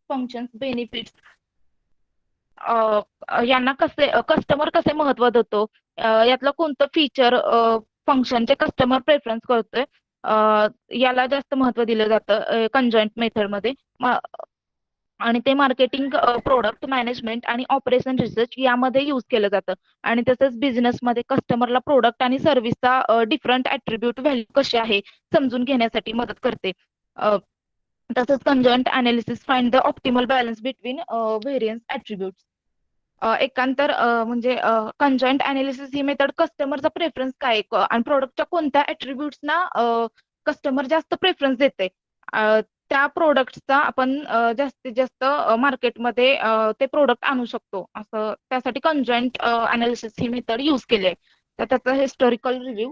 Functions, benefits यांना कसे customer कसे महत्त्व देतो, यातलं कोणतं फीचर फंक्शनचे कस्टमर प्रेफरन्स करतोय, याला जास्त महत्त्व दिलं जातं कंजॉइंट मेथडमध्ये. आणि ते मार्केटिंग, प्रोडक्ट मॅनेजमेंट आणि ऑपरेशन रिसर्च यामध्ये यूज केलं जातं. आणि तसंच बिझनेसमध्ये कस्टमरला प्रोडक्ट आणि सर्व्हिसचा डिफरंट ॲट्रिब्यूट व्हॅल्यू कसे आहे समजून घेण्यासाठी मदत करते. तसंच conjoint analysis find the optimal balance between variance attributes. एकांतर म्हणजे कंजॉइंट अनालिसिस ही मेथड कस्टमरचा प्रेफरन्स काय आहे आणि प्रोडक्टच्या कोणत्या ॲट्रिब्यूट्सना कस्टमर जास्त प्रेफरन्स देते, त्या प्रोडक्टचा आपण जास्तीत जास्त मार्केटमध्ये ते प्रोडक्ट आणू शकतो. असं त्यासाठी कंजॉइंट अनालिसिस ही मेथड यूज केली आहे. तर त्याचा historical review.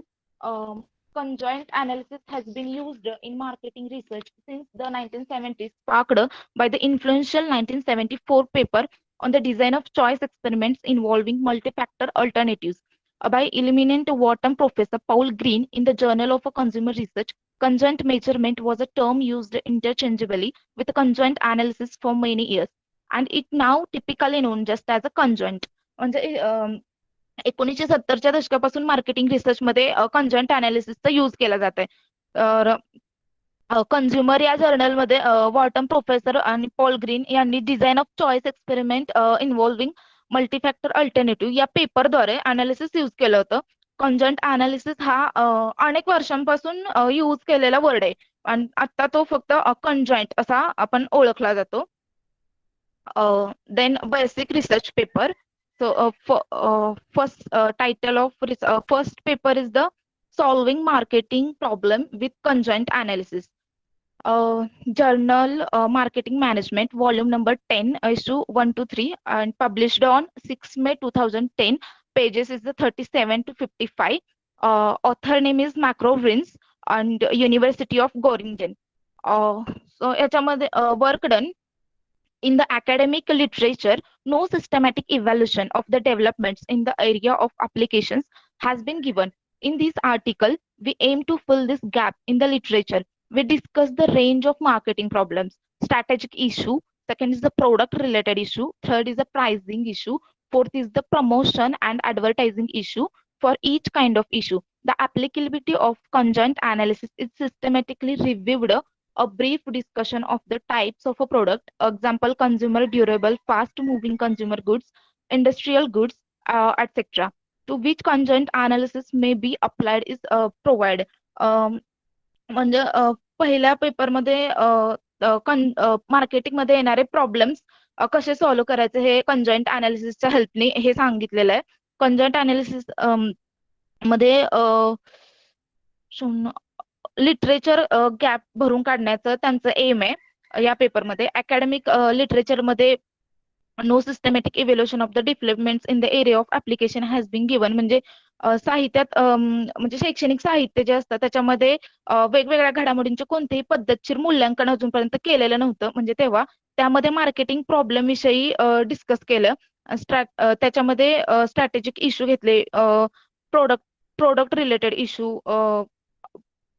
Conjoint analysis has been used in marketing research since the 1970s, sparked by the influential 1974 paper on the design of choice experiments involving multi-factor alternatives by eminent Wharton professor Paul Green in the Journal of Consumer Research. Conjoint measurement was a term used interchangeably with conjoint analysis for many years, and it now typically known just as a conjoint. म्हणजे 1970च्या दशकापासून marketing रिसर्चमध्ये conjoint अनालिसिसचा use केला जात आहे. तर consumer या जर्नलमध्ये Wharton professor आणि पॉल ग्रीन यांनी design of choice experiment involving multifactor alternative या पेपरद्वारे अनालिसिस यूज केलं होतं. कंजॉइंट अनालिसिस हा अनेक वर्षांपासून यूज केलेला वर्ड आहे आणि आता तो फक्त कंजॉइंट असा आपण ओळखला जातो. Then basic research paper. So first title of first paper is the solving marketing problem with conjoint analysis. Journal Marketing Management, volume number 10, issue 1 to 3, and published on 6 May 2010. Pages is the 37 to 55. Author name is Macro Rins and University of Göttingen. So याच्यामध्ये work done. In the academic literature, no systematic evaluation of the developments in the area of applications has been given. In this article, we aim to fill this gap in the literature. We discuss the range of marketing problems, strategic issue, second is the product related issue, third is the pricing issue, fourth is the promotion and advertising issue. For each kind of issue, the applicability of conjoint analysis is systematically reviewed. A brief discussion of the types of a product, example consumer durable, fast moving consumer goods, industrial goods, etc. To which conjoint analysis may be applied is provided. म्हणजे पहिल्या पेपरमध्ये marketing मध्ये येणारे problems कसे solve करायचे हे conjoint अनालिसिसच्या हेल्पने हे सांगितलेलं आहे. कंजॉइंट अनालिसिस मध्ये लिटरेचर गॅप भरून काढण्याचं त्यांचं एम आहे या पेपरमध्ये. अकॅडमिक लिटरेचरमध्ये no systematic evaluation of the developments in the area of application has been given. म्हणजे साहित्यात म्हणजे शैक्षणिक साहित्य जे असतं त्याच्यामध्ये वेगवेगळ्या घडामोडींचे कोणतेही पद्धतशीर मूल्यांकन अजूनपर्यंत केलेलं नव्हतं. म्हणजे तेव्हा त्यामध्ये मार्केटिंग प्रॉब्लेम विषयी डिस्कस केलं. त्याच्यामध्ये स्ट्रॅटेजिक इश्यू घेतले, प्रोडक्ट रिलेटेड इश्यू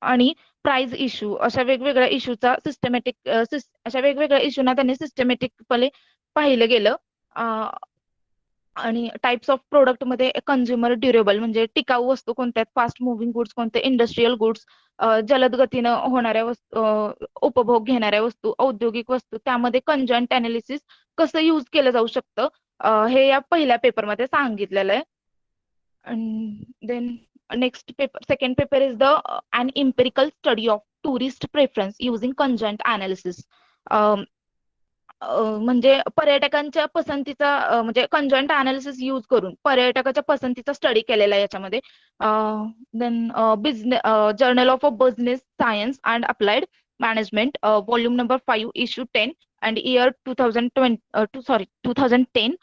आणि प्राइस इश्यू, अशा वेगवेगळ्या इश्यूचा अशा वेगवेगळ्या इश्यूना त्यांनी सिस्टमॅटिकपणे पाहिलं गेलं. आणि टाइप्स ऑफ प्रोडक्ट मध्ये कंझ्युमर ड्युरेबल म्हणजे टिकाऊ वस्तू कोणत्या, फास्ट मुव्हिंग गुड्स कोणते, इंडस्ट्रियल गुड्स जलद गतीनं होणाऱ्या वस्तू, उपभोग घेणाऱ्या वस्तू, औद्योगिक वस्तू, त्यामध्ये कंजॉइंट अनालिसिस कसं यूज केलं जाऊ शकतं हे या पहिल्या पेपरमध्ये सांगितलेलं आहे. Then next paper, second paper is the an empirical study of tourist preference using conjoint analysis. म्हणजे पर्यटकांच्या पसंतीचा म्हणजे कंजॉइंट अनालिसिस यूज करून पर्यटकाच्या पसंतीचा स्टडी केलेला आहे याच्यामध्ये. Then business journal of business science and applied management, volume number 5, issue 10 and year 2010.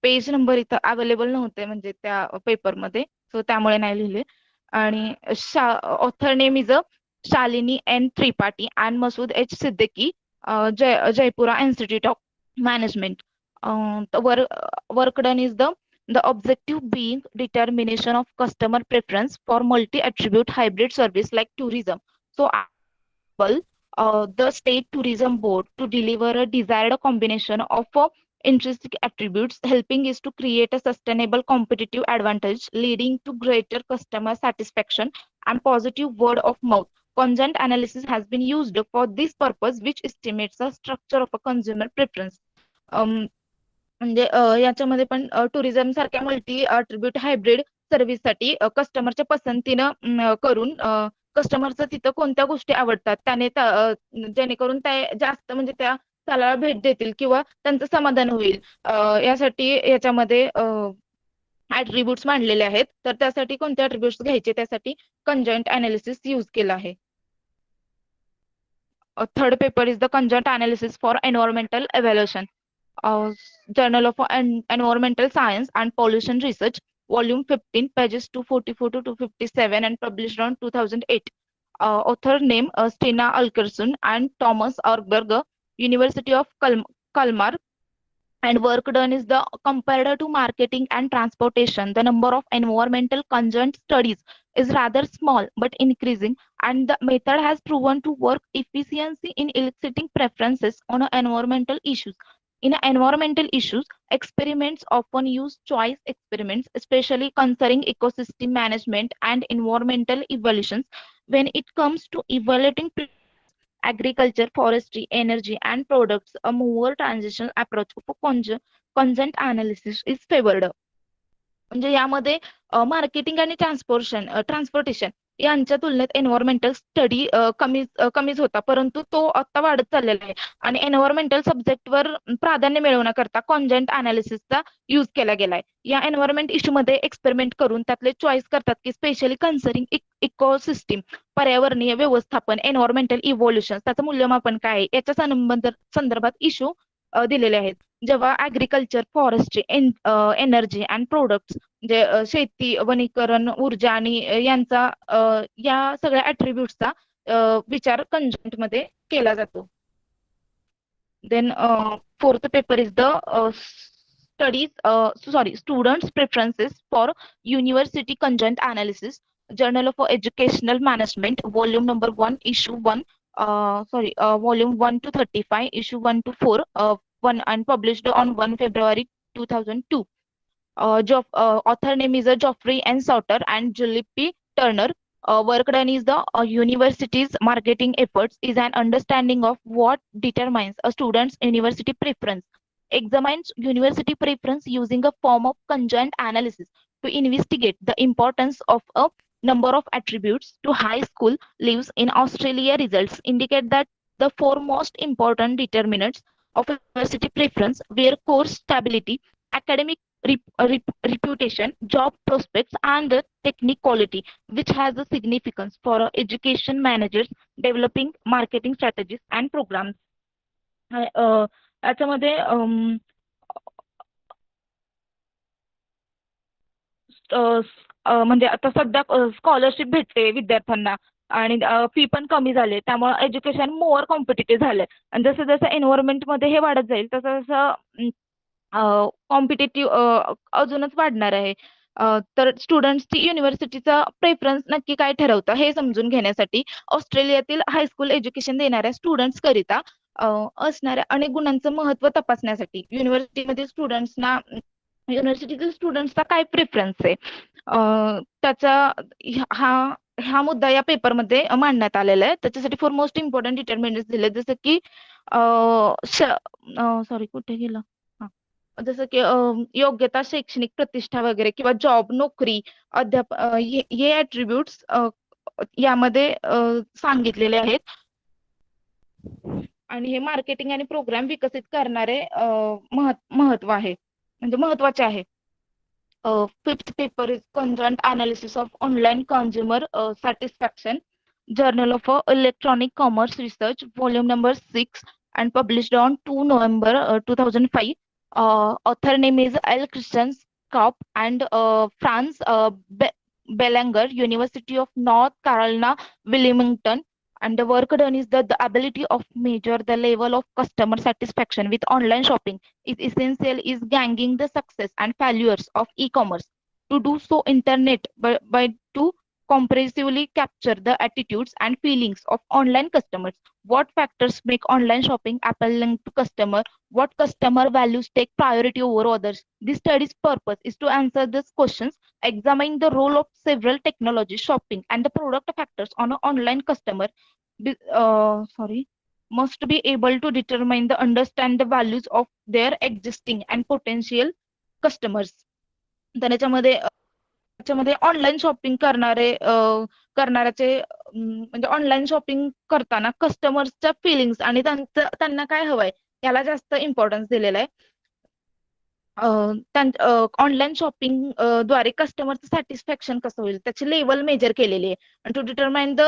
Page number इथं अवेलेबल नव्हते म्हणजे त्या पेपरमध्ये, सो त्यामुळे नाही लिहिले. आणि author name is Shalini N Tripathi and Masood H Siddiqui, Jaipuria institute of management. Work done is the objective being determination of customer preference for multi-attribute hybrid service like tourism. So the state tourism board to deliver a desired combination of intrinsic attributes, helping is to create a sustainable competitive advantage, leading to greater customer satisfaction and positive word of mouth. Content analysis has been used for this purpose, which estimates the structure of a consumer preference. Um, म्हणजे याच्यामध्ये पण tourism सारख्या multi attribute hybrid सर्व्हिससाठी कस्टमरच्या पसंतीनं करून कस्टमरचं तिथं कोणत्या गोष्टी आवडतात त्याने जेणेकरून त्या जास्त म्हणजे त्या स्थळाला भेट देतील किंवा त्यांचं समाधान होईल. यासाठी याच्यामध्ये ऍट्रिब्यूट्स मांडलेले आहेत. तर त्यासाठी कोणते ऍट्रिब्यूट्स घ्यायचे त्यासाठी कंजंट अनालिसिस यूज केला आहे. Third paper is the conjoint analysis for environmental evaluation. uh, Journal of Environmental Science and Pollution Research, volume 15, pages 244 to 257, and published on 2008. Author name Stina Alkerson and Thomas Arberger, University of Kalmar, and work done is the compared to marketing and transportation. The number of environmental conjoint studies is rather small but increasing, and the method has proven to work efficiency in eliciting preferences on environmental issues. In environmental issues, experiments often use choice experiments, especially concerning ecosystem management and environmental evaluations. When it comes to evaluating agriculture, forestry, energy, and products, a more transitional approach for consent analysis is favored. म्हणजे यामध्ये marketing आणि transportation यांच्या तुलनेत environmental study कमीच होता, परंतु तो आता वाढत चाललेला आहे आणि एन्व्हायरमेंटल सब्जेक्टवर प्राधान्य मिळवण्याकरता कॉन्जेंट अनालिसिसचा यूज केला गेलाय. या एन्व्हायरमेंट इश्यू मध्ये एक्सपेरिमेंट करून त्यातले चॉईस करतात की स्पेशली कन्सर्निंग इकोसिस्टीम, पर्यावरणीय व्यवस्थापन, एन्व्हायरमेंटल इव्होल्युशन, त्याचं मूल्यमापन काय आहे याच्या संदर्भात इश्यू दिलेले आहेत. जेव्हा agriculture, forestry, energy and products म्हणजे शेती, वनीकरण, ऊर्जा आणि यांचा या सगळ्या ऍट्रिब्यूट्सचा विचार कंजंट मध्ये केला जातो. Then fourth paper is the students preferences for university conjoint analysis, Journal of Educational Management, volume number 1, issue 1, volume 1 to 35, issue 1 to 4, 1, and published on 1 February 2002. Author name is Geoffrey N. Sauter and Julie P. Turner. Work done is the university's marketing efforts is an understanding of what determines a student's university preference. Examines university preference using a form of conjoint analysis to investigate the importance of a number of attributes to high school lives in Australia. Results indicate that the four most important determinants of university preference were course stability, academic reputation, job prospects, and the technique quality, which has a significance for education managers developing marketing strategies and programs. याच्यामध्ये म्हणजे आता सध्या scholarship भेटते विद्यार्थ्यांना आणि fee पण कमी झाली, त्यामुळे एज्युकेशन मोर कॉम्पिटिटिव्ह झालंय. आणि जसं जसं एन्व्हायरमेंट मध्ये हे वाढत जाईल तसं तसं कॉम्पिटिटिव्ह अजूनच वाढणार आहे. तर स्टुडंट्सची युनिव्हर्सिटीचा प्रेफरन्स नक्की काय ठरवतं हे समजून घेण्यासाठी ऑस्ट्रेलियातील हायस्कूल एज्युकेशन देणाऱ्या स्टुडंट्स करिता असणाऱ्या अनेक गुणांचं महत्त्व तपासण्यासाठी युनिव्हर्सिटीतील स्टुडंट्सचा काय प्रेफरन्स आहे त्याचा हा हा मुद्दा या पेपरमध्ये मांडण्यात आलेला आहे. त्याच्यासाठी फॉर मोस्ट इम्पॉर्टंट डिटर्मिनंट्स दिले, जसं की सॉरी कुठे गेलं, जसं की योग्यता, शैक्षणिक प्रतिष्ठा वगैरे किंवा जॉब, नोकरी, हे ऍट्रिब्यूट्स यामध्ये सांगितलेले आहेत. आणि हे मार्केटिंग आणि प्रोग्राम विकसित करणारे महत्व आहे, म्हणजे महत्वाचे आहे. Fifth paper is conjoint analysis of online consumer satisfaction, Journal of Electronic Commerce Research, volume number 6, and published on 2 November 2005. Author name is L. Christian Kopp and Franz Belanger, University of North Carolina, Wilmington. And the work done is that the ability of measure the level of customer satisfaction with online shopping is essential is gauging the success and failures of e-commerce. To do so, internet by to comprehensively capture the attitudes and feelings of online customers, What factors make online shopping appealing to customer? What customer values take priority over others? This study's purpose is to answer these questions, examine the role of several technologies, shopping, and the product factors on an online customer. Sorry, must be able to determine the understand the values of their existing and potential customers. तर त्याच्यामध्ये online shopping करणाऱ्याचे म्हणजे online shopping करताना कस्टमर्सच्या feelings आणि त्यांना काय हवंय याला जास्त इम्पॉर्टन्स दिलेला आहे. ऑनलाईन शॉपिंग द्वारे कस्टमरचं सॅटिस्फॅक्शन कसं होईल त्याची लेवल मेजर केलेली आहे. To determine the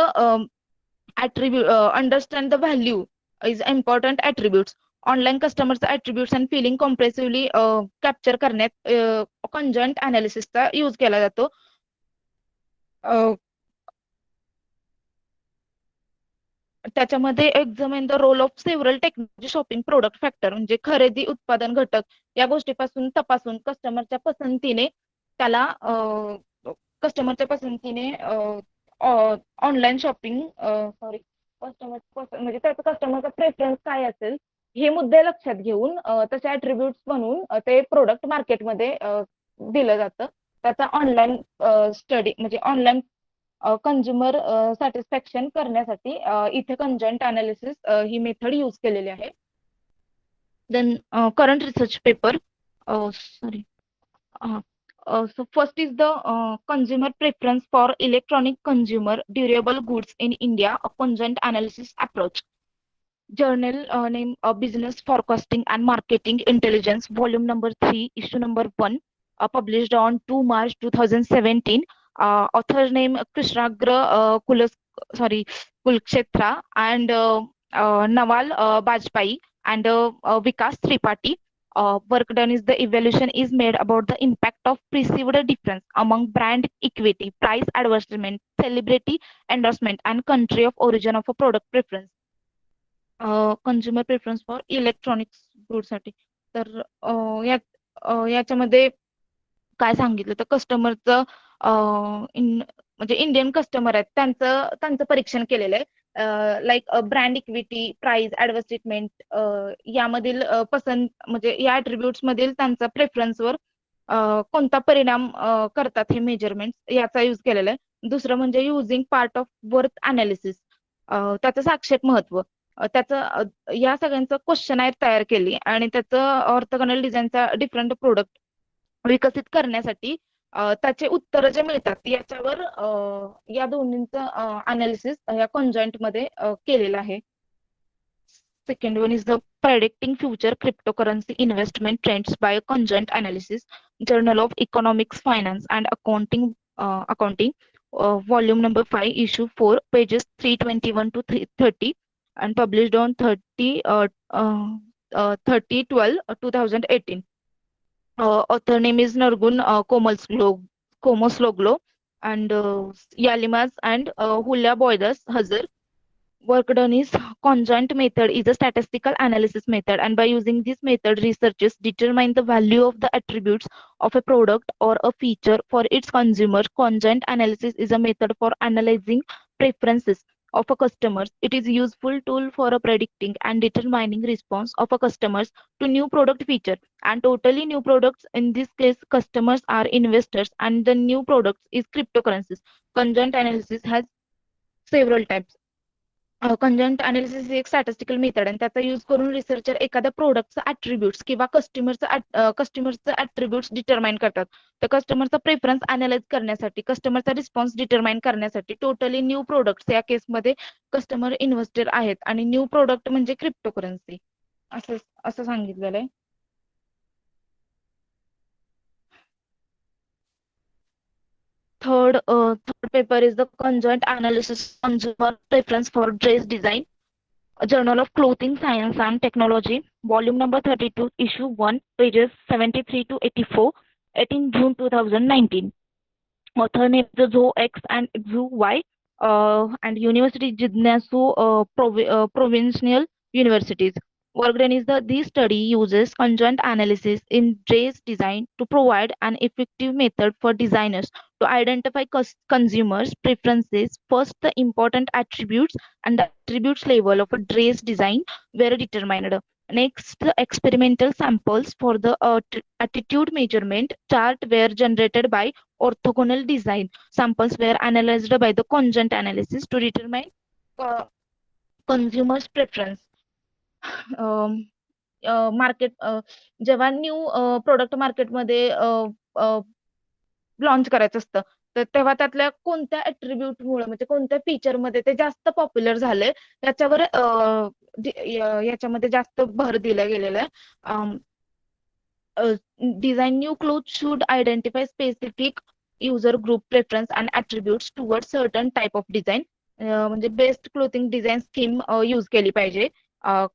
understand the value is important attributes. Online कस्टमरचं attributes and filling compressively capture करण्यात कंजंट अनालिसिसचा यूज केला जातो. त्याच्यामध्ये examine the role of several technology shopping product factor म्हणजे खरेदी उत्पादन घटक या गोष्टीपासून तपासून त्याला कस्टमरच्या पसंतीने ऑनलाईन शॉपिंग सॉरी म्हणजे त्याचा कस्टमरचा प्रेफरन्स काय असेल हे मुद्दे लक्षात घेऊन तसे ॲट्रिब्यूट्स बनवून ते प्रोडक्ट मार्केटमध्ये दिलं जातं. त्याचा ऑनलाईन स्टडी म्हणजे ऑनलाईन कंझ्युमर सॅटिस्फॅक्शन करण्यासाठी इथे कंजंट अनालिसिस ही मेथड यूज केलेली आहे. Then current research paper sorry so first is the consumer preference for electronic consumer durable goods in India, a conjoint analysis approach. Journal name Business Forecasting and Marketing Intelligence, volume number 3, issue number 1, published on 2 March 2017. Author name Krishnagra Kulkshetra and Nawal Bajpai and Vikas Tripathi. Work done is the evaluation is made about the impact of perceived difference among brand equity, price advertisement, celebrity endorsement, and country of origin of a product preference. Consumer preference for electronics गुडसाठी. तर याच्यामध्ये काय सांगितलं तर कस्टमरचं म्हणजे Indian customer आहेत त्यांचं परीक्षण केलेलं आहे. Like brand equity, price, advertisement यामधील पसंत म्हणजे या ऍट्रिब्यूट्स मधील त्यांचा प्रेफरन्सवर कोणता परिणाम करतात हे मेजरमेंट याचा यूज केलेला आहे. दुसरं म्हणजे using part of worth analysis, त्याचं साक्षेप महत्व. त्याचं या सगळ्यांचं क्वेश्चनायर तयार केली आणि त्याचं ऑर्थोगोनल डिझाईनचा डिफरंट प्रोडक्ट विकसित करण्यासाठी त्याचे उत्तर जे मिळतात याच्यावर या दोन्हींचं अनालिसिस या कंजॉइंट मध्ये केलेलं आहे. Second one is the predicting future cryptocurrency investment trends by a conjoint analysis, Journal of Economics, Finance and Accounting, volume number 5, issue 4, pages 321 to 330, and published on 30/12/2018. Author name is Nargun Komosloglo and Yalimaz and Hulia Boydas Hazar. Work done is conjoint method is a statistical analysis method, and by using this method researchers determine the value of the attributes of a product or a feature for its consumer. Conjoint analysis is a method for analyzing preferences of a customers. It is useful tool for predicting and determining response of a customers to new product feature and totally new products. In this case customers are investors and the new products is cryptocurrencies. Conjoint analysis has several types. Conjoint analysis ही एक statistical method आणि त्याचा use करून researcher एखाद्या प्रोडक्टचा ऍट्रिब्यूट्स किंवा कस्टमरचा ऍट्रिब्यूट्स determine करतात. तर कस्टमरचा preference analyse करण्यासाठी, कस्टमरचा रिस्पॉन्स डिटरमाइन करण्यासाठी टोटली न्यू प्रोडक्ट्स या केसमध्ये कस्टमर इन्व्हेस्टर आहेत आणि न्यू प्रोडक्ट म्हणजे क्रिप्टोकरन्सी असं असं सांगितलेलं आहे. Third paper is the conjoint analysis consumer preference for dress design, a Journal of Clothing Science and Technology, volume number 32, issue 1, pages 73 to 84, 18 June 2019. Author name is Zo X and Xu Y, and University Jignasu Provincial Universities. Work done is the this study uses conjoint analysis in race design to provide an effective method for designers to identify consumers' preferences. First, the important attributes and the attributes level of a trace design were determined. Next, the experimental samples for the attitude measurement chart were generated by orthogonal design. Samples were analyzed by the conjoint analysis to determine uh, consumers' preference. Market जेव्हा new product मार्केटमध्ये launch करायचं असतं तर तेव्हा त्यातल्या कोणत्या attribute मुळे म्हणजे कोणत्या फीचर मध्ये ते जास्त पॉप्युलर झाले याच्यावर याच्यामध्ये जास्त भर दिला गेलेला आहे. Design new clothes should identify specific user group preference and attributes towards certain type of design. म्हणजे best clothing design scheme use केली पाहिजे.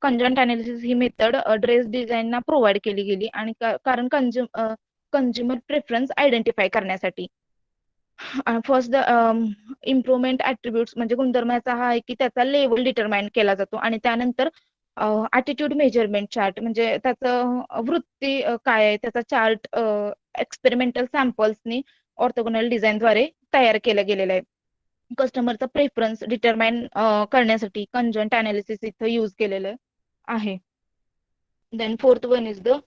कंजंट अनालिसिस ही मेथड ड्रेस डिझाईनना प्रोव्हाइड केली गेली आणि कारण कंझ्युमर प्रेफरन्स आयडेंटिफाय करण्यासाठी. फर्स्ट द इम्प्रुव्हमेंट ऍट्रिब्यूट्स म्हणजे गुणधर्माचा हा आहे की त्याचा लेवल डिटरमाइन केला जातो आणि त्यानंतर ॲटिट्यूड मेजरमेंट चार्ट म्हणजे त्याचं वृत्ती काय आहे त्याचा चार्ट एक्सपेरिमेंटल सॅम्पल्सनी ऑर्थोगोनल डिझाईनद्वारे तयार केलं गेलेलं आहे. कस्टमरचा प्रेफरन्स डिटरमाइन करण्यासाठी कंजंट अनालिसिस इथं यूज केलेलं आहे. Then fourth one is the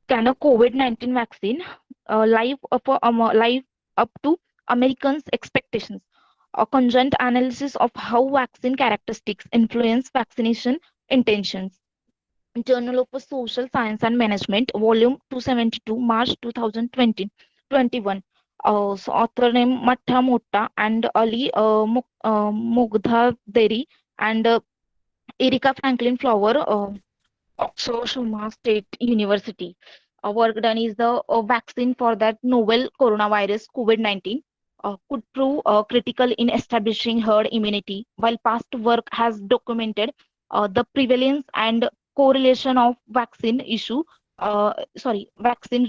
can a COVID-19 vaccine live up to Americans' expectations? A conjoint analysis of how vaccine characteristics influence vaccination intentions. Journal of Social Science and Management, Volume 272, March 2021. So author name Matha Mota and Ali Mugdaderi and Erika Franklin Flower, Oxford State University. Work done is the vaccine for that novel coronavirus COVID-19 could prove critical in establishing herd immunity, while past work has documented the prevalence and correlation of vaccine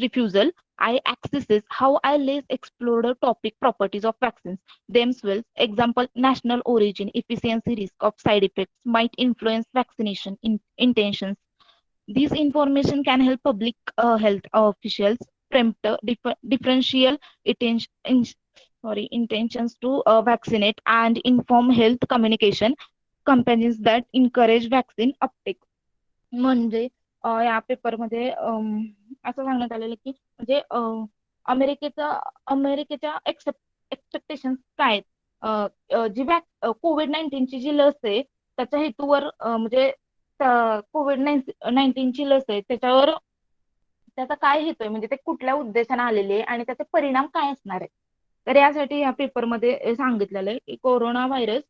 refusal. I accesses how I less explored the topic properties of vaccines themselves. Example, national origin, efficiency, risk of side effects might influence vaccination intentions. This information can help public health officials preempt differential intentions to vaccinate and inform health communication companies that encourage vaccine uptake. म्हणजे या पेपरमध्ये असं सांगण्यात आलेलं की म्हणजे अमेरिकेच्या expectation काय आहेत. जी कोविड-19 ची जी लस आहे त्याच्या हेतूवर म्हणजे कोविड-19 ची लस आहे त्याच्यावर त्याचा काय हेतू आहे म्हणजे ते कुठल्या उद्देशाने आलेले आहे आणि त्याचे परिणाम काय असणार आहे. तर यासाठी या पेपरमध्ये सांगितलेलं आहे की कोरोना व्हायरस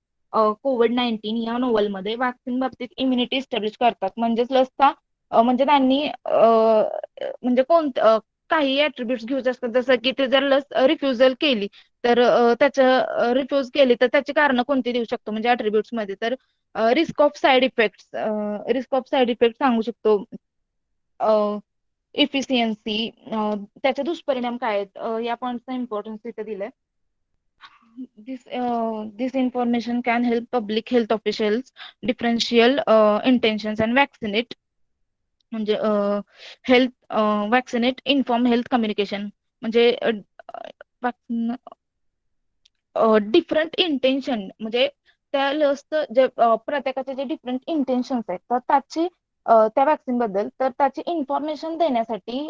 कोविड-19 या नोव्हेलमध्ये व्हॅक्सिन बाबतीत इम्युनिटी इस्टॅब्लिश करतात म्हणजेच लसचा म्हणजे त्यांनी म्हणजे काही ऍट्रिब्यूट्स घेऊ असतात जसं की ते जर लस रिफ्युजल केली तर त्याचं रिफ्यूज केली तर त्याची कारण कोणती देऊ शकतो म्हणजे ऍट्रिब्यूट्स मध्ये तर रिस्क ऑफ साइड इफेक्ट सांगू शकतो. इफिशियन्सी त्याचे दुष्परिणाम काय आहेत या पॉईंटचा इम्पॉर्टन्स तिथे दिलाय. This information can help public health officials differential intentions and vaccinate म्हणजे health vaccinate inform health communication म्हणजे डिफरंट इंटेन्शन म्हणजे त्या लसचं जे प्रत्येकाचे जे डिफरंट इंटेन्शन्स आहेत तर त्याची त्या वॅक्सिन बद्दल तर त्याची इन्फॉर्मेशन देण्यासाठी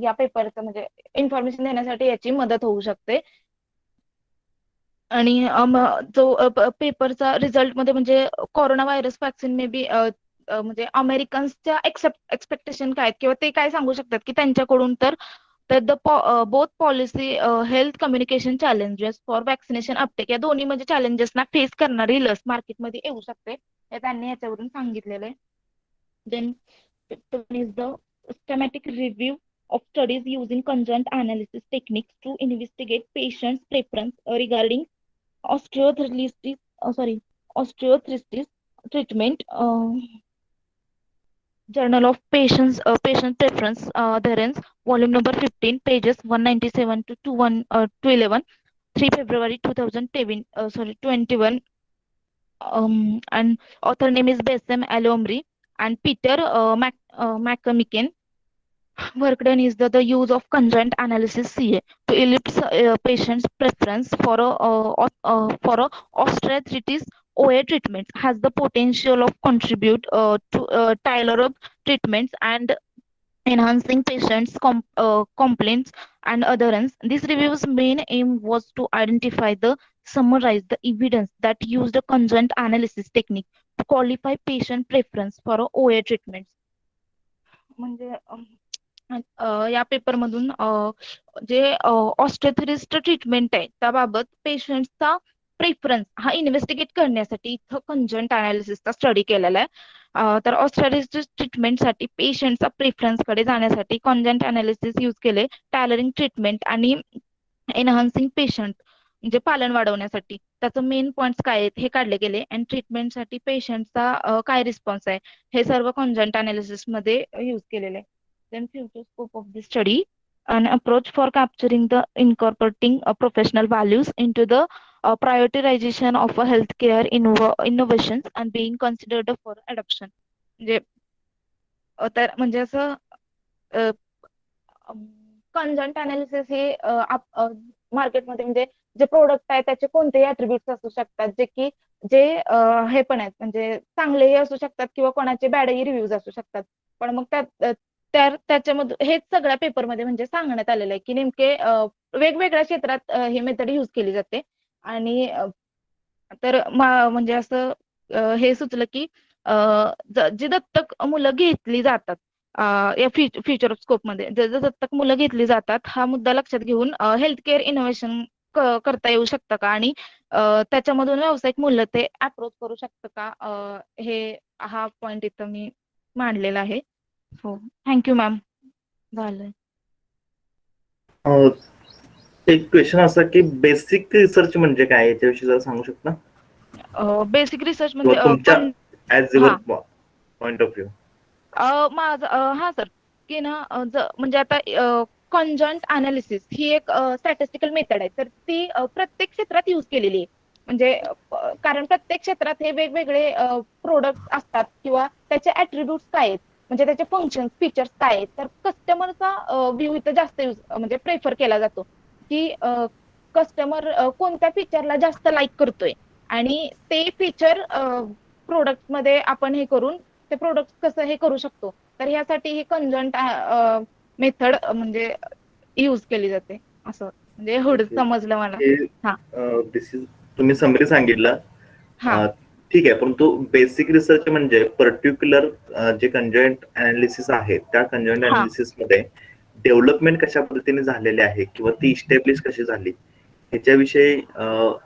या पेपरचं म्हणजे इन्फॉर्मेशन देण्यासाठी याची मदत होऊ शकते. आणि जो पेपरचा रिझल्ट मध्ये म्हणजे corona virus vaccine may be म्हणजे अमेरिकन्सच्या एक्सपेक्टेशन काय किंवा ते काय सांगू शकतात की त्यांच्याकडून तर the both policy health communication challenges for vaccination Uptake या दोन्ही म्हणजे चॅलेंजेसना फेस करणारी लस मार्केटमध्ये येऊ शकते हे त्यांनी याच्यावरून सांगितलेलं आहे. Then is the systematic review of studies using conjoint analysis techniques to investigate patients' preference regarding osteoarthritis, osteoarthritis treatment. Journal of Patient Preference, adherence, volume number 15, pages 197 to 211, 3 February 2021. And author name is Besem Alomri and Peter McCamicken work done is the use of conjoint analysis CA to elicit patient's preference for a osteoarthritis OA treatment has the potential of contribute to tailored treatments and enhancing patients' complaints and adherence. This review's main aim was to identify the summarize the evidence that used a conjoint analysis technique to qualify patient preference for OA treatments. म्हणजे या पेपरमधून जे ऑस्टिओथिरिस्ट treatment आहे त्याबाबत पेशंटचा preference हा investigate करण्यासाठी इथं कंजंट अनालिसिसचा स्टडी केलेला आहे. तर ऑस्टिओथिरिस्ट ट्रीटमेंटसाठी पेशंटचा प्रेफरन्स कडे जाण्यासाठी कंजंट अनालिसिस यूज केले टॅलरिंग ट्रीटमेंट आणि एनहान्सिंग पेशंट म्हणजे पालन वाढवण्यासाठी त्याचं मेन पॉइंट्स काय आहेत हे काढले गेले आणि ट्रीटमेंटसाठी पेशंटचा काय रिस्पॉन्स आहे हे सर्व कंजंट अनालिसिस मध्ये यूज केलेले आहे. Then future scope of the study, an approach for capturing the incorporating professional values into the prioritization of a healthcare innovations and being considered for adoption. म्हणजे तर म्हणजे असं कंजंट अनालिसिस हे मार्केटमध्ये म्हणजे जे प्रोडक्ट आहे त्याचे कोणतेही ऍट्रिब्यूट्स असू शकतात जे की जे हे पण आहेत म्हणजे चांगलेही असू शकतात किंवा कोणाचे बॅडही रिव्ह्यूज असू शकतात. पण मग त्याच्यामध्ये हेच सगळ्या पेपरमध्ये म्हणजे सांगण्यात आलेलं आहे की नेमके वेगवेगळ्या क्षेत्रात हे मेथड यूज केली जाते आणि तर म्हणजे असं हे सुचलं की जी दत्तक मुलं घेतली जातात या फ्युचर स्कोप मध्ये जर दत्तक मुलं घेतली जातात हा मुद्दा लक्षात घेऊन हेल्थकेअर इनोव्हेशन करता येऊ शकतं का आणि त्याच्यामधून व्यावसायिक मूल्य ते अप्रोच करू शकतं का हे हा पॉइंट इथं मी मांडलेला आहे. हो थँक्यू मॅम झालंय. एक क्वेश्चन असा की बेसिक रिसर्च म्हणजे काय याच्याविषयी जरा सांगू शकता बेसिक रिसर्च किंवा म्हणजे तुमच्या ऍज युअर हा पॉइंट ऑफ व्ह्यू. माझं हा सर की ना म्हणजे आता कंजंट अनालिसिस ही एक स्टॅटिस्टिकल मेथड आहे तर ती प्रत्येक क्षेत्रात यूज केलेली आहे. म्हणजे कारण प्रत्येक क्षेत्रात हे वेगवेगळे प्रोडक्ट असतात किंवा त्याचे ऍट्रिब्यूट्स काय आहेत म्हणजे त्याचे फंक्शन फीचर्स काय आहेत तर कस्टमरचा व्ह्यू इथं जास्त यूज म्हणजे प्रेफर केला जातो की कस्टमर कोणत्या फीचरला जास्त लाईक करतोय आणि ते फीचर प्रोडक्ट मध्ये आपण हे करून ते प्रोडक्ट कसं हे करू शकतो तर ह्यासाठी ही कंजंट मेथड म्हणजे यूज केली जाते असं म्हणजे एवढं ओके समजलं मला. हे हा दिस इज तुम्ही समरी सांगितलं हा ठीक आहे परंतु बेसिक रिसर्च म्हणजे पर्टिक्युलर जे कंजॉइंट अनालिसिस आहे त्या कंजॉइंट हा अनालिसिस मध्ये डेव्हलपमेंट कशा पद्धतीने झालेली आहे किंवा ती इस्टॅब्लिश कशी झाली ह्याच्याविषयी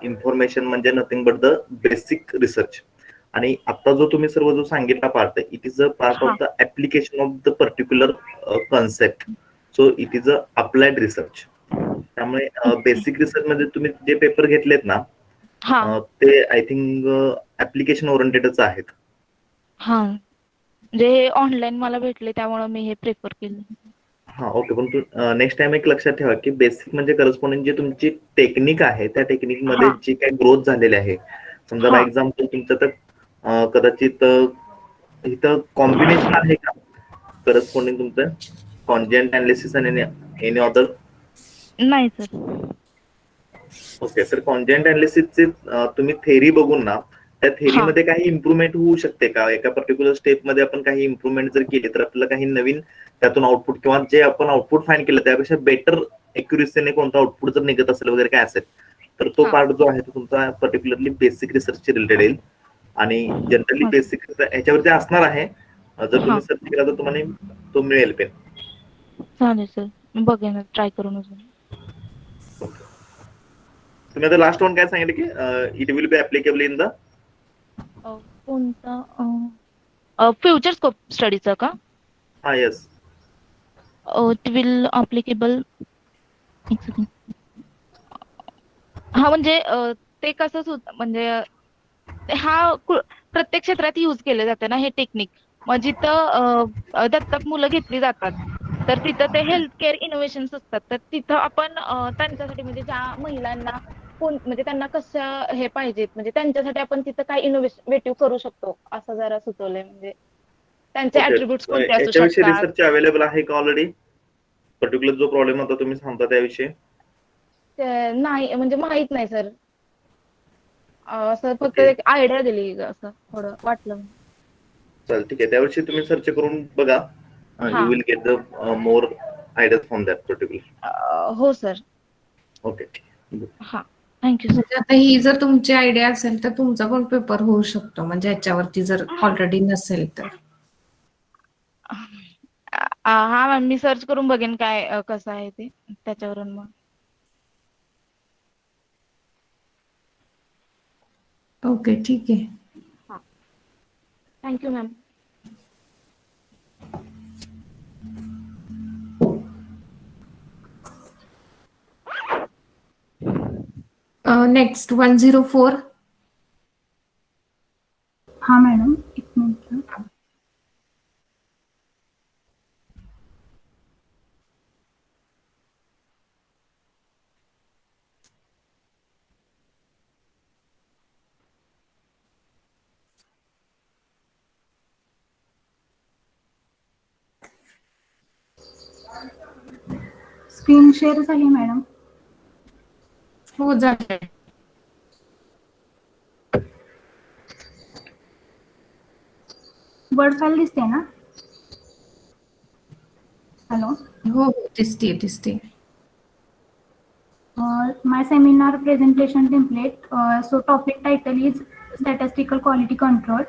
इन्फॉर्मेशन म्हणजे nothing but the basic research. आणि आता जो तुम्ही सर्व जो सांगितला पार्ट आहे it is a part of हा the application of the particular concept. So it is a applied research. त्यामुळे ओके बेसिक रिसर्च मध्ये तुम्ही जे पेपर घेतलेत ना हा ते आय थिंक ऍप्लिकेशन ओरिएंटेडच आहेत. हा म्हणजे ऑनलाईन मला भेटले त्यामुळे मी हे प्रेफर केलं. हा ओके पण नेक्स्ट टाइम एक लक्षात ठेवा की बेसिक म्हणजे करस्पॉन्डिंग जे तुमची टेक्निक आहे त्या टेक्निक मध्ये हा जी काही ग्रोथ झालेली आहे समजा बाय हा एक्झाम्पल तुमचं तर कदाचित इथं कॉम्बिनेशन आहे का करस्पॉन्डिंग तुमचं कॉन्जेंट अनालिसिस आणि एनी अदर. नाही सर. ओके तर कॉन्जेंट अनालिसिसचे तुम्ही थेरी बघून ना त्या हा थेरीमध्ये काही इम्प्रुव्हमेंट होऊ शकते का एका पर्टिक्युलर स्टेप मध्ये आपण काही इम्प्रुव्हमेंट जर केली तर आपल्याला काही नवीन त्यातून आउटपुट किंवा जे आपण आउटपुट फाईंड केलं त्यापेक्षा बेटर एक्युरेसीने कोणता आउटपुट जर निघत असेल वगैरे काय असेल तर तो हा पार्ट जो आहे तो तुमचा पर्टिक्युलरली बेसिक रिसर्चची रिलेटेड येईल. आणि जनरली हा बेसिक ह्याच्यावरती असणार आहे जर हा तुम्ही सर्च केला तर तुम्हाला तो मिळेल पेन. चालेल सर मी बघेन ट्राय करून अजून. तुम्ही आता लास्ट वन काय सांगितलं की it will be applicable in the कोणता फ्युचर स्कोप स्टडीचा का हा येस. इट विल अप्लिकेबल एक सेकंड. हा म्हणजे ते कसं म्हणजे प्रत्येक क्षेत्रात यूज केले जाते ना हे टेक्निक मग जिथं दत्तक मुलं घेतली जातात तर तिथं ते हेल्थ केअर इनोव्हेशन्स असतात तर तिथं आपण त्यांच्यासाठी म्हणजे ज्या महिलांना कोण म्हणजे त्यांना कसं हे पाहिजेत म्हणजे त्यांच्यासाठी आपण तिथं काय इनोव्हेटिव्ह करू शकतो असं जरा सुचवलंय म्हणजे त्यांचे ओके. ऍट्रिब्यूट्स कोणते असू याच्याविषयी शकतात. रिसर्च अवेलेबल आहे का ऑलरेडी? पर्टिक्युलर जो प्रॉब्लेम होता तुम्ही सांगता त्याविषयी? नाही म्हणजे माहित नाही सर. असं फक्त ओके. एक आयडिया दिली असं थोडं वाटलं. चालेल, ठीक आहे. त्याविषयी तुम्ही सर्च करून बघा. हा. You will get the more ideas from that particular. हो सर. ओके. हा. Thank you sir. म्हणजे आता ही जर तुमची आयडिया असेल तर तुमचा पण पेपर होऊ शकतो, म्हणजे ह्याच्यावरती जर ऑलरेडी नसेल तर. हा मॅम मी सर्च करून बघेन काय कसं आहे ते त्याच्यावरून मग. ओके, ठीक आहे. हा. Thank you ma'am. नेक्स्ट 104. हा मॅडम, एक मिनिट. स्क्रीन शेअर झाली मॅडम. हो झाले. वर्ड फाइल दिसते ना? हॅलो. हो हो, दिसते. My seminar presentation template. So topic title is statistical quality control.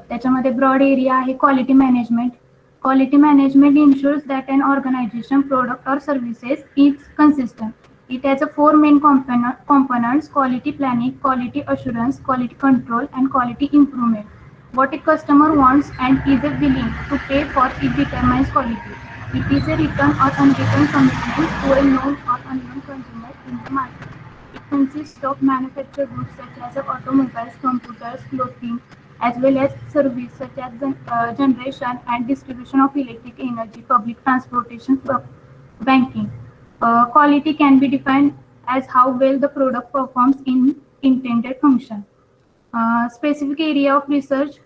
त्याच्यामध्ये broad area आहे quality management. Quality management ensures that an organization, product or services is consistent. It has 4 main components: quality planning, quality assurance, quality control, and quality improvement. What a customer wants and is willing to pay for it determines quality. It is a written or unwritten commitment to a known or unknown consumer in the market. It consists of manufactured goods such as automobiles, computers, clothing, as well as service such as generation and distribution of electric energy, public transportation, banking. Quality can be defined as how well the product performs in intended function. Specific area of research: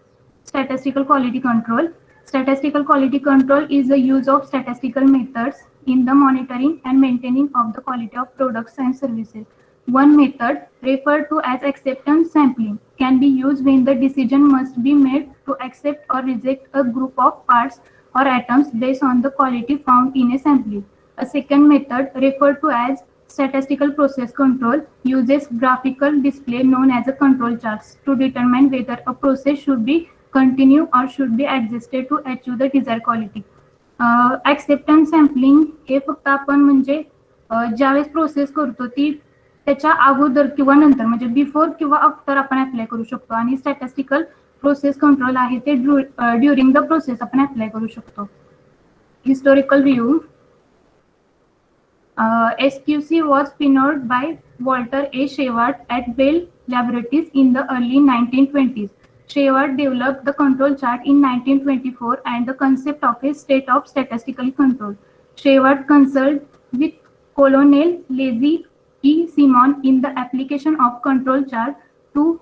statistical quality control. Statistical quality control is the use of statistical methods in the monitoring and maintaining of the quality of products and services. One method, referred to as acceptance sampling, can be used when the decision must be made to accept or reject a group of parts or atoms based on the quality found in a sample. A second method, referred to as statistical process control, uses graphical display known as a control charts to determine whether a process should be continue or should be adjusted to achieve the desired quality. Acceptance sampling हे फक्त आपण म्हणजे ज्यावेळेस process करतो ती त्याच्या अगोदर किंवा नंतर म्हणजे बिफोर किंवा आफ्टर आपण अप्लाय करू शकतो, आणि स्टॅटिस्टिकल प्रोसेस कंट्रोल आहे ते ड्युरिंग द प्रोसेस आपण अप्लाय करू शकतो. Historical view. SQC was pioneered by Walter A. Shewhart at Bell Laboratories in the early 1920s. Shewhart developed the control chart in 1924 and the concept of a state of statistical control. Shewhart consulted with Colonel Lazy E. Simon in the application of control chart to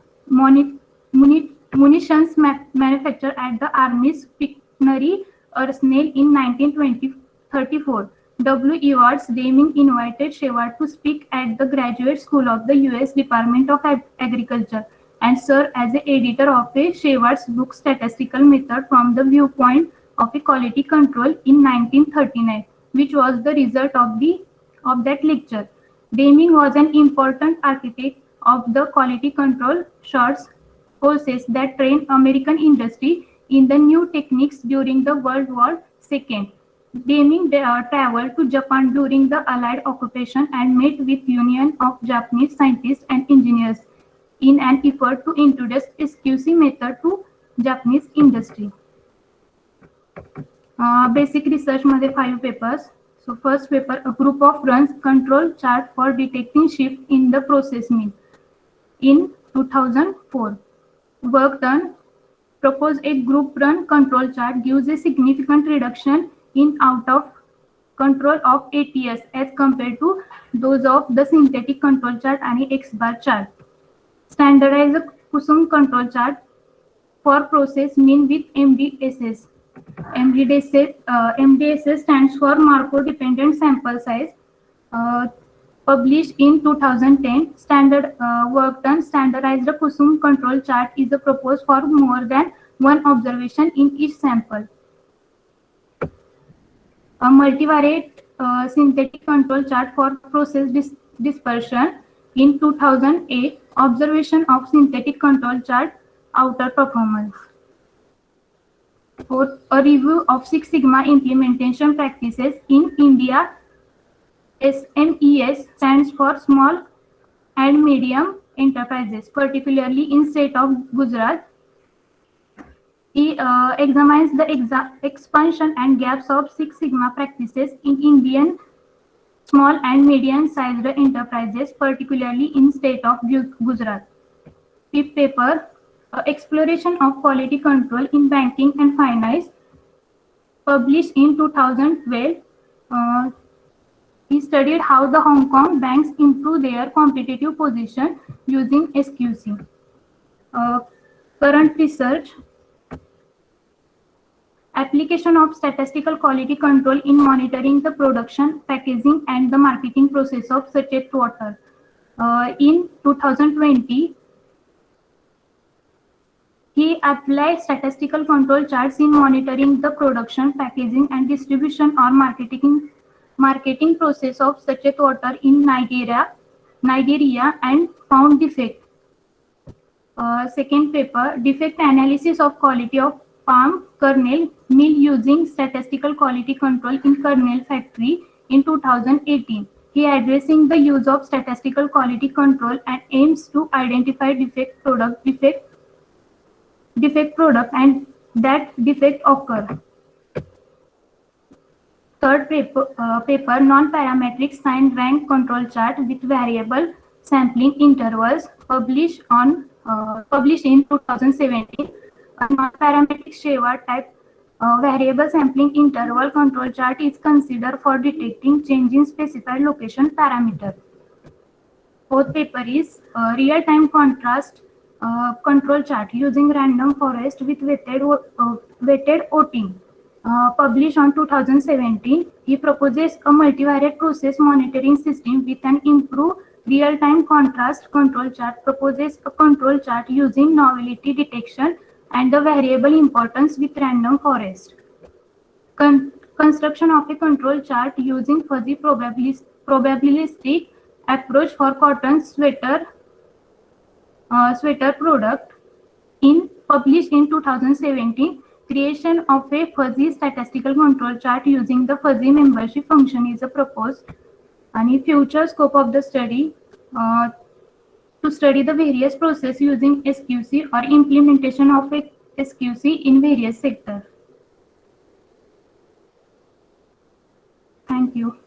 munitions manufacture at the Army's Pictionary Arsenal in 1934. W. Edwards Deming invited Shewhart to speak at the Graduate School of the U.S. Department of Agriculture and serve as the editor of a Shewhart's book Statistical Method from the Viewpoint of a Quality Control in 1939, which was the result of that lecture. Deming was an important architect of the quality control shorts courses that trained American industry in the new techniques during the World War II. Deming traveled to Japan during the Allied occupation and met with Union of Japanese scientists and engineers in an effort to introduce SQC method to Japanese industry. Basic research मध्ये 5 papers. So first paper, a group of runs control chart for detecting shift in the process mean in 2004. Work done. Propose a group run control chart gives a significant reduction in out of control of ATS as compared to those of the synthetic control chart and X bar chart. Standardize a Kusum control chart. for process mean with MDSS. MDSS stands for Markov Dependent Sample Size. Published in 2010, standard work done standardized Kusum control chart is proposed for more than one observation in each sample. A multivariate synthetic control chart for process dispersion in 2008, observation of synthetic control chart outer performance. Fourth, a review of Six Sigma implementation practices in India. SMES stands for Small and Medium Enterprises, particularly in state of Gujarat. He examines the expansion and gaps of Six Sigma practices in Indian small and medium-sized enterprises, particularly in state of Gujarat. Fifth paper, Exploration of Quality Control in Banking and Finance, published in 2012. He studied how the Hong Kong banks improve their competitive position using SQC. Current research, application of statistical quality control in monitoring the production, packaging, and the marketing process of sachet water. In 2020, he applied statistical control charts in monitoring the production, packaging, and distribution or marketing process of sachet water in Nigeria, and found defect. Second paper, defect analysis of quality of palm kernel mill using statistical quality control in kernel factory in 2018. He addressing the use of statistical quality control and aims to identify defect product and that defect occur. Third paper, non-parametric sign rank control chart with variable sampling intervals, published in 2017. A non-parametric Sheva type variable sampling interval control chart is considered for detecting change in specified location parameter. Fourth paper is real-time contrast control chart using random forest with weighted voting. Published on 2017, he proposes a multivariate process monitoring system with an improved real-time contrast control chart, proposes a control chart using novelty detection and the variable importance with random forest. Construction of a control chart using fuzzy probabilistic approach for cotton sweater product published in 2017. Creation of a fuzzy statistical control chart using the fuzzy membership function is proposed. And future scope of the study, to study the various process using SQC or implementation of a SQC in various sectors. Thank you.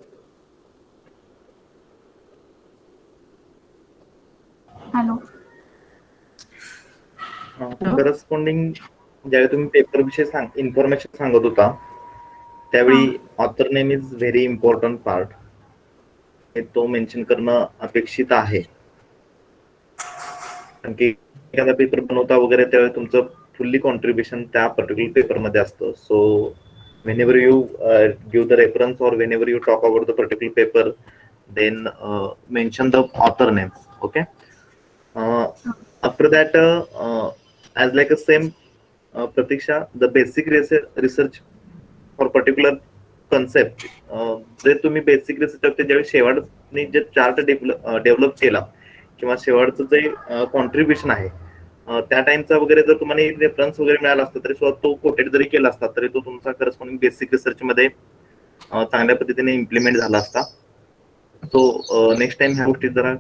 Hello. Corresponding ज्यावेळी तुम्ही paper विषयी information सांगत होता त्यावेळी author name is very important part, तो mention करणं अपेक्षित आहे. कारण की एखादा पेपर बनवता वगैरे त्यावेळी तुमचं फुल्ली कॉन्ट्रीब्युशन त्या पर्टिक्युलर पेपर मध्ये असतं. So whenever you give the reference or whenever you talk about the particular paper, then mention the author name. Okay. After that, as like a same Pratiksha, the basic research for particular concept, जे तुम्ही basic research ज्यावेळी शेवाळने जे chart develop केला किंवा शेवाळचं जे contribution आहे त्या टाइमचा वगैरे जर तुम्हाला रेफरन्स वगैरे मिळाला असता तरी सुद्धा तो कोटेड जरी केला असता तरी तो तुमचा करस्पॉन्डिंग बेसिक रिसर्च मध्ये चांगल्या पद्धतीने इम्प्लिमेंट झाला असता. सो नेक्स्ट टाइम ह्या गोष्टी जरा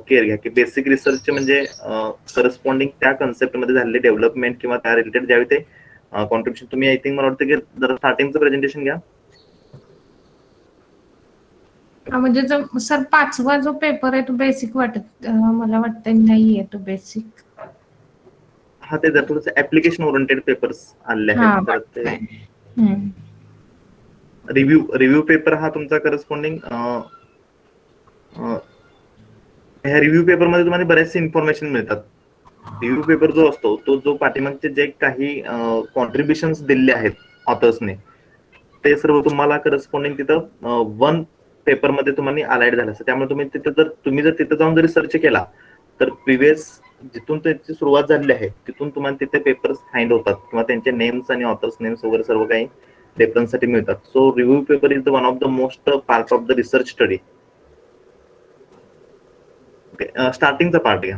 केअर घ्या की बेसिक रिसर्च म्हणजे करस्पॉन्डिंग त्या कन्सेप्ट मध्ये झालेले डेव्हलपमेंट किंवा त्या रिलेटेड ज्यावेळी ते कॉन्ट्रीब्युशन तुम्ही आय थिंक मला वाटतं की जरा स्टार्टिंगचं प्रेझेंटेशन घ्या. म्हणजे जो सर 5वा जो पेपर आहे तो बेसिक मला वाटतं नाहीये तो बेसिक. हा ते जर थोडंसं ऍप्लिकेशन ओरिएंटेड पेपर्स आले आहेत तर ते रिव्ह्यू पेपर हा तुमचा करस्पॉन्डिंग ह्या रिव्ह्यू पेपर मध्ये तुम्हाला बरेचसे इन्फॉर्मेशन मिळतात रिव्ह्यू पेपर जो असतो तो जो पाठीमागचे जे काही कॉन्ट्रीब्युशन्स दिलेले आहेत ऑथर्सने ते सर्व तुम्हाला करस्पॉन्डिंग तिथं वन पेपरमध्ये तुम्हाला अलाइड झालं असतं. त्यामुळे तुम्ही जर तिथं जाऊन जरी सर्च केला तर प्रिव्हियस जिथून त्याची सुरुवात झालेली आहे तिथून तुम्हाला तिथे पेपर्स फाइंड होतात किंवा त्यांचे नेम्स आणि ऑथर्स नेम्स वगैरे सर्व काही रेफरन्ससाठी मिळतात. So review paper is the one of the most part of the research study. स्टार्टिंगचा पार्ट घ्या.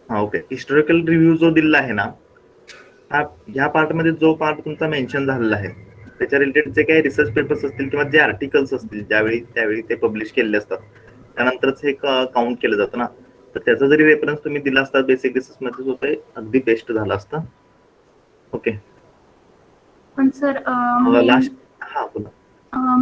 हा ओके. हिस्टॉरिकल रिव्ह्यू जो दिलेला आहे ना ह्या पार्टमध्ये जो पार्ट तुमचा मेन्शन झालेला आहे त्याच्या रिलेटेड जे काही रिसर्च पेपर्स असतील किंवा जे आर्टिकल्स असतील त्यावेळी ते पब्लिश केलेले असतात त्यानंतरच हे काउंट केलं जातं ना. तर त्याचा जरी रेफरन्स तुम्ही दिला असता बेसिक रिसर्च मध्ये होते अगदी बेस्ट झालं असतं. ओके. पण सर लास्ट हा बोला.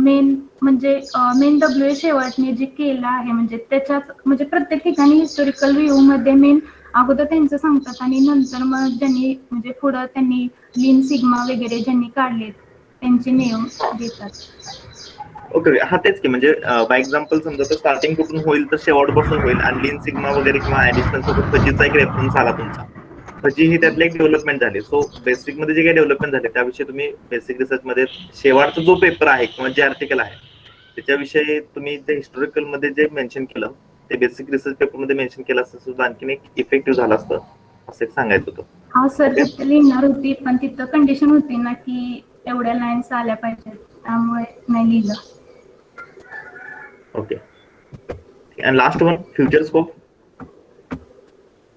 मेन डब्ल्यू शेवटने जे केलं आहे म्हणजे त्याच्यात म्हणजे प्रत्येक ठिकाणी हिस्टोरिकल रिव्ह्यू मध्ये मेन अगोदर त्यांचं सांगतात आणि नंतर मग ज्यांनी म्हणजे पुढं त्यांनी लीन सिग्मा वगैरे ज्यांनी काढले त्यांचे नियम देतात. ओके. हा तेच की म्हणजे बाय एक्झाम्पल समजा तर स्टार्टिंग कुठून होईल तर शेवटपासून होईल आणि लीन सिग्मा वगैरे किंवा ऍडिशनल सोबत फजीचा एक रेफरन्स आला तुमचा. फजी ही त्यातली एक डेव्हलपमेंट झाली. सो बेसिक मध्ये जे काही डेव्हलपमेंट झाले त्याविषयी तुम्ही बेसिक रिसर्च मध्ये शेवटचा जो पेपर आहे किंवा जे आर्टिकल आहे त्याच्याविषयी तुम्ही जे हिस्टॉरिकल मध्ये जे मेन्शन केलं ते बेसिक रिसर्च पेपर मध्ये मेन्शन केलं असतं सुद्धा आणखीन एक इफेक्टिव्ह झालं असतं असं एक सांगायचं होतं. हा सर तिथे लिहिणार होती पण तिथं कंडिशन होती ना की एवढ्या लाईन्स आल्या पाहिजेत त्यामुळे नाही लिहिलं. ओके. आणि लास्ट वन फ्युचर स्कोप.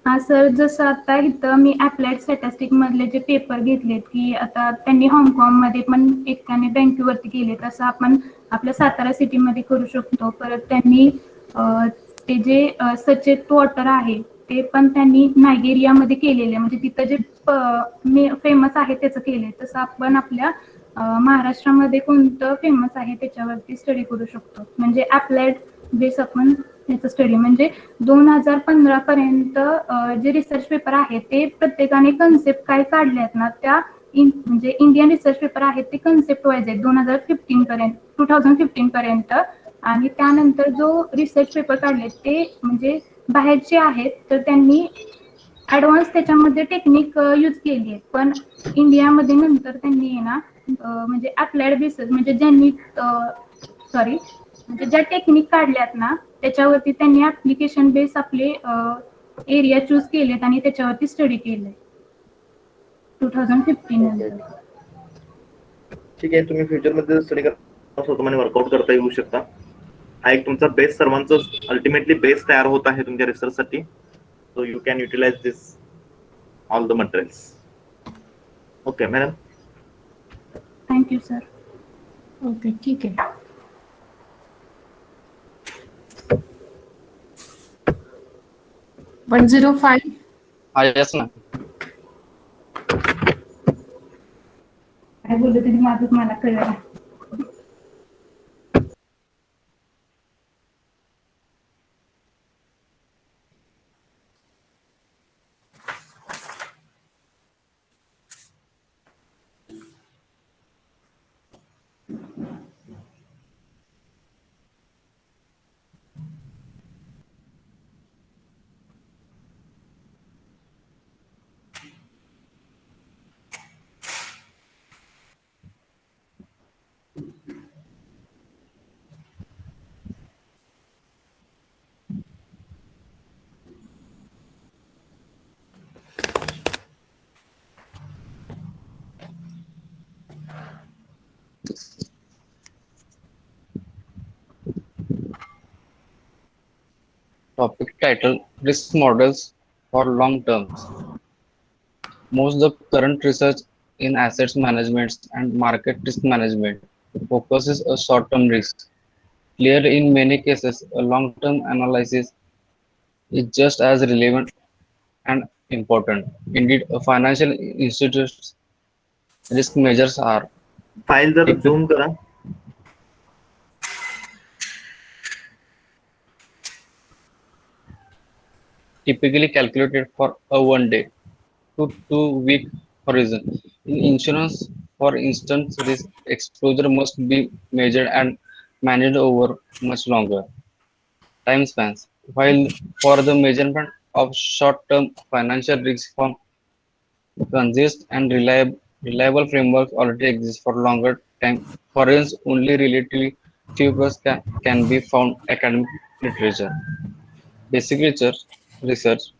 हा सर जसं आता इथं मी अप्लाइड स्टॅटिस्टिक मधले जे पेपर घेतलेत की आता त्यांनी हाँगकाँगमध्ये पण एकाने बँकेवरती केले तसं आपण आपल्या सातारा सिटीमध्ये करू शकतो. परत त्यांनी ते जे सचेत वॉटर आहे ते पण त्यांनी नायजेरियामध्ये केलेले म्हणजे तिथं जे फेमस आहे त्याचं केले. तसं आपण आपल्या महाराष्ट्रामध्ये कोणतं फेमस आहे त्याच्यावरती स्टडी करू शकतो. म्हणजे अप्लाइड बेस आपण त्याचं स्टडी म्हणजे 2015 पर्यंत जे रिसर्च पेपर आहेत ते प्रत्येकाने कन्सेप्ट काय काढल्यात ना त्या म्हणजे इंडियन रिसर्च पेपर आहेत ते कन्सेप्ट वाईज आहेत 2015 पर्यंत आणि त्यानंतर जो रिसर्च पेपर काढले ते म्हणजे बाहेरचे आहेत तर त्यांनी ऍडव्हान्स त्याच्यामध्ये टेक्निक यूज केली आहे. पण इंडियामध्ये नंतर त्यांनी ना म्हणजे अप्लाइड बेसिस म्हणजे ज्यांनी म्हणजे ज्या टेक्निक काढल्यात ना त्याच्यावरती त्यांनी ऍप्लिकेशन बेस आपले एरिया चूज केलेत आणि त्याच्यावरती स्टडी केलंय 2015 नंतर. ठीक आहे. तुम्ही फ्युचर मध्ये स्टडी करता स्वतःमध्ये वर्कआउट करता येऊ शकता. हा एक तुमचा बेस सर्वांचा अल्टिमेटली बेस तयार होत आहे तुमच्या रिसर्च साठी. So you can utilize this all the materials. Okay madam. Thank you sir. Okay ठीक आहे. वन 105. येस ना. काय बोललो तरी माझं मला कळलं. Topic title: Risk Models for Long Terms. Most of the current research in assets management and market risk management focuses on short-term risks. Clearly, in many cases, a long-term analysis is just as relevant and important. Indeed, a financial institute's risk measures are file जर zoom करा. typically calculated for a 1 day to 2 week horizon. In insurance, For instance, risk exposure must be measured and managed over much longer time spans, while for the measurement of short-term financial risk from consist and reliable frameworks already exist for longer time. For instance, only relatively few books can be found academic literature. Basic research,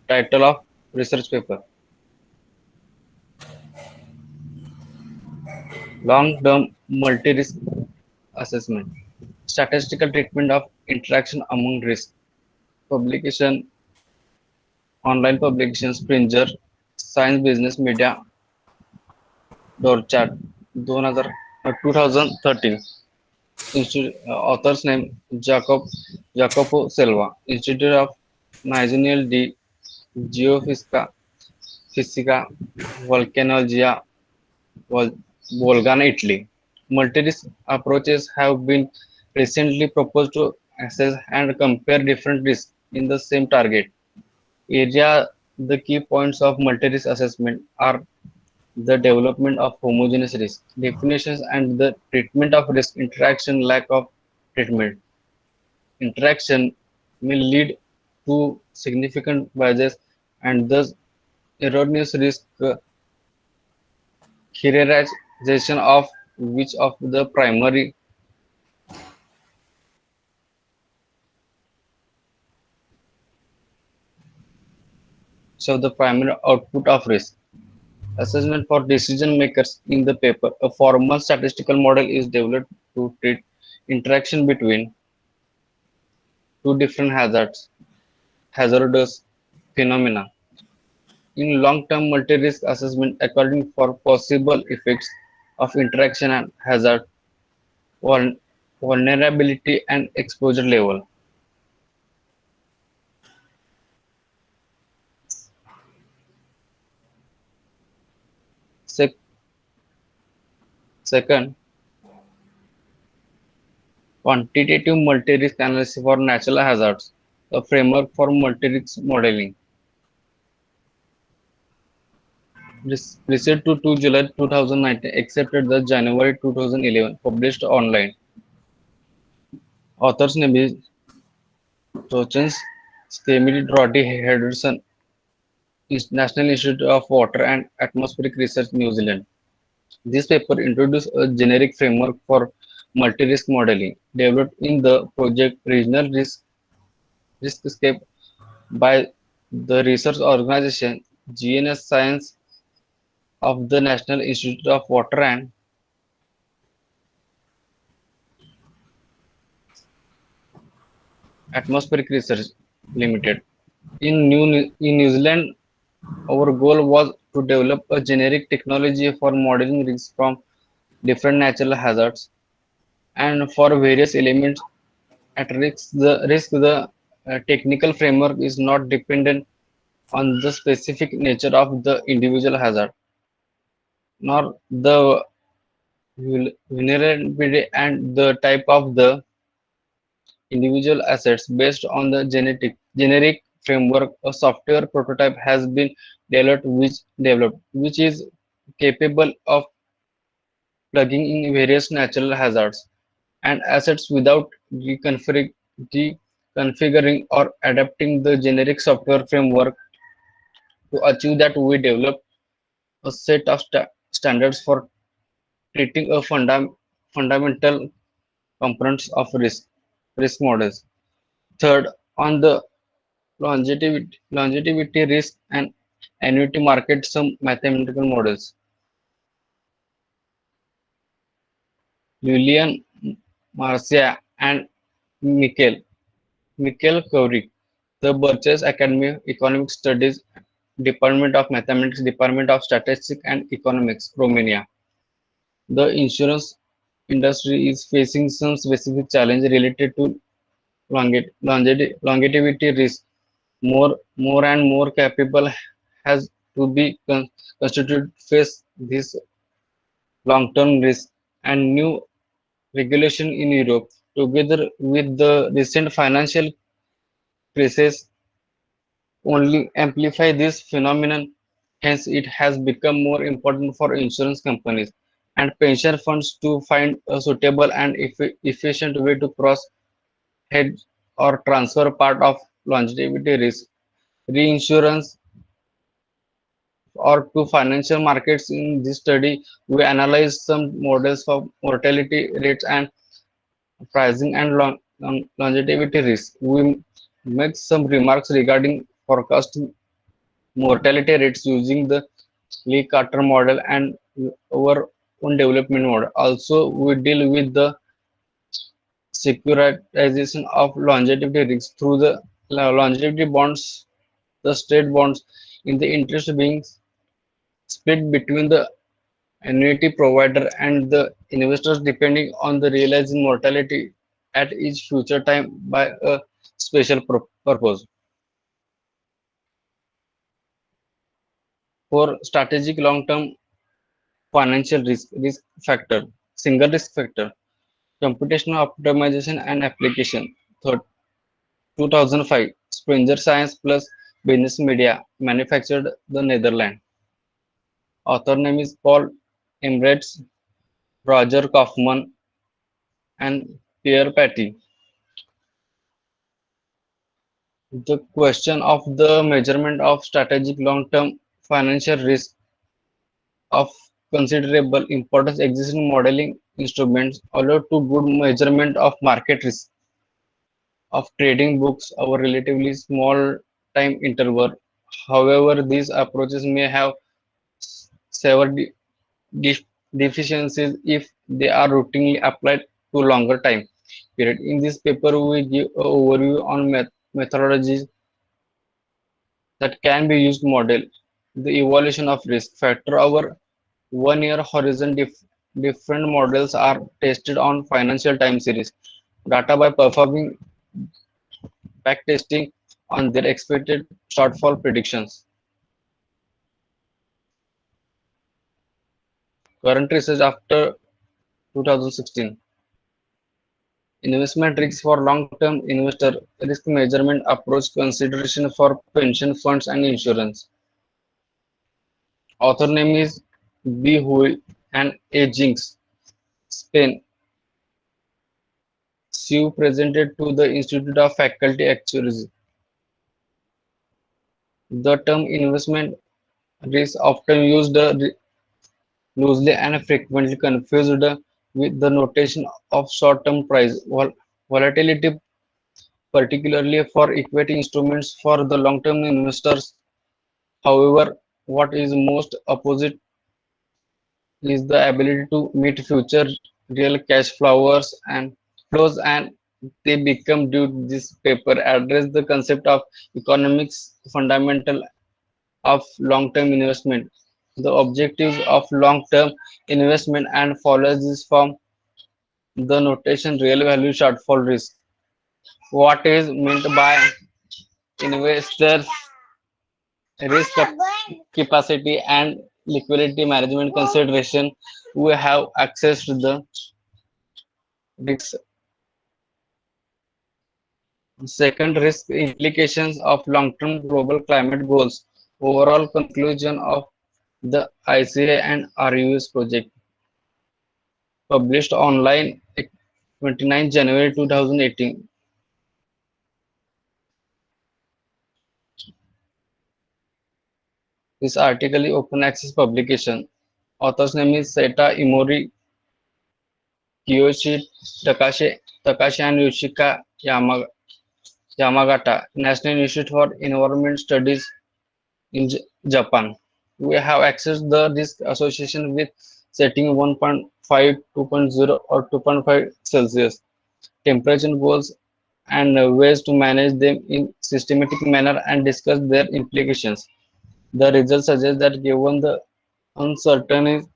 title of research paper, long-term multi-risk assessment, statistical treatment of interaction among risk, publication, online publications, Springer, Science Business Media, Dorchat, 2013. Author's name Jacopo Silva, Institute of Nacional di Geofisica, Fisica, Volcanologia, Bolgana, Italy. Multi-risk approaches have been recently proposed to assess and compare different risks in the same target area. The key points of multi-risk assessment are the development of homogeneous risk definitions and the treatment of risk interaction. Lack of treatment interaction may lead to significant biases and thus erroneous risk hierarchization of which of the primary so the primary output of risk assessment for decision makers. In the paper, a formal statistical model is developed to treat interaction between two different hazardous phenomena in long-term multi-risk assessment according for possible effects of interaction and hazard, vulnerability and exposure level. Second, quantitative multi-risk analysis for natural hazards, a framework for multi-risk modeling. Received to 2 July 2019, accepted the January 2011, published online. Author's name is Rochens Stemily Roddy Henderson, National Institute of Water and Atmospheric Research, New Zealand. This paper introduced a generic framework for multi-risk modeling developed in the project Regional Riskscape by the research organization GNS Science of the National Institute of Water and Atmospheric Research Limited. In New Zealand, our goal was to develop a generic technology for modeling risks from different natural hazards and for various elements at risk. The technical framework is not dependent on the specific nature of the individual hazard, nor the vulnerability and the type of the individual assets. Based on the generic framework, a software prototype has been developed which is capable of plugging in various natural hazards and assets without deconfiguring or adapting the generic software framework. To achieve that, we develop a set of standards for treating a fundamental components of risk models. Third, on the longevity risk and annuity market, some mathematical models. Julian Marcia and Michael Kourik, the Burchess Academy Economic Studies Department of Mathematics, Department of Statistics and Economics, Romania. The insurance industry is facing some specific challenge related to longevity risk. More and more capable has to be constituted face this long-term risk and new regulation in Europe, together with the recent financial crisis, only amplify this phenomenon. Hence, it has become more important for insurance companies and pension funds to find a suitable and efficient way to cross hedge or transfer part of longevity risk. Reinsurance or to financial markets. In this study, we analyzed some models for mortality rates and pricing and longevity risk. We make some remarks regarding forecast mortality rates using the Lee Carter model and our own development model. Also, we deal with the securitization of longevity risk through the longevity bonds, the state bonds, in the interest being split between the annuity provider and the investors depending on the realized mortality at each future time by a special purpose. For strategic long-term financial risk factor, single risk factor, computational optimization and application. Third, 2005, Springer Science plus Business Media, manufactured the Netherlands. Author name is Paul Emirates, Roger Kaufman, and Pierre Patty. The question of the measurement of strategic long-term financial risk of considerable importance existing modeling instruments allow to good measurement of market risk of trading books over relatively small time interval. However, these approaches may have several def- deficiencies if they are routinely applied to longer time period. In this paper, we give an overview on methodologies that can be used to model the evaluation of risk factor over 1 year horizon. Different models are tested on financial time series data by performing backtesting on their expected shortfall predictions. Current research after 2016. Investment risk for long-term investor risk measurement approach consideration for pension funds and insurance. Author name is B. Hui and A. Jinks, Spain. Siu presented to the Institute of Faculty Actuaries. The term investment risk often used loosely and frequently confused with the notation of short-term price volatility, particularly for equity instruments for the long-term investors. However, what is most opposite is the ability to meet future real cash flows, and they become due this paper address the concept of economics fundamental of long-term investment, the objectives of long-term investment, and follows this from the notation real value shortfall risk. What is meant by investors risk capacity and liquidity management consideration? We have access to the risk. Second, risk implications of long-term global climate goals. Overall conclusion of the ICA and RUS project, published online 29 January 2018. This article is open access publication. Author's name is Seta Imori, Kiyoshi Takashi and Yoshika Yamagata, National Institute for Environment Studies in Japan. We have accessed the risk association with setting 1.5, 2.0 or 2.5 Celsius temperature goals and ways to manage them in systematic manner and discuss their implications. The results suggest that given the uncertainty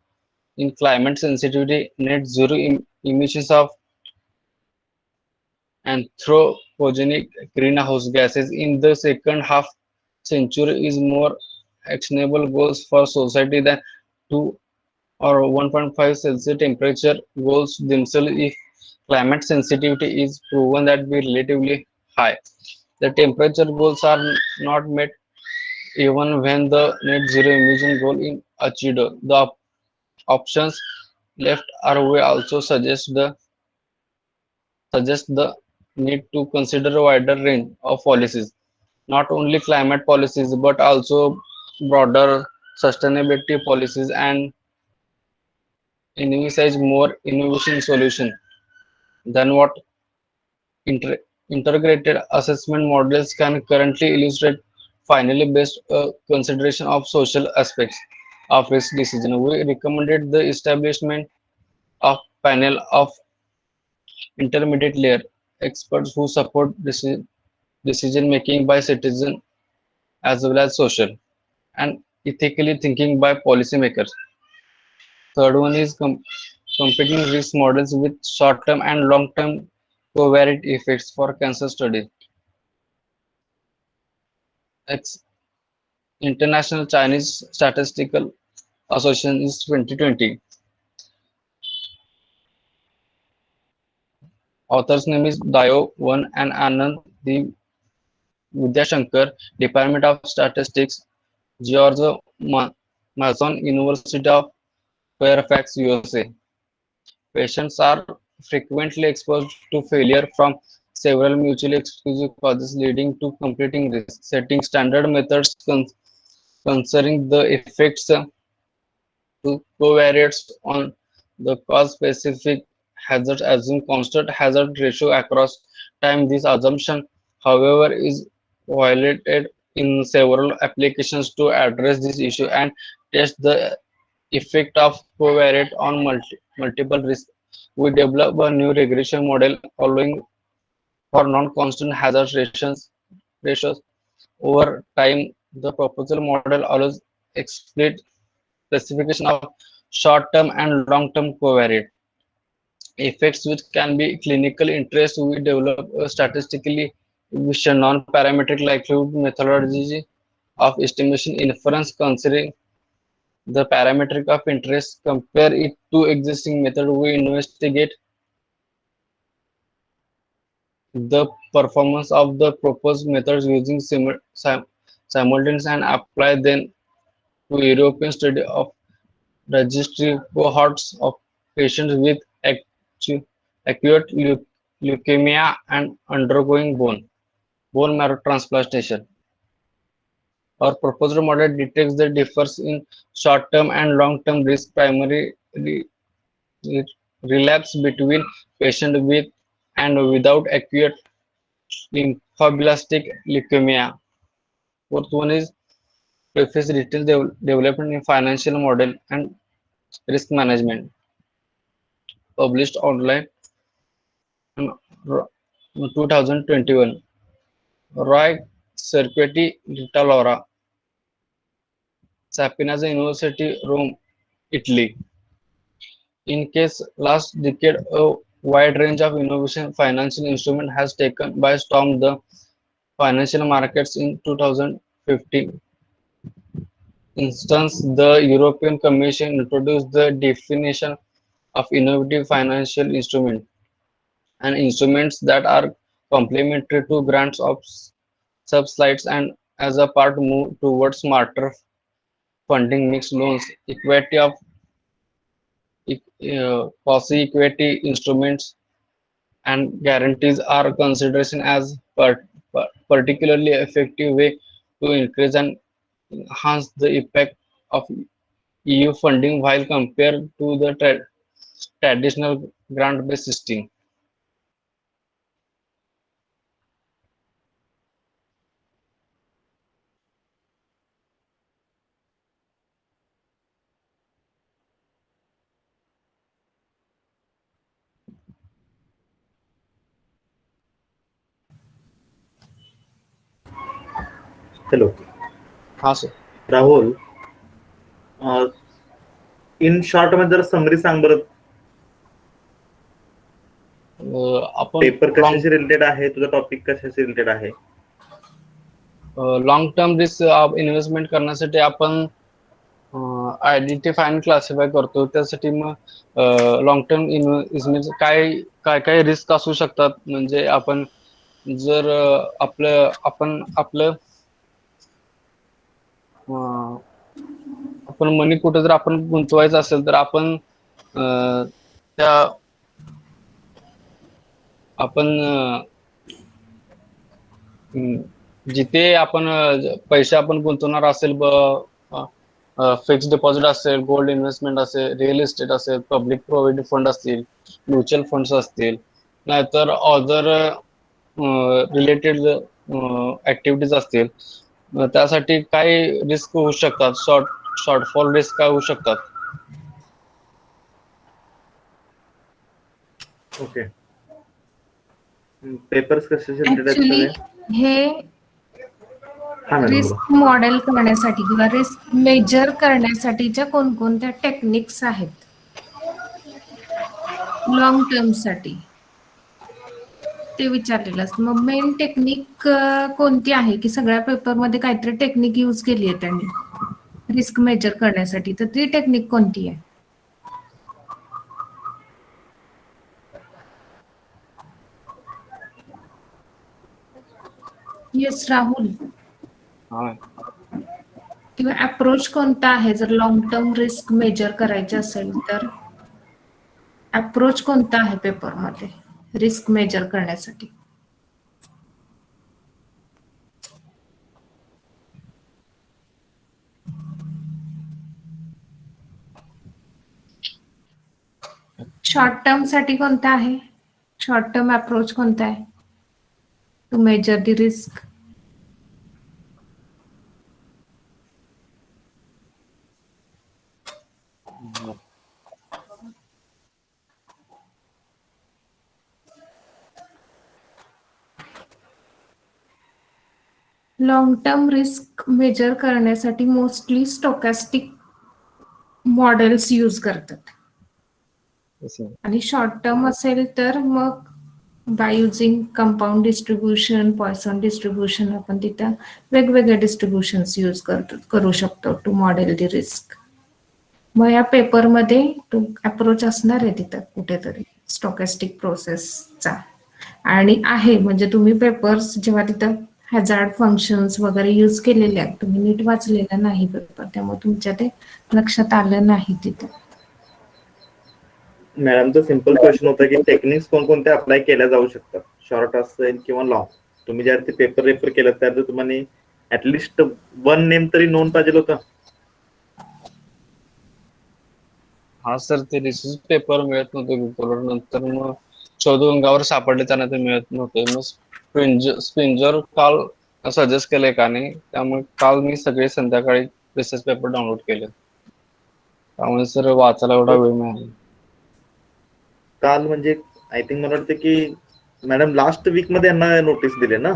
in climate sensitivity, net zero emissions of anthropogenic greenhouse gases in the second half century is more actionable goals for society than 2 or 1.5 Celsius temperature goals themselves if climate sensitivity is proven that be relatively high. The temperature goals are not met even when the net zero emission goal is achieved. The options left our way also suggest the need to consider a wider range of policies, not only climate policies but also broader sustainability policies and envisage more innovation solution than what inter- integrated assessment models can currently illustrate. Finally, based consideration of social aspects of risk decision, we recommended the establishment of panel of intermediate layer experts who support decision making by citizen as well as social and ethically thinking by policymakers. Third one is competing risk models with short-term and long-term covariate effects for cancer studies. Ex International Chinese Statistical Association is 2020. Author's name is Dayo Wan and Anand the Vidyashankar, Department of Statistics, George Mason, University of Fairfax, USA. Patients are frequently exposed to failure from several mutually exclusive causes leading to competing risks. Setting standard methods considering the effects to covariates on the cause-specific hazards assume constant hazard ratio across time. This assumption, however, is violated in several applications to address this issue and test the effect of covariate on multiple risks. We develop a new regression model allowing for non-constant hazard ratios over time. The proposal model allows explicit specification of short-term and long-term covariate effects which can be clinical interest. We develop a statistically efficient non-parametric likelihood methodology of estimation inference considering the parametric of interest, compare it to existing method. We investigate the performance of the proposed methods using simultaneous and apply them to European study of registry cohorts of patients with acute leukemia and undergoing bone marrow transplantation. Our proposed model detects the difference in short-term and long-term risk primary relapse between patients with and without acute lymphoblastic leukemia. Fourth one is preface detailed development in financial model and risk management, published online in 2021. Roy Cerquetti, Rita Laura, Sapienza University, Rome, Italy. In case last decade, a wide range of innovation financial instrument has taken by storm the financial markets in 2015. Instance, the European Commission introduced the definition of innovative financial instrument and instruments that are complementary to grants of subsidies and as a part move towards smarter funding mix loans, equity of quasi equity instruments and guarantees are considered as particularly effective way to increase and enhance the impact of EU funding while compared to the traditional grant-based system. Hello हाँ sir. Rahul, in short मध्ये जरा summary सांग बरं. आपण paper कशाशी related आहे, तुझा topic कशाशी रिलेटेड आहे? लॉंग टर्म रिस्क इन्व्हेस्टमेंट करण्यासाठी आपण आयडेंटिफाय आणि क्लासिफाय करतो. त्यासाठी मग लॉंग टर्म इन्व्हेस्टमेंट काय काय काय रिस्क असू शकतात. म्हणजे आपण जर आपलं आपण मनी कुठे जर आपण गुंतवायचं असेल तर आपण त्या आपण जिथे आपण पैसे आपण गुंतवणार असेल, फिक्स्ड डिपॉझिट असेल, गोल्ड इन्व्हेस्टमेंट असेल, रिअल इस्टेट असेल, पब्लिक प्रोव्हिडंट फंड असतील, म्युच्युअल फंड्स असतील, नाहीतर अदर रिलेटेड ऍक्टिव्हिटीज असतील, त्यासाठी काय रिस्क होऊ शकतात, शॉर्टफॉल रिस्क काय होऊ शकतात? ओके. पेपर्स कसे रिलेटेड आहेत ऍक्च्युली सगळे? हे हा मॅडम बोला. रिस्क मॉडेल करण्यासाठी किंवा रिस्क मेजर करण्यासाठीच्या कोणकोणत्या टेक्निक्स आहेत लॉंग टर्म साठी, ते विचारलेलं असतं. मग मेन टेक्निक कोणती आहे की सगळ्या पेपरमध्ये काहीतरी टेक्निक यूज केली आहे त्यांनी रिस्क मेजर करण्यासाठी, तर ती टेक्निक कोणती आहे? येस राहुल. हा. किंवा अप्रोच कोणता आहे जर लॉंग टर्म रिस्क मेजर करायचे असेल तर अप्रोच कोणता आहे पेपरमध्ये रिस्क मेजर करण्यासाठी? शॉर्ट टर्म साठी कोणता आहे? शॉर्ट टर्म अप्रोच कोणता आहे to measure the risk? Long term risk measure करण्यासाठी मोस्टली स्टोकॅस्टिक मॉडेल्स यूज करतात आणि शॉर्ट टर्म असेल तर मग by using compound distribution, Poisson distribution, आपण तिथं वेगवेगळे डिस्ट्रीब्युशन्स यूज करू शकतो टू मॉडेल द रिस्क. मग या पेपरमध्ये तो अप्रोच असणार आहे तिथं कुठेतरी स्टोकॅस्टिक प्रोसेसचा, आणि आहे म्हणजे तुम्ही पेपर्स जेव्हा तिथं हॅझार्ड फंक्शन्स वगैरे यूज केलेले आहेत, तुम्ही नीट वाचलेला नाही पेपर, त्यामुळे तुमच्या ते लक्षात आलं नाही तिथं. मॅडमचा सिंपल क्वेश्चन होता की टेक्निक्स कोणकोणत्या अप्लाय केल्या जाऊ शकतात, शॉर्ट असेल किंवा लॉंग. तुम्ही ज्या ते पेपर रेफर केलं त्यात तुम्हाला ऍटलिस्ट वन नेम तरी नोंद पाहिजे होता. हा सर, ते रिसर्च पेपर मिळत नव्हते गुगलवर, नंतर मग शोधून सापडले, त्यांना ते मिळत नव्हते. मग स्पिंजर काल सजेस्ट केले का नाही, त्यामुळे काल मी सगळे संध्याकाळी रिसर्च पेपर डाउनलोड केले, त्यामुळे सर वाचायला एवढा वेळ मिळाला. काल म्हणजे आय थिंक मला वाटतं की मॅडम लास्ट वीक मध्ये यांना नोटीस दिले ना?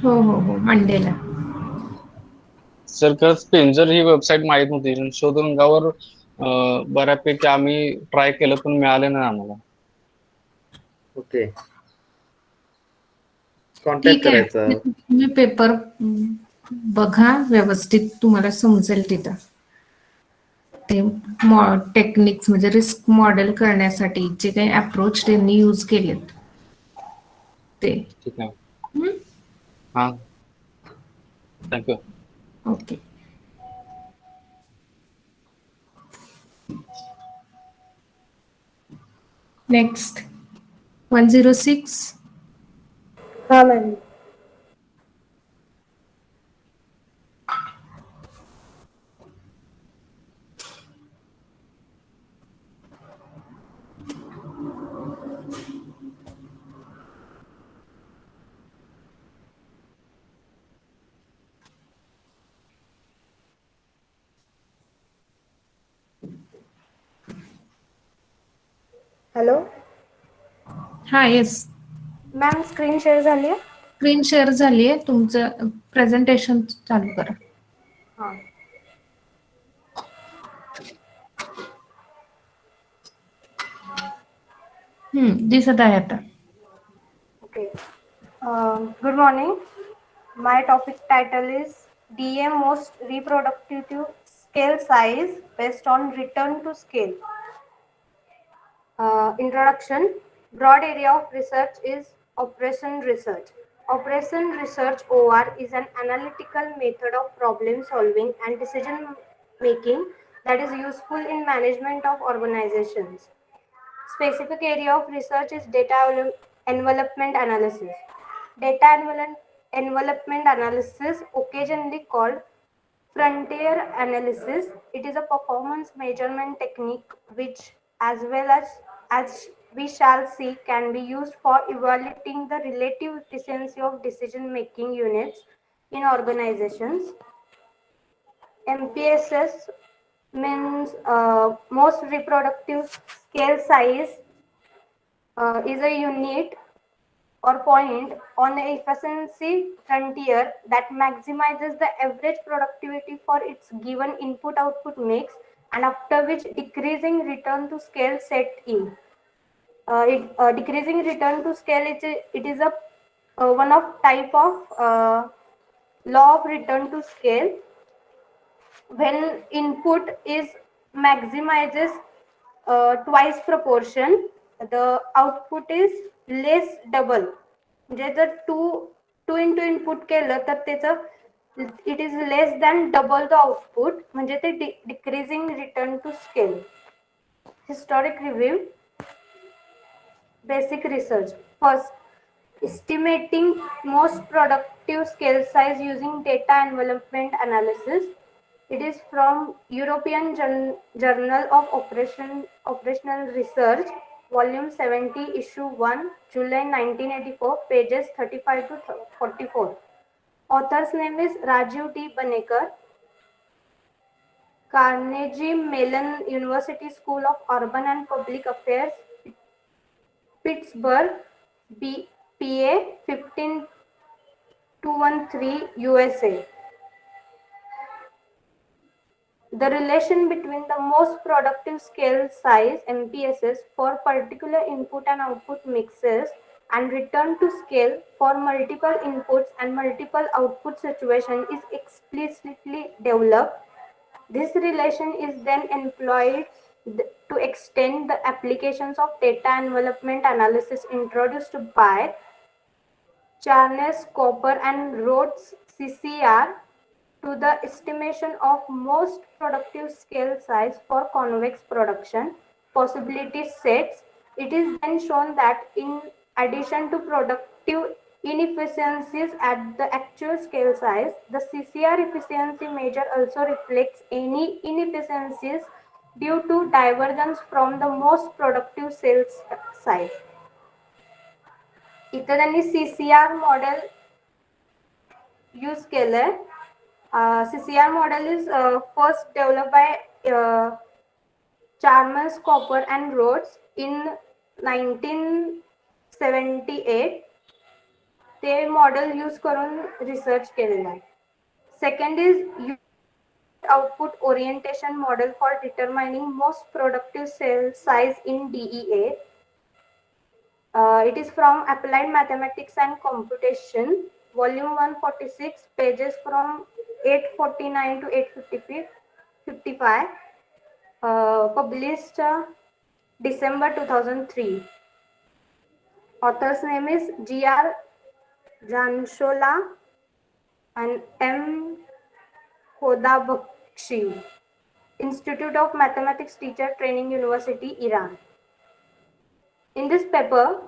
हो हो हो, मंडेला. सर खरं स्पिंजर ही वेबसाईट माहित नव्हती, शोधून बऱ्यापैकी आम्ही ट्राय केलं पण मिळाले नाही आम्हाला. ओके. कॉन्टॅक्ट ठीक आहे, करायचा. तुम्ही पेपर बघा व्यवस्थित, तुम्हाला समजेल तिथं ते टेक्निक्स म्हणजे रिस्क मॉडेल करण्यासाठी जे काही अप्रोच त्यांनी यूज केलेत ते. ठीक आहे. हा, थँक्यू. ओके. नेक्स्ट 106. हाँ मैम. हॅलो हा, येस. मॅम, स्क्रीन शेअर झाली आहे. स्क्रीन शेअर झाली आहे, तुमचं प्रेझेंटेशन चालू करा. हां. दिसत आहे आता. Okay. Good morning. My topic title is DM most reproductive scale size based on return to scale. Introduction. Broad area of research is operation research. Operation research OR is an analytical method of problem solving and decision making that is useful in management of organizations. Specific area of research is data envelopment analysis. Envelopment analysis, occasionally called frontier analysis, it is a performance measurement technique which, as we shall see, can be used for evaluating the relative efficiency of decision-making units in organizations. MPSS means most reproductive scale size is a unit or point on the efficiency frontier that maximizes the average productivity for its given input-output mix, and after which decreasing return to scale set in. Decreasing return to scale, it is a one of type of law of return to scale when input is maximizes twice proportion, the output is less double. म्हणजे जर two into input केलं तर त्याचं it is less than double the output, म्हणजे ते decreasing return to scale. Historic review. Basic research. First, estimating most productive scale size using data envelopment analysis. It is from European Journal of Operational Research, Volume 70, Issue 1, July 1984, pages 35 to 44. Author's name is Rajiv T. Banekar, Carnegie Mellon University School of Urban and Public Affairs, Pittsburgh, PA 15213, USA. The relation between the most productive scale size MPSs for particular input and output mixes and return to scale for multiple inputs and multiple output situation is explicitly developed. This relation is then employed to extend the applications of data envelopment analysis introduced by Charnes, Cooper, and Rhodes CCR to the estimation of most productive scale size for convex production possibility sets. It is then shown that in addition to productive inefficiencies at the actual scale size, the CCR efficiency measure also reflects any inefficiencies due to divergence from the most productive sales size. इथं त्यांनी CCR model use केलंय. CCR model is first developed by Chalmers, Cooper, and Rhodes in 1978. ते model use करून research केलेला आहे. Second is output orientation model for determining most productive cell size in DEA. It is from Applied Mathematics and Computation, volume 146, pages from 849 to 855, published December 2003. Author's name is G.R. Janshola and M. Khodabakshi, Institute of Mathematics Teacher Training, University, Iran. In this paper,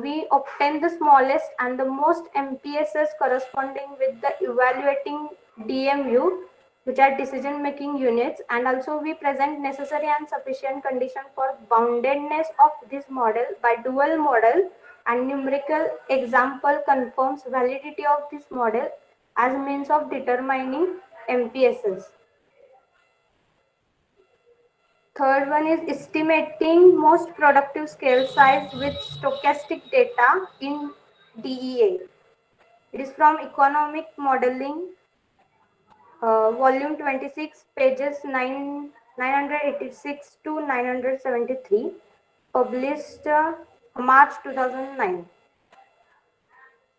we obtain the smallest and the most MPSs corresponding with the evaluating DMU, which are decision making units, and also we present necessary and sufficient condition for boundedness of this model by dual model, and numerical example confirms validity of this model as means of determining MPSs. Third one is estimating most productive scale size with stochastic data in DEA. It is from Economic Modeling, volume 26, pages 986 to 973, published March 2009.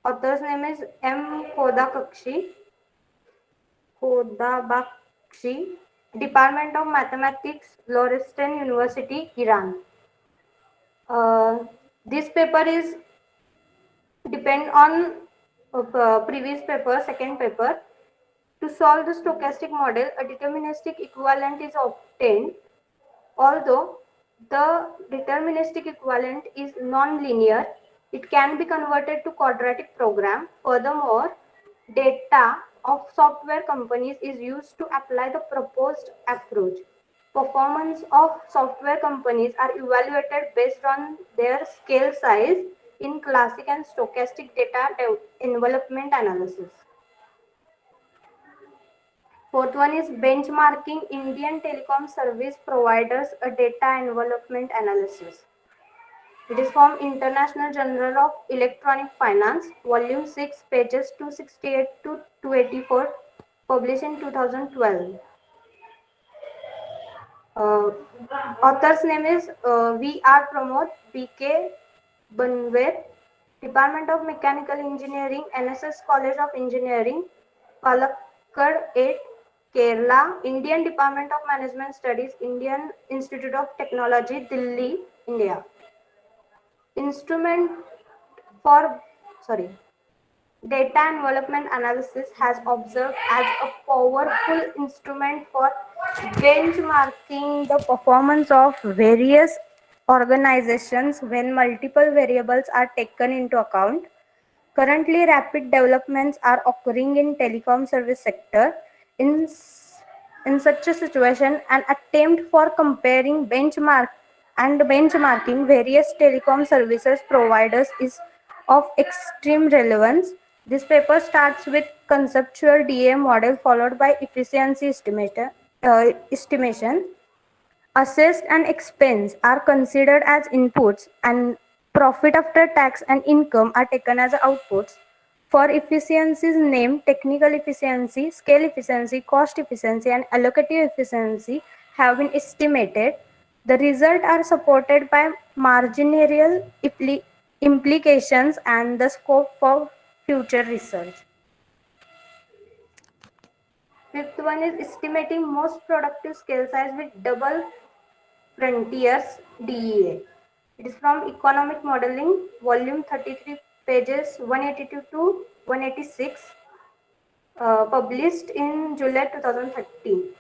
Author's name is M. Khodabakshi, Department of Mathematics, Lauriston University, Iran. This paper is depend on previous paper, second paper. To solve the stochastic model, a deterministic equivalent is obtained. Although the deterministic equivalent is non-linear, it can be converted to quadratic program. Furthermore, data of software companies is used to apply the proposed approach. Performance of software companies are evaluated based on their scale size in classic and stochastic data envelopment analysis. Fourth one is benchmarking Indian telecom service providers a data envelopment analysis. It is from International Journal of Electronic Finance, Volume 6, pages 268 to 284, published in 2012. Author's name is V.R. Pramod, B.K. Banware, Department of Mechanical Engineering, NSS College of Engineering, Palakkad 8, Kerala, Indian Department of Management Studies, Indian Institute of Technology, Delhi, India. Instrument for, data envelopment analysis has observed as a powerful instrument for benchmarking the performance of various organizations when multiple variables are taken into account. Currently, rapid developments are occurring in telecom service sector. In such a situation, an attempt for comparing benchmarking various telecom services providers is of extreme relevance. This paper starts with conceptual DA model followed by efficiency estimation. Assessed and expense are considered as inputs and profit after tax and income are taken as outputs. For efficiencies named technical efficiency, scale efficiency, cost efficiency and allocative efficiency have been estimated. The results are supported by marginal implications and the scope for future research. Fifth one is estimating most productive scale size with double frontiers DEA. It is from Economic Modeling, volume 33, pages 182 to 186, published in July 2013.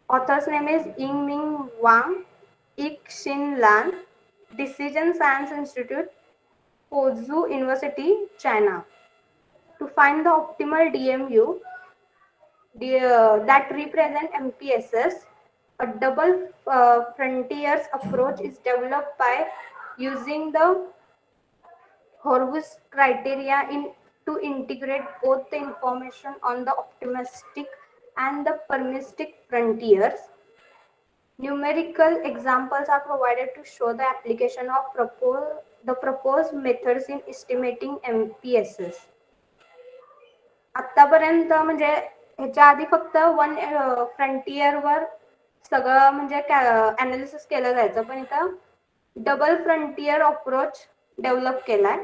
Author's name is Yingming Wang, Ik Xin Lan, Decision Science Institute, Fuzhou University, China. To find the optimal DMU that represent MPSS, a double frontiers approach is developed by using the Horvitz criteria to integrate both the information on the optimistic and the permissive frontiers. Numerical examples are provided to show the application of the proposed methods in estimating MPSS. आतापर्यंत म्हणजे ह्याच्या आधी फक्त one फ्रंटियरवर सगळं म्हणजे analysis केलं जायचं, पण इथं डबल फ्रंटियर अप्रोच डेव्हलप केलाय.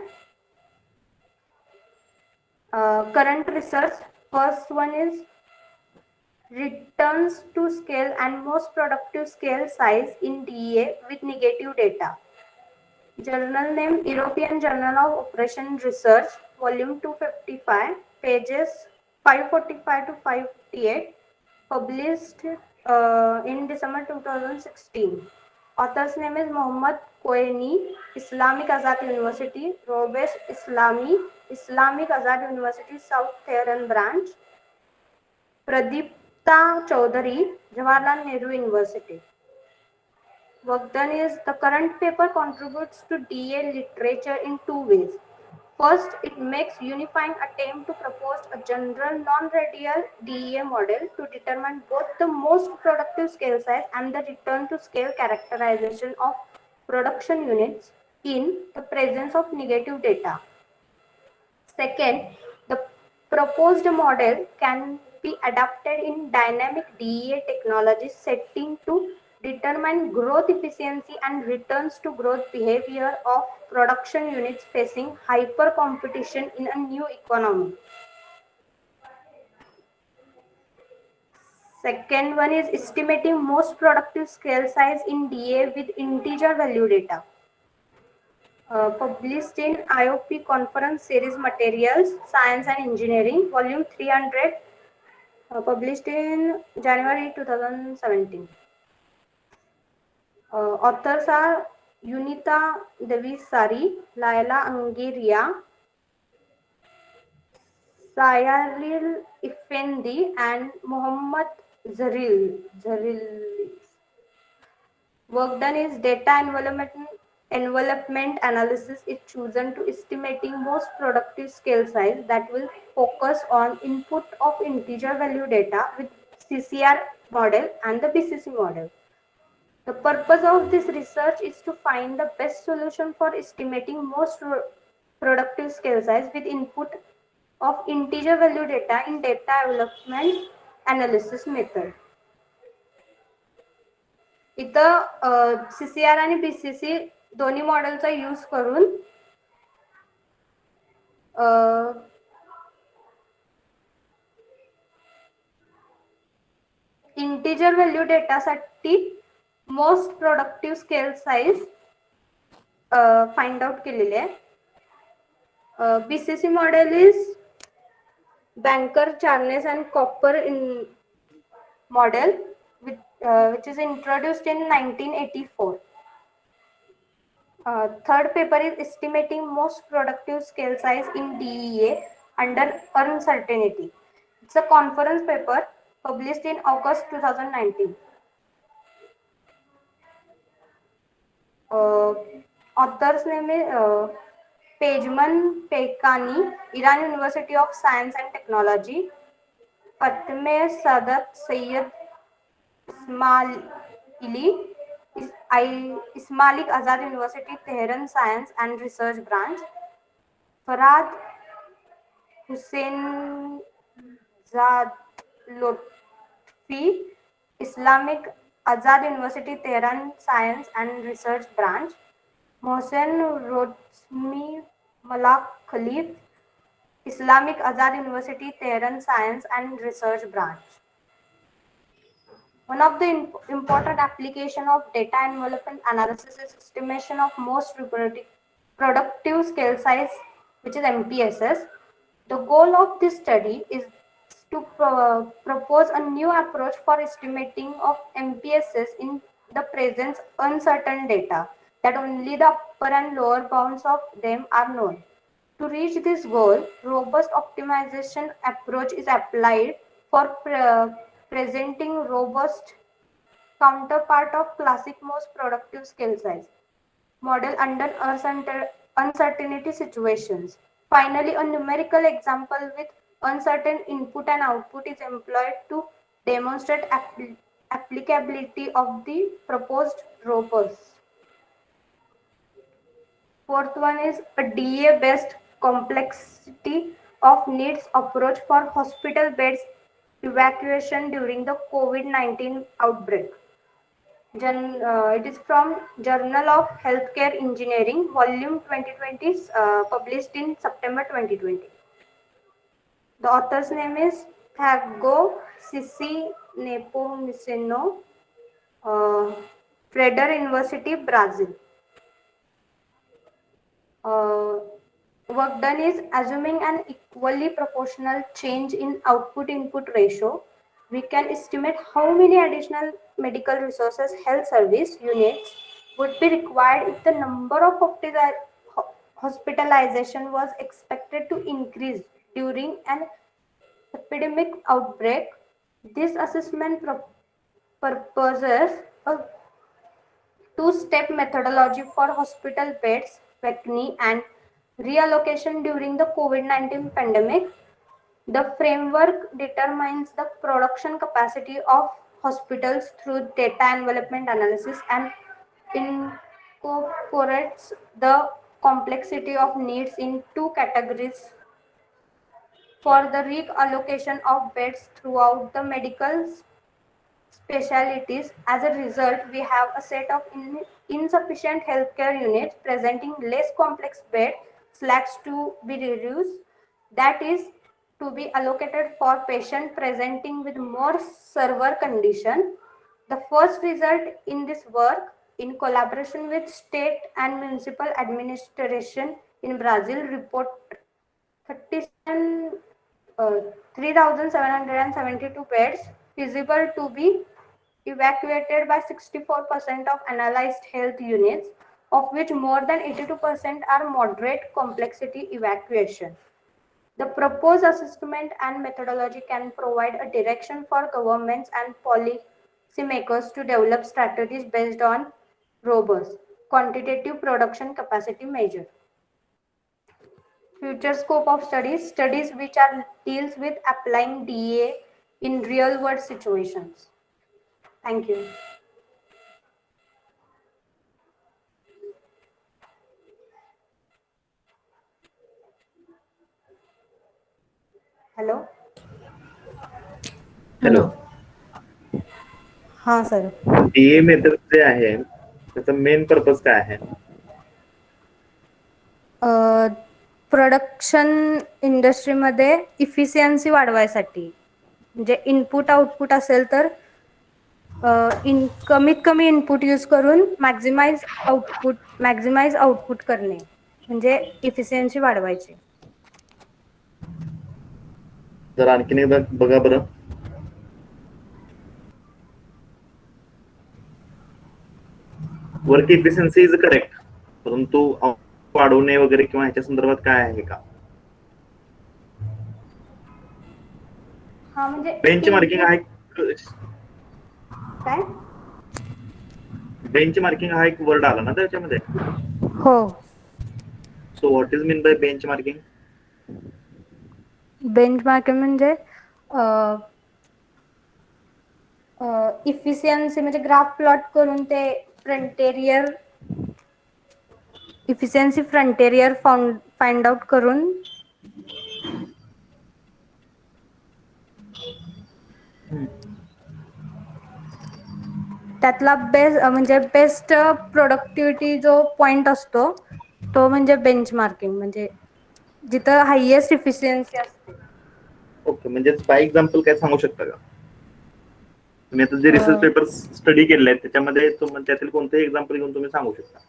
Current research, first one is returns to scale and most productive scale size in DEA with negative data. Journal name European Journal of Operation Research, volume 255, pages 545 to 558, published in December 2016. Author's name is Mohammad Koeni, Islamic Azad University, Robes Islami, Islamic Azad University, South Tehran branch. Pradipta Chaudhary, Jawaharlal Nehru University. Work done is the current paper contributes to DA literature in two ways. First, it makes unifying attempt to propose a general non-radial DEA model to determine both the most productive scale size and the return to scale characterization of production units in the presence of negative data. Second, the proposed model can be adapted in dynamic DEA technology setting to determine growth efficiency and returns to growth behavior of production units facing hyper competition in a new economy. Second one is estimating most productive scale size in DA with integer value data. published in IOP Conference Series Materials, Science and Engineering, Volume 300, published in January 2017. Authors are Yunita Devisari, Laila Angiria, Sayaril Effendi, and Muhammad Zaril. Work done is data envelopment analysis is chosen to estimating most productive scale size that will focus on input of integer value data with CCR model and the BCC model. The purpose of this research is to find the best solution for estimating most productive scale size with input of integer value data in data development analysis method. इथं CCR आणि BCC दोन्ही मॉडेलचा use करून integer value डेटासाठी most productive scale size find out केलेले आहे. BCC model is Banker, Charnes and Copper model which is introduced in 1984. Third paper is estimating most productive scale size in DEA under uncertainty. It's a conference paper published in August 2019. Author's name is Pejman Pekani, Iran University of Science and Technology. Fatme Sadat Sayyid Ismaili, Ismailik Azad University, Tehran Science and Research Branch. Farad Hussain Zad Lotfi, Islamic Azad University, Tehran Science and Research Branch. Mohsen Rozmi Malak Khalif, Islamic Azad University, Tehran Science and Research Branch. One of the important application of data envelopment analysis is estimation of most productive scale size, which is MPSS. The goal of this study is to propose a new approach for estimating of MPSS in the presence uncertain data, that only the upper and lower bounds of them are known. To reach this goal, robust optimization approach is applied for presenting robust counterpart of classic most productive scale size model under uncertainty situations. Finally, a numerical example with uncertain input and output is employed to demonstrate applicability of the proposed robust. Fourth one is a DA-based complexity of needs approach for hospital beds evacuation during the COVID-19 outbreak. It is from Journal of Healthcare Engineering, Volume 2020, published in September 2020. The author's name is Thiago Sissi Nepomuceno, Frederic University, Brazil. Work done is assuming an equally proportional change in output-input ratio. We can estimate how many additional medical resources health service units would be required if the number of hospitalization was expected to increase during an epidemic outbreak. This assessment proposes a two-step methodology for hospital beds, vacancy, and reallocation during the COVID-19 pandemic. The framework determines the production capacity of hospitals through data envelopment analysis and incorporates the complexity of needs in two categories for the reallocation of beds throughout the medical specialties. As a result, we have a set of insufficient healthcare units presenting less complex bed slacks to be reduced, that is to be allocated for patients presenting with more severe condition. The first result in this work in collaboration with state and municipal administration in Brazil, report 37, 3,772 beds feasible to be evacuated by 64% of analyzed health units, of which more than 82% are moderate complexity evacuation. The proposed assessment and methodology can provide a direction for governments and policymakers to develop strategies based on robust quantitative production capacity measure. Future scope of studies, studies which are deals with applying DA in real world situations. Thank you. Hello hello. हां sir. DA method जे आहे त्याचा main purpose काय आहे? Production इंडस्ट्रीमध्ये efficiency वाढवायसाठी, म्हणजे input output असेल तर कमीत कमी इनपुट यूज करून मॅक्झिमाइज आउटपुट करणे, म्हणजे इफिशियन्सी वाढवायची. जर आणखीन एकदा बघा बरं. वर्क इफिशियन्सी इज करेक्ट, परंतु वाढवणे वगैरे किंवा ह्याच्या संदर्भात काय आहे का? हा म्हणजे बेंच मार्किंग आहे काय? बेंच मार्किंग हा एक वर्ड आला ना त्याच्यामध्ये. हो. So what is mean by bench marking? Bench marking म्हणजे इफिशियन्सी म्हणजे ग्राफ प्लॉट करून ते फ्रंटेरियर इफिशियन्सी फ्रंटेरियर फाइंड आउट करून त्यातला म्हणजे बेस्ट प्रोडक्टिव्हिटी जो पॉइंट असतो तो म्हणजे बेंच मार्किंग, म्हणजे जिथं हायएस्ट इफिशियन्सी असते. ओके, म्हणजे बाय एक्झाम्पल काय सांगू शकता का? तुम्ही आता जे रिसर्च पेपर स्टडी केले आहेत त्याच्यामध्ये त्यातील कोणतेही एक्झाम्पल घेऊन तुम्ही सांगू शकता?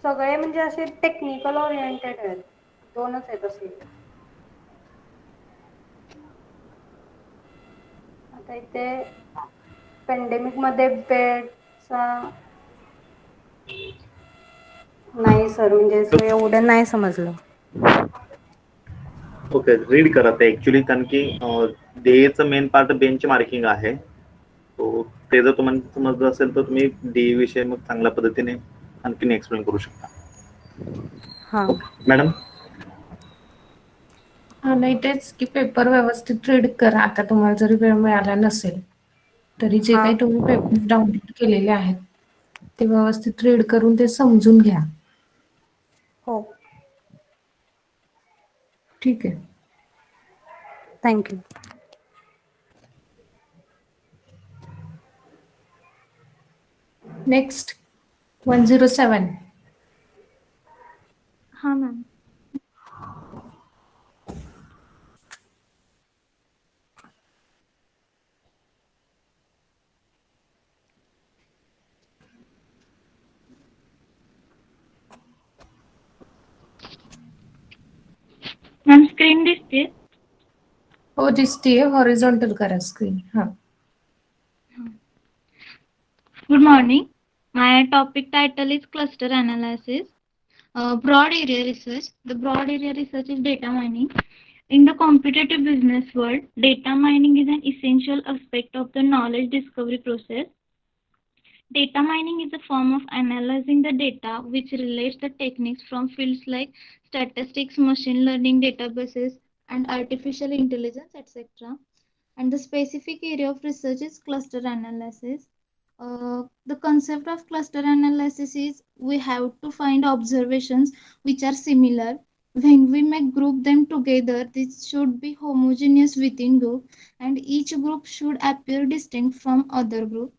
सगळे म्हणजे असे टेक्निकल ओरिएंटेड आहेत, दोनच आहेत असे. आता इथे पेंडेमिक मध्ये बेडचा नाही सर, म्हणजे एवढं नाही समजलं. ओके, रीड करा ते ऍक्च्युली, कारण की डीएचं मेन पार्ट बेंच मार्किंग आहे. तो ते जर तुम्हाला समजलं असेल तर तुम्ही डीए विषयी मग चांगल्या पद्धतीने आणखीन एक्सप्लेन करू शकता. हा मॅडम. नाही, तेच की पेपर व्यवस्थित रीड करा. आता तुम्हाला जरी वेळ मिळाला नसेल तरी जे हा काही तुम्ही पेपर डाउनलोड केलेले आहेत ते व्यवस्थित रीड करून ते समजून घ्या. हो. ठीक आहे. थँक्यू. नेक्स्ट 107. हाँ मैम. मैम स्क्रीन दिसते? हो, दिसतीये. हॉरिझॉन्टल करा स्क्रीन. हां. Good morning. My topic title is cluster analysis. Broad area research. The broad area research is data mining. In the competitive business world, data mining is an essential aspect of the knowledge discovery process. Data mining is a form of analyzing the data which relates the techniques from fields like statistics, machine learning, databases, and artificial intelligence, etc. And the specific area of research is cluster analysis. The concept of cluster analysis is we have to find observations which are similar When we may group them together, this should be homogeneous within group, and each group should appear distinct from other group.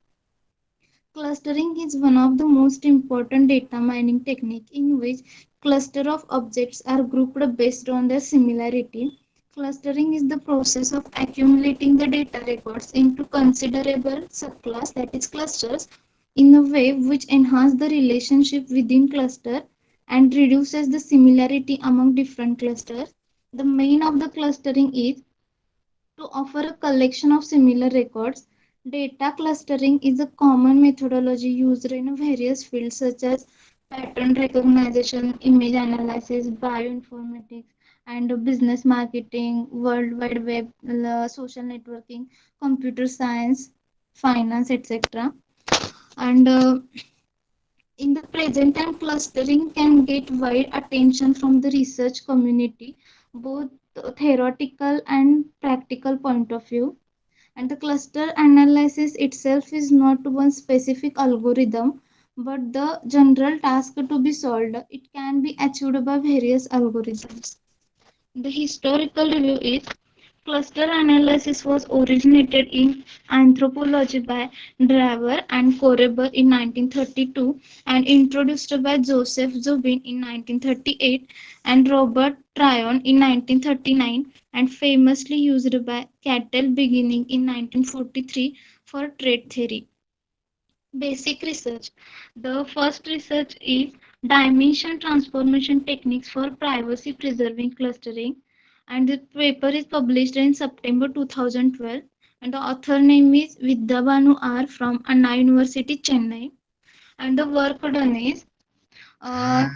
Clustering is one of the most important data mining technique in which cluster of objects are grouped based on their similarity. Clustering is the process of accumulating the data records into considerable subclass, that is clusters, in a way which enhance the relationship within cluster and reduces the similarity among different clusters. The main of the clustering is to offer a collection of similar records. Data clustering is a common methodology used in various fields such as pattern recognition, image analysis, bioinformatics, and business marketing, World Wide Web, social networking, computer science, finance, etc. And in the present time, clustering can get wide attention from the research community, both theoretical and practical point of view. And the cluster analysis itself is not one specific algorithm, but the general task to be solved. It can be achieved by various algorithms. The historical review is cluster analysis was originated in anthropology by Draver and Koreber in 1932 and introduced by Joseph Zubin in 1938 and Robert Tryon in 1939 and famously used by Cattell beginning in 1943 for trait theory. Basic research. The first research is dimension transformation techniques for privacy preserving clustering, and the paper is published in September 2012, and the author name is Vidyabhanu R from Anna University, Chennai, and the work done is uh,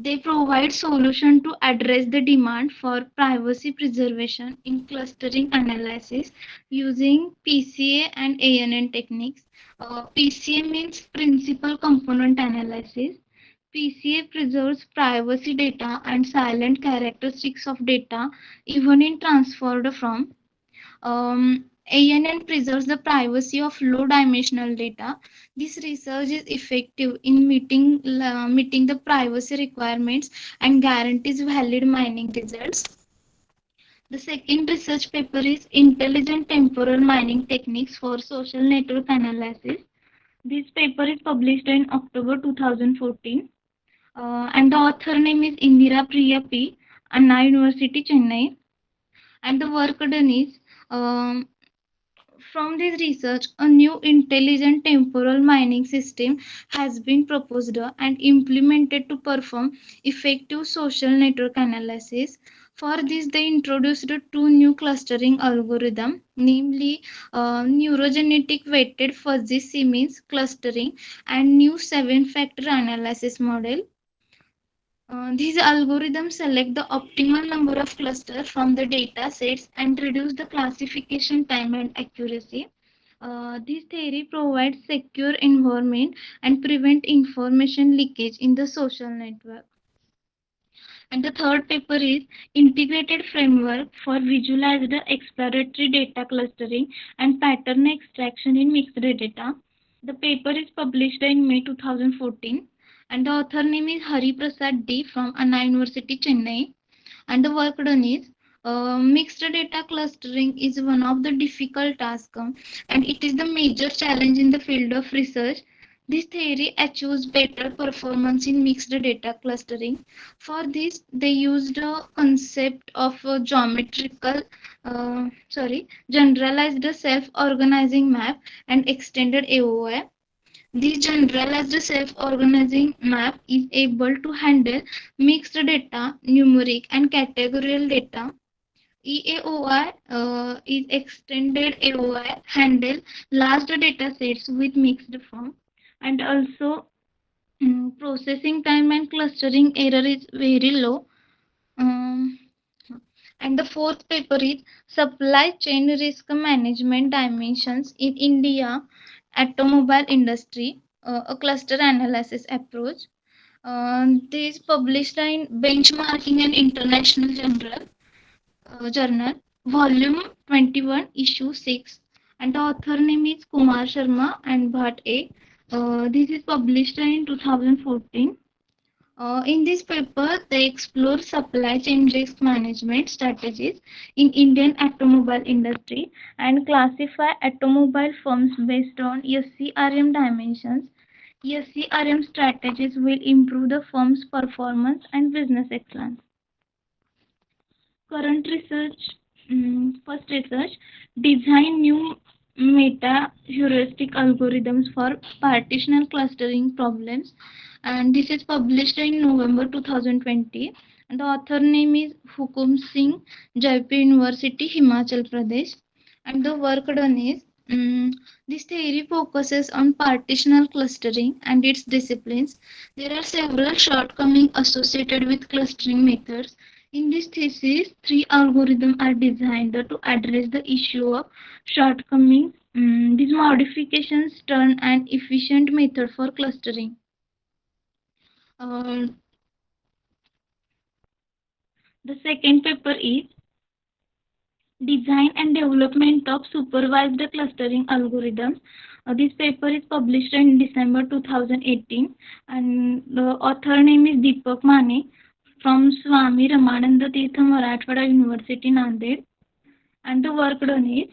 they provide solution to address the demand for privacy preservation in clustering analysis using PCA and ANN techniques. PCA means principal component analysis. PCA preserves privacy data and silent characteristics of data even in transferred from. ANN preserves the privacy of low dimensional data. This research is effective in meeting the privacy requirements and guarantees valid mining results. The second research paper is Intelligent Temporal Mining Techniques for Social Network Analysis. This paper is published in October 2014, and the author name is Indira Priya P, Anna University, Chennai, and the work done is um, from this research, a new intelligent temporal mining system has been proposed and implemented to perform effective social network analysis. For this, they introduced two new clustering algorithms, namely neurogenetic weighted fuzzy Siemens clustering and new seven-factor analysis model. These algorithms select the optimal number of clusters from the data sets and reduce the classification time and accuracy. This theory provides secure environment and prevent information leakage in the social network. And the third paper is Integrated Framework for Visualized Exploratory Data Clustering and Pattern Extraction in Mixed Data. The paper is published in May 2014 and the author name is Hari Prasad D from Anna University, Chennai. And the work done is mixed data clustering is one of the difficult tasks and it is the major challenge in the field of research. This theory achieves better performance in mixed data clustering. For this, they used a concept of a generalized self-organizing map and extended AOI. This generalized self-organizing map is able to handle mixed data, numeric and categorical data. EAOI is extended AOI handle large data sets with mixed form and also processing time and clustering error is very low. Um, and the fourth paper is Supply Chain Risk Management Dimensions in India Automobile Industry, a cluster analysis approach. This is published in Benchmarking and International Journal, Volume 21, Issue 6, and the author name is Kumar Sharma and Bhatt A. This is published in 2014. In this paper, they explore supply chain risk management strategies in Indian automobile industry and classify automobile firms based on SCRM dimensions. SCRM strategies will improve the firm's performance and business excellence. Current research, first research, design new meta heuristic algorithms for partitional clustering problems, and this is published in November 2020. And the author name is Hukum Singh, Jaipur University, Himachal Pradesh. And the work done is this theory focuses on partitional clustering and its disciplines. There are several shortcomings associated with clustering methods. In this thesis, three algorithms are designed to address the issue of shortcomings. These modifications turn an efficient method for clustering. Uh, the second paper is Design and Development of Supervised Clustering Algorithms. This paper is published in December 2018, and the author name is Deepak Mane from Swami Ramananda Tirtha Marathwada University, Nanded. And the work done is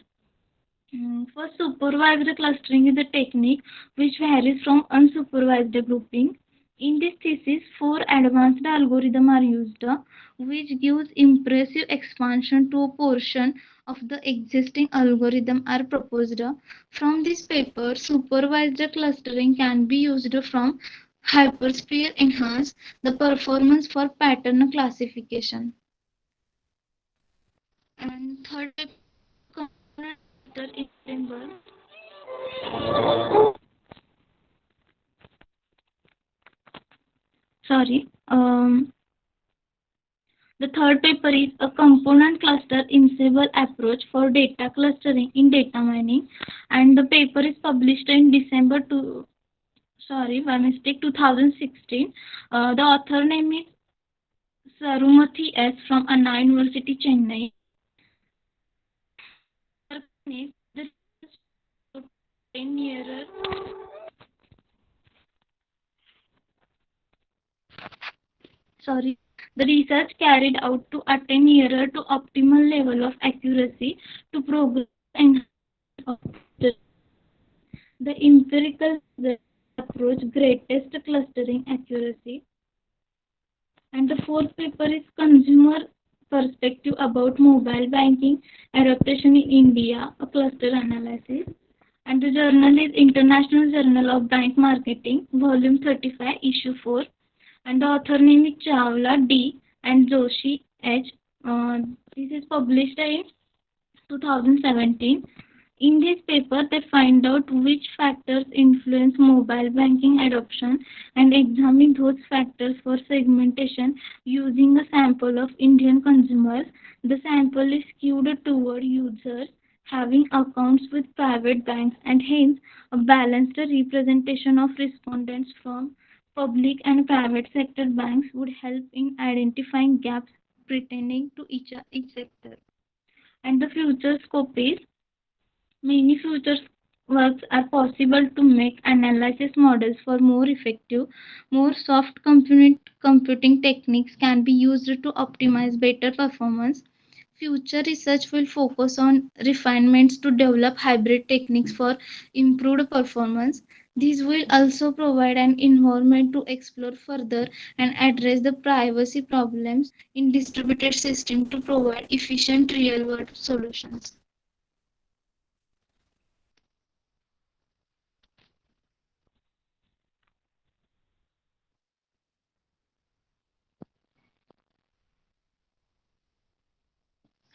for supervised clustering is a technique which varies from unsupervised grouping. In this thesis, four advanced algorithms are used, which gives impressive expansion to a portion of the existing algorithm are proposed. From this paper, supervised clustering can be used from hypersphere enhance the performance for pattern classification. And third paper in December. Sorry. The third paper is a component cluster ensemble approach for data clustering in data mining, and the paper is published in December by mistake 2016. The author name is Sarumathi S from Anna University, Chennai. The 10 year the research carried out to attain nearer to optimal level of accuracy to progress and the empirical approach greatest clustering accuracy. And the fourth paper is consumer perspective about mobile banking adaptation in India, a cluster analysis. And the journal is International Journal of Bank Marketing, Volume 35, Issue 4. And the author name is Chawla D and Joshi H. This is published in 2017. In this paper, they find out which factors influence mobile banking adoption and examine those factors for segmentation using a sample of Indian consumers. The sample is skewed toward users having accounts with private banks, and hence a balanced representation of respondents from public and private sector banks would help in identifying gaps pertaining to each sector. And the future scope is many future works are possible to make analysis models for more effective, more soft computing techniques can be used to optimize better performance. Future research will focus on refinements to develop hybrid techniques for improved performance. These will also provide an environment to explore further and address the privacy problems in distributed systems to provide efficient real-world solutions.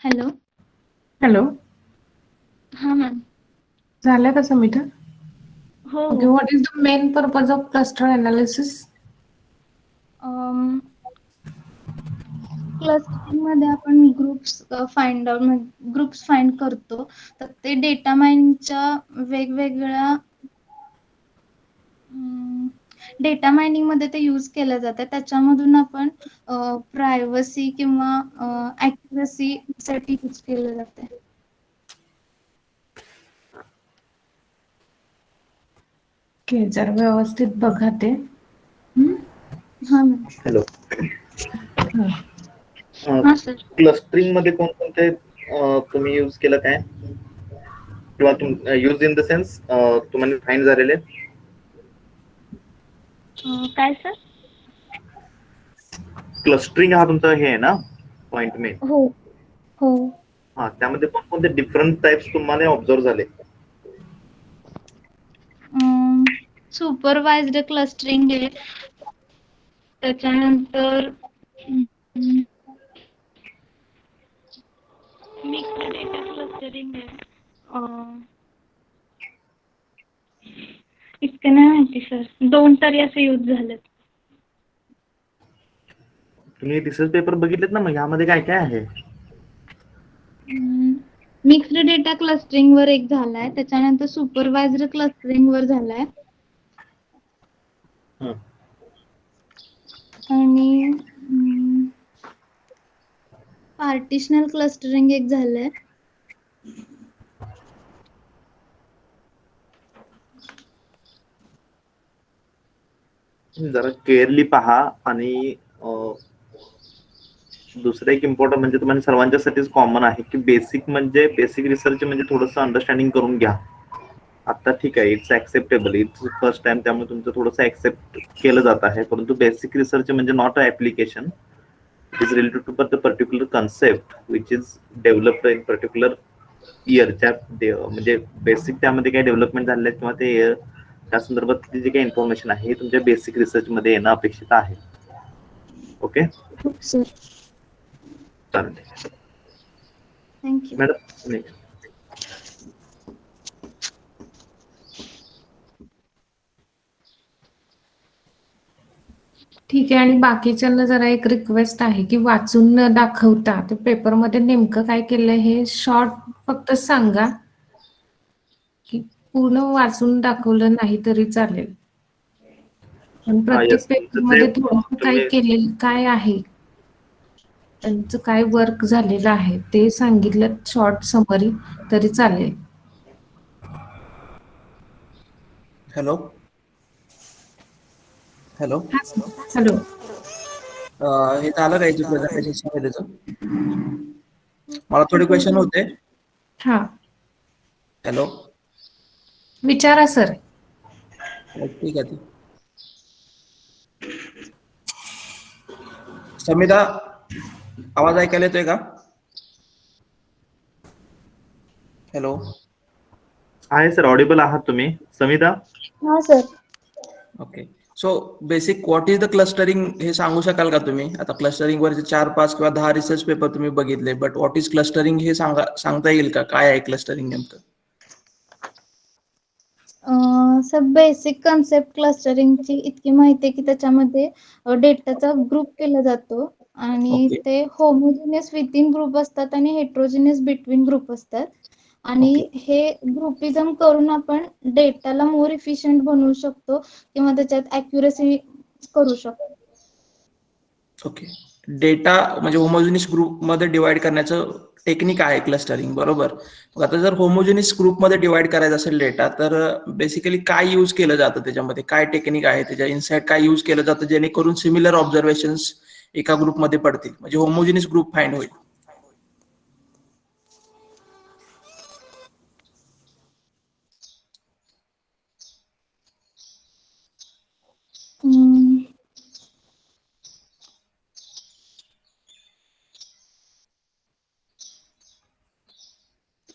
Hello hello, हां ma'am. झालं का समिता? हो okay, हो. What is the main purpose of cluster analysis? Clustering मध्ये आपण groups find करतो, तर ते डेटा माइनिंगच्या वेगवेगळ्या डेटा मायनिंग मध्ये ते यूज केलं जातं. त्याच्यामधून आपण प्रायव्हसी किंवा ॲक्युरसी साठी यूज केलं जाते. ओके, जर व्यवस्थित बघा ते. हां मॅम. हॅलो. हां सर. क्लस्टरिंग मध्ये कोणकोणते तुम्ही यूज केलं काय, किंवा यूज इन द सेन्स तुम्हाला फाईंड झालेले? काय सर? क्लस्टरिंग हा तुमचा हे आहे ना पॉइंट मेन. हो हो. हा, त्यामध्ये कोणकोणते डिफरंट टाइप्स तुम्हाला ऑब्झर्व झाले? सुपरवाइज्ड क्लस्टरिंग आहे, त्याच्यानंतर मिक्स डेटा क्लस्टरिंग आहे. इतकं नाही माहिती सर, 2 तरी असे यूज झालेत. तुम्ही रिसर्च पेपर बघितलेत ना, मग यामध्ये काय काय आहे? मिक्स्ड डेटा क्लस्टरिंग वर एक झालाय, त्याच्यानंतर सुपरवाइज्ड क्लस्टरिंग वर झालाय, हं. आणि पार्टिशनल क्लस्टरिंग एक झालंय. जरा क्लिअरली पहा. आणि दुसरं एक इम्पॉर्टंट म्हणजे तुम्हाला सर्वांच्यासाठीच कॉमन आहे की बेसिक रिसर्च म्हणजे थोडंसं अंडरस्टँडिंग करून घ्या. आता ठीक आहे, it's acceptable, it's first time, त्यामुळे तुमचं थोडंसं ऍक्सेप्ट केलं जात आहे. परंतु बेसिक रिसर्च म्हणजे not a application, it is related to the particular concept which is developed in particular इयरच्या, म्हणजे बेसिक त्यामध्ये काही डेव्हलपमेंट झालेले आहेत किंवा ते त्या संदर्भातली जी काही इन्फॉर्मेशन आहे हे तुमच्या बेसिक रिसर्च मध्ये येणं अपेक्षित आहे. ओके, सर चालेल. थँक्यू. Madam next. ठीक आहे. आणि बाकीच्यांना जरा एक रिक्वेस्ट आहे की वाचून न दाखवता ते पेपरमध्ये नेमकं काय केलंय हे शॉर्ट फक्त सांगा, की पूर्ण वाचून दाखवलं नाही तरी चालेल. पण प्रत्येक येस, तुमचं जे पेपरमध्ये थोडंसं काय तुम्ही केलेलं काय आहे, त्यांचं काय वर्क झालेलं आहे ते सांगितलं शॉर्ट समरी तरी चालेल. Hello hello. हॅलो. हे झालं का याची प्रेझेंटेशन त्याचं? मला थोडे क्वेश्चन होते. हा, हॅलो. विचारा सर. ठीक आहे. समिता, आवाज ऐकायला येतोय का? हॅलो. आहे सर, ऑडिबल आहात तुम्ही? समिता. हां sir. Okay. So basic what is the clustering हे सांगू शकाल का तुम्ही? आता क्लस्टरिंग वरचे 4-5 किंवा 10 रिसर्च पेपर तुम्ही बघितले, बट व्हॉट इज क्लस्टरिंग हे सांगता येईल का? काय आहे क्लस्टरिंग नेमकं? सर बेसिक कन्सेप्ट क्लस्टरिंगची इतकी माहिती आहे की त्याच्यामध्ये डेटाचा ग्रुप केला जातो, आणि ओके. ते होमोजिनियस विथिन ग्रुप असतात आणि हेट्रोजिनियस बिटवीन ग्रुप असतात, आणि ओके. हे ग्रुपिझम करून आपण डेटाला मोर इफिशियंट बनवू शकतो किंवा त्याच्यात ॲक्युरसी करू शकतो. ओके. डेटा म्हणजे होमोजिनियस ग्रुपमध्ये डिवाइड करण्याचं टेक्निक आहे क्लस्टरिंग, बरोबर? मग आता जर होमोजिनियस ग्रुपमध्ये डिवाइड करायचा असेल डेटा, तर बेसिकली काय यूज केलं जातं त्याच्यामध्ये? काय टेक्निक आहे त्याच्या इनसाइड? काय यूज केलं जातं जेणेकरून सिमिलर ऑब्झर्वेशन्स एका ग्रुपमध्ये पडतील, म्हणजे होमोजिनियस ग्रुप फाइंड होईल?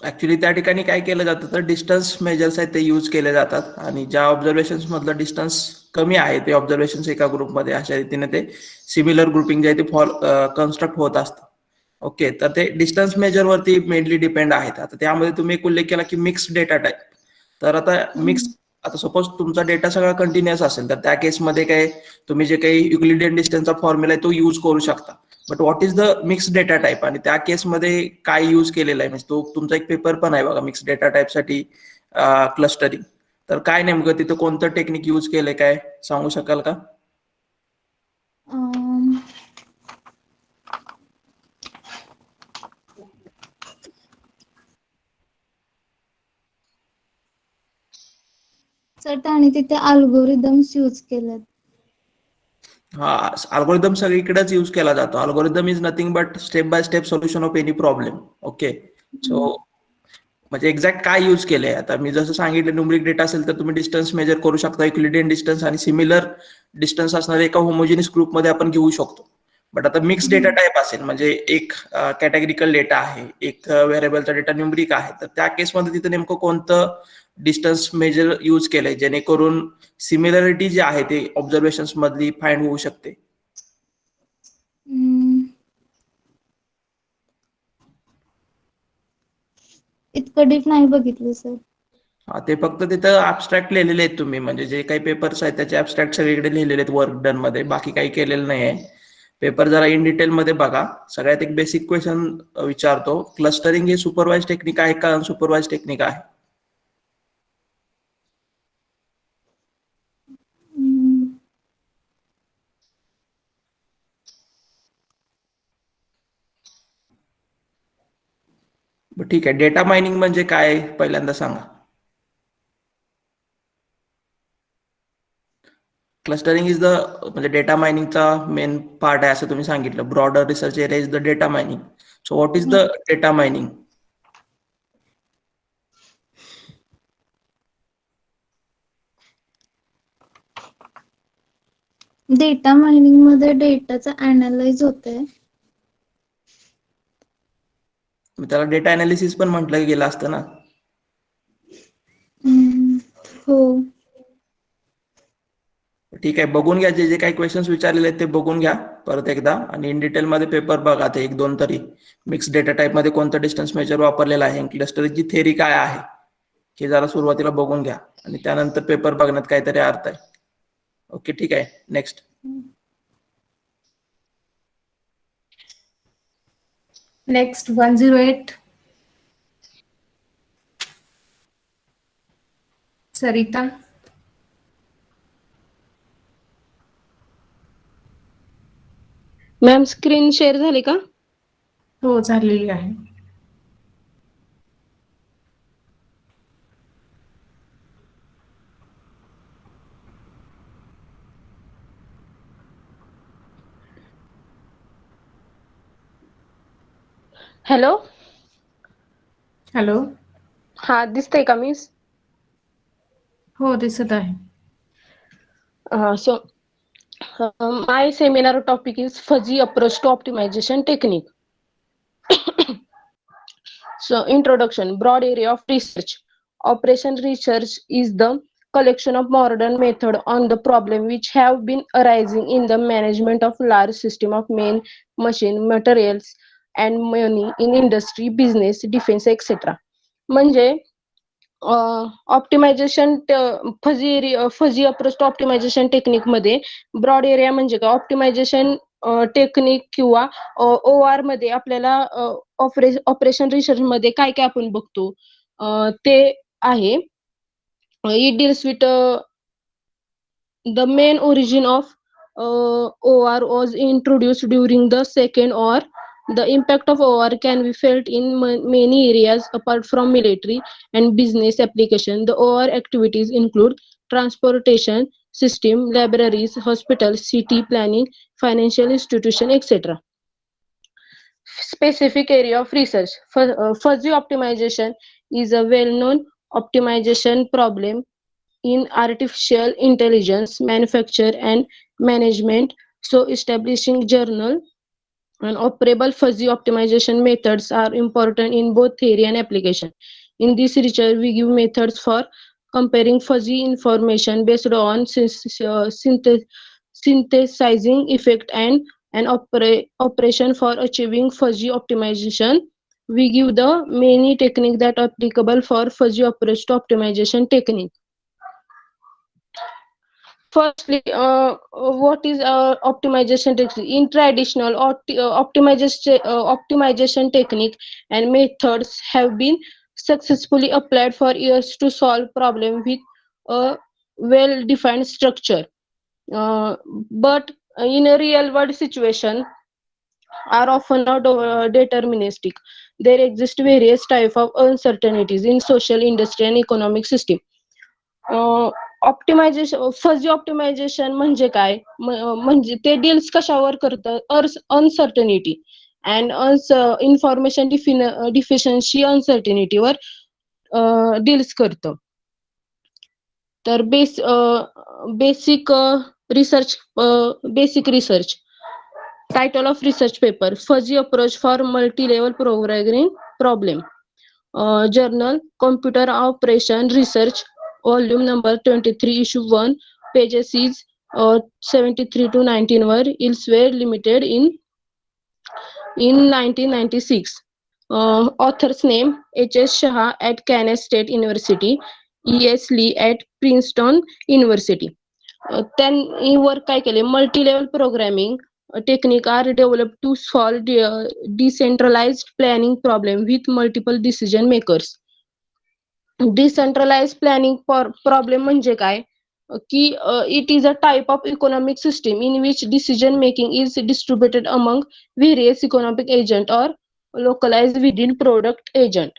ऍक्च्युली त्या ठिकाणी काय केलं जातं, तर डिस्टन्स मेजर्स आहेत ते यूज केले जातात, आणि ज्या ऑब्झर्वेशन्स मधलं डिस्टन्स कमी आहे ते ऑब्झर्वेशन्स एका ग्रुपमध्ये, अशा रीतीने ते सिमिलर ग्रुपिंग जे आहे ते कन्स्ट्रक्ट होत असतं. ओके. तर ते डिस्टन्स मेजर वरती मेनली डिपेंड आहेत. आता त्यामध्ये तुम्ही एक उल्लेख केला की मिक्स डेटा टाईप. तर आता सपोज तुमचा डेटा सगळा कंटिन्युअस असेल, तर त्या केसमध्ये काय तुम्ही जे काही युक्लिडियन डिस्टन्सचा फॉर्म्युला आहे तो यूज करू शकता. But what is the mix data type, आणि त्या केसमध्ये काय यूज केलेला आहे? म्हणजे तो तुमचा एक पेपर पण आहे बघा, मिक्स डेटा टाईप साठी क्लस्टरिंग. तर काय नेमकं तिथं कोणतं टेक्निक यूज केलंय, काय सांगू शकाल का? सर आणि तिथे अल्गोरिदम्स यूज केलेत. हा, अल्गोरिदम सगळीकडेच यूज केला जातो. Algorithm is nothing but step by step solution of any problem. Okay, so म्हणजे एक्झॅक्ट काय यूज केलंय, आता मी जसं सांगितलं न्यूमरिक डेटा असेल तर तुम्ही डिस्टन्स मेजर करू शकता, युक्लिडियन डिस्टन्स आणि सिमिलर डिस्टन्स असणारे एका होमोजिनियस ग्रुपमध्ये आपण घेऊ शकतो. बट आता मिक्स डेटा टाईप असेल, म्हणजे एक कॅटेगरिकल डेटा आहे, एक व्हेरिएबलचा डेटा न्यूमरिक आहे, तर त्या केसमध्ये तिथे नेमकं कोणतं डिस्टन्स मेजर यूज केलंय जेणेकरून सिमिलरिटी जी आहे ते ऑब्झर्वेशन्स मधली फाइंड होऊ शकते. इतकं डीप नाही बघितलं सर. हा, ते फक्त तिथं ऍबस्ट्रॅक्ट लिहिलेले आहेत तुम्ही, म्हणजे जे काही पेपर्स आहेत त्याचे ऍबस्ट्रॅक्ट सगळीकडे लिहिलेले आहेत वर्क डन मध्ये, बाकी काही केलेलं नाहीये. पेपर जरा इन डिटेल मध्ये बघा. सगळ्यात एक बेसिक क्वेश्चन विचारतो, क्लस्टरिंग हे सुपरवाइज टेक्निक आहे का अनसुपरवाइज टेक्निक आहे? ठीक आहे, डेटा मायनिंग म्हणजे काय पहिल्यांदा सांगा. क्लस्टरिंग इज द म्हणजे डेटा मायनिंगचा मेन पार्ट आहे असं तुम्ही सांगितलं. Broader research area is the data mining. So what is the data mining? Data mining मध्ये डेटाचं अनालाइज होतंय. त्याला डेटा अनालिसिस पण म्हटलं गेलं असतं ना. हो. ठीक आहे, बघून घ्या, जे जे काही क्वेश्चन्स विचारलेले आहेत ते बघून घ्या परत एकदा, आणि इन डिटेल मध्ये पेपर बघा ते एक दोन तरी. मिक्स डेटा टाईप मध्ये कोणतं डिस्टन्स मेजर वापरलेलं आहे, क्लस्टरिंगची थेअरी काय आहे हे जरा सुरुवातीला बघून घ्या, आणि त्यानंतर पेपर बघण्यात काहीतरी अर्थ आहे. ओके, ठीक आहे, next. Next 108 Sarita. Ma'am screen share झाली का? हो, झालेली आहे. हॅलो. हॅलो. हा, दिसतंय का मिस? हो, दिसत आहे. So my seminar topic is fuzzy approach to optimization technique. So introduction, broad area of research. Operation research is the collection of modern method on the problem which have been arising in the management of large system of main machine, materials and money in industry, business, defense, etc. म्हणजे optimization fuzzy approach to optimization technique मध्ये broad area म्हणजे काय, optimisation technique किंवा O R मध्ये आपल्याला operation research मध्ये काय काय आपण बघतो ते आहे. It deals with the main origin of OR was introduced during the second war. The impact of OR can be felt in many areas apart from military and business application. The OR activities include transportation system, libraries, hospitals, city planning, financial institution, etc. Specific area of research. Fuzzy optimization is a well-known optimization problem in artificial intelligence manufacture and management. So establishing journal and operable fuzzy optimization methods are important in both theory and application. In this research we give methods for comparing fuzzy information based on synthesizing effect and an operation for achieving fuzzy optimization. We give the many techniques that are applicable for fuzzy approach to optimization technique. Firstly, what is optimization technique? In traditional optimization technique and methods have been successfully applied for years to solve problem with a well-defined structure. But in a real-world situation, are often not deterministic. There exist various types of uncertainties in social, industry, and economic system. Optimisation, fuzzy optimisation म्हणजे काय? म्हणजे ते deals कशावर करतं? Uncertainty and information deficiency अनसर्टनिटीवर deals करतं. तर basic research title of research paper, fuzzy approach for multi-level programming problem, journal computer operation research, volume number 23, issue 1, pages is 73 to 19 were elsewhere limited in 1996. Author's name H.S. Shah at Kansas State University, E.S. Lee at Princeton University. त्यांनी वर काय केले? Multi level programming technique are develop to solve decentralized planning problem with multiple decision makers. Decentralize planning problem म्हणजे काय? की it is a type of economic system in which decision making is distributed among various economic agent और localized within product agent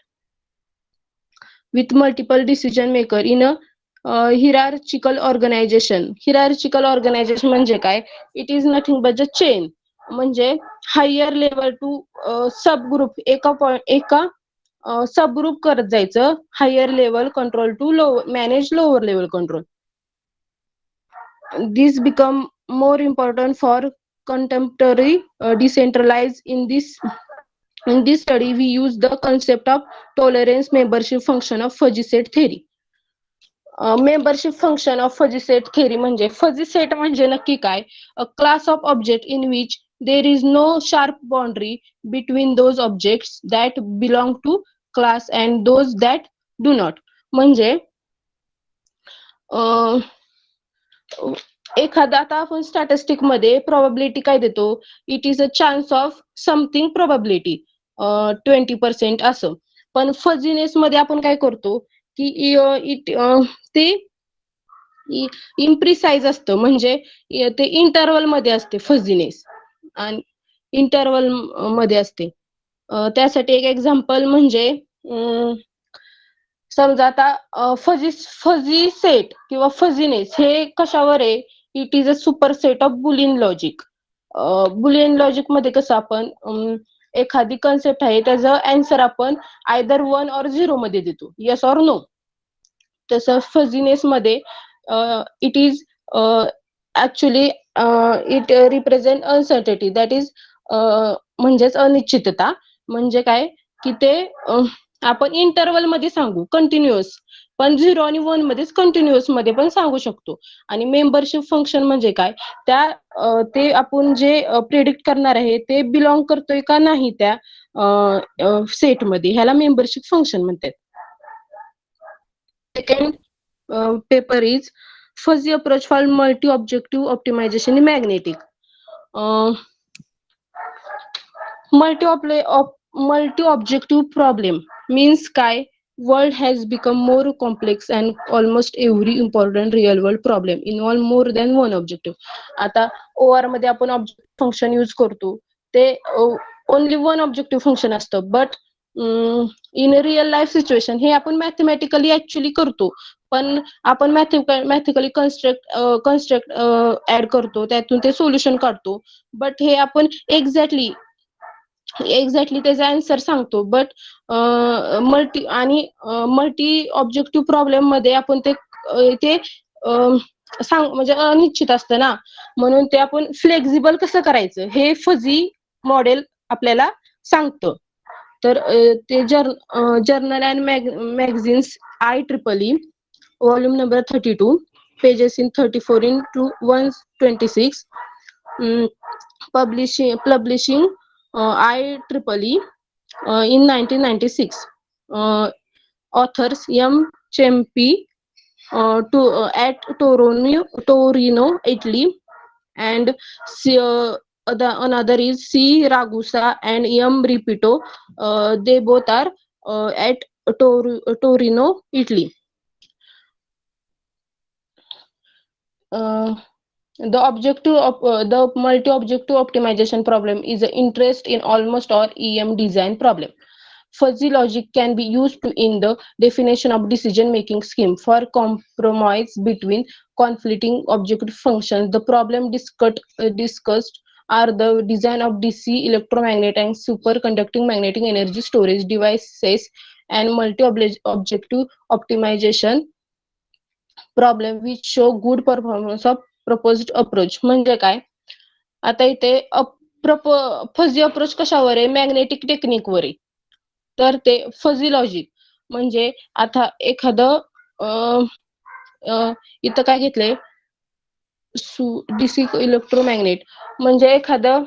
with multiple decision maker in a hierarchical organization. Hierarchical organization म्हणजे काय? It is nothing but a chain. म्हणजे higher level to sub group एका sub group करत जायचं. Higher level control to manage lower level control. This become more important for contemporary decentralized in this study we use the concept of tolerance membership function of fuzzy set theory. Membership function of fuzzy set theory म्हणजे fuzzy set म्हणजे नक्की काय? A class of object in which there is no sharp boundary between those objects that belong to class and those that do not. म्हणजे एखादा आता आपण statistic मध्ये probability काय देतो? It is a chance of something probability 20% असं. पण फजीनेस मध्ये आपण काय करतो की ते इम्प्रिसाइज असतं. म्हणजे ते इंटरवल मध्ये असते फजीनेस आणि इंटरवल मध्ये असते. त्यासाठी एक एक्झाम्पल म्हणजे समजा आता फजी सेट किंवा फजीनेस हे कशावर आहे? It is a super set of Boolean logic. Boolean logic मध्ये कसं आपण एखादी कन्सेप्ट आहे त्याचं आन्सर आपण आयदर 1 और 0 मध्ये देतो, येस और नो. तसं फजीनेस मध्ये it is actually it represent uncertainty that is म्हणजेच अनिश्चितता. म्हणजे काय की ते आपण इंटरवल मध्ये सांगू कंटिन्युअस, पण 0 आणि 1 मध्येच कंटिन्युअस मध्ये पण सांगू शकतो. आणि मेंबरशिप फंक्शन म्हणजे काय? ते आपण जे प्रेडिक्ट करणार आहे ते बिलॉंग करतोय का नाही त्या सेट मध्ये, ह्याला मेंबरशिप फंक्शन म्हणतात. Second paper is fuzzy approach for multi objective optimisation in magnetic. Multi objective problem means काय? World has become more complex and almost every important real world problem involve more than one objective. आता OR मध्ये आपण objective function use करतो ते only one objective function असतं. But in real life situation हे आपण mathematically actually करतो. पण आपण मॅथमॅटिकली कन्स्ट्रक्ट ऍड करतो, त्यातून ते सोल्युशन काढतो. बट हे आपण एक्झॅक्टली त्याचा आन्सर सांगतो. बट मल्टी ऑब्जेक्टिव्ह प्रॉब्लेम मध्ये आपण ते म्हणजे अनिश्चित असतं ना, म्हणून ते आपण फ्लेक्झिबल कसं करायचं हे फजी मॉडेल आपल्याला सांगतं. तर ते journal and magazines IEEE volume number 32 pages in 34 into 126 publishing IEEE in 1996. Authors M. Cempi at Torino, Italy, and another is C. Ragusa and M. Ripito. They both are at Torino, Italy. The objective of the multi-objective optimization problem is an interest in almost all EM design problem. fuzzy logic can be used in the definition of decision-making scheme for compromise between conflicting objective functions. The problem discussed are the design of DC electromagnetic and superconducting magnetic energy storage devices and multi-objective optimization problem which show good performance of proposed approach. म्हणजे काय, आता इथे fuzzy approach कशावर आहे, magnetic टेक्निकवर आहे. तर ते fuzzy logic म्हणजे आता एखादं इथं काय घेतलंय, डीसी इलेक्ट्रोमॅग्नेट म्हणजे एखादं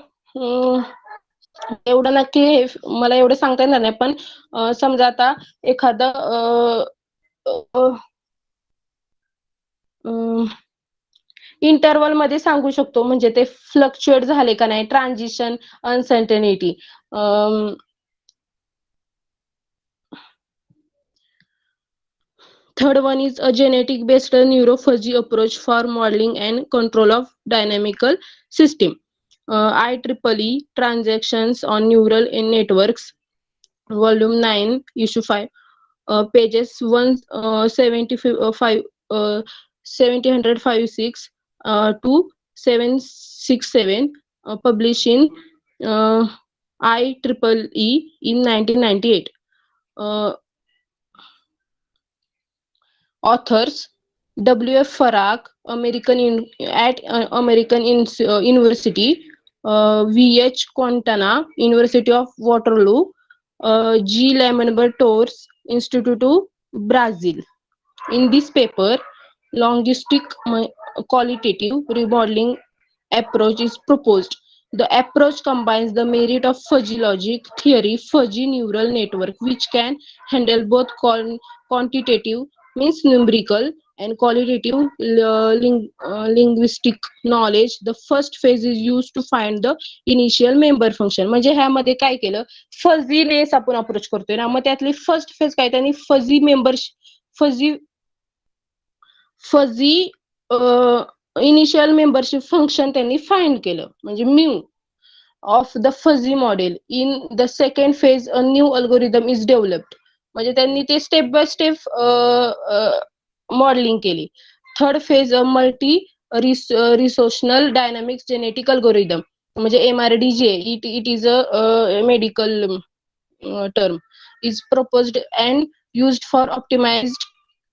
एवढं नक्की मला एवढं सांगता येणार नाही, पण समजा आता एखादं इंटरवल मध्ये सांगू शकतो, म्हणजे ते फ्लक्च्युएट झाले का नाही, transition uncertainty. Third one is a genetic based neurofuzzy approach for modeling and control of dynamical system. IEEE transactions on neural networks, volume 9, issue 5, pages 175 756 to 767, published in IEEE in 1998. Authors W.F. Farag, American University, V.H. Quintana, University of Waterloo, G. Lamonbertors, Instituto, Brazil. In this paper, logistic qualitative remodeling approach is proposed. The approach combines the merit of fuzzy logic theory, fuzzy neural network, which can handle both quantitative, means numerical, and qualitative linguistic knowledge. The first phase is used to find the initial member function. म्हणजे ह्यामध्ये काय केलं, फजीनेस आपण approach करतोय ना, मग त्यातली first phase काय, त्यांनी फजी इनिशियल मेंबरशिप फंक्शन त्यांनी फाइंड केलं, म्हणजे mu of the fuzzy model. In the second phase a new algorithm is developed, म्हणजे त्यांनी ते स्टेप बाय स्टेप मॉडेलिंग केली. Third phase a multi resolutional dynamics genetic algorithm, म्हणजे MRDJ, it is a medical term, is proposed and used for optimized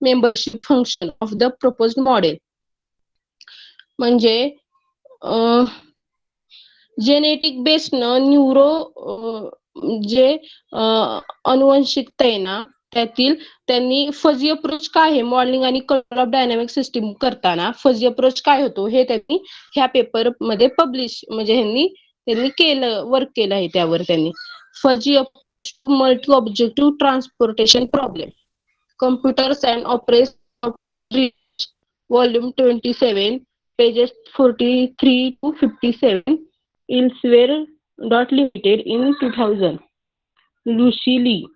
membership function of the proposed model. म्हणजे genetic based neuro जे अनुवंशिकता आहे ना, त्यातील त्यांनी fuzzy approach काय आहे, मॉडेलिंग आणि कंट्रोल ऑफ डायनामिक सिस्टीम करताना फजी अप्रोच काय होतो हे त्यांनी ह्या पेपर मध्ये पब्लिश, म्हणजे त्यांनी केलं, वर्क केलं आहे त्यावर. त्यांनी fuzzy approach multi objective transportation problem, computers and operation, volume 27, pages 43 to 57, elsewhere dot limited in 2000. Lucy Lee.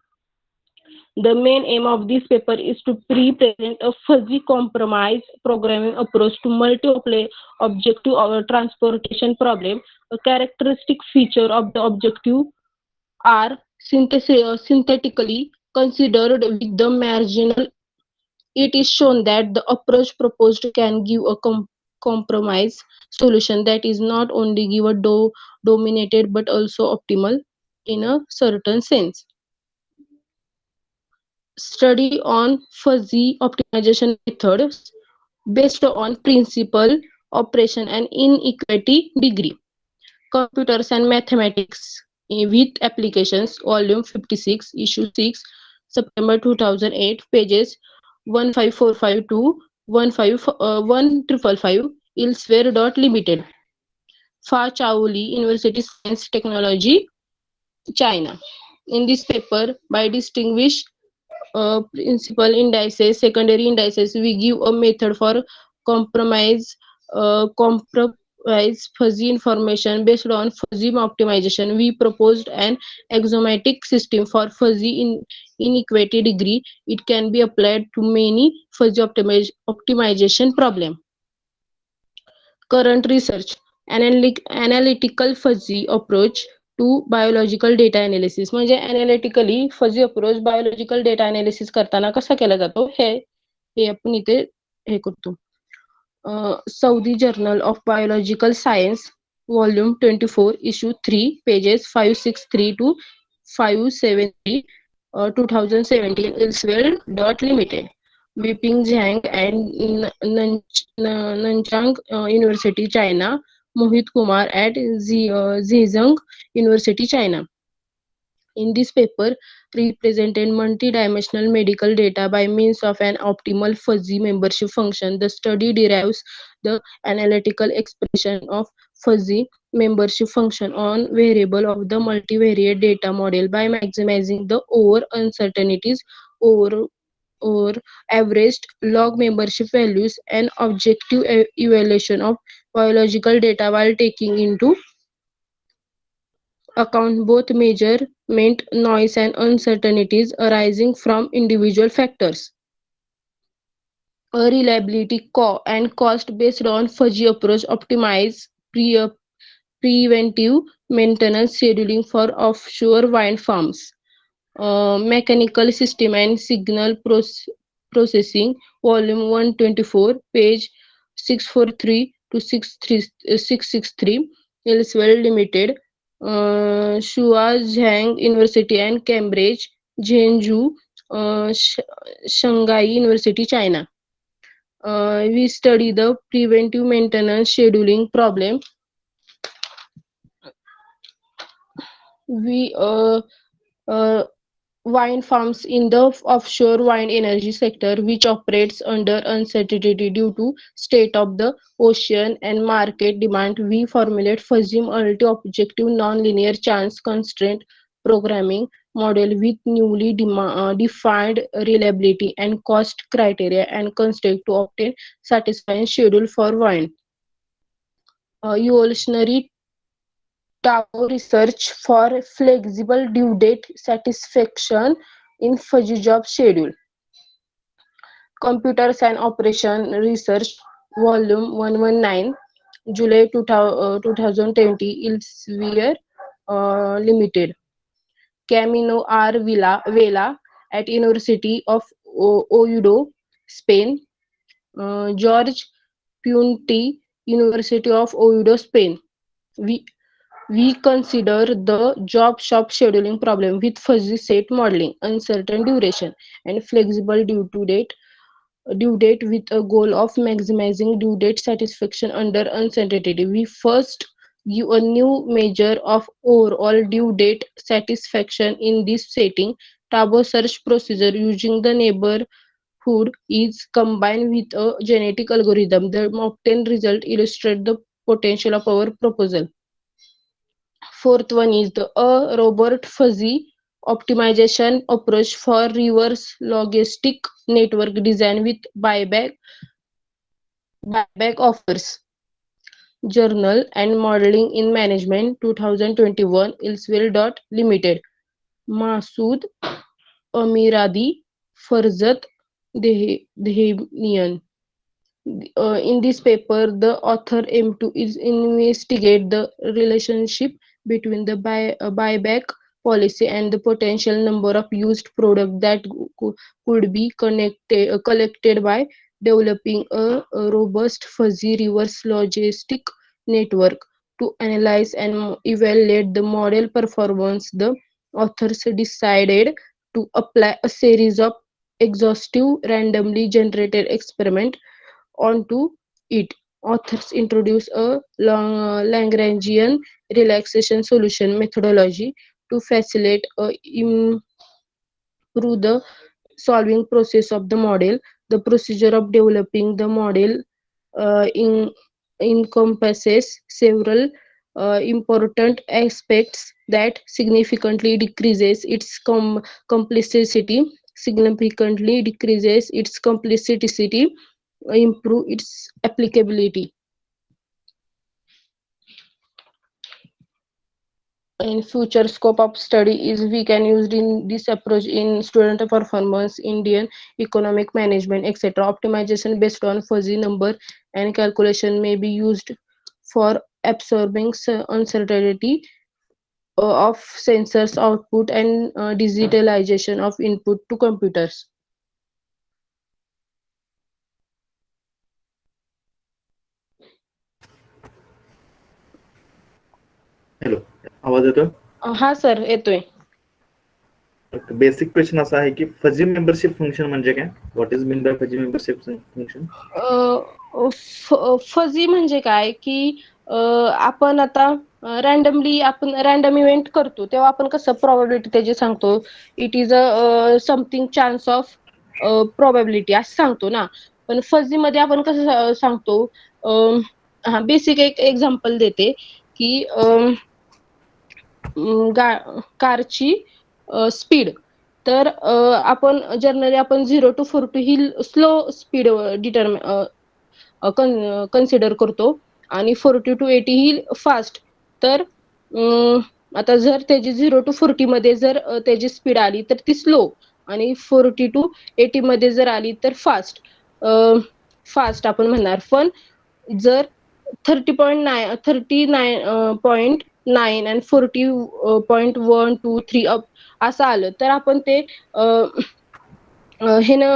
The main aim of this paper is to present a fuzzy compromise programming approach to multi-objective transportation problem. A characteristic feature of the objective are synthetically considered with the marginal. It is shown that the approach proposed can give a compromise solution that is not only give a dominated but also optimal in a certain sense. Study on fuzzy optimization methods based on principal, operation, and inequality degree. Computers and Mathematics with Applications, volume 56, issue 6, September 2008, pages 1545 to 1555, elsewhere dot limited. Fa Chaoli, University Science Technology, China. In this paper, by distinguish principal indices, secondary indices, we give a method for compromise fuzzy information based on fuzzy optimization. We proposed an axiomatic system for fuzzy inequality degree. It can be applied to many fuzzy optimization problem. Current research, analytical fuzzy approach to biological data analysis. म्हणजे analytically fuzzy approach biological data analysis करताना कसा केला जातो हे आपण इथे हे करतो. Saudi Journal of Biological Science, Volume 24, Issue 3, pages 563 to 573, 2017, Elsewhere Limited. Weiping Zhang and Nanchang University, China. Mohit Kumar at Zhejiang University, China. In this paper, represented multidimensional medical data by means of an optimal fuzzy membership function. The study derives the analytical expression of fuzzy membership function on variable of the multivariate data model by maximizing the over uncertainties over or averaged log membership values and objective evaluation of biological data while taking into account both measurement noise and uncertainties arising from individual factors. A reliability and cost based on fuzzy approach optimize preventive maintenance scheduling for offshore wind farms. Mechanical system and signal processing, volume 124, page 643 to 663, Elsewhere Limited, Zhang University and Cambridge, Zhengzhou, Shanghai University, China. We study the preventive maintenance scheduling problem. We wind farms in the offshore wind energy sector, which operates under uncertainty due to state of the ocean and market demand. We formulate fuzzy multi-objective non-linear chance constraint programming model with newly defined reliability and cost criteria and constraint to obtain satisfying schedule for wind. Evolutionary Tao research for flexible due date satisfaction in fuzzy job schedule. Computers and Operation Research, Volume 119, July 2020, Elsevier Limited. Camino R. Vela at University of Oviedo, Spain. George Punti, University of Oviedo, Spain. We consider the job shop scheduling problem with fuzzy set modeling, uncertain duration, and flexible due date with a goal of maximizing due date satisfaction under uncertainty. We first give a new measure of overall due date satisfaction in this setting. Tabo search procedure using the neighborhood is combined with a genetic algorithm. The obtained result illustrate the potential of our proposal. Fourth one is the robot fuzzy optimization approach for reverse logistic network design with buyback offers. Journal and Modeling in Management 2021, Elsewhere Limited. Masood Amiradi, Farzat Dehemian. In this paper, the author aimed to investigate the relationship between the buyback policy and the potential number of used products that could be collected by developing a robust fuzzy reverse logistic network. To analyze and evaluate the model performance, the authors decided to apply a series of exhaustive randomly generated experiments onto it. Authors introduce a Lagrangian relaxation solution methodology to facilitate improve the solving process of the model. The procedure of developing the model encompasses several important aspects that significantly decreases its complexity, improve its applicability. In future scope of study is we can use in this approach in student performance, Indian economic management, etc. Optimization based on fuzzy number and calculation may be used for absorbing uncertainty of sensors output and digitalization of input to computers. Hello, आवाज येतोय? हा sir येतोय. Basic question असा आहे की fuzzy membership function म्हणजे काय? What is mean by fuzzy membership function? Fuzzy म्हणजे काय की आपण आता रँडमली आपण रँडम इव्हेंट करतो तेव्हा आपण कसं प्रोबॅबिलिटी त्याची सांगतो, it is a something chance of probability असं सांगतो ना. पण फजी मध्ये आपण कसं सांगतो, हा बेसिक एक एक्झाम्पल देते की कारची स्पीड. तर आपण जनरली आपण 0 to 40 he slow speed consider करतो आणि 40 to 80 ही फास्ट. तर आता जर त्याची 0 to 40 मध्ये जर त्याची स्पीड आली तर ती स्लो, आणि 40 to 80 मध्ये जर आली तर फास्ट. फास्ट आपण म्हणणार. पण जर 39.9 आणि 40.123 असं आलं तर आपण ते हे ना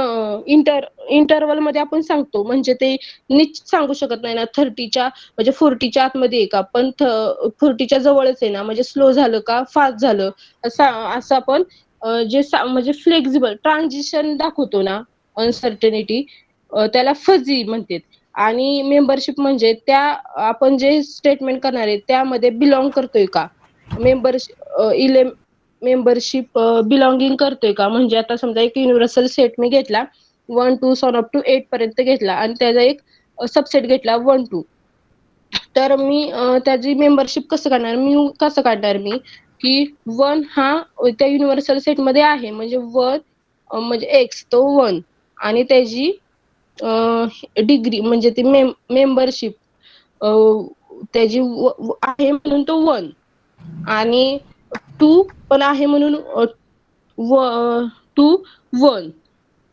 इंटरवल मध्ये आपण सांगतो. म्हणजे ते निश्चित सांगू शकत नाही ना 30च्या म्हणजे 40च्या आतमध्ये आहे का, पण 40च्या जवळच आहे ना, म्हणजे स्लो झालं का फास्ट झालं असं आपण जे म्हणजे फ्लेक्झिबल ट्रान्झिशन दाखवतो ना, अनसर्टनिटी, त्याला फजी म्हणतात. आणि मेंबरशिप म्हणजे त्या आपण जे स्टेटमेंट करणार आहे त्यामध्ये बिलॉंग करतोय का, मेंबरशिप बिलॉंगिंग करतोय का. म्हणजे आता समजा एक युनिव्हर्सल सेट मी घेतला 1 to सॉन अप टू 8 पर्यंत घेतला आणि त्याचा एक सबसेट घेतला 1 to. तर मी त्याची मेंबरशिप कसं काढणार मी की 1 हा त्या युनिव्हर्सल सेट मध्ये आहे, म्हणजे 1 म्हणजे एक्स तो 1 आणि त्याची डिग्री म्हणजे ती मेंबरशिप त्याची आहे म्हणून तो 1, आणि 2 पण आहे म्हणून 2 1,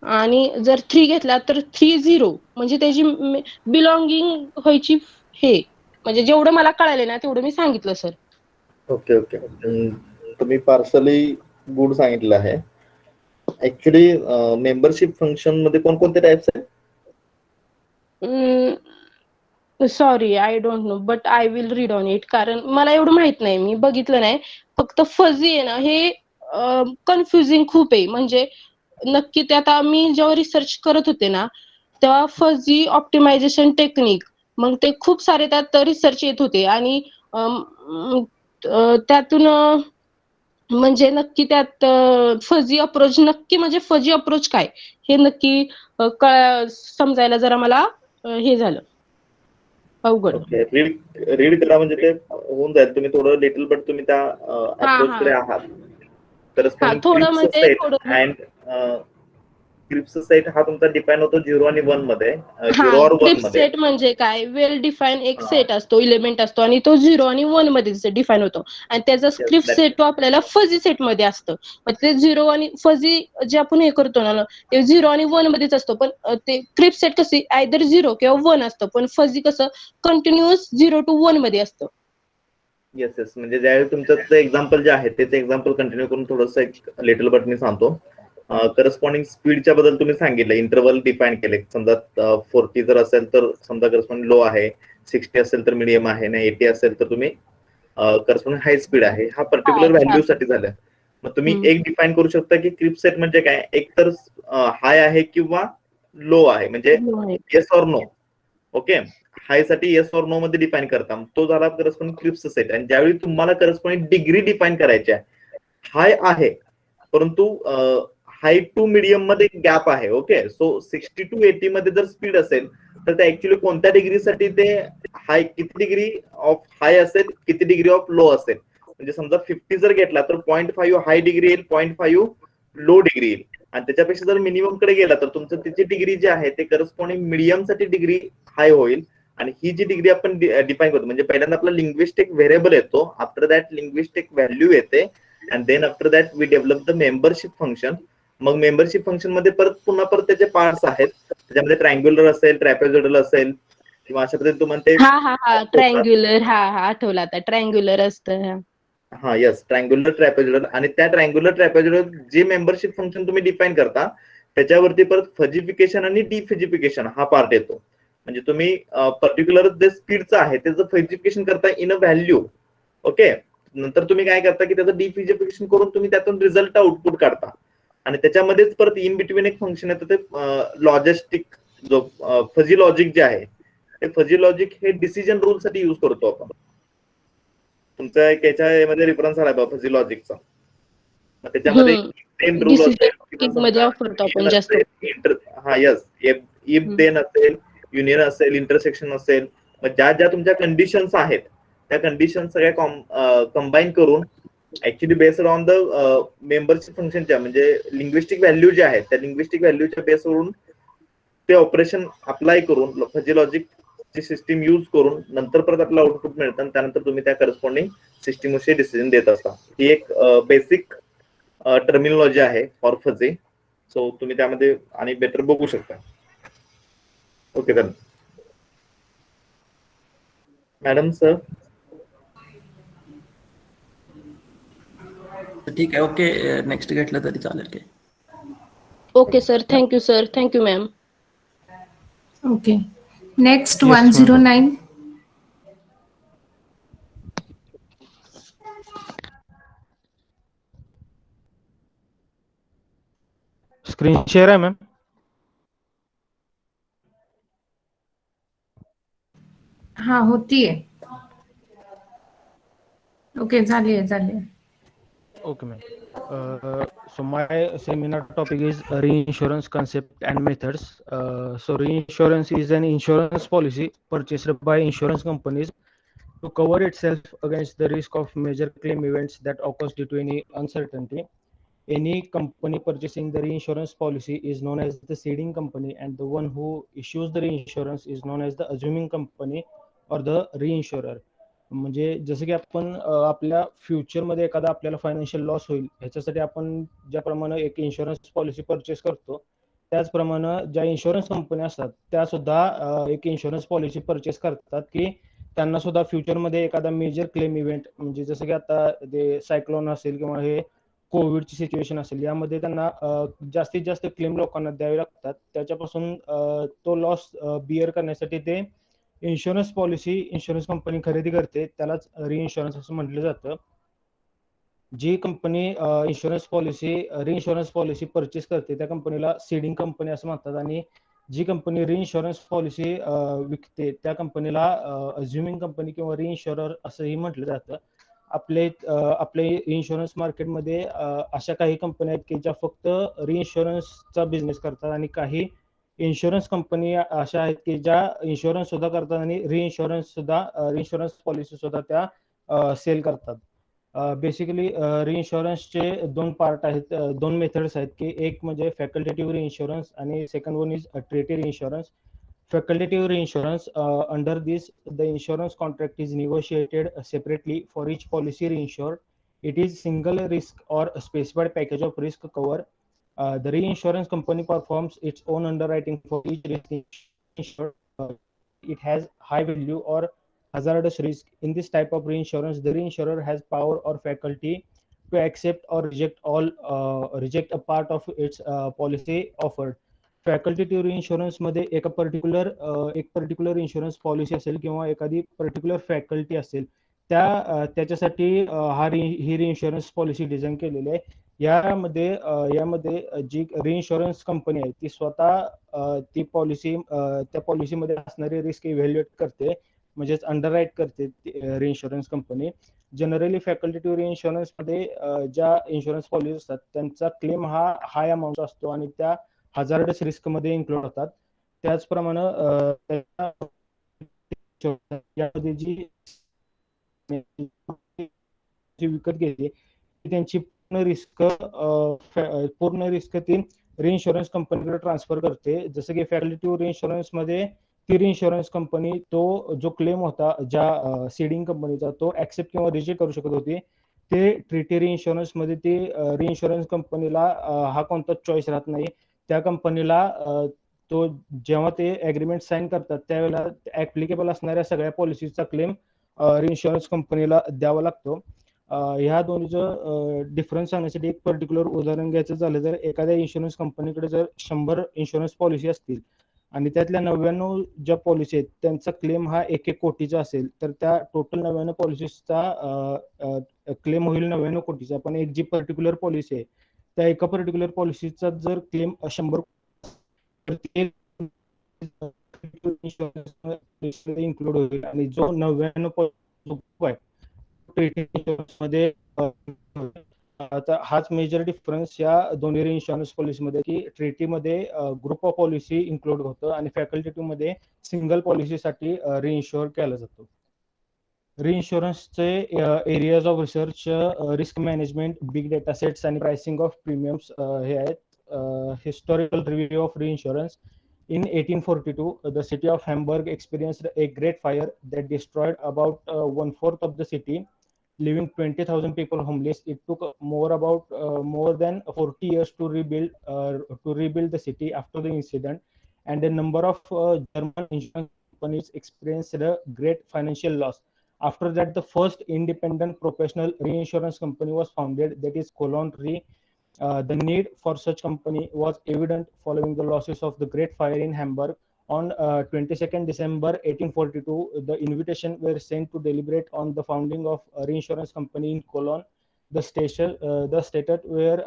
आणि जर 3 घेतला तर 3 0, म्हणजे त्याची बिलॉंगिंग व्हायची. हे म्हणजे जेवढं मला कळालं ना तेवढं मी सांगितलं सर. Okay okay. तुम्ही पार्शली गुड सांगितलं आहे. ऍक्च्युली मेंबरशिप फंक्शन मध्ये कोणकोणते टाइप्स आहेत? Sorry I don't know, but I will read on it. कारण मला एवढं माहित नाही, मी बघितलं नाही. फक्त फजी आहे ना हे कन्फ्युजिंग खूप आहे. म्हणजे नक्की ते आता मी जेव्हा रिसर्च करत होते ना तेव्हा फजी ऑप्टिमायझेशन टेक्निक, मग ते खूप सारे त्यात रिसर्च येत होते आणि त्यातून म्हणजे नक्की त्यात फजी अप्रोच नक्की म्हणजे फजी अप्रोच काय हे नक्की समजायला जरा मला हे झालं अवघड. ओके. रीड करा म्हणजे ते होऊन जाईल. तुम्ही थोडं लिटल बट तुम्ही त्या अप्रोच कडे आहात. करस्पॉन्डिंग थोडं क्रिप्स म्हणजे सेट थोडं अँड क्रिप्स सेट हा तुमचा डिफाईन होतो 0 आणि 1 मध्ये, 0 और 1 क्रिप्स मध्ये. सेट म्हणजे काय, वेल डिफाईन एक सेट असतो, इलेमेंट असतो आणि तो 0 आणि 1 मध्ये डिफाईन होतो. आणि त्याचा क्रिप्स सेट तो आपल्याला फजी सेट मध्ये असतं. मग ते 0 आणि फजी जे आपण हे करतो ना ते 0 आणि 1 मध्येच असतो. पण ते क्रिप्स सेट कसे आयदर 0 किंवा 1 असतं, पण फजी कसं कंटिन्युअस 0 to 1 मध्ये असतं. Yes yes. म्हणजे ज्यावेळी तुमचं एक्झाम्पल जे आहे तेच एक्झाम्पल कंटिन्यू करून थोडंसं एक लिटल बट मी सांगतो. करस्पॉन्डिंग स्पीडच्या बद्दल तुम्ही सांगितलं, इंटरवल डिफाईन केले. समजा 40 जर असेल तर समजा करस्पॉन्डिंग लो आहे, 60 असेल तर मिडियम आहे, ना 80 असेल तर तुम्ही करस्पॉन्डिंग हाय स्पीड आहे. हा पर्टिक्युलर व्हॅल्यू साठी झालं. मग तुम्ही एक डिफाईन करू शकता की क्रिप सेट म्हणजे काय, एक तर हाय आहे किंवा लो आहे, म्हणजे येस ऑर नो. ओके. हाय साठी येस ऑर नो मध्ये डिफाईन करता, तो झाला करस्पॉन्डिंग क्रिप्स सेट. आणि ज्यावेळी तुम्हाला करस्पॉन्डिंग डिग्री डिफाईन करायची आहे, हाय आहे परंतु हाय टू मीडियम मध्ये गॅप आहे. ओके. सो 60 to 80 मध्ये जर स्पीड असेल तर ते ऍक्च्युली कोणत्या डिग्रीसाठी ते हाय, किती डिग्री ऑफ हाय असेल, किती डिग्री ऑफ लो असेल. म्हणजे समजा 50 जर घेतला तर 0.5 हाय डिग्री येईल, 0.5 लो डिग्री येईल. आणि त्याच्यापेक्षा जर मिनिमम कडे गेला तर तुमचं तिची डिग्री जी आहे ते करस्पॉन्डिंग मिडियम साठी डिग्री हाय होईल. आणि ही जी डिग्री आपण डिफाईन करतो, म्हणजे पहिल्यांदा आपला लिंग्विस्टिक व्हेरिएबल येतो, आफ्टर दॅट लिंग्विस्टिक व्हॅल्यू येते, and then after that we develop the membership function. मग मेंबरशिप फंक्शन मध्ये पुन्हा त्याचे पार्ट्स आहेत. त्याच्यामध्ये ट्रायंग्युलर असेल, ट्रॅपेझॉइडल असेल, किंवा अशा पद्धतीने तुम्हाला ते ट्रायंग्युलर. आठवलं आता, ट्रायंग्युलर असतं. हा यस, ट्रायंग्युलर ट्रॅपेझॉइडल. आणि त्या ट्रायंग्युलर ट्रॅपेझॉइडल जे मेंबरशिप फंक्शन तुम्ही डिफाईन करता त्याच्यावरती परत फजिफिकेशन आणि डिफिजिफिकेशन हा पार्ट येतो. म्हणजे तुम्ही पर्टिक्युलर जे स्पीडचं आहे त्याचं फजिफिकेशन करता इन अ व्हॅल्यू. ओके, नंतर तुम्ही काय करता की त्याचं डिफिजिफिकेशन करून तुम्ही त्यातून रिझल्ट आउटपुट काढता. आणि त्याच्यामध्येच परत इन बिटवीन एक फंक्शन येतं ते लॉजिस्टिक, जो फजी लॉजिक जे आहे ते फजी लॉजिक हे डिसिजन रूल साठी युज करतो आपण. तुमच्या याच्यामध्ये रेफरन्स आलाय बा फजी लॉजिकचा. त्याच्यामध्ये 10 रूल असेल किंवा डिसिजन मध्ये समजा वापरतो आपण जास्त. हा यस, इफ देन असेल, युनियन असेल, इंटरसेक्शन असेल, मग ज्या ज्या तुमच्या कंडिशन्स आहेत त्या कंडिशन सगळ्या कंबाईन करून actually based on the membership फंक्शनच्या म्हणजे लिंग्विस्टिक व्हॅल्यू जे आहेत त्या लिंग्विस्टिक व्हॅल्यूच्या बेसवरून ते ऑपरेशन अप्लाय करून फजी लॉजिक ची सिस्टीम यूज करून नंतर परत आपल्याला आउटपुट मिळतं आणि त्यानंतर तुम्ही त्या करस्पॉन्डिंग सिस्टीमविषयी डिसिजन देत असता. ही एक बेसिक टर्मिनॉलॉजी आहे फॉर फजी. सो तुम्ही त्यामध्ये आणि बेटर बघू शकता. Okay done. Madam sir. ठीक आहे, ओके, नेक्स्ट घेतलं तरी चालेल की. Okay sir, thank you sir, thank you ma'am. Okay, next Yes, ma'am. 109. Screen share आहे मॅम. हा, होतीये. ओके, झालीये. Okay, ma'am. So my seminar topic is reinsurance concept and methods. So reinsurance is an insurance policy purchased by insurance companies to cover itself against the risk of major claim events that occurs due to any uncertainty. Any company purchasing the reinsurance policy is known as the ceding company, and the one who issues the reinsurance is known as the assuming company or the reinsurer. म्हणजे जसं की आपण आपल्या फ्युचरमध्ये एखादा आपल्याला financial loss होईल ह्याच्यासाठी आपण ज्याप्रमाणे एक इन्शुरन्स पॉलिसी परचेस करतो त्याचप्रमाणे ज्या इन्शुरन्स कंपनी असतात त्या सुद्धा एक इन्शुरन्स पॉलिसी परचेस करतात की त्यांना सुद्धा फ्युचरमध्ये एखादा मेजर क्लेम इव्हेंट म्हणजे जसं की आता ते सायक्लोन असेल किंवा हे कोविडची सिच्युएशन असेल यामध्ये त्यांना जास्तीत जास्त क्लेम लोकांना द्यावे लागतात. त्याच्यापासून तो लॉस बिअर करण्यासाठी ते इन्शुरन्स कंपनी खरेदी करते, त्यालाच रिइन्शुरन्स असं म्हटलं जातं. जी कंपनी रिइन्शुरन्स पॉलिसी परचेस करते त्या कंपनीला सीडिंग कंपनी असं म्हणतात आणि जी कंपनी रिइन्शुरन्स पॉलिसी विकते त्या कंपनीला अज्युमिंग कंपनी किंवा रिइन्शुरर असंही म्हटलं जातं. आपले इन्शुरन्स मार्केटमध्ये अशा काही कंपन्या आहेत की ज्या फक्त रिइन्शुरन्सचा बिझनेस करतात आणि काही इन्शुरन्स कंपनी अशा आहेत की ज्या इन्शुरन्स सुद्धा करतात आणि रिइन्शुरन्स पॉलिसी सुद्धा त्या सेल करतात. बेसिकली रिइन्शुरन्सचे दोन पार्ट आहेत, दोन मेथड्स आहेत की एक म्हणजे फॅकल्टेटिव्ह रिइन्शुरन्स आणि second one is treaty reinsurance. Facultative reinsurance, under this, the insurance contract is negotiated separately for each policy reinsured. It is single risk or a specified package of risk cover. The reinsurance company performs its own underwriting for each risk insured. It has high value or hazardous risk. In this type of reinsurance, the reinsurer has power or faculty to accept or reject a part of its policy offered. Facultative insurance मध्ये एक particular insurance policy असेल किंवा एखादी particular faculty असेल त्याच्यासाठी ही रिइन्शुरन्स policy design केलेली आहे. यामध्ये जी रिइन्शुरन्स कंपनी आहे ती स्वतः त्या पॉलिसीमध्ये असणारी रिस्क इव्हॅल्युएट करते म्हणजेच अंडरराईट करते रिइन्शुरन्स कंपनी. जनरली फॅकल्टेटिव्ह रिइन्शुरन्स मध्ये ज्या इन्शुरन्स पॉलिसी असतात त्यांचा क्लेम हा हाय अमाऊंट असतो आणि त्या हजार्डस रिस्क मध्ये इन्क्लूड होतात. त्याचप्रमाणे जी विकत घेते त्यांची पूर्ण रिस्क ती रिइन्शुरन्स कंपनीकडे ट्रान्सफर करते. जसं की फॅकल्टेटिव्ह रिइन्शुरन्स मध्ये ती रिइन्शुरन्स कंपनी तो जो क्लेम होता ज्या सीडिंग कंपनीचा तो ऍक्सेप्ट किंवा रिजेक्ट करू शकत होती. ते ट्रिटी रिइन्शुरन्स मध्ये ती रिइन्शुरन्स कंपनीला हा कोणताच चॉईस राहत नाही. त्या कंपनीला तो जेव्हा ते ऍग्रीमेंट साईन करतात त्यावेळेला ऍप्लिकेबल असणाऱ्या सगळ्या पॉलिसीचा क्लेम रिइन्शुरन्स कंपनीला द्यावा लागतो. ह्या दोन्हीचं डिफरन्स सांगण्यासाठी एक पर्टिक्युलर उदाहरण घ्यायचं झालं तर एखाद्या इन्शुरन्स कंपनीकडे जर 100 इन्शुरन्स पॉलिसी असतील आणि त्यातल्या 99 ज्या पॉलिसी आहेत त्यांचा क्लेम हा 1 कोटीचा असेल, तर त्या टोटल 99 पॉलिसीचा क्लेम होईल 99 कोटीचा. पण एक जी पर्टिक्युलर पॉलिसी आहे त्या एका पर्टिक्युलर पॉलिसीचा जर क्लेम 100 इन्क्लूड होईल आणि जो 99 मध्ये आता हाच मेजर डिफरन्स या दोन्ही इन्शुरन्स पॉलिसीमध्ये की ट्रीटीमध्ये ग्रुप ऑफ पॉलिसी इन्क्लूड होतं आणि फॅकल्टेटिव्हमध्ये सिंगल पॉलिसीसाठी रिइन्शुअर केला जातो. रिइन्शुरन्सचे areas of research risk management, big data sets आणि प्राइसिंग ऑफ प्रीमियम्स हे आहेत. Historical review of reinsurance. In 1842, the city of Hamburg experienced a great fire that destroyed about 1/4 of the city, leaving 20,000 people homeless. It took more than 40 years to rebuild the city after the incident, and a number of German insurance companies experienced a great financial loss. After that, the first independent professional reinsurance company was founded, that is Cologne Re. The need for such company was evident following the losses of the Great Fire in Hamburg. On 22nd December 1842, the invitation were sent to deliberate on the founding of a reinsurance company in Cologne. The statute were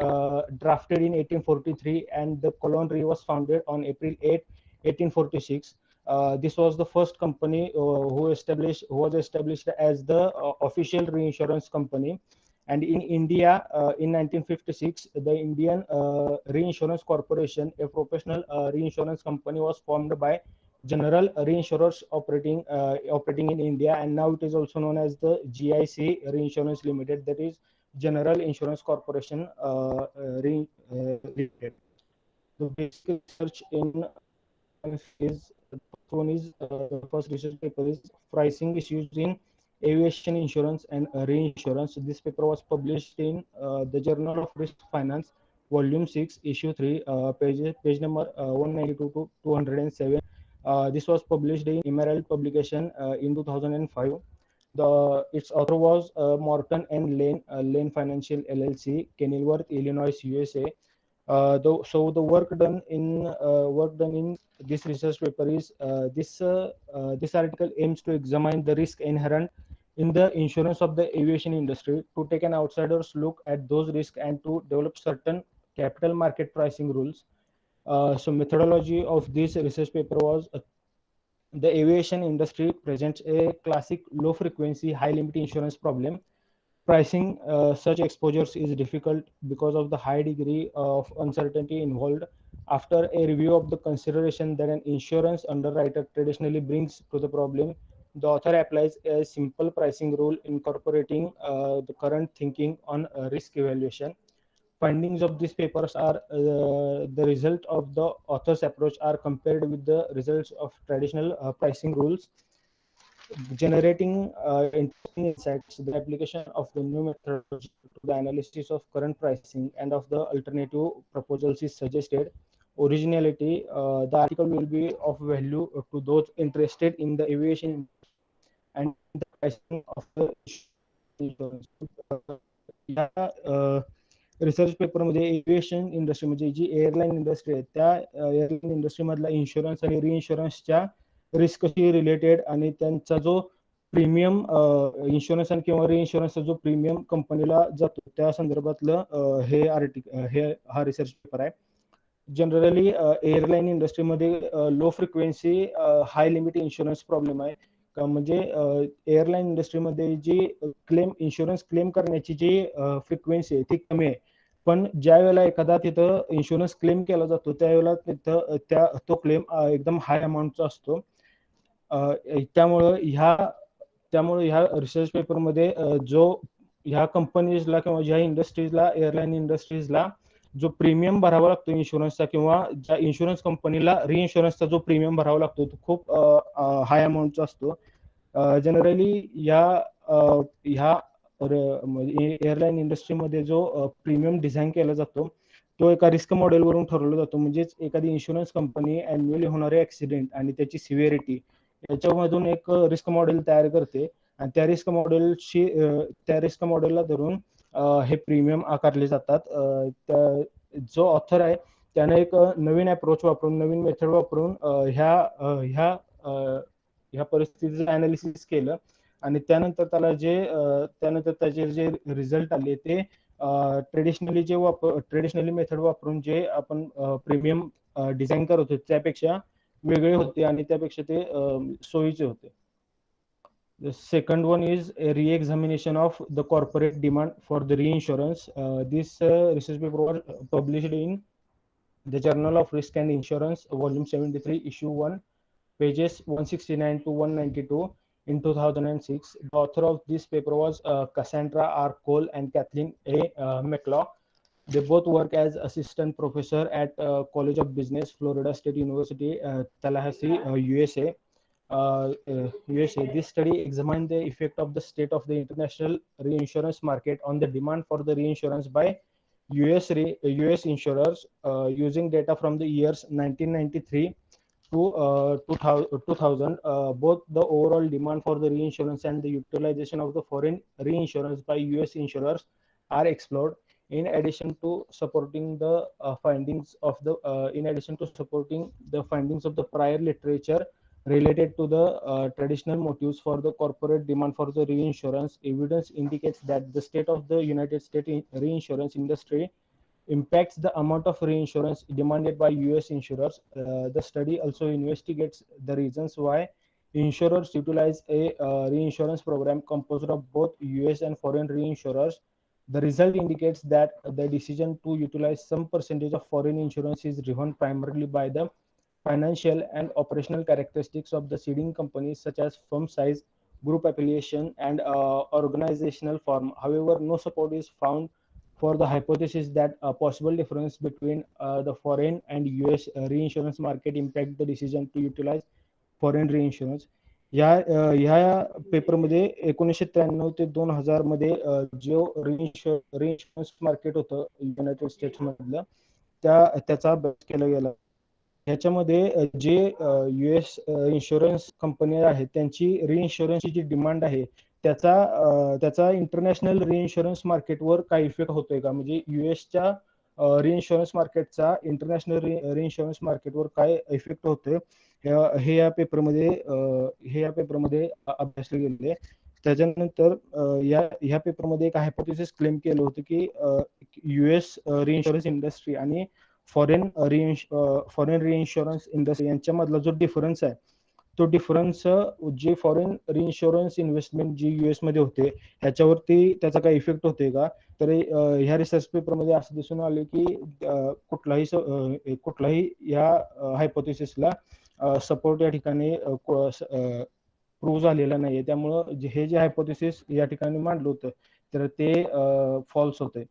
drafted in 1843, and the Cologne Re was founded on April 8, 1846. This was the first company who was established as the official reinsurance company. And in India, in 1956, the Indian Reinsurance Corporation, a professional reinsurance company, was formed by general reinsurers operating in India, and now it is also known as the GIC Reinsurance Limited, that is General Insurance Corporation Limited. The basic research in is the first research paper is pricing issues in aviation insurance and reinsurance. This paper was published in the Journal of Risk Finance, Volume 6, Issue 3, page number 192 to 207. This was published in Emerald publication in 2005. Its author was Morton and Lane Financial LLC, Kenilworth, Illinois, USA. So the work done in this research paper is this article aims to examine the risk inherent in the insurance of the aviation industry, to take an outsider's look at those risks and to develop certain capital market pricing rules. So methodology of this research paper was the aviation industry presents a classic low frequency, high limit insurance problem. Pricing such exposures is difficult because of the high degree of uncertainty involved. After a review of the consideration that an insurance underwriter traditionally brings to the problem, the author applies a simple pricing rule incorporating the current thinking on risk evaluation. Findings of these papers are the result of the author's approach are compared with the results of traditional pricing rules, generating interesting insights. The application of the new methodology to the analysis of current pricing and of the alternative proposals is suggested. Originality, the article will be of value to those interested in the aviation and the pricing of the insurance. Research पेपरमध्ये aviation industry म्हणजे जी airline industry आहे त्या airline इंडस्ट्रीमधला insurance आणि रिइन्शुरन्सच्या रिस्कशी related आणि त्यांचा जो premium insurance आणि किंवा रिइन्शुरन्सचा जो प्रीमियम कंपनीला जातो त्या संदर्भातलं हा रिसर्च पेपर आहे. जनरली एअरलाईन इंडस्ट्रीमध्ये low frequency high limit insurance problem आहे. म्हणजे एअरलाईन इंडस्ट्रीमध्ये जी इन्शुरन्स क्लेम करण्याची जी फ्रिक्वेन्सी आहे ती कमी आहे, पण ज्या वेळेला एखादा तिथं इन्शुरन्स क्लेम केला जातो त्यावेळेला तिथं तो क्लेम एकदम हाय अमाऊंटचा असतो. त्यामुळे ह्या रिसर्च पेपरमध्ये ह्या कंपनीजला किंवा ज्या इंडस्ट्रीजला एअरलाईन इंडस्ट्रीजला जो प्रीमियम भरावा लागतो इन्शुरन्सचा किंवा ज्या इन्शुरन्स कंपनीला रिइन्शुरन्सचा जो प्रीमियम भरावा लागतो तो खूप हाय अमाऊंटचा असतो. जनरली ह्या एअरलाईन इंडस्ट्रीमध्ये जो प्रीमियम डिझाईन केला जातो तो एका रिस्क मॉडेलवरून ठरवला जातो. म्हणजेच एखादी इन्शुरन्स कंपनी अॅन्युअली होणारे ऍक्सिडेंट आणि त्याची सिव्हिरिटी याच्यामधून एक रिस्क मॉडेल तयार करते आणि त्या रिस्क मॉडेलला धरून हे प्रीमियम आकारले जातात. जो ऑथर आहे त्याने एक नवीन अप्रोच वापरून, नवीन मेथड वापरून ह्या परिस्थितीचं अनालिसिस केलं आणि त्यानंतर त्याचे जे रिझल्ट आले ते ट्रेडिशनली मेथड वापरून जे आपण प्रीमियम डिझाईन करत होते त्यापेक्षा वेगळे होते आणि त्यापेक्षा ते सोयीचे होते. The second one is a re-examination of the corporate demand for the reinsurance. This research paper was published in the Journal of Risk and Insurance, Volume 73, Issue 1, pages 169 to 192 in 2006. The author of this paper was Cassandra R. Cole and Kathleen A. McLaw. They both work as assistant professor at College of Business, Florida State University, Tallahassee, USA. This study examined the effect of the state of the international reinsurance market on the demand for the reinsurance by US insurers using data from the years 1993 to 2000. Both the overall demand for the reinsurance and the utilization of the foreign reinsurance by US insurers are explored. In addition to supporting the findings of the prior literature related to the traditional motives for the corporate demand for the reinsurance, evidence indicates that the state of the United States reinsurance industry impacts the amount of reinsurance demanded by US insurers. The study also investigates the reasons why insurers utilize a reinsurance program composed of both US and foreign reinsurers. The result indicates that the decision to utilize some percentage of foreign insurance is driven primarily by the financial and operational characteristics of the seeding companies, such as firm size, group affiliation, and organizational form. However, no support is found for the hypothesis that a possible difference between the foreign and US reinsurance market impact the decision to utilize foreign reinsurance. ह्या पेपरमध्ये 1993 ते 2000 मध्ये जो reinsurance market होतं United states मधलं त्याचा अभ्यास केला गेला. ह्याच्यामध्ये जे US इन्शुरन्स कंपनी आहेत त्यांची रिइन्शुरन्सची जी डिमांड आहे त्याचा इंटरनॅशनल रिइन्शुरन्स मार्केटवर काय इफेक्ट होतोय का, म्हणजे युएसच्या रिइन्शुरन्स मार्केटचा इंटरनॅशनल रिइन्शुरन्स मार्केटवर काय इफेक्ट होतोय हे या पेपरमध्ये अभ्यासले गेले. त्याच्यानंतर ह्या पेपरमध्ये एक हायपोथेसिस क्लेम केलं होतं की US रिइन्शुरन्स इंडस्ट्री आणि फॉरेन रिइन्शुरन्स इंडस्ट्री यांच्यामधला जो डिफरन्स आहे तो डिफरन्स जे फॉरेन रिइन्शुरन्स इन्व्हेस्टमेंट जी US मध्ये होते ह्याच्यावरती त्याचा काही इफेक्ट होते का, तर ह्या रिसर्च पेपरमध्ये असं दिसून आले की कुठलाही या हायपोथेसिसला सपोर्ट या ठिकाणी प्रूव्ह झालेला नाहीये. त्यामुळं हे जे हायपोथेसिस या ठिकाणी मांडलं होतं तर ते फॉल्स होते.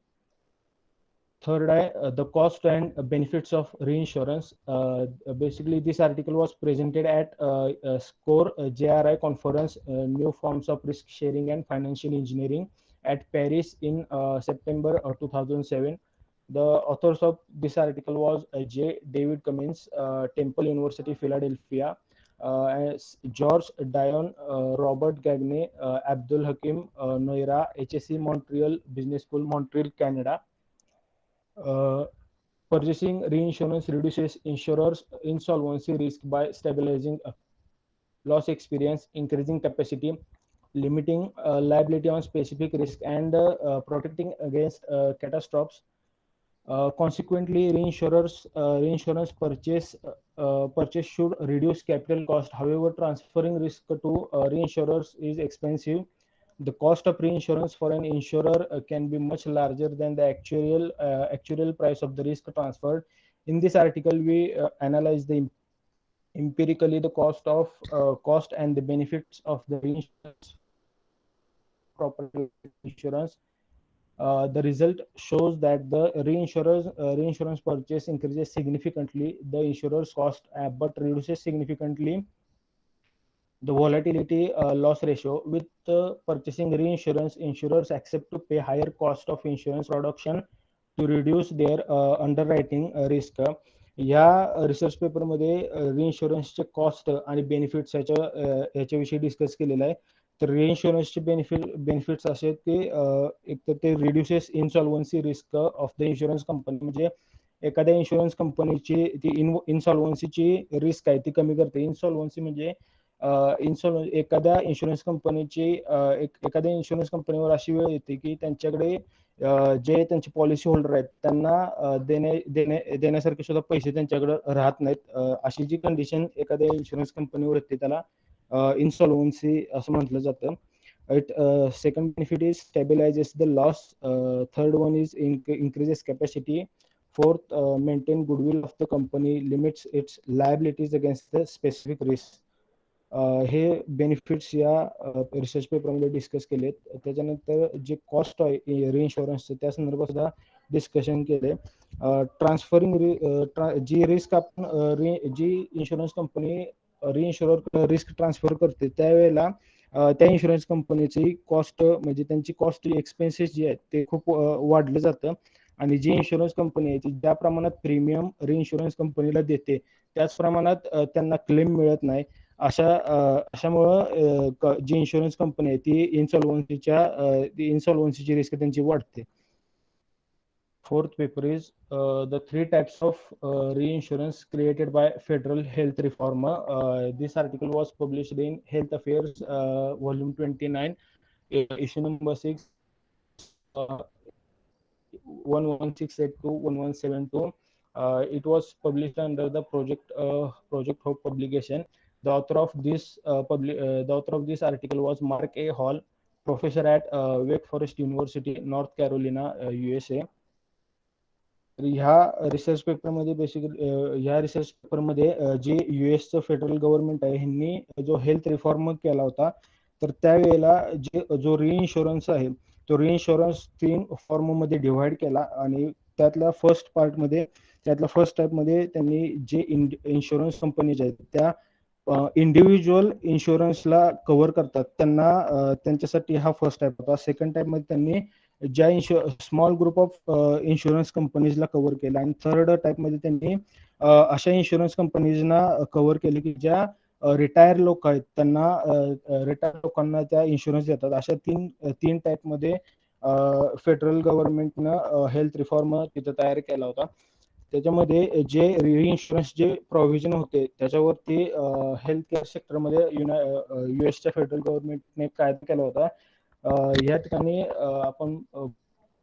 Third, the cost and benefits of reinsurance. Basically, this article was presented at SCORE JRI conference, New Forms of Risk Sharing and Financial Engineering at Paris in September 2007. The authors of this article was J. David Cummins, Temple University, Philadelphia, George Dion, Robert Gagne, Abdul Hakim Noira, HSC Montreal Business School, Montreal, Canada. Purchasing reinsurance reduces insurers' insolvency risk by stabilizing loss experience, increasing capacity, limiting liability on specific risk, and protecting against catastrophes. Consequently, reinsurance purchase should reduce capital cost. However, transferring risk to reinsurers is expensive. The cost of reinsurance for an insurer can be much larger than the actual price of the risk transferred. In this article, we analyze empirically the cost and the benefits of the reinsurance property insurance. The result shows that the reinsurance purchase increases significantly the insurer's cost, but reduces significantly the volatility loss ratio. With purchasing reinsurance, insurers accept to pay higher cost of insurance production to reduce their underwriting risk. या research पेपरमध्ये रिइन्शुरन्सचे cost आणि benefits याच्याविषयी discuss केलेलं आहे. तर रिइन्शुरन्सचे benefits असे आहेत की एक तर ते reduces insolvency risk of the insurance company, म्हणजे एखाद्या इन्शुरन्स कंपनीची ती इन्सॉल्वन्सीची रिस्क आहे ती कमी करते. इन्सॉल्वन्सी म्हणजे एखाद्या इन्शुरन्स कंपनीची एखाद्या इन्शुरन्स कंपनीवर अशी वेळ येते की त्यांच्याकडे जे त्यांचे पॉलिसी होल्डर आहेत त्यांना देण्यासारखे सुद्धा पैसे त्यांच्याकडे राहत नाहीत. अशी जी कंडिशन एखाद्या इन्शुरन्स कंपनीवर येते त्याला इन्सॉल्वन्सी असं म्हटलं जातं. Second benefit is stabilizes the loss. Third one is increases capacity. Fourth, maintain goodwill of the company, limits its liabilities against the specific risks. हे बेनिफिट्स या रिसर्च पेपरमध्ये डिस्कस केलेत. त्याच्यानंतर जे कॉस्ट आहे रिइन्शुरन्सचं त्या संदर्भात सुद्धा डिस्कशन केले. ट्रान्सफरिंग जी रिस्क आपण जी इन्शुरन्स कंपनी रिइन्शुरर रिस्क ट्रान्सफर करते त्यावेळेला त्या इन्शुरन्स कंपनीची कॉस्ट म्हणजे त्यांची कॉस्ट एक्सपेन्सेस जे आहेत ते खूप वाढलं जातं आणि जी इन्शुरन्स कंपनी आहे ती ज्या प्रमाणात प्रीमियम रिइन्शुरन्स कंपनीला देते त्याच प्रमाणात त्यांना क्लेम मिळत नाही. अशामुळं जी इन्शुरन्स कंपनी आहे ती इन्सॉल्वन्सीची रिस्क त्यांची वाढते. Fourth paper is the 3 types of reinsurance created by federal health reformer. This article was published in Health Affairs, volume 29, issue number 6, 11682 1172. It was published under the Project Hope publication. The author of this article was Mark A. Hall, professor at Wake Forest University, North Carolina, USA. ह्या research पेपरमध्ये ह्या research पेपरमध्ये जे युएसचं federal government आहे ह्यांनी जो health reform केला होता तर त्यावेळेला जो रिइन्शुरन्स आहे तो रिइन्शुरन्स 3 फॉर्म मध्ये डिव्हाइड केला आणि त्यातल्या फर्स्ट टाईपमध्ये त्यांनी जे इन्शुरन्स कंपनीज आहेत त्या इंडिव्हिज्युअल इन्शुरन्सला कव्हर करतात त्यांच्यासाठी हा फर्स्ट टाईप होता. सेकंड टाईपमध्ये त्यांनी ज्या स्मॉल ग्रुप ऑफ इन्शुरन्स कंपनीजला कव्हर केला आणि थर्ड टाईपमध्ये त्यांनी अशा इन्शुरन्स कंपनीजना कव्हर केले की ज्या रिटायर लोक आहेत त्यांना रिटायर लोकांना त्या इन्शुरन्स देतात. अशा तीन टाईपमध्ये फेडरल गव्हर्नमेंटनं हेल्थ रिफॉर्म तिथं तयार केला होता. त्याच्यामध्ये जे रिइन्शुरन्स जे प्रोव्हिजन होते त्याच्यावरती हेल्थ केअर सेक्टरमध्ये युएसच्या फेडरल गव्हर्नमेंटने कायदा केला होता. या ठिकाणी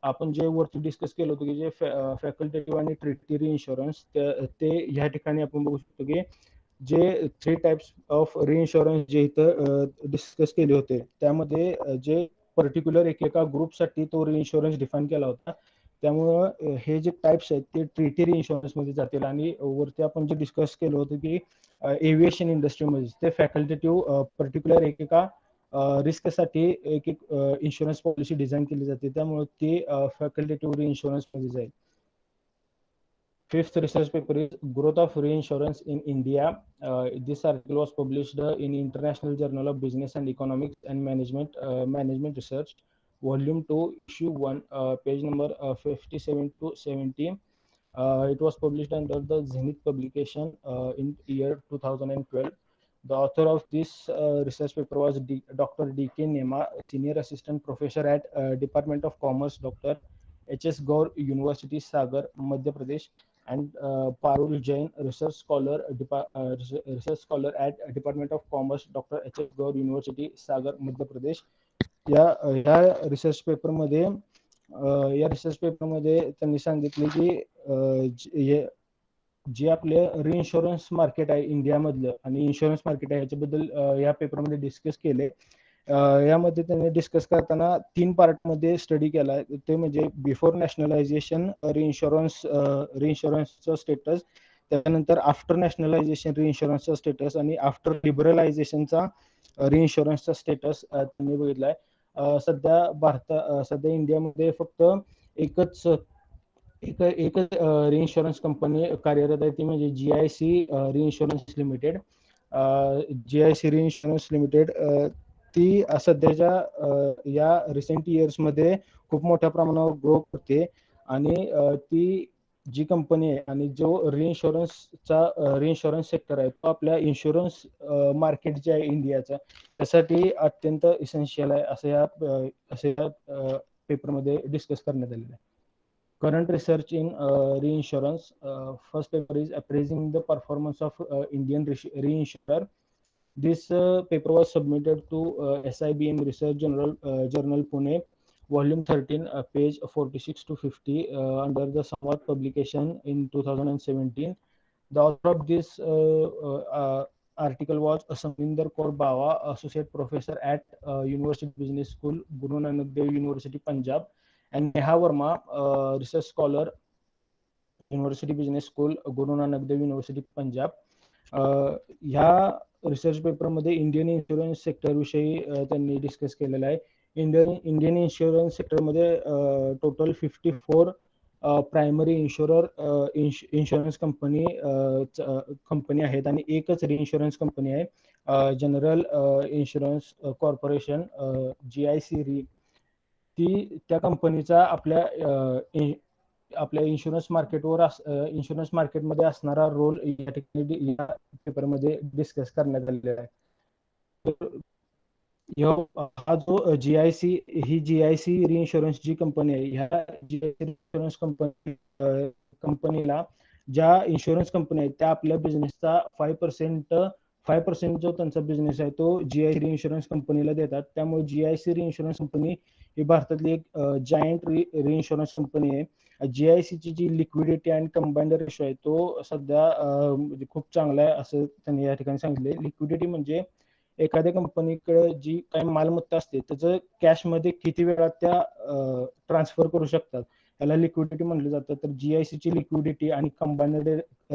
आपण जे वरती डिस्कस केलं होतं की जे फॅकल्टेटिव्ह आणि ट्रिटी रिइन्शुरन्स ते ह्या ठिकाणी आपण बघू शकतो की जे 3 टाइप्स ऑफ रिइन्शुरन्स जे इथं डिस्कस केले होते त्यामध्ये जे पर्टिक्युलर एकेका ग्रुपसाठी तो रिइन्शुरन्स डिफाईन केला होता. त्यामुळं हे जे टाइप्स आहेत ते ट्रिटी रिइन्शुरन्स मध्ये जातील आणि वरती आपण जे डिस्कस केलं होतं की एव्हिएशन इंडस्ट्रीमध्ये ते फॅकल्टेटिव्ह पर्टिक्युलर एकेका रिस्कसाठी एक इन्शुरन्स पॉलिसी डिझाईन केली जाते त्यामुळे ती फॅकल्टेटिव्ह रिइन्शुरन्स मध्ये जाईल. Fifth research paper is growth of reinsurance in India. This article was published in International Journal of Business and Economics and Management Research, volume 2, issue 1, page number 57 to 70. It was published under the Zenith publication in year 2012. The author of this research paper was Dr. D.K. Nema, Senior Assistant Professor at Department of Commerce, Dr. H.S. Gaur University, Sagar, Madhya Pradesh, and Parul Jain, Research Scholar at Department of Commerce, Dr. H.S. Gaur University, Sagar, Madhya Pradesh. या research पेपरमध्ये त्यांनी सांगितले की जे आपले रिइन्शुरन्स market आहे इंडियामधलं आणि insurance market आहे याच्याबद्दल या पेपरमध्ये डिस्कस केले. यामध्ये त्यांनी डिस्कस करताना 3 पार्टमध्ये स्टडी केला. ते म्हणजे बिफोर नॅशनलायझेशन रिइन्शुरन्सचं स्टेटस, त्यानंतर आफ्टर नॅशनलायझेशन रिइन्शुरन्सचा स्टेटस आणि आफ्टर लिबरलायझेशनचा रिइन्शुरन्सचा स्टेटस त्यांनी बघितलाय. सध्या इंडियामध्ये फक्त एकच रिइन्शुरन्स कंपनी कार्यरत आहे ती म्हणजे जीआयसी रिइन्शुरन्स लिमिटेड. जीआयसी रिइन्शुरन्स लिमिटेड ती सध्याच्या या रिसेंट इयर्समध्ये खूप मोठ्या प्रमाणावर ग्रो करते आणि ती जी कंपनी आहे आणि जो रिइन्शुरन्स सेक्टर आहे तो आपल्या इन्शुरन्स मार्केट जे आहे इंडियाचं त्यासाठी अत्यंत इसेन्शियल आहे असं या पेपरमध्ये डिस्कस करण्यात आलेलं आहे. Current research in reinsurance. First paper is appraising the performance of Indian reinsurer. This paper was submitted to SIBM Research Journal Pune, volume 13, page 46 to 50, under the Samvad publication in 2017. The author of this article was Saminder Kaur Bawa, Associate Professor at University Business School, Guru Nanak Dev University, Punjab, and Neha Verma, Research Scholar, University Business School, Guru Nanak Dev University, Punjab. ह्या research पेपरमध्ये Indian insurance sector विषयी त्यांनी discuss केलेला आहे. Indian insurance सेक्टरमध्ये total 54 primary insurance company आहेत आणि एकच रिइन्शुरन्स कंपनी आहे, जनरल इन्शुरन्स कॉर्पोरेशन, GIC री. ती त्या कंपनीचा आपल्या इन्शुरन्स मार्केटमध्ये असणारा रोल या ठिकाणी या पेपरमध्ये डिस्कस करण्यात आलेला आहे. हा जो GIC रिइन्शुरन्स जी कंपनी आहे, ह्या GIC रिइन्शुरन्स कंपनीला ज्या इन्शुरन्स कंपनी आहेत त्या आपल्या बिझनेसचा 5% जो त्यांचा बिझनेस आहे तो GIC रिइन्शुरन्स कंपनीला देतात. त्यामुळे GIC रिइन्शुरन्स कंपनी ही भारतातली एक जायंट रिइन्शुरन्स कंपनी आहे. GIC ची जी लिक्विडिटी आणि कंबाईंड रेशो आहे तो सध्या खूप चांगला आहे असं त्यांनी या ठिकाणी सांगितले. लिक्विडिटी म्हणजे एखाद्या कंपनीकडे जी काही मालमत्ता असते त्याचं कॅशमध्ये किती वेळा त्या ट्रान्सफर करू शकतात याला लिक्विडिटी म्हटलं जातं. तर GIC ची लिक्विडिटी आणि कंबाईंड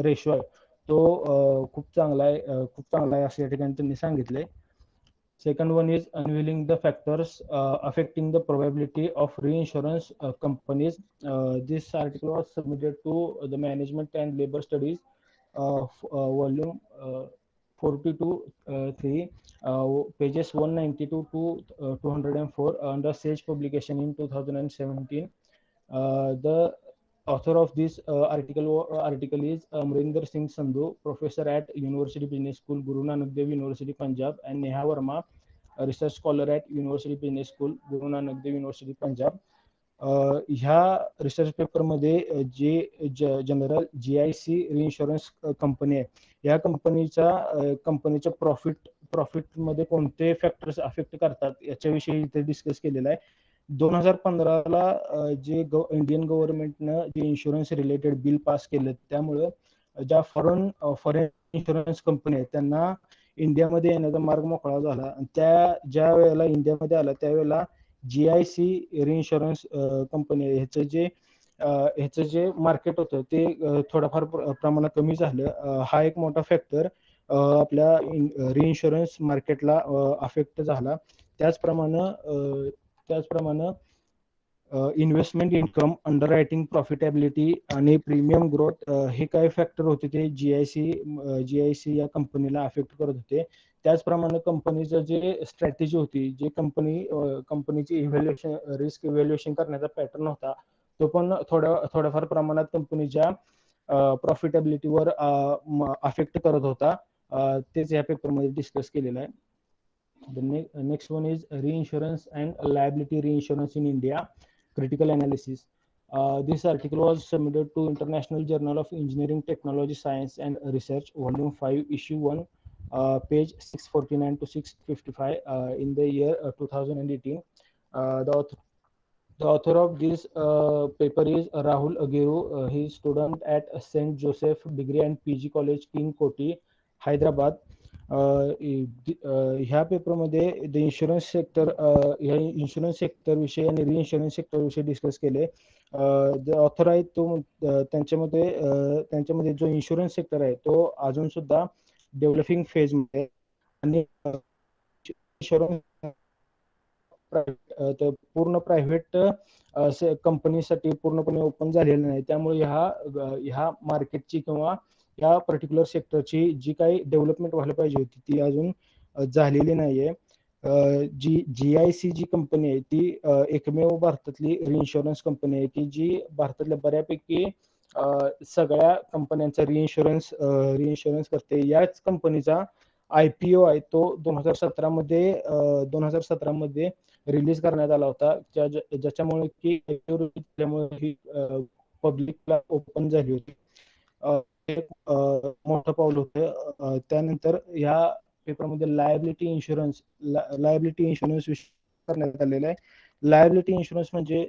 रेशो आहे तो खूप चांगला आहे असं या ठिकाणी त्यांनी सांगितले. Second one is unveiling the factors affecting the probability of reinsurance companies. This article was submitted to the Management and Labor Studies, volume 42-3, pages 192 to 204, under Sage publication in 2017. The author of this article is Amrinder Singh Sandhu, professor at University Business School, Guru Nanak Dev University, Punjab, and Neha Verma, a research scholar at University Business School, Guru Nanak Dev University, Punjab. ह्या research पेपरमध्ये जे general GIC रिइन्शुरन्स company आहे या कंपनीच्या प्रॉफिटमध्ये कोणते factors affect करतात याच्याविषयी इथे डिस्कस केलेलं आहे. 2015ला जे इंडियन गव्हर्नमेंटनं जे इन्शुरन्स रिलेटेड बिल पास केलं त्यामुळं ज्या फॉरेन इन्शुरन्स कंपनी आहेत त्यांना इंडियामध्ये येण्याचा मार्ग मोकळा झाला. ज्या वेळेला इंडियामध्ये आला त्यावेळेला GIC रिइन्शुरन्स कंपनी ह्याचं जे मार्केट होतं ते थोडंफार प्रमाणात कमी झालं. हा एक मोठा फॅक्टर आपल्या रिइन्शुरन्स मार्केटला अफेक्ट झाला. त्याचप्रमाणे investment income, under writing profitability आणि प्रीमियम ग्रोथ हे काही फॅक्टर होते ते GIC या कंपनीला अफेक्ट करत होते. त्याचप्रमाणे कंपनीचं जे स्ट्रॅटेजी होती, जे कंपनीची रिस्क इव्हॅल्युएशन करण्याचा पॅटर्न होता तो पण थोड्याफार प्रमाणात कंपनीच्या प्रॉफिटेबिलिटीवर अफेक्ट करत होता. तेच या पेपरमध्ये डिस्कस केलेलं आहे. The next one is reinsurance and liability reinsurance in India, critical analysis. This article was submitted to International Journal of Engineering, Technology, Science and Research, volume 5, issue 1, page 649 to 655, in the year 2018. The author of this paper is Rahul Agiru. He is student at St. Joseph Degree and PG College, King Koti, Hyderabad. ह्या पेपरमध्ये insurance sector विषयी आणि रिइन्शुरन्स sector विषयी discuss केले. जे author आहेत त्यांच्यामध्ये जो इन्शुरन्स सेक्टर आहे तो अजून सुद्धा डेव्हलपिंग फेज मध्ये आणि इन्शुरन्स पूर्ण प्रायव्हेट कंपनीसाठी पूर्णपणे ओपन झालेलं नाही. त्यामुळे ह्या मार्केटची किंवा या पर्टिक्युलर सेक्टरची जी काही डेव्हलपमेंट व्हायला पाहिजे होती ती अजून झालेली नाहीये. GIC जी कंपनी आहे ती एकमेव भारतातली रिइन्शुरन्स कंपनी आहे की जी भारतातल्या बऱ्यापैकी सगळ्या कंपन्यांचा रिइन्शुरन्स करते. याच कंपनीचा IPO आहे तो 2017 मध्ये रिलीज करण्यात आला होता, ज्याच्यामुळे की ही पब्लिकला ओपन झाली होती. एक मोठं पाऊल होतं. त्यानंतर या पेपरमध्ये लायबिलिटी इन्शुरन्स विषय करण्यात आलेला आहे. लायबिलिटी इन्शुरन्स म्हणजे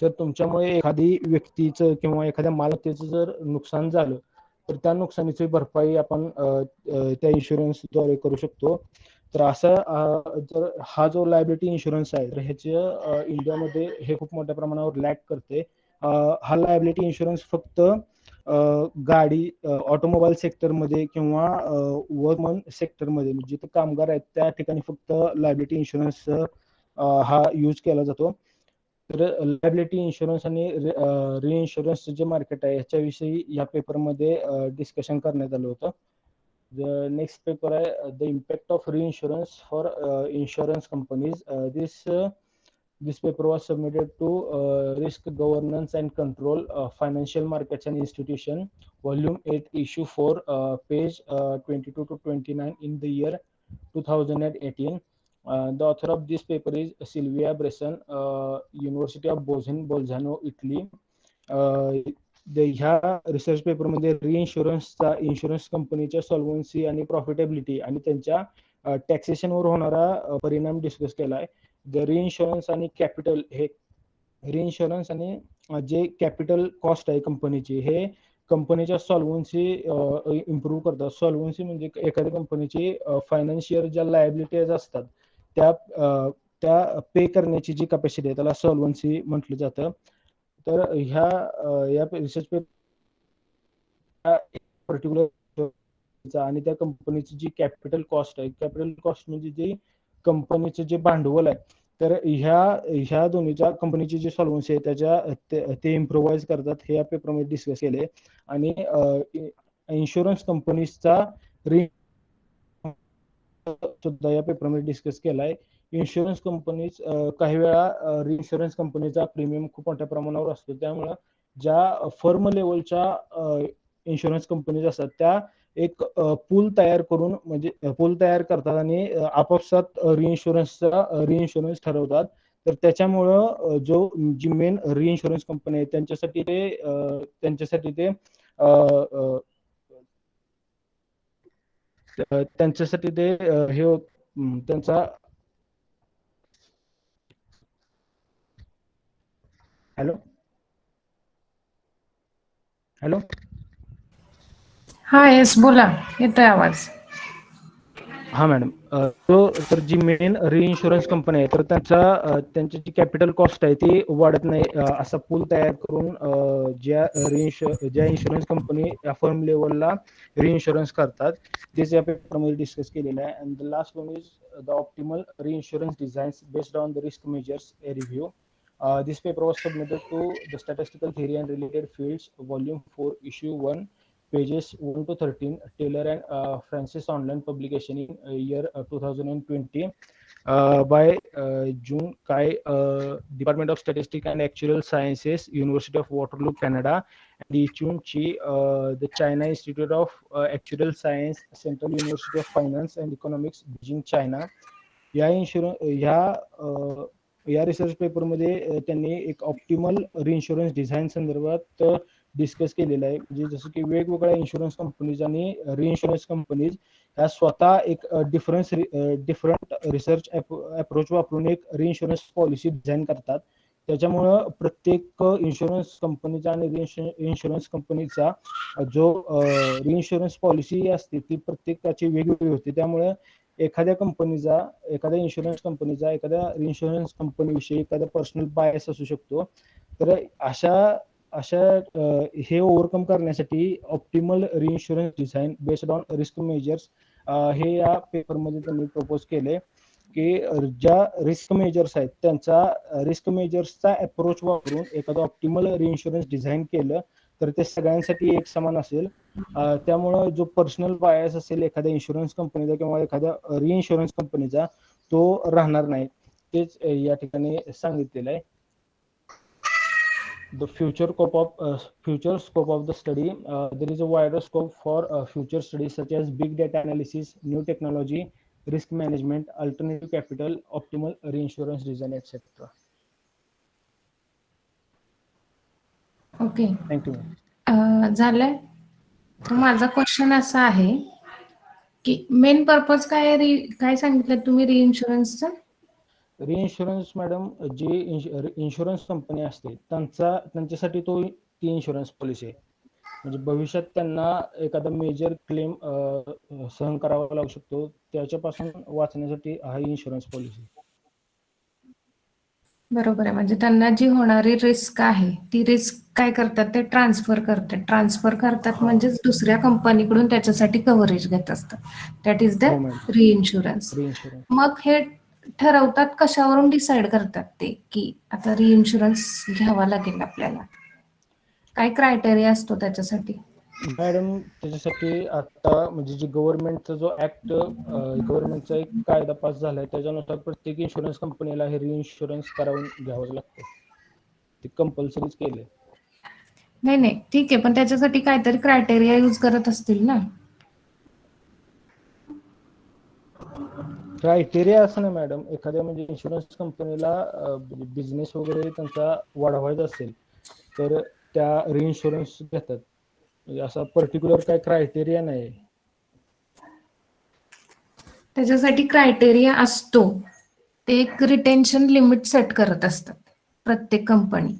जर तुमच्यामुळे एखादी व्यक्तीचं किंवा एखाद्या मालमत्तेचं जर नुकसान झालं तर त्या नुकसानीची भरपाई आपण त्या इन्शुरन्सद्वारे करू शकतो. तर असं जर हा जो लायबिलिटी इन्शुरन्स आहे तर ह्याचे इंडियामध्ये हे खूप मोठ्या प्रमाणावर लॅक करते. हा लायबिलिटी इन्शुरन्स फक्त गाडी ऑटोमोबाईल सेक्टरमध्ये किंवा वर्कमन सेक्टरमध्ये जिथे कामगार आहेत त्या ठिकाणी फक्त लायबिलिटी इन्शुरन्स हा यूज केला जातो. तर लायबिलिटी इन्शुरन्स आणि रिइन्शुरन्स जे मार्केट आहे ह्याच्याविषयी या पेपरमध्ये डिस्कशन करण्यात आलं होतं. नेक्स्ट पेपर आहे the impact of reinsurance for insurance companies. This paper was submitted to Risk Governance and Control, Financial Markets and Institution, Volume 8, Issue 4, page 22 to 29 in the year 2018. The author of this paper is Silvia Bresson, University of Bolzano, Italy. ह्या research पेपरमध्ये रिइन्शुरन्सचा insurance कंपनीच्या सॉल्व्हन्सी आणि profitability आणि त्यांच्या टॅक्सेशनवर होणारा परिणाम discuss केला आहे. रिइन्शुरन्स आणि कॅपिटल हे रिइन्शुरन्स आणि जे कॅपिटल कॉस्ट आहे कंपनीची हे कंपनीच्या सॉल्व्हन्सी इम्प्रूव्ह करतात. सॉल्व्हन्सी म्हणजे एखाद्या कंपनीची फायनान्शियल ज्या लायबिलिटीज असतात त्या पे करण्याची जी कॅपॅसिटी आहे त्याला सॉल्व्हन्सी म्हटलं जातं. तर या रिसर्च पेपर पर्टिक्युलर आणि त्या कंपनीची जी कॅपिटल कॉस्ट आहे, कॅपिटल कॉस्ट म्हणजे जे कंपनीचं जे भांडवल आहे, तर ह्या दोन्हीच्या कंपनीची जी सॉल्व्हन्सी आहे ते इम्प्रोवाइज करतात. हे या पेपरमध्ये डिस्कस केले. आणि इन्शुरन्स कंपनीजचा सुद्धा या पेपरमध्ये डिस्कस केलाय. इन्शुरन्स कंपनीज काही वेळा रिइन्शुरन्स कंपनीचा प्रीमियम खूप मोठ्या प्रमाणावर असतो. त्यामुळे ज्या फर्म लेवलच्या इन्शुरन्स कंपनीज असतात त्या एक पूल तयार करून म्हणजे पूल तयार करतात आणि आपापसात रिइन्शुरन्स ठरवतात. तर त्याच्यामुळं जी मेन रिइन्शुरन्स कंपनी आहे त्यांच्यासाठी ते हे त्यांचा हॅलो हॅलो हा येस बोला, येतोय आवाज. हा मॅडम, तर जी मेन रिइन्शुरन्स कंपनी आहे तर त्यांची जी कॅपिटल कॉस्ट आहे ती वाढत नाही. असा पूल तयार करून ज्या इन्शुरन्स कंपनी या फर्म लेवलला रिइन्शुरन्स करतात तेच या पेपरमध्ये डिस्कस केलेलं आहे. And the last one is the optimal reinsurance designs based on the risk measures a review. This paper was submitted to the Statistical Theory and Related Fields, Volume 4, Issue 1, pages 1 to 13, Taylor and Francis online publication in year 2020 by June Kai, Department of Statistics and Actuarial Sciences, University of Waterloo, Canada, and Yi Chun Chi, the China Institute of Actuarial Science, Central University of Finance and Economics, Beijing, China. या research पेपरमध्ये त्यांनी एक optimal reinsurance design संदर्भात discuss केलेलं आहे. म्हणजे जसं की वेगवेगळ्या इन्शुरन्स कंपनीज आणि रिइन्शुरन्स कंपनीज ह्या स्वतः एक डिफरंट रिसर्च अप्रोच वापरून एक रिइन्शुरन्स पॉलिसी डिझाईन करतात. त्याच्यामुळं प्रत्येक इन्शुरन्स कंपनीचा आणि इन्शुरन्स कंपनीचा जो रिइन्शुरन्स पॉलिसी असते ती प्रत्येकाची वेगवेगळी होती. त्यामुळे एखाद्या इन्शुरन्स कंपनीचा एखाद्या रिइन्शुरन्स कंपनीविषयी एखादा पर्सनल बायस असू शकतो. तर अशा हे ओव्हरकम करण्यासाठी optimal reinsurance design based on risk measures हे या पेपरमध्ये त्यांनी प्रपोज केले की ज्या रिस्क मेजर्स आहेत त्यांचा रिस्क मेजर्सचा अप्रोच वापरून एखादं ऑप्टिमल रिइन्शुरन्स डिझाईन केलं तर ते सगळ्यांसाठी एक समान असेल. त्यामुळं जो पर्सनल बायस असेल एखाद्या इन्शुरन्स कंपनीचा किंवा एखाद्या रिइन्शुरन्स कंपनीचा तो राहणार नाही. तेच या ठिकाणी सांगितलेलं आहे. the future scope of the study, there is a wider scope for future studies such as big data analysis, new technology, risk management, alternative capital, optimal reinsurance design, etc. Okay. Thank you, ma'am. झालंय. तर माझा question असा आहे की main purpose काय आहे, काय सांगितलं तुम्ही रिइन्शुरन्सचं? रिइन्शुरन्स मॅडम, जी इन्शुरन्स कंपनी असते त्यांच्यासाठी ती इन्शुरन्स पॉलिसी आहे. म्हणजे भविष्यात त्यांना एखादा मेजर क्लेम सहन करावा लागू शकतो, त्याच्यापासून वाचण्यासाठी हा इन्शुरन्स पॉलिसी. बरोबर आहे. म्हणजे त्यांना जी होणारी रिस्क आहे ती रिस्क काय करतात, ते ट्रान्सफर करतात म्हणजेच दुसऱ्या कंपनीकडून त्याच्यासाठी कव्हरेज घेत असतात. दॅट इज द हो मॅडम, रिइन्शुरन्स. रिइन्शुरन्स. मग हे ठरवतात, कशावरून डिसाइड करतात ते की आता रिइन्शुरन्स घ्यावा लागेल आपल्याला? काय क्रायटेरिया असतो त्याच्यासाठी? मॅडम, त्याच्यासाठी आता म्हणजे जी गव्हर्नमेंटचा जो ऍक्ट, गव्हर्नमेंटचा एक कायदा पास झालाय, त्याच्यानुसार प्रत्येक इन्शुरन्स कंपनीला हे रिइन्शुरन्स करावून घ्यावं लागतं. ते कंपल्सरीच केलंय. नाही ठीक आहे, पण त्याच्यासाठी काहीतरी क्रायटेरिया यूज करत असतील ना? क्रायटेरिया असं नाही मॅडम, एखाद्या म्हणजे इन्शुरन्स कंपनीला बिझनेस वगैरे त्यांचा वाढवायचा असेल तर त्या रिइन्शुरन्स घेतात. म्हणजे असा पर्टिक्युलर काय क्रायटेरिया नाही. त्याच्यासाठी क्रायटेरिया असतो. ते एक रिटेन्शन लिमिट सेट करत असतात प्रत्येक कंपनी.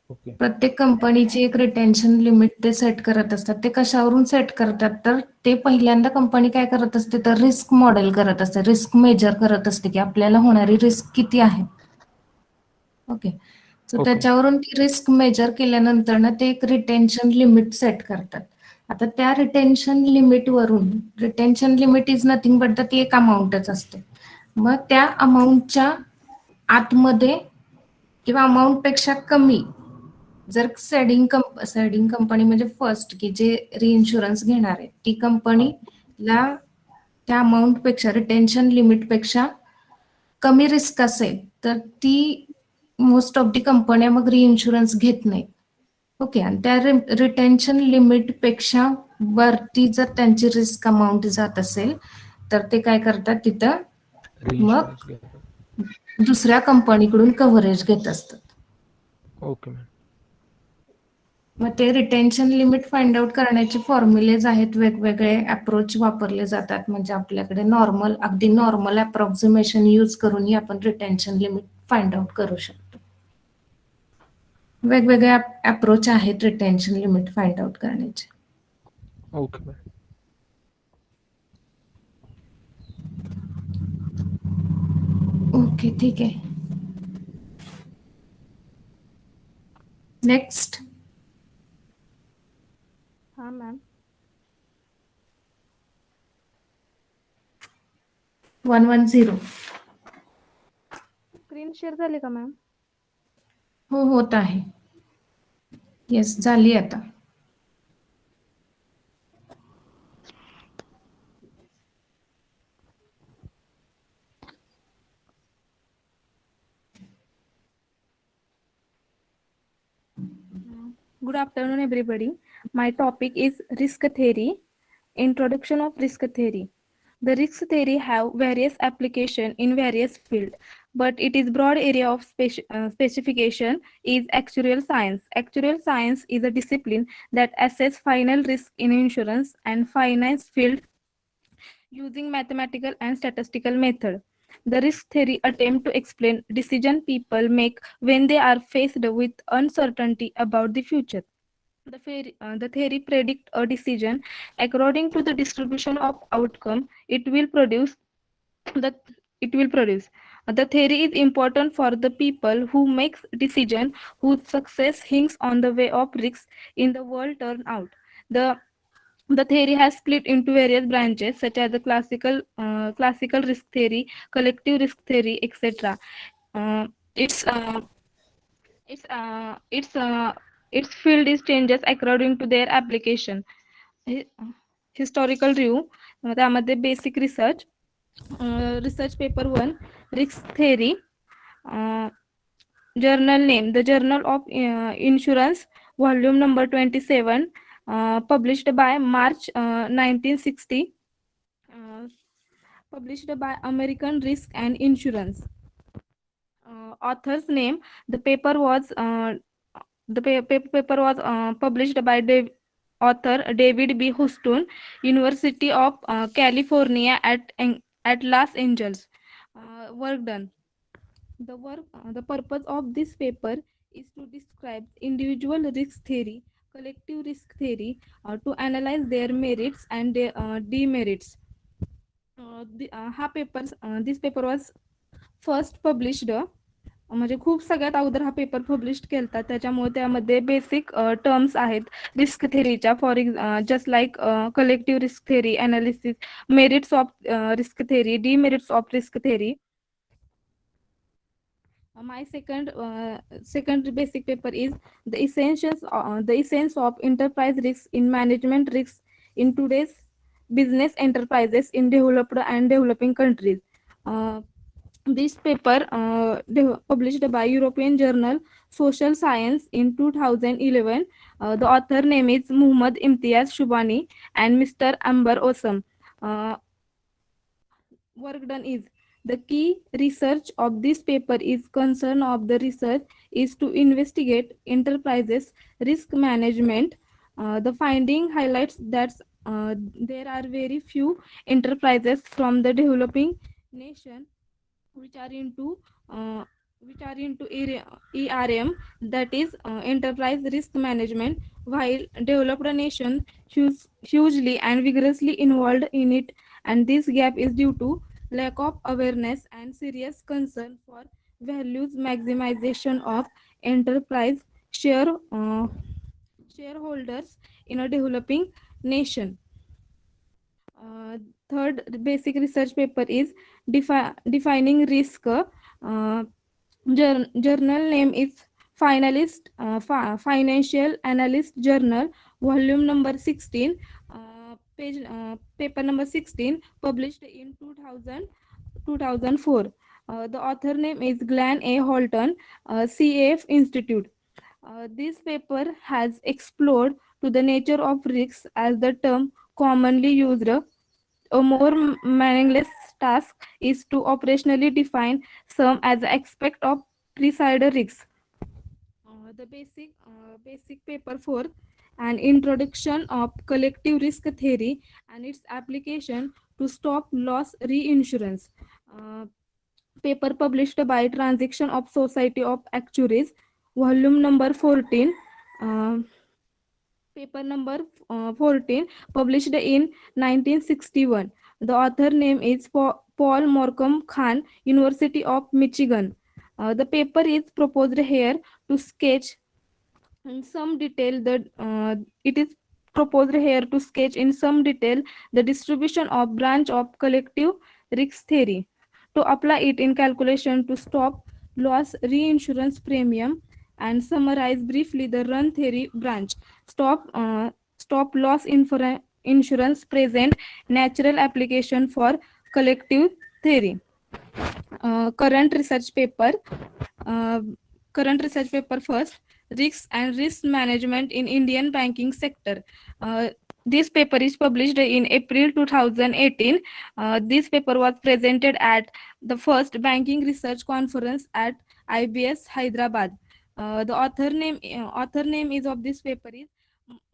ओके. प्रत्येक कंपनीची एक रिटेन्शन लिमिट ते सेट करत असतात. ते कशावरून सेट करतात, तर ते पहिल्यांदा कंपनी काय करत असते, तर रिस्क मॉडेल करत असते, रिस्क मेजर करत असते की आपल्याला होणारी रिस्क किती आहे. ओके. सो त्याच्यावरून ती रिस्क मेजर केल्यानंतर ना ते एक रिटेन्शन लिमिट सेट करतात. आता त्या retention limit is nothing but ती एक अमाऊंटच असते. मग त्या अमाऊंटच्या आतमध्ये किंवा अमाऊंट पेक्षा कमी जर सेडिंग कंपनी म्हणजे फर्स्ट की जे रिइन्शुरन्स घेणार आहे ती कंपनीला त्या अमाऊंट पेक्षा, रिटेन्शन लिमिट पेक्षा कमी रिस्क असेल तर ती मोस्ट ऑफ दी कंपन्या मग रिइन्शुरन्स घेत नाही. ओके. आणि त्या रिटेन्शन लिमिट पेक्षा वरती जर त्यांची रिस्क अमाऊंट जात असेल तर ते काय करतात, तिथं मग रिइन्शुरन्स घेतात. दुसऱ्या कंपनीकडून कव्हरेज घेत असतात. Okay ma'am. मग ते रिटेन्शन लिमिट फाइंड आउट करण्याचे फॉर्म्युलेज आहेत, वेगवेगळे अप्रोच वापरले जातात. म्हणजे आपल्याकडे अगदी नॉर्मल अप्रॉक्सिमेशन यूज करूनही आपण रिटेन्शन लिमिट फाइंड आउट करू शकतो. वेगवेगळे अप्रोच आहेत रिटेन्शन लिमिट फाइंड आउट करण्याचे. Okay ma'am. ओके, ठीक आहे. नेक्स्ट. हा मॅम. 110. स्क्रीन शेअर झाली का मॅम? हो, होत आहे. येस, झाली आता. Good afternoon, everybody. My topic is risk theory. Introduction of risk theory. The risk theory have various application in various field, but it is broad area of specification is actuarial science. Actuarial science is a discipline that assess final risk in insurance and finance field using mathematical and statistical method. The risk theory attempt to explain decision people make when they are faced with uncertainty about the future. The theory predict a decision according to the distribution of outcome it will produce. The it will produce. The theory is important for the people who makes decision whose success hinges on the way of risks in the world turn out. The theory has split into various branches such as the classical risk theory, collective risk theory, etc. Uh, its uh, its its field is changes according to their application. Historical review, त्यामध्ये basic research paper 1 risk theory, journal name, the Journal of Insurance, volume number 27, published by March 1960, uh, published by American Risk and Insurance. Author's name, the paper was published by author David B. Houston, University of California at Los Angeles. Work done. The purpose of this paper is to describe individual risk theory, collective risk theory, to analyze their merits and demerits. This paper was first published, म्हणजे खूप सगळ्यात अगोदर हा paper publish केला, त्याच्यामुळे त्यामध्ये basic terms आहेत risk थेरीच्या, for just like collective risk theory, analysis, merits of risk theory, demerits of risk theory. My second basic paper is the essence of enterprise risks in management risks in today's business enterprises in developed and developing countries. This paper published by European Journal Social Science in 2011. The author name is Muhammad Imtiaz Shubani and Mr. Amber Osam. Work done is, the key research of this paper is concern of the research is to investigate enterprises risk management. The finding highlights that there are very few enterprises from the developing nation which are into ERM, that is enterprise risk management, while developed nation hugely and vigorously involved in it, and this gap is due to lack of awareness and serious concern for values maximization of enterprise shareholders in a developing nation. Third basic research paper is defining risk. Journal name is Financial Analyst Journal, volume number 16, paper number 16, published in 2004. The author name is Glenn A. Holton, CAF Institute. This paper has explored to the nature of risks as the term commonly used. A more meaningless task is to operationally define some as aspect of precise risks. The basic paper 4, an introduction of collective risk theory and its application to stop loss reinsurance. Paper published by Transaction of Society of Actuaries, volume number 14. Paper number 14, published in 1961. The author name is Paul Morcom Khan, University of Michigan. The paper is proposed here to sketch in some detail the distribution of branch of collective risk theory, to apply it in calculation to stop loss reinsurance premium, and summarize briefly the run theory branch. Stop loss insurance present natural application for collective theory. Current research paper first, risks and risk management in Indian banking sector. This paper is published in April 2018. This paper was presented at the first banking research conference at IBS Hyderabad. The author name is of this paper is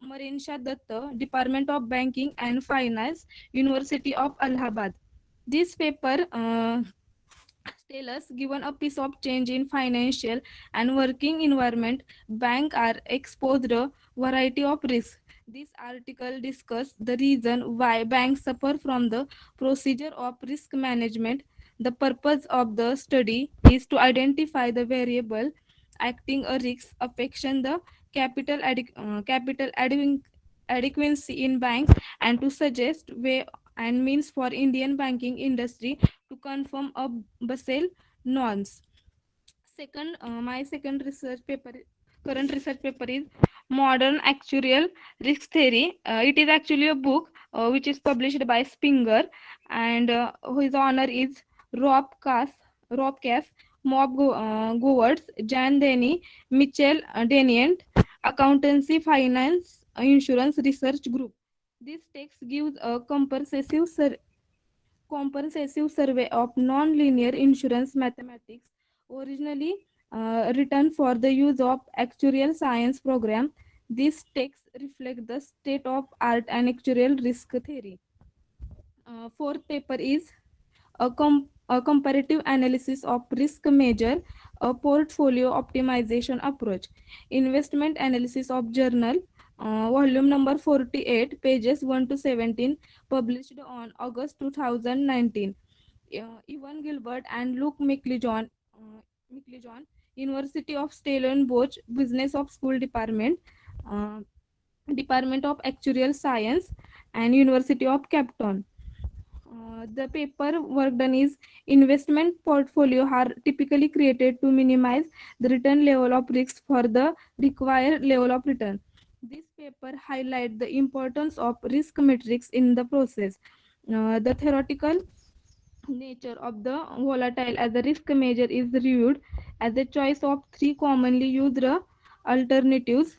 Marinsha Datta, Department of Banking and Finance, University of Allahabad. This paper tell us, given a piece of change in financial and working environment, banks are exposed a variety of risks. This article discusses the reason why banks suffer from the procedure of risk management. The purpose of the study is to identify the variable acting a risk affection the capital adequacy in banks, and to suggest way and means for Indian banking industry to conform a Basel norms. Second, my second research paper, current research paper is Modern Actuarial Risk Theory. It is actually a book which is published by Springer, and whose owner is Rob Cass. Mob Gowards, Jan Denny, Mitchell Deniant, Accountancy, Finance, Insurance Research Group. This text gives a comprehensive survey of non-linear insurance mathematics, originally written for the use of actuarial science program. This text reflects the state of art and actuarial risk theory. Fourth paper is a comparative analysis of risk measure, a portfolio optimization approach, investment analysis of journal, volume number 48, pages 1 to 17, published on August 2019. Evan Gilbert and Luke McLejohn, University of Stellenbosch, Business of School Department, uh, Department of Actuarial Science, and University of Cape Town. The paper work done is investment portfolio are typically created to minimize the return level of risk for the required level of return. This paper highlight the importance of risk metrics in the process. The theoretical nature of the volatile as a risk measure is reviewed as a choice of three commonly used alternatives: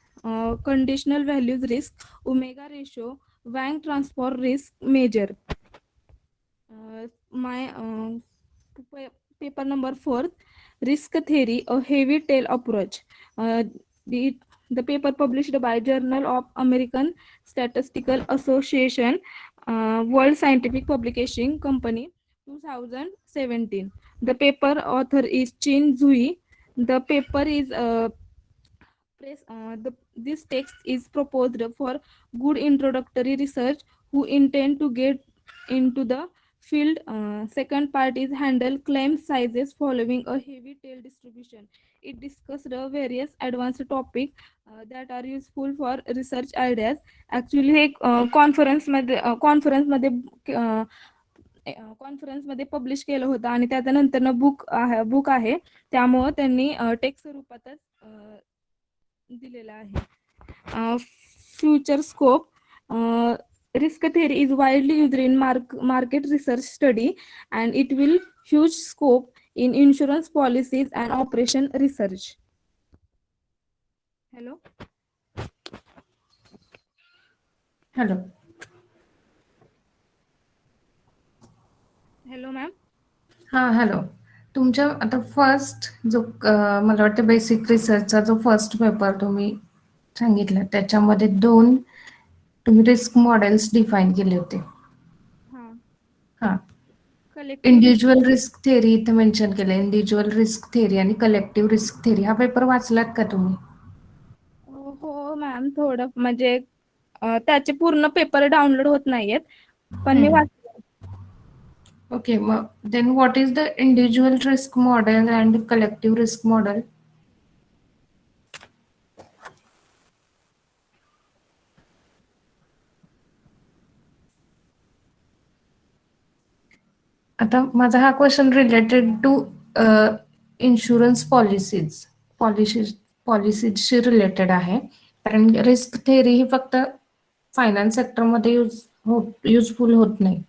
conditional values risk, omega ratio, Wang transfer risk measure. My paper number 4, risk theory, a heavy tail approach. The, the paper published by Journal of American Statistical Association, World Scientific Publication Company, 2017. The paper author is Chin Zui. The paper is this text is proposed for good introductory research who intend to get into the field. Second part is handle claim sizes following a heavy tail distribution. It discussed the various advanced topic that are useful for research ideas. Actually हे कॉन्फरन्समध्ये publish केलं होतं आणि त्याच्या नंतर book आहे, त्यामुळं त्यांनी टेक्स्ट स्वरूपातच दिलेला आहे. Future scope, risk theory is widely used in market research study, and it will huge scope in insurance policies and operation research. Hello. Hello ma'am. Hello. तुमच्या आता फर्स्ट जो मला वाटतं बेसिक रिसर्चचा जो फर्स्ट पेपर तुम्ही सांगितला त्याच्यामध्ये 2 तुम्ही रिस्क मॉडेल्स डिफाईन केले होते. हा. इंडिव्हिज्युअल रिस्क थेअरी इथे मेन्शन केलं. इंडिव्हिज्युअल रिस्क थेअरी आणि कलेक्टिव्ह रिस्क थेअरी. हा पेपर वाचलात का तुम्ही? हो मॅम, थोडं म्हणजे त्याचे पूर्ण पेपर डाउनलोड होत नाहीयेत, पण मी वाचले. ओके, मग then what is the individual risk model and collective risk model? आता माझा हा क्वेश्चन रिलेटेड टू इन्शुरन्स पॉलिसीजशी रिलेटेड आहे. कारण रिस्क थेअरी ही फक्त फायनान्स सेक्टरमध्ये युजफुल होत नाही.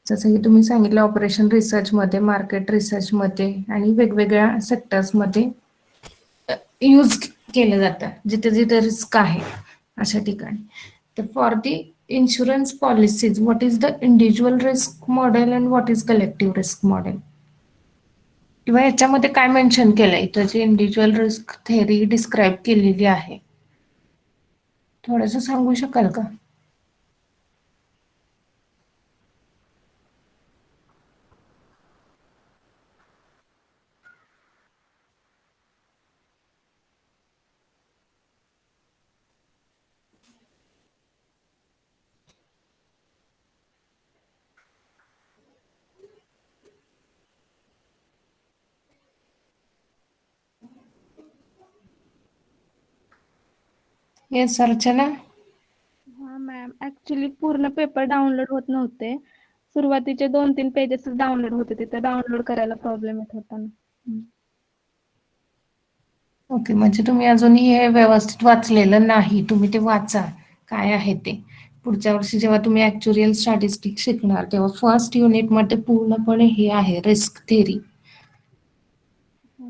जसं की तुम्ही सांगितलं ऑपरेशन रिसर्चमध्ये, मार्केट रिसर्चमध्ये आणि वेगवेगळ्या सेक्टर्समध्ये यूज केलं जातं, जिथे जिथे रिस्क आहे अशा ठिकाणी. तर for the insurance policies, what is the individual risk model and what is collective risk model? किंवा याच्यामध्ये काय मेन्शन केलंय इथं जी इंडिव्हिज्युअल रिस्क थेअरी डिस्क्राईब केलेली आहे, थोडंसं सांगू शकाल का? येस अर्चना. हा मॅम, ऍक्च्युली पूर्ण पेपर डाउनलोड होत नव्हते. सुरुवातीचे 2-3 पेजेस डाउनलोड होते, तिथे डाउनलोड करायला प्रॉब्लेम येत होता ना. ओके, म्हणजे तुम्ही अजूनही हे व्यवस्थित वाचलेलं नाही. तुम्ही ते वाचा काय आहे ते. पुढच्या वर्षी जेव्हा तुम्ही ऍक्च्युरियल स्टॅटिस्टिक्स शिकणार तेव्हा फर्स्ट युनिटमध्ये पूर्णपणे हे आहे risk theory.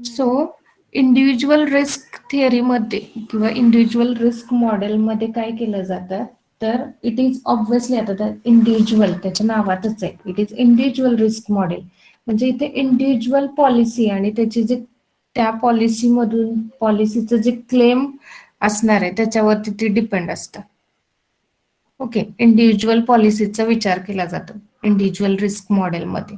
So individual risk थिअरीमध्ये किंवा इंडिव्हिज्युअल रिस्क मॉडेलमध्ये काय केलं जातं, तर इट इज ऑब्व्हियसली आता तर इंडिव्हिज्युअल त्याच्या नावातच आहे, it is individual risk model. म्हणजे इथे इंडिव्हिज्युअल पॉलिसी आणि त्याची जे त्या पॉलिसीमधून पॉलिसीचं जे क्लेम असणार आहे त्याच्यावरती ते डिपेंड असतं. ओके, इंडिव्हिज्युअल पॉलिसीचा विचार केला जातो इंडिव्हिज्युअल रिस्क मॉडेलमध्ये.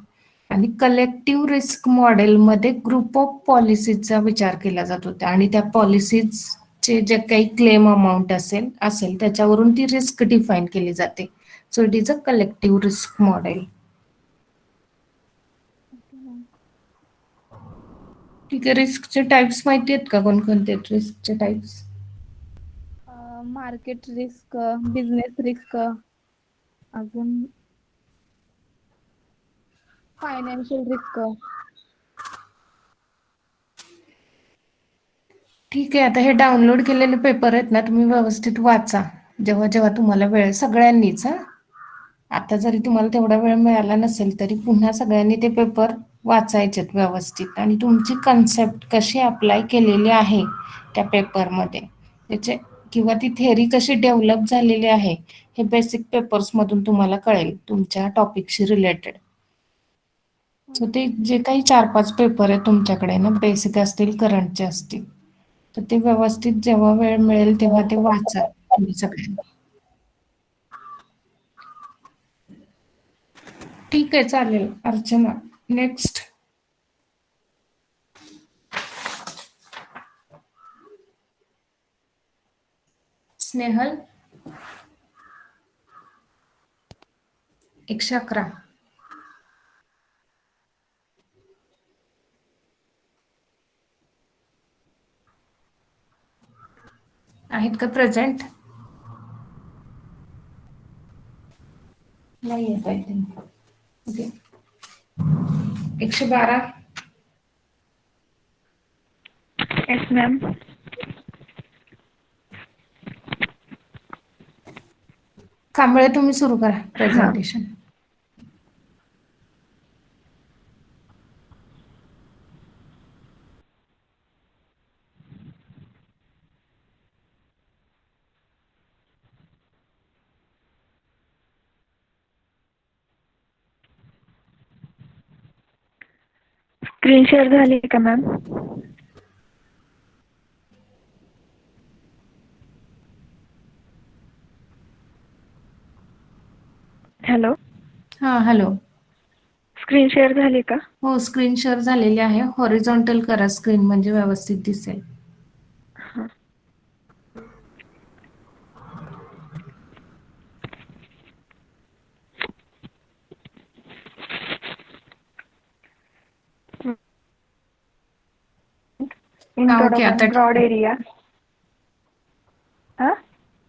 आणि कलेक्टिव्ह रिस्क मॉडेलमध्ये ग्रुप ऑफ पॉलिसीचा विचार केला जातो आणि त्या पॉलिसीजचे जे काही क्लेम अमाऊंट असेल त्याच्यावरून ती रिस्क डिफाईन केली जाते. So it is a collective risk model. ठीक आहे, रिस्कचे टाइप्स माहिती आहेत का, कोणकोणते रिस्कचे types? Market risk, business risk, अजून फायनान्शियल रिस्क. ठीक आहे, आता हे डाउनलोड केलेले पेपर आहेत ना, तुम्ही व्यवस्थित वाचा जेव्हा जेव्हा तुम्हाला वेळ, सगळ्यांनीच. आता जरी तुम्हाला तेवढा वेळ मिळाला नसेल तरी पुन्हा सगळ्यांनी ते पेपर वाचायचेत व्यवस्थित आणि तुमची कन्सेप्ट कशी अप्लाय केलेली आहे त्या पेपरमध्ये त्याचे किंवा ती थेअरी कशी डेव्हलप झालेली आहे हे बेसिक पेपर्समधून तुम्हाला कळेल तुमच्या टॉपिकशी रिलेटेड. सो ते जे काही 4-5 पेपर आहेत तुमच्याकडे ना, बेसिक असतील करंटचे असतील, तर ते व्यवस्थित जेव्हा वेळ मिळेल तेव्हा ते वाचा तुम्ही सगळ्यांनी. ठीक आहे, चालेल. अर्चना, नेक्स्ट. स्नेहल, 111. आहेत का प्रेझेंट? नाही येत I think. Okay, 112. Yes ma'am. Kamble, तुम्ही सुरू करा प्रेझेंटेशन. स्क्रीन शेअर झाली का मॅम? हॅलो, हा, हॅलो. स्क्रीन शेअर झाली का? हो, स्क्रीन शेअर झालेली आहे. हॉरिझॉन्टल करा स्क्रीन म्हणजे व्यवस्थित दिसेल. हां. ओके, इंट्रोडक्शन, आता ब्रॉड ठीक आहे. एरिया.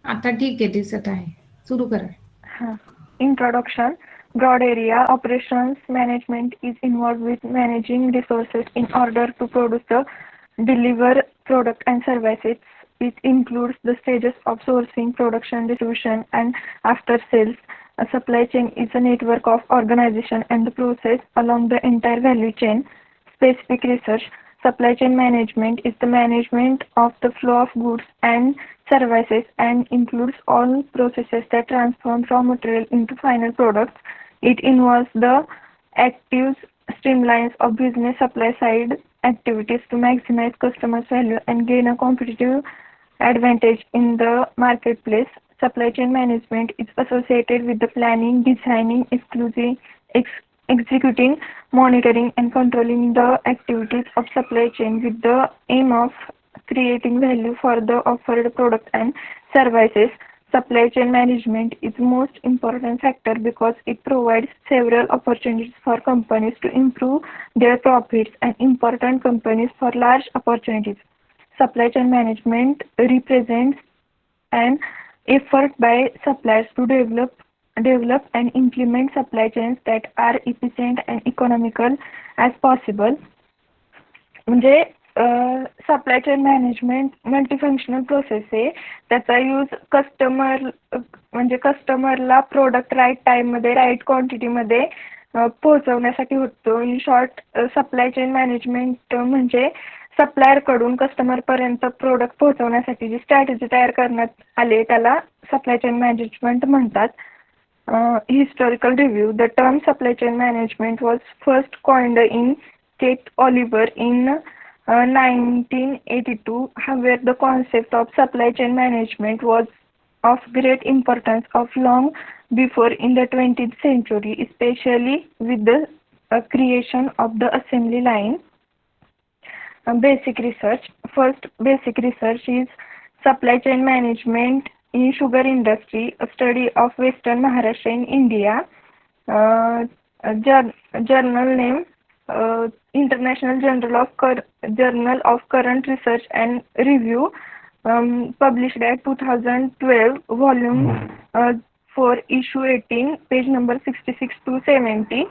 आता ठीक आहे, दिसत आहे. सुरू करा. Introduction. Broad area operations management is involved with managing resources in order to produce the deliver product and services. It includes the stages of sourcing, production, distribution, and after sales. A supply chain is a network of organization and the process along the entire value chain. Specific research. Supply chain management is the management of the flow of goods and services and includes all processes that transform raw material into final products. It involves the active streamlines of business supply side activities to maximize customers' value and gain a competitive advantage in the marketplace. Supply chain management is associated with the planning, designing, executing, monitoring, and controlling the activities of supply chain with the aim of creating value for the offered product and services. Supply chain management is most important factor because it provides several opportunities for companies to improve their profits and important companies for large opportunities. Supply chain management represents an effort by suppliers to develop and implement supply chains that are efficient and economical as possible. म्हणजे supply chain management multifunctional process आहे. त्याचा use कस्टमरला product right टाईममध्ये right क्वांटिटीमध्ये पोहोचवण्यासाठी होतो. In short supply chain management म्हणजे supplier कडून कस्टमर पर्यंत प्रोडक्ट पोहोचवण्यासाठी जी स्ट्रॅटेजी तयार करण्यात आली त्याला सप्लाय चेन मॅनेजमेंट म्हणतात. Historical review. The term supply chain management was first coined in Kate Oliver in 1982, where the concept of supply chain management was of great importance of long before in the 20th century, especially with the creation of the assembly line. Basic research. First, basic research is supply chain management in sugar industry, a study of Western Maharashtra in India. Journal name International Journal of Current Research and Review, published at 2012, volume 4, issue 18, page number 66 to 70.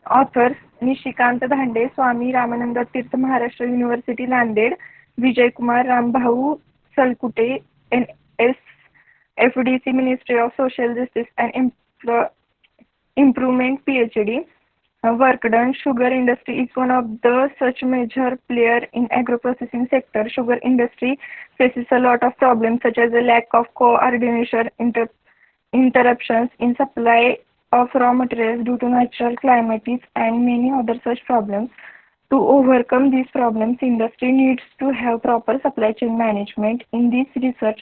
Authors Nishikant Dhande, Swami Ramanand Tirth, Maharashtra university Nanded. Vijay Kumar Rambhau Salkute, NS FDC, Ministry of Social Justice and Improvement, PhD. Work done. Sugar industry is one of the such major player in agro-processing sector. Sugar industry faces a lot of problems such as a lack of coordination, interruptions in supply of raw materials due to natural calamities and many other such problems. To overcome these problems, industry needs to have proper supply chain management. In this research,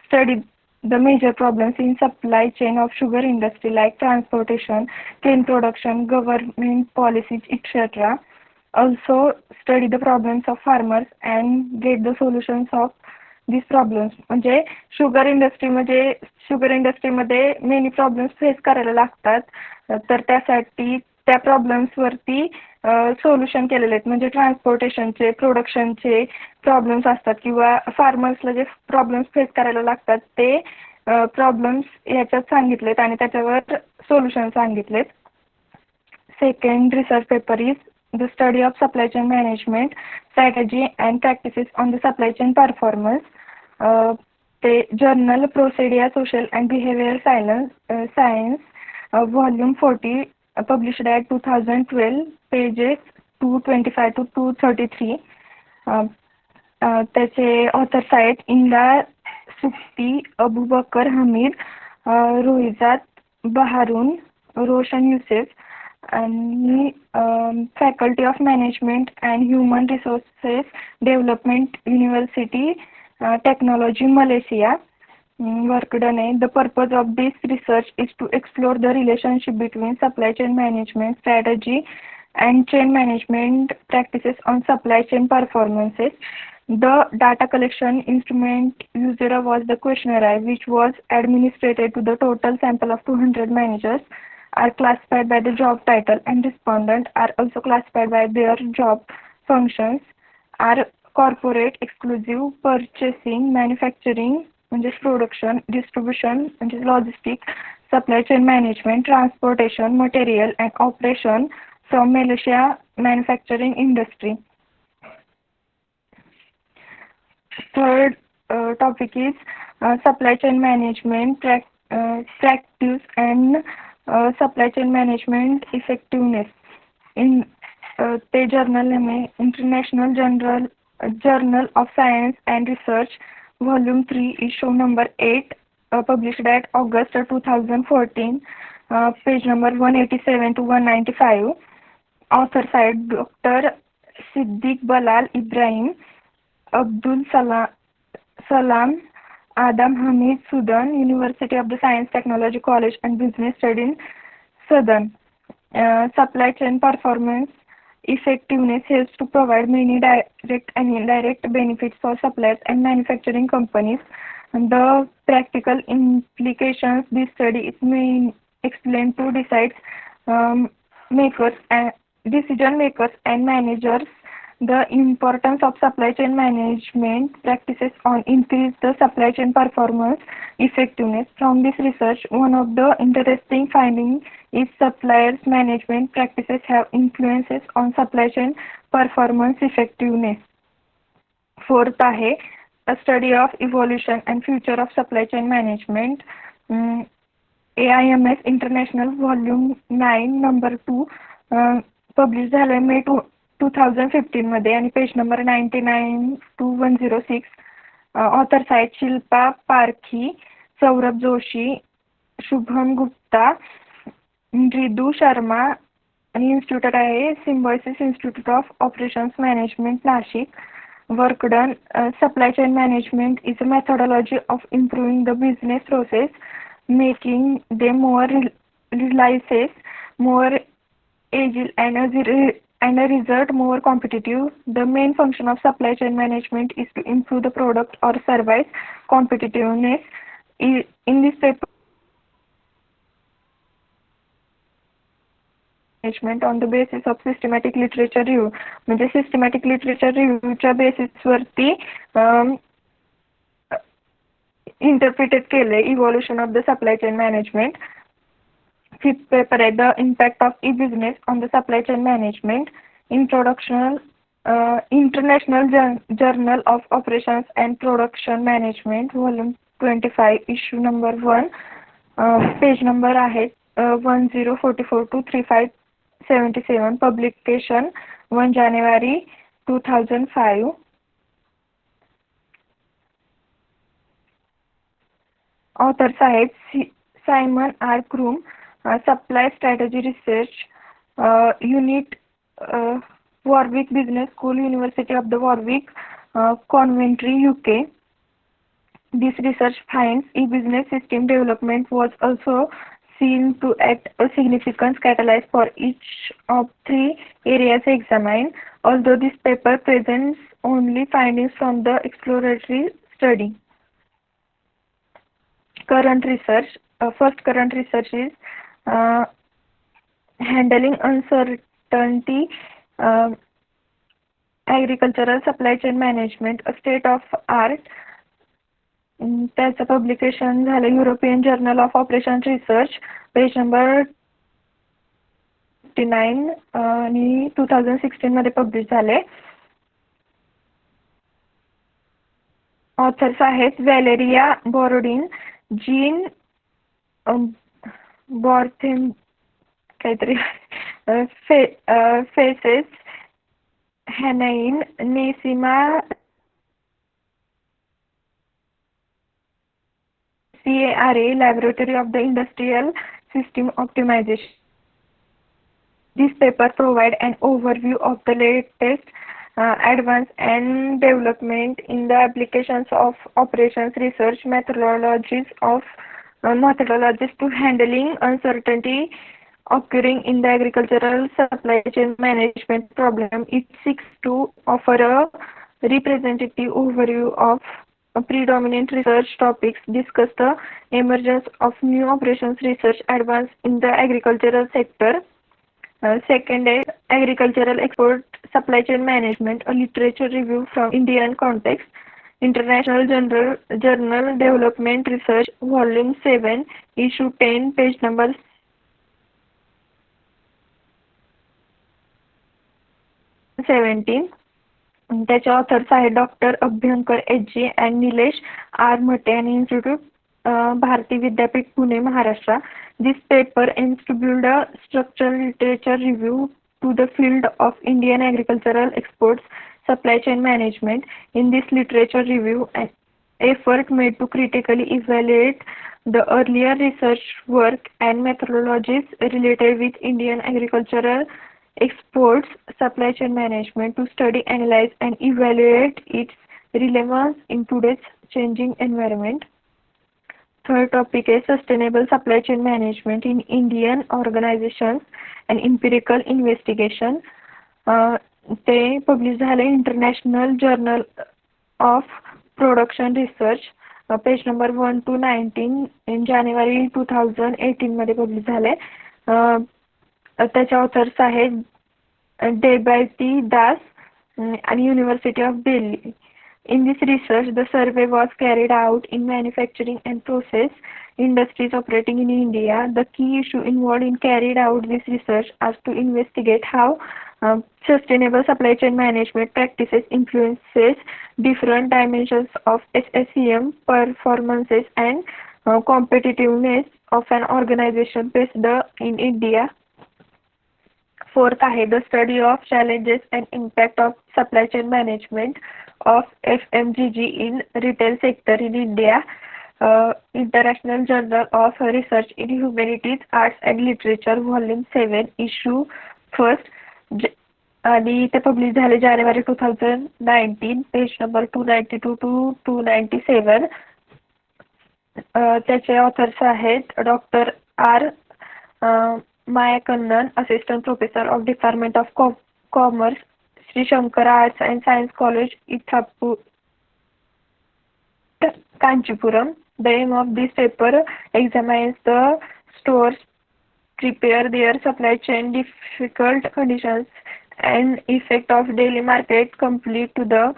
studied the major problems in supply chain of sugar industry like transportation, cane production, government policies, etc. Also study the problems of farmers and get the solutions of these problems. म्हणजे sugar इंडस्ट्रीमध्ये many problems face करायला लागतात, तर त्यासाठी त्या problems वरती solution केलेले आहेत. म्हणजे ट्रान्सपोर्टेशनचे, प्रोडक्शनचे प्रॉब्लेम्स असतात किंवा फार्मर्सला जे प्रॉब्लेम्स फेस करायला लागतात ते प्रॉब्लेम्स याच्यात सांगितलेत आणि त्याच्यावर सोल्युशन सांगितलेत. Second research paper is the study of supply chain management strategy and practices on the supply chain performance. ते journal Procedia social and behaviour science, volume 40, published at 2012, pages 225 to 233. त्याचे authors आहेत इंदा सुक्ती, अबूबकर हमीद, रोहिजात बहारून, रोशन युसेफ आणि faculty of management and human resources development, university technology, Malaysia. Work done. The purpose of this research is to explore the relationship between supply chain management strategy and chain management practices on supply chain performances. The data collection instrument used was the questionnaire, which was administered to the total sample of 200 managers, are classified by the job title, and respondents are also classified by their job functions, are corporate, exclusive, purchasing, manufacturing, म्हणजे production, distribution म्हणजे logistic, supply chain management, transportation, material and operation from Malaysia, manufacturing industry. Third topic is supply chain management practice and supply chain management effectiveness. ते journal name आहे international journal of science and research, Volume 3, issue number 8, published at August 2014, page number 187 to 195. Author side Dr. Siddiq Balal Ibrahim, Abdul Salam, Adam Hamid, Sudan, University of the Science, Technology, College and Business Studies, Southern. Supply chain performance effectiveness helps to provide many direct and indirect benefits for suppliers and manufacturing companies. And the practical implications this study is explained to decision makers and managers. The importance of supply chain management practices on increase the supply chain performance effectiveness. From this research, one of the interesting findings is suppliers management practices have influences on supply chain performance effectiveness. Fourth आहे a study of evolution and future of supply chain management. AIMS International Volume 9 number 2 publish झालंय मे 2015 मध्ये आणि page number 99 to 106. Authors आहेत शिल्पा पारखी, सौरभ जोशी, शुभम गुप्ता, रिदू शर्मा आणि institute आहे symbiosis institute of operations management Nashik. Work done. Supply chain management is a methodology of improving the business process, making them more reliable, more agile, and a result more competitive. The main function of supply chain management is to improve the product or service competitiveness. In this paper, management on the basis of systematic literature review. म्हणजे systematic literature रिव्ह्यूच्या बेसिसवरती interpret केले evolution of the supply chain management. Fifth paper आहे the impact of e business on the supply chain management. Introduction international journal of operations and production management volume 25 issue number 1. Page number आहे 1044 to 3577. Publication 1 January 2005. Authors आहेत Simon R. Krum, Supply Strategy Research Unit, Warwick Business School, University of the Warwick, Coventry, UK. This research finds e-business system development was also seen to act a significant catalyst for each of three areas examined, although this paper presents only findings from the exploratory study. Current research. First current research is handling uncertainty, agricultural supply chain management, a state of art. त्याचं publication झालं European journal of operation research page number 59 आणि 2016 मध्ये publish झाले. Authors आहेत Valeria बोरोडिन, gene बॉर्थेम काहीतरी faces हॅनाइन, नेसिमा CARA, Laboratory of the Industrial System Optimization. This paper provides an overview of the latest advance and development in the applications of operations research methodologies to handling uncertainty occurring in the agricultural supply chain management problem. It seeks to offer a representative overview of predominant research topics, discuss the emergence of new operations research advance in the agricultural sector. Second is agricultural export supply chain management, a literature review from Indian context. International Journal Development Research Volume 7 Issue 10 page number 17. त्याचे authors आहे doctor Abhyankar HG and Nilesh R Mate आणि institute Bharati Vidyapeeth Pune Maharashtra. This paper aims to build a structural literature review to the field of Indian agricultural exports supply chain management. In this literature review, an effort made to critically evaluate the earlier research work and methodologies related with Indian agricultural exports supply chain management to study, analyze, and evaluate its relevance in today's changing environment. Third topic is sustainable supply chain management in Indian organizations and empirical investigation. ते publish झाले international journal of production research page number 1 to 19 in जानेवारी 2018 मध्ये publish झाले. त्याचे authors आहेत डेबायती दास आणि university of Delhi. In this research, the survey was carried out in manufacturing and process industries operating in India. The key issue involved in carried out this research is to investigate how sustainable supply chain management practices influences different dimensions of SSCM performances and competitiveness of an organization based in India. Fourth आहे the study of challenges and impact of supply chain management of FMCG in retail sector in India. International Journal of Research in Humanities, Arts and Literature, Volume 7, Issue 1st. आणि ते publish झाले जानेवारी 2019, page number 292 to 297. त्याचे authors आहेत doctor R Mayakannan, assistant professor of department of commerce, Shri Shankar arts and science college, Ithapur, Kanchipuram. The aim of this paper examines the stores prepare their supply chain difficult conditions and effect of daily market complete to the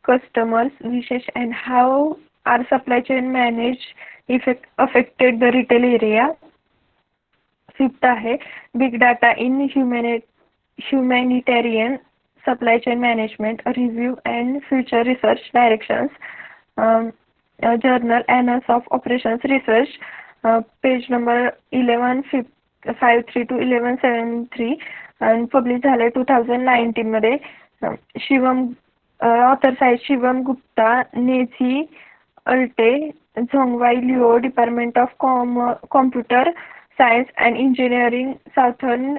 customers wishes and how our supply chain manage affected the retail area. Fifth आहे big data in humanitarian supply chain management, a review and future research directions. Journal Annals of Operations Research, page number 1153 to 1173 and published झाले 2019 मध्ये. Shivam authors आहेत Shivam Gupta, Nezih Altay, Zongwei Luo, department of computer science and engineering, southern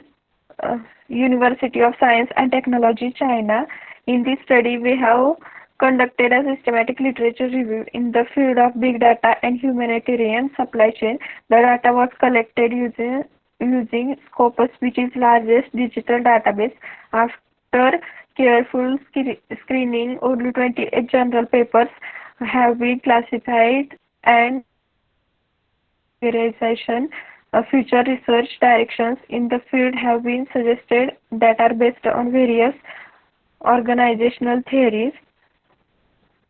University of Science and Technology, China. In this study, we have conducted a systematic literature review in the field of big data and humanitarian supply chain. The data was collected using Scopus, which is largest digital database. After careful screening, only 28 journal papers have been classified and categorization. Future research directions in the field have been suggested that are based on various organizational theories.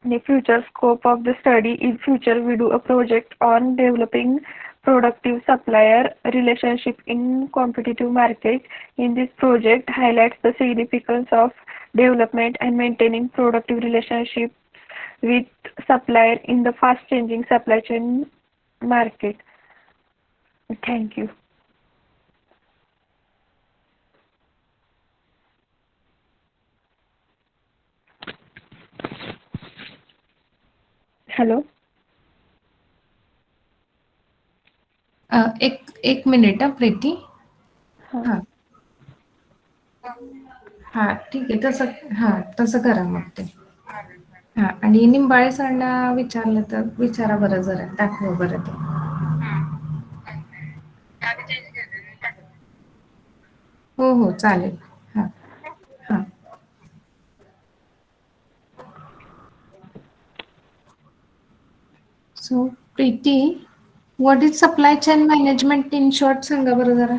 The future scope of the study: in future we do a project on developing productive supplier relationship in competitive market. In this project highlights the significance of development and maintaining productive relationships with supplier in the fast changing supply chain market. Thank you. Hello. एक minute Preeti. हा हा ठीक आहे, तसं करा मग ते. हा आणि निंबाळे सरांना विचारलं तर विचारा बरं, जरा दाखवा बरं ते. हो चालेल. हा हा. So Preeti, what is supply chain management in short सांगा बरं जरा.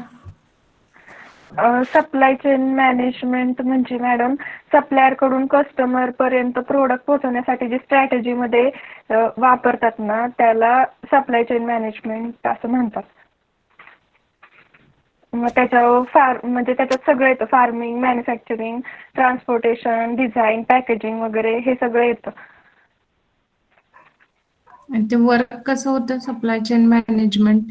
सप्लाय चेन मॅनेजमेंट म्हणजे मॅडम सप्लायर कडून कस्टमर पर्यंत प्रोडक्ट पोहोचवण्यासाठी जी स्ट्रॅटेजी मध्ये वापरतात ना, त्याला सप्लाय चेन मॅनेजमेंट असं म्हणतात. मग त्याच्यात सगळं येतं: farming, manufacturing, transportation, design, packaging वगैरे हे सगळं येतं. आणि ते वर्क कसं होतं supply chain management?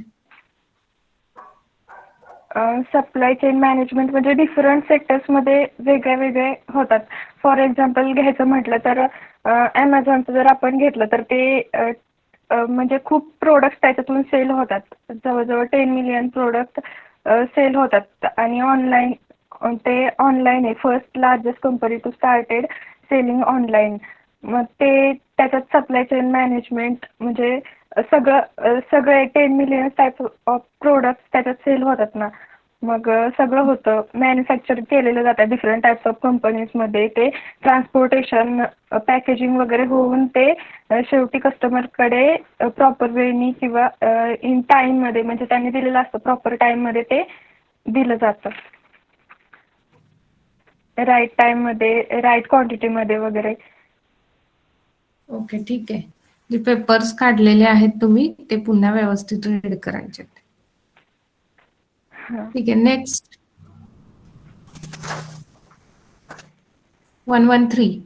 Supply chain management म्हणजे डिफरंट सेक्टर्समध्ये वेगळे होतात. फॉर एक्झाम्पल घ्यायचं म्हटलं तर ॲमेझॉनचं जर आपण घेतलं तर ते म्हणजे खूप प्रोडक्ट्स त्याच्यातून सेल होतात. जवळजवळ 10 मिलियन प्रोडक्ट सेल होतात. आणि ते ऑनलाईन आहे. First largest company to started selling online. मग ते त्याच्यात सप्लाय चेन मॅनेजमेंट म्हणजे सगळे 10 मिलियन टाईप ऑफ प्रोडक्ट्स त्याच्यात सेल होतात ना, मग सगळं होतं. मॅन्युफॅक्चर केलेलं जातं डिफरंट टाईप्स ऑफ कंपनीजमध्ये. ते ट्रान्सपोर्टेशन, पॅकेजिंग वगैरे होऊन ते शेवटी कस्टमरकडे प्रॉपर वेळी किंवा इन टाईममध्ये, म्हणजे त्यांनी दिलेलं असतं प्रॉपर टाईममध्ये ते दिलं जातं. राईट टाईममध्ये, राईट क्वांटिटीमध्ये वगैरे. ओके ठीक आहे. जे पेपर्स काढलेले आहेत तुम्ही ते पुन्हा व्यवस्थित रीड करायचे. ठीक आहे. नेक्स्ट 113.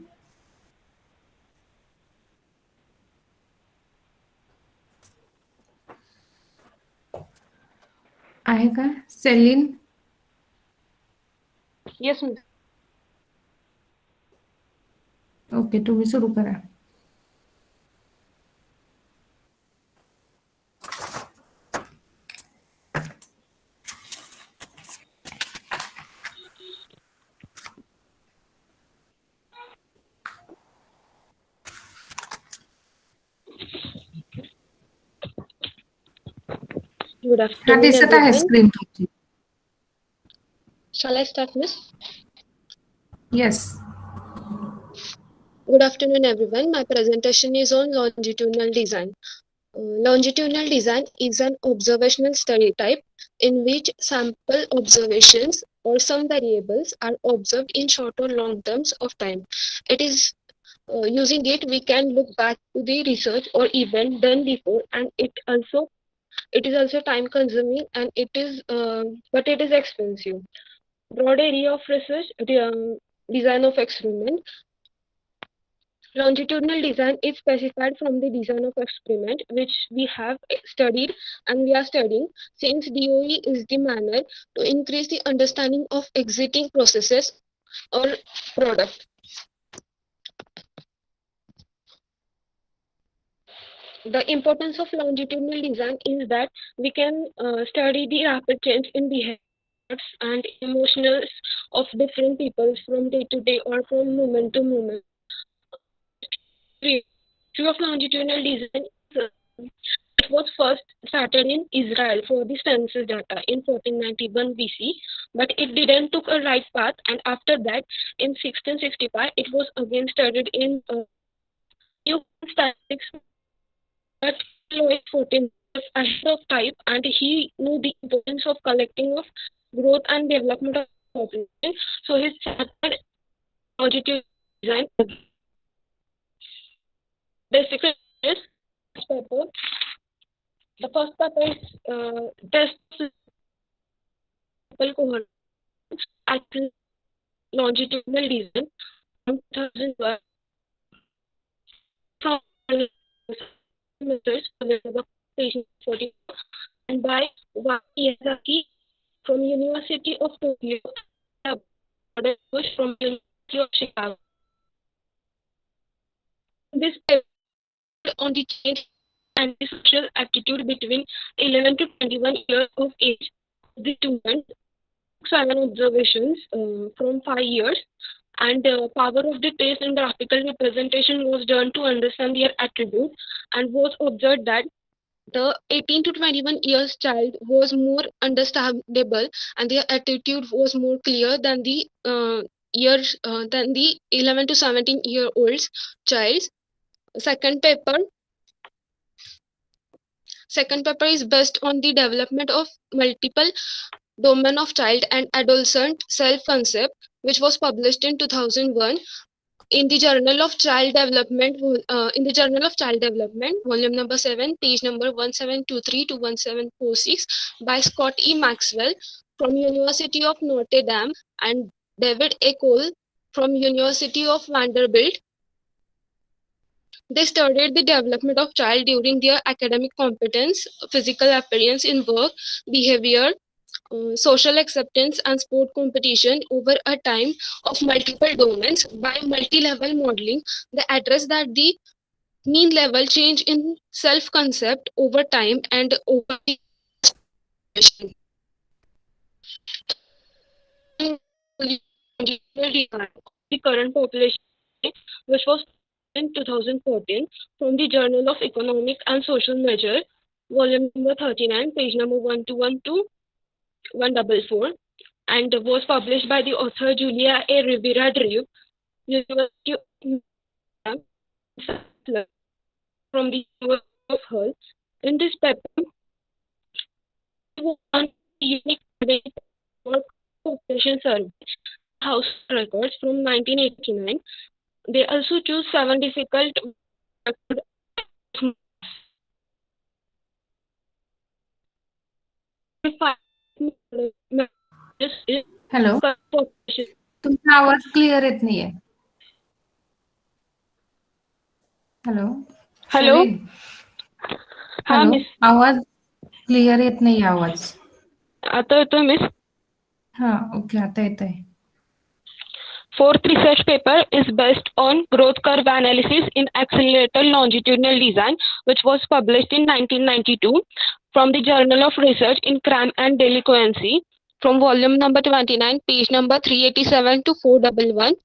आहे का सेलिन? Yes, miss. ओके, तुम्ही सुरू करा. Good हा, afternoon, दिसत आहे everyone. स्क्रीन तुमची. Shall I start, miss? Yes. Good afternoon, everyone. My presentation is on longitudinal design. Longitudinal design is an observational study type in which sample observations or some variables are observed in short or long terms of time. It is using it we can look back to the research or event done before, and it is also time consuming, and it is but it is expensive. Broad area of research, design of experiment. Longitudinal design is specified from the design of experiment which we have studied and we are studying, since DOE is the manner to increase the understanding of existing processes or product. The importance of longitudinal design is that we can study the rapid change in behaviors and emotions of different people from day to day or from moment to moment. History of longitudinal design is, it was first started in Israel for the census data in 1491 BC, but it didn't took a right path, and after that in 1665 it was again studied in new statistics, but in 14 was ahead of time, and he knew the importance of collecting of growth and development of population, so he started longitudinal design. Basically, this paper, the first paper is test cohort at longitudinal design from 2012 from methods available patient 40 and by Yazaki from University of Tokyo, Bush from University of Chicago. This paper on the change and the social attitude between 11 to 21 years of age. The students 7 observations from 5 years, and power of the test and graphical representation was done to understand their attributes, and was observed that the 18 to 21 years child was more understandable and their attitude was more clear than the than the 11 to 17-year-olds child. Second paper is based on the development of multiple domain of child and adolescent self-concept, which was published in 2001 in the Journal of Child Development, volume number 7, page number 1723 to 1746, by Scott E. Maxwell from University of Notre Dame and David A. Cole from University of Vanderbilt. They studied the development of child during their academic competence, physical appearance in work, behavior, social acceptance, and sport competition over a time of multiple domains. By multi-level modeling, they address that the mean level change in self-concept over time and over the population. The current population, which was in 2014 from the Journal of Economic and Social Measure, volume number 39, page number 1212 144, and was published by the author Julia A. Rivera Drew, University of from the University of Hull. In this paper, one unique population survey house records from 1989. They also choose 7 difficult hello, तुमचा आवाज clear येत नाहीये. Hello hello. Salient. हा hello, miss. आवाज clear येत नाही आवाज. आता येतोय मिस? हा ओके आता येत आहे. Fourth research paper is based on growth curve analysis in accelerator longitudinal design, which was published in 1992 from the Journal of Research in Crime and Delinquency, from volume number 29, page number 387 to 411,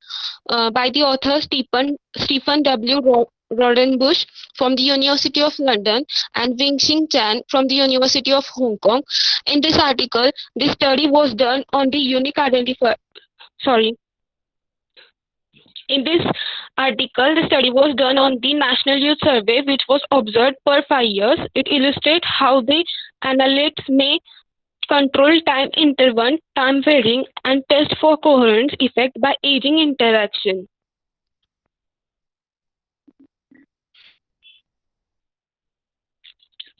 by the author Stephen W. Rodenbush from the University of London and Wing-Xing Chan from the University of Hong Kong. In this article, the study was done on the unique identifier. In this article, the study was done on the National Youth Survey, which was observed per 5 years. It illustrates how the analysts may control time interval, time varying, and test for coherence effect by aging interaction.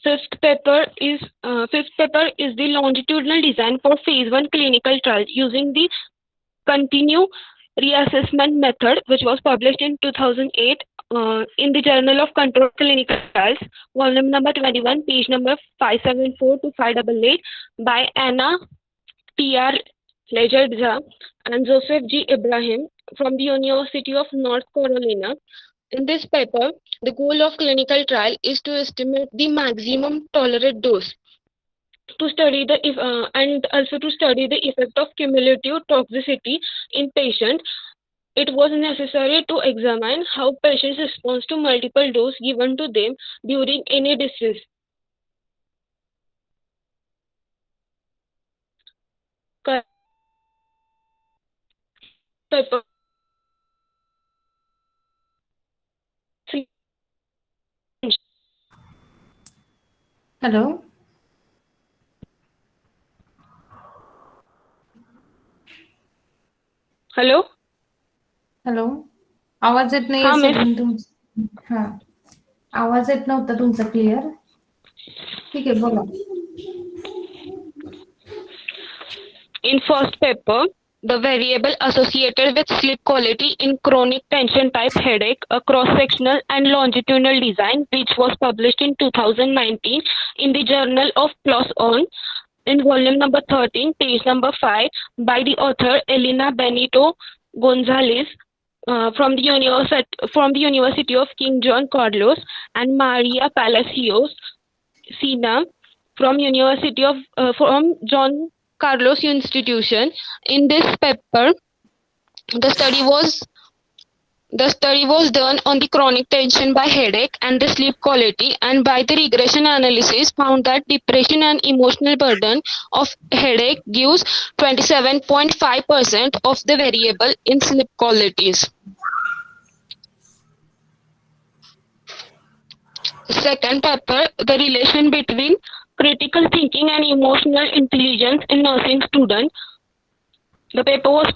Fifth paper is the longitudinal design for phase 1 clinical trial using the continue reassessment method, which was published in 2008 in the Journal of Control Clinical Trials, volume number 21, page number 574 to 588, by Anna T.R. Lejarza and Joseph G. Ibrahim from the University of North Carolina. In this paper, the goal of clinical trial is to estimate the maximum tolerated dose to study and also to study the effect of cumulative toxicity in patients. It was necessary to examine how patients respond to multiple doses given to them during any disease. Paper hello hello hello आवाज येत नाहीये हा miss. Second तुमचा. हा आवाज येत नव्हता तुमचा क्लिअर. ठीक आहे बोला. In first paper, the variable associated with sleep quality in chronic tension type headache, a cross-sectional and longitudinal design, which was published in 2019 in the Journal of PLOS ON in volume number 13, page number 5, by the author Elena Benito Gonzalez from the University of King John Carlos and Maria Palacios Sina from John Carlos Institution. In this paper, the study was done on the chronic tension by headache and the sleep quality, and by the regression analysis found that depression and emotional burden of headache gives 27.5% of the variable in sleep qualities. Second paper, the relation between critical thinking and emotional intelligence in nursing students. The paper was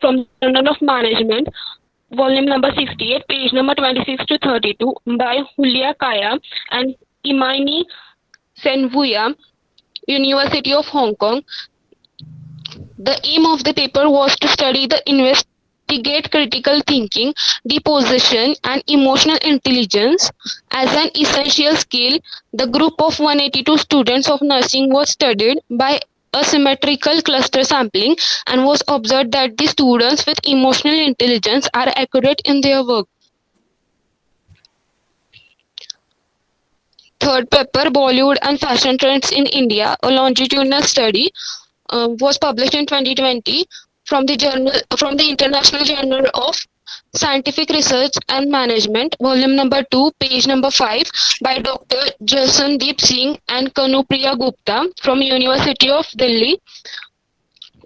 from the Journal of Management, volume number 68, page number 26 to 32, by Julia Kaya and Imani Senvuya, University of Hong Kong. The aim of the paper was to study the investigate critical thinking, deposition, and emotional intelligence as an essential skill. The group of 182 students of nursing was studied by asymmetrical cluster sampling and was observed that the students with emotional intelligence are accurate in their work. Third paper, Bollywood and Fashion Trends in India, a longitudinal study, was published in 2020 from the International Journal of Scientific Research and Management, volume number 2, page number 5, by Dr. Jasondeep Singh and Kanupriya Gupta from University of Delhi.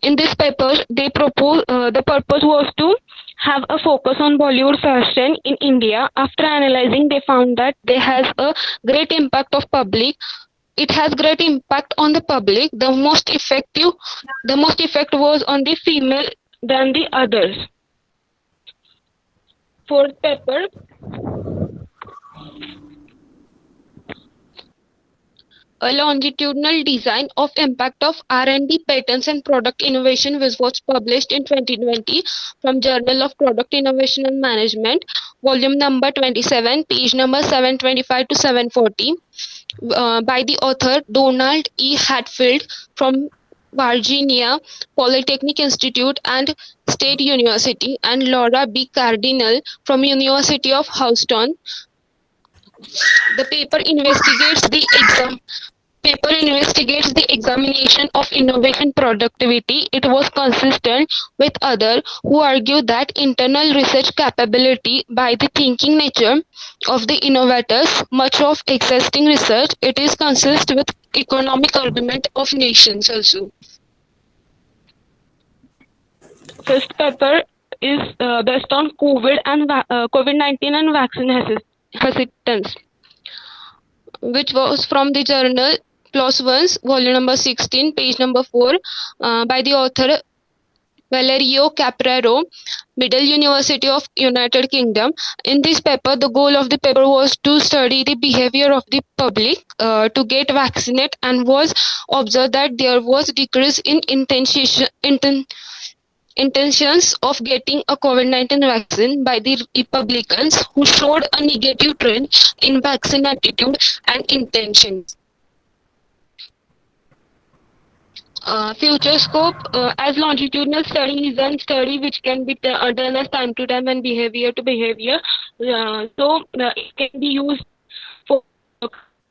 In this paper, the purpose was to have a focus on Bollywood fashion in India. After analyzing, they found that it has great impact on the public. The most effect was on the female than the others. Fourth paper, a longitudinal design of impact of R&D patents and product innovation, which was published in 2020 from Journal of Product Innovation and Management, volume number 27, page number 725 to 740, by the author Donald E. Hatfield from Virginia Polytechnic Institute and State University, and Laura B. Cardinal from University of Houston. The paper investigates the examination of innovation productivity. It was consistent with others who argue that internal research capability by the thinking nature of the innovators, much of existing research, it is consistent with economic argument of nations also. First paper is based on COVID-19 and vaccine hesitance, which was from the journal PLOS ONE, volume number 16, page number 4, by the author Valerio Capraro, Middle University of United Kingdom. In this paper, the goal of the paper was to study the behavior of the public to get vaccinated, and was observed that there was decrease in intentions of getting a COVID-19 vaccine by the Republicans, who showed a negative trend in vaccine attitude and intentions. Future scope, as longitudinal study is a study which can be done as time to time and behavior to behavior. It can be used for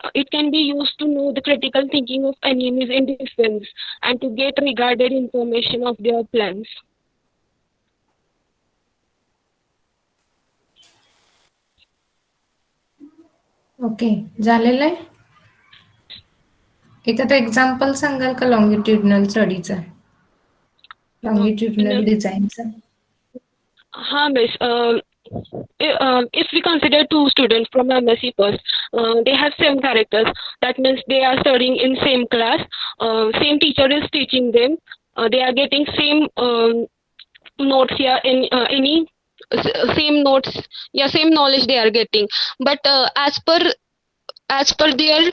to know the critical thinking of enemies in defense and to get regarded information of their plans. Okay, झालेलं आहे. एखादं example सांगाल का लॉंगिट्युडनल स्टडीचं, लॉंगिट्युडनल डिझाईनचं? Ha, miss. If we consider two students from MSc first, they have same characters. That means they are studying in same class. Same teacher is teaching them. They are getting same notes here in any same notes. Yeah, same knowledge they are getting. But as per their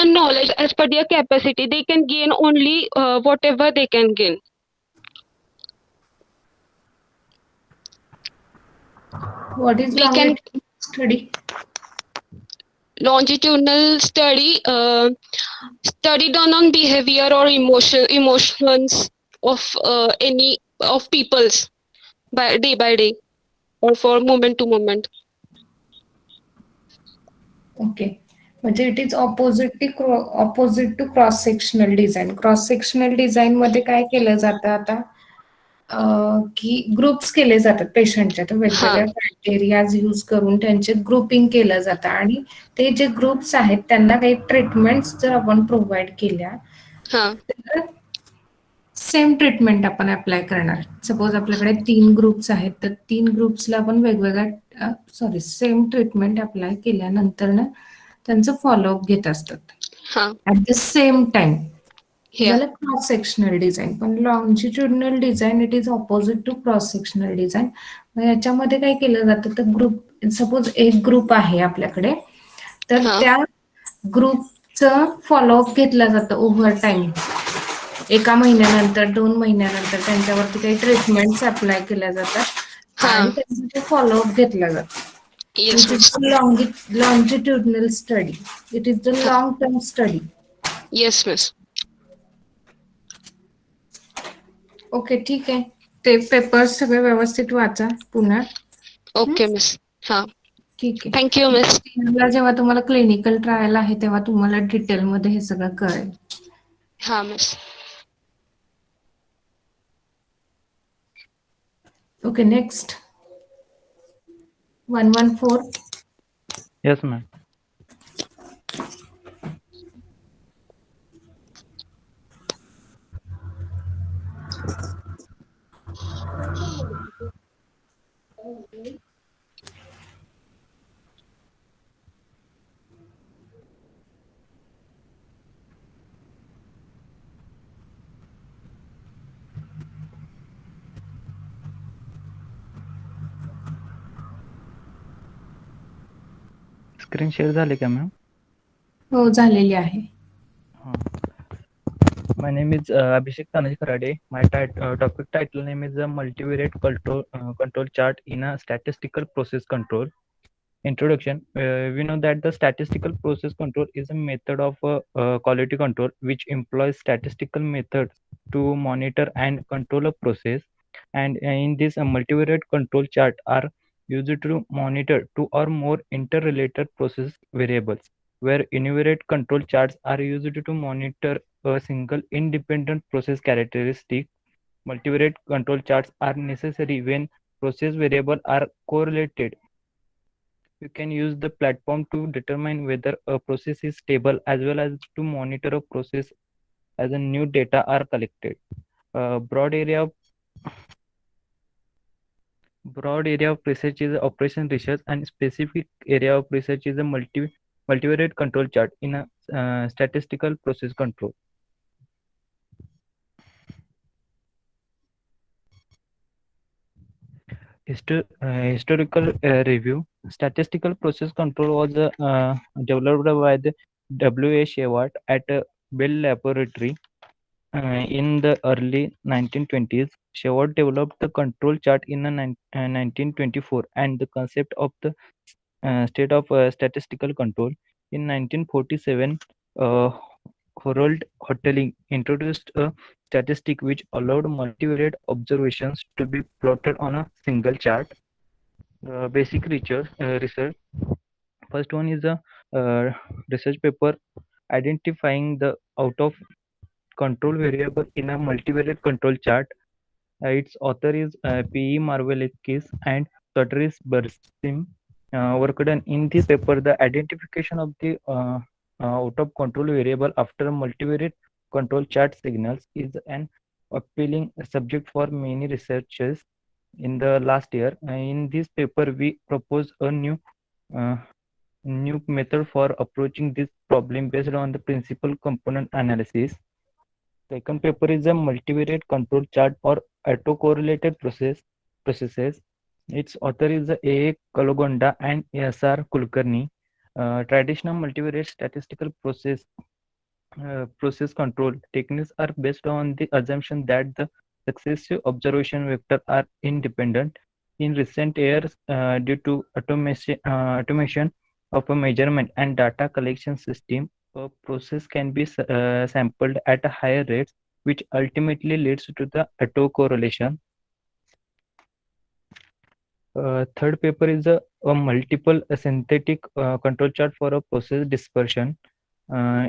knowledge, as per their capacity, they can gain only whatever they can gain. What is longitudinal study? Longitudinal study, study done on behavior or emotions of any of peoples by day or for moment to moment. ओके, म्हणजे it is opposite to cross sectional design. Cross sectional design मध्ये काय केलं जातं आता, की groups केले जातात पेशंटच्या, तर वेगवेगळ्या क्रायटेरियाज यूज करून त्यांचे ग्रुपिंग केलं जातं, आणि ते जे ग्रुप्स आहेत त्यांना काही ट्रीटमेंट्स जर आपण प्रोव्हाइड केल्या तर सेम ट्रीटमेंट आपण अप्लाय करणार. सपोज आपल्याकडे 3 ग्रुप्स आहेत, तर 3 ग्रुप्सला आपण वेगवेगळ्या सेम ट्रीटमेंट अप्लाय केल्यानंतर ना त्यांचं फॉलोअप घेत असतात ऍट द सेम टाइम. झालं क्रॉस सेक्शनल डिझाईन. पण longitudinal design it is opposite to cross sectional design. मग याच्यामध्ये काय केलं जातं, तर ग्रुप, सपोज एक ग्रुप आहे आपल्याकडे, तर त्या ग्रुपचं फॉलोअप घेतलं जातं ओव्हर टाइम. 1 महिन्यानंतर 2 महिन्यानंतर त्यांच्यावरती काही ट्रीटमेंट्स अप्लाय केल्या जातात आणि त्यांचं फॉलोअप घेतला जातो. It is longitudinal study. It is the long term study. Yes miss. Okay, ठीक आहे. ते पेपर्स सगळे व्यवस्थित वाचा पुन्हा. Okay miss. हा, ठीक आहे. Thank you miss. जेव्हा तुम्हाला क्लिनिकल ट्रायल आहे तेव्हा तुम्हाला डिटेलमध्ये हे सगळं कळेल. हा miss. Okay, next 114. Yes, ma'am. Screen share झाली का मॅम? हो, झालेली आहे. My name is Abhishek Tanaji Karade. My topic title name is a multivariate control chart in a statistical process control. Introduction. We know that the statistical process control is a method of quality control which employs statistical methods to monitor and control a process. And in this, a multivariate control chart are used to monitor two or more interrelated process variables, where univariate control charts are used to monitor a single independent process characteristic. Multivariate control charts are necessary when process variables are correlated. You can use the platform to determine whether a process is stable as well as to monitor a process as a new data are collected. Broad area of research is operation research, and specific area of research is a multivariate control chart in a statistical process control. Historical review. Statistical process control was developed by the W.A. Shewart at Bell Laboratory in the early 1920s. Shewart developed the control chart in 1924 and the concept of the state of statistical control. In 1947, uh, Harold Hotelling introduced a statistic which allowed multivariate observations to be plotted on a single chart. Basic research. First one is a research paper identifying the out of control variable in a multivariate control chart. Its author is P. E. Marvelakis and Sotris Bursim. Worked on in this paper, the identification of the out of control variable after a multivariate control chart signals is an appealing subject for many researchers in the last year. In this paper, we propose a uh, new method for approaching this problem based on the principal component analysis. Second paper is a multivariate control chart for autocorrelated processes. Its author is A. Kalogonda and S. R. Kulkarni. Traditional multivariate statistical process control techniques are based on the assumption that the successive observation vectors are independent. In recent years, due to automation of a measurement and data collection system, a process can be sampled at a higher rates, which ultimately leads to the autocorrelation. Third paper is a multiple synthetic control chart for a process dispersion.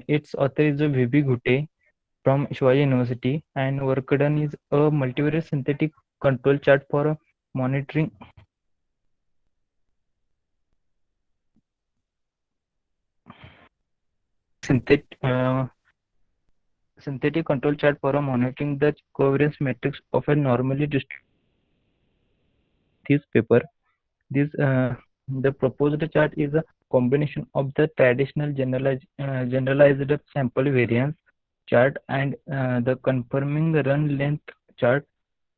Its author is V.B. Ghute from Shivaji University, and work done is a multivariate synthetic control chart for monitoring synthetic control chart for monitoring the covariance matrix of a normally distributed paper. This the proposed chart is a combination of the traditional generalized sample variance chart and the confirming run length chart.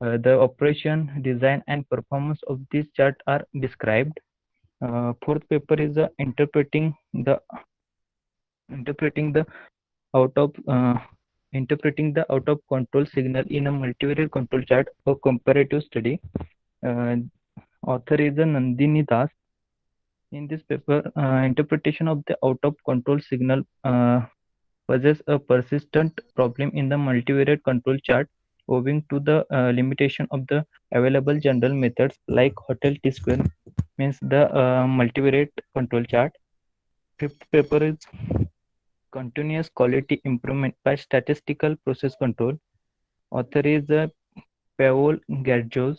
The operation, design, and performance of this chart are described. Fourth paper is interpreting the out of interpreting the out of control signal in a multivariate control chart, a comparative study. Uh, Author is Nandini Das. In this paper, interpretation of the out of control signal poses a persistent problem in the multivariate control chart owing to the limitation of the available general methods like hotel t-square means the multivariate control chart. Fifth paper is continuous quality improvement by statistical process control. Author is Pavel Garjos.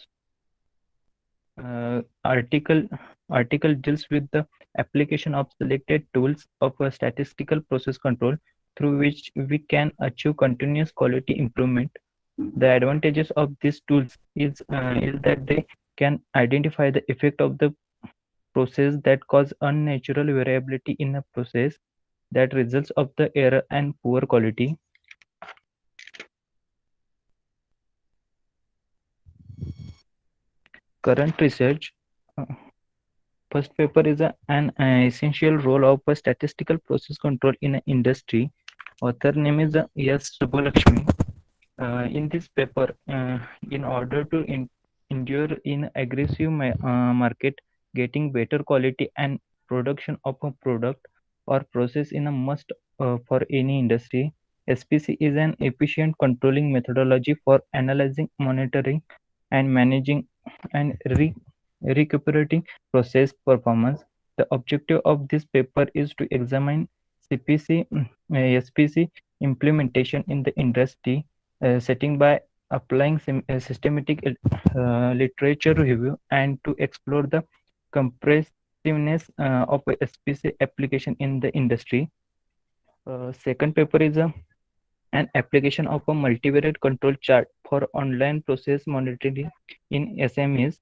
Article deals with the application of selected tools of a statistical process control through which we can achieve continuous quality improvement. The advantages of these tools is that they can identify the effect of the process that cause unnatural variability in a process that results of the error and poor quality. Current research. First paper is an essential role of a statistical process control in an industry. Author name is S. Subbalakshmi. In this paper, in order to endure in aggressive market, getting better quality and production of a product or process in a must for any industry. SPC is an efficient controlling methodology for analyzing, monitoring, and managing and recuperating process performance. The objective of this paper is to examine SPC implementation in the industry setting by applying systematic literature review and to explore the comprehensiveness of SPC application in the industry. Second paper is an application of a multivariate control chart for online process monitoring in SMEs.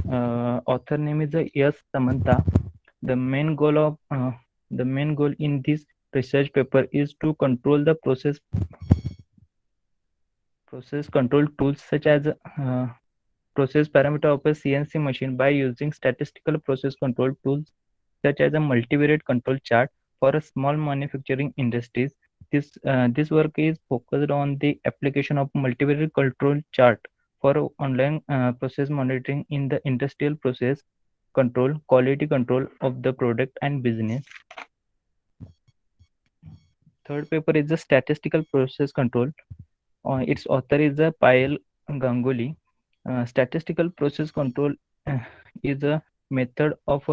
Author name is S. Samantha. The main goal in this research paper is to control the process control tools such as process parameter of a CNC machine by using statistical process control tools such as a multivariate control chart for a small manufacturing industries. This work is focused on the application of multivariate control chart for online process monitoring in the industrial process control, quality control of the product and business. Third paper is the statistical process control. Its author is Payal Ganguly. Statistical process control is a method of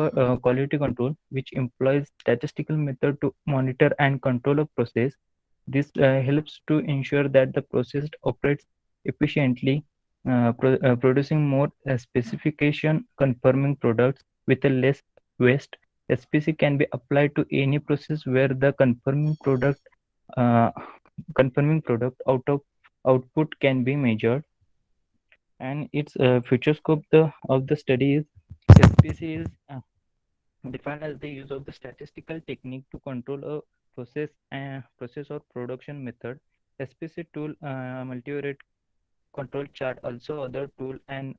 quality control which employs statistical method to monitor and control a process. This helps to ensure that the process operates efficiently, producing more specification conforming products with a less waste. SPC can be applied to any process where the uh, conforming product output can be measured, and its future scope of the study is SPC is defined as the use of the statistical technique to control a process or production method. SPC tool multivariate control chart also other tool and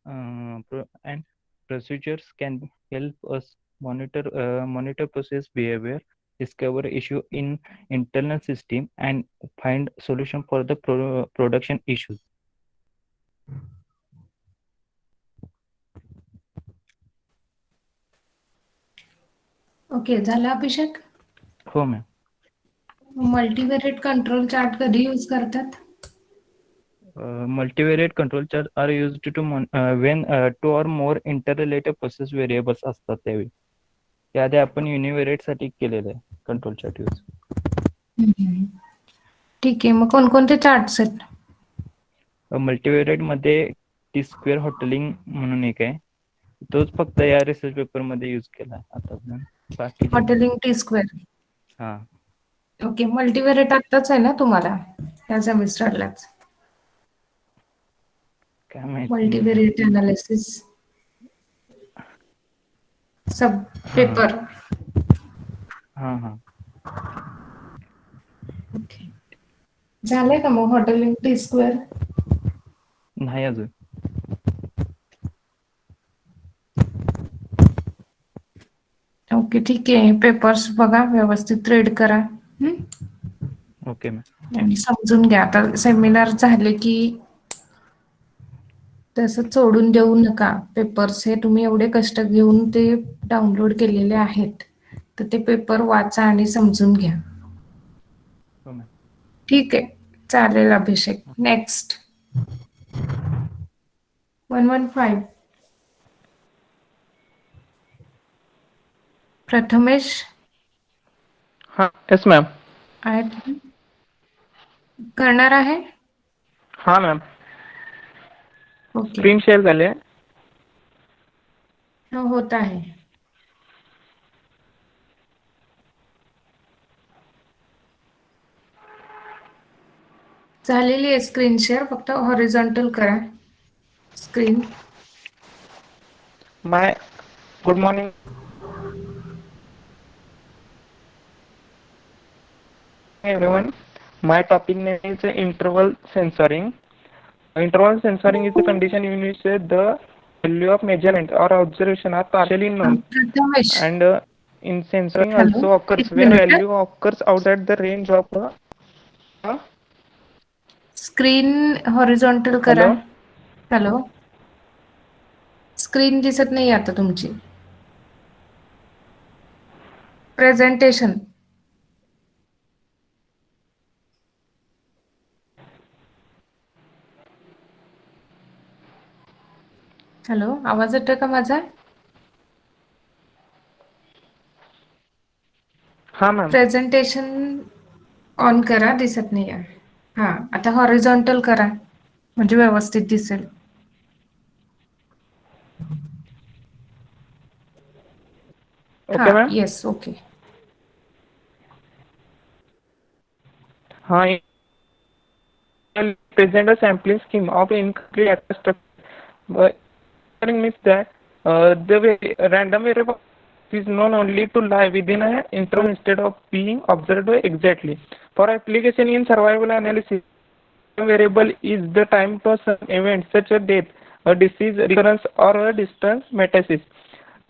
procedures can help us monitor process behavior, discover issue in internal system, and find solution for the production issues. Okay, झालं अभिषेक? हो ma'am. मल्टीव्हेरिएट control chart कधी use करतात? Multivariate control charts are used to when two or more interrelated process variables असतात त्यावेळी. याआधी आपण युनिव्हेरिएट साठी केलेलं आहे कंट्रोल चार्ट यूज. ठीक आहे, मग कोणकोणते चार्ट्स आहेत? मल्टीव्हेरिएट मध्ये टी स्क्वेअर हॉटेलिंग म्हणून एक आहे, तोच फक्त या रिसर्च पेपर मध्ये यूज केला आता. बाकीचे हॉटेलिंग टी स्क्वेअर. हा. ओके, मल्टीव्हेरिएट आत्ताच आहे ना तुम्हाला या सेमिस्टरलाच? काय माहिती मल्टीव्हेरिएट अनालिसिस सब पेपर. हा. ओके, झालंय का मग हॉटेलिंग टी स्क्वेअर? नाही अजून. ओके, ठीक आहे. पेपर्स बघा, व्यवस्थित रीड करा. Okay ma'am. आणि समजून घ्या. आता सेमिनार झाले की तसं सोडून देऊ नका. पेपर्स हे तुम्ही एवढे कष्ट घेऊन ते डाउनलोड केलेले आहेत, तर ते पेपर वाचा आणि समजून घ्या. ठीक आहे, चालेल अभिषेक. नेक्स्ट 115 प्रथमेश. हाँ यस मैम. आहेत करणार आहे? हाँ मैम. ओके, स्क्रीन शेअर झाले. हो, होत आहे. झालेली आहे स्क्रीन शेअर, फक्त हॉरिझॉन्टल करा screen. My good morning everyone. My topic name is interval sensoring. Interval sensoring is a condition in which the value of measurement or observation are partially known, and in sensoring also occurs when value occurs outside the range of screen horizontal करा. Hello, screen दिसत नाही आता तुमची. Presentation. Hello, आवाज येतोय का माझा? हा मॅम. प्रेझेंटेशन ऑन करा, दिसत नाही आहे. हा, आता हॉरिझॉन्टल करा म्हणजे व्यवस्थित दिसेल. हा, ओके मॅम. Yes, okay. हा, present a sampling scheme of incomplete data structure. But means that random variable is known only to lie within an interval instead of being observed exactly. For application in survival analysis, variable is the time to some event such as death, a disease recurrence, or a distance metastasis.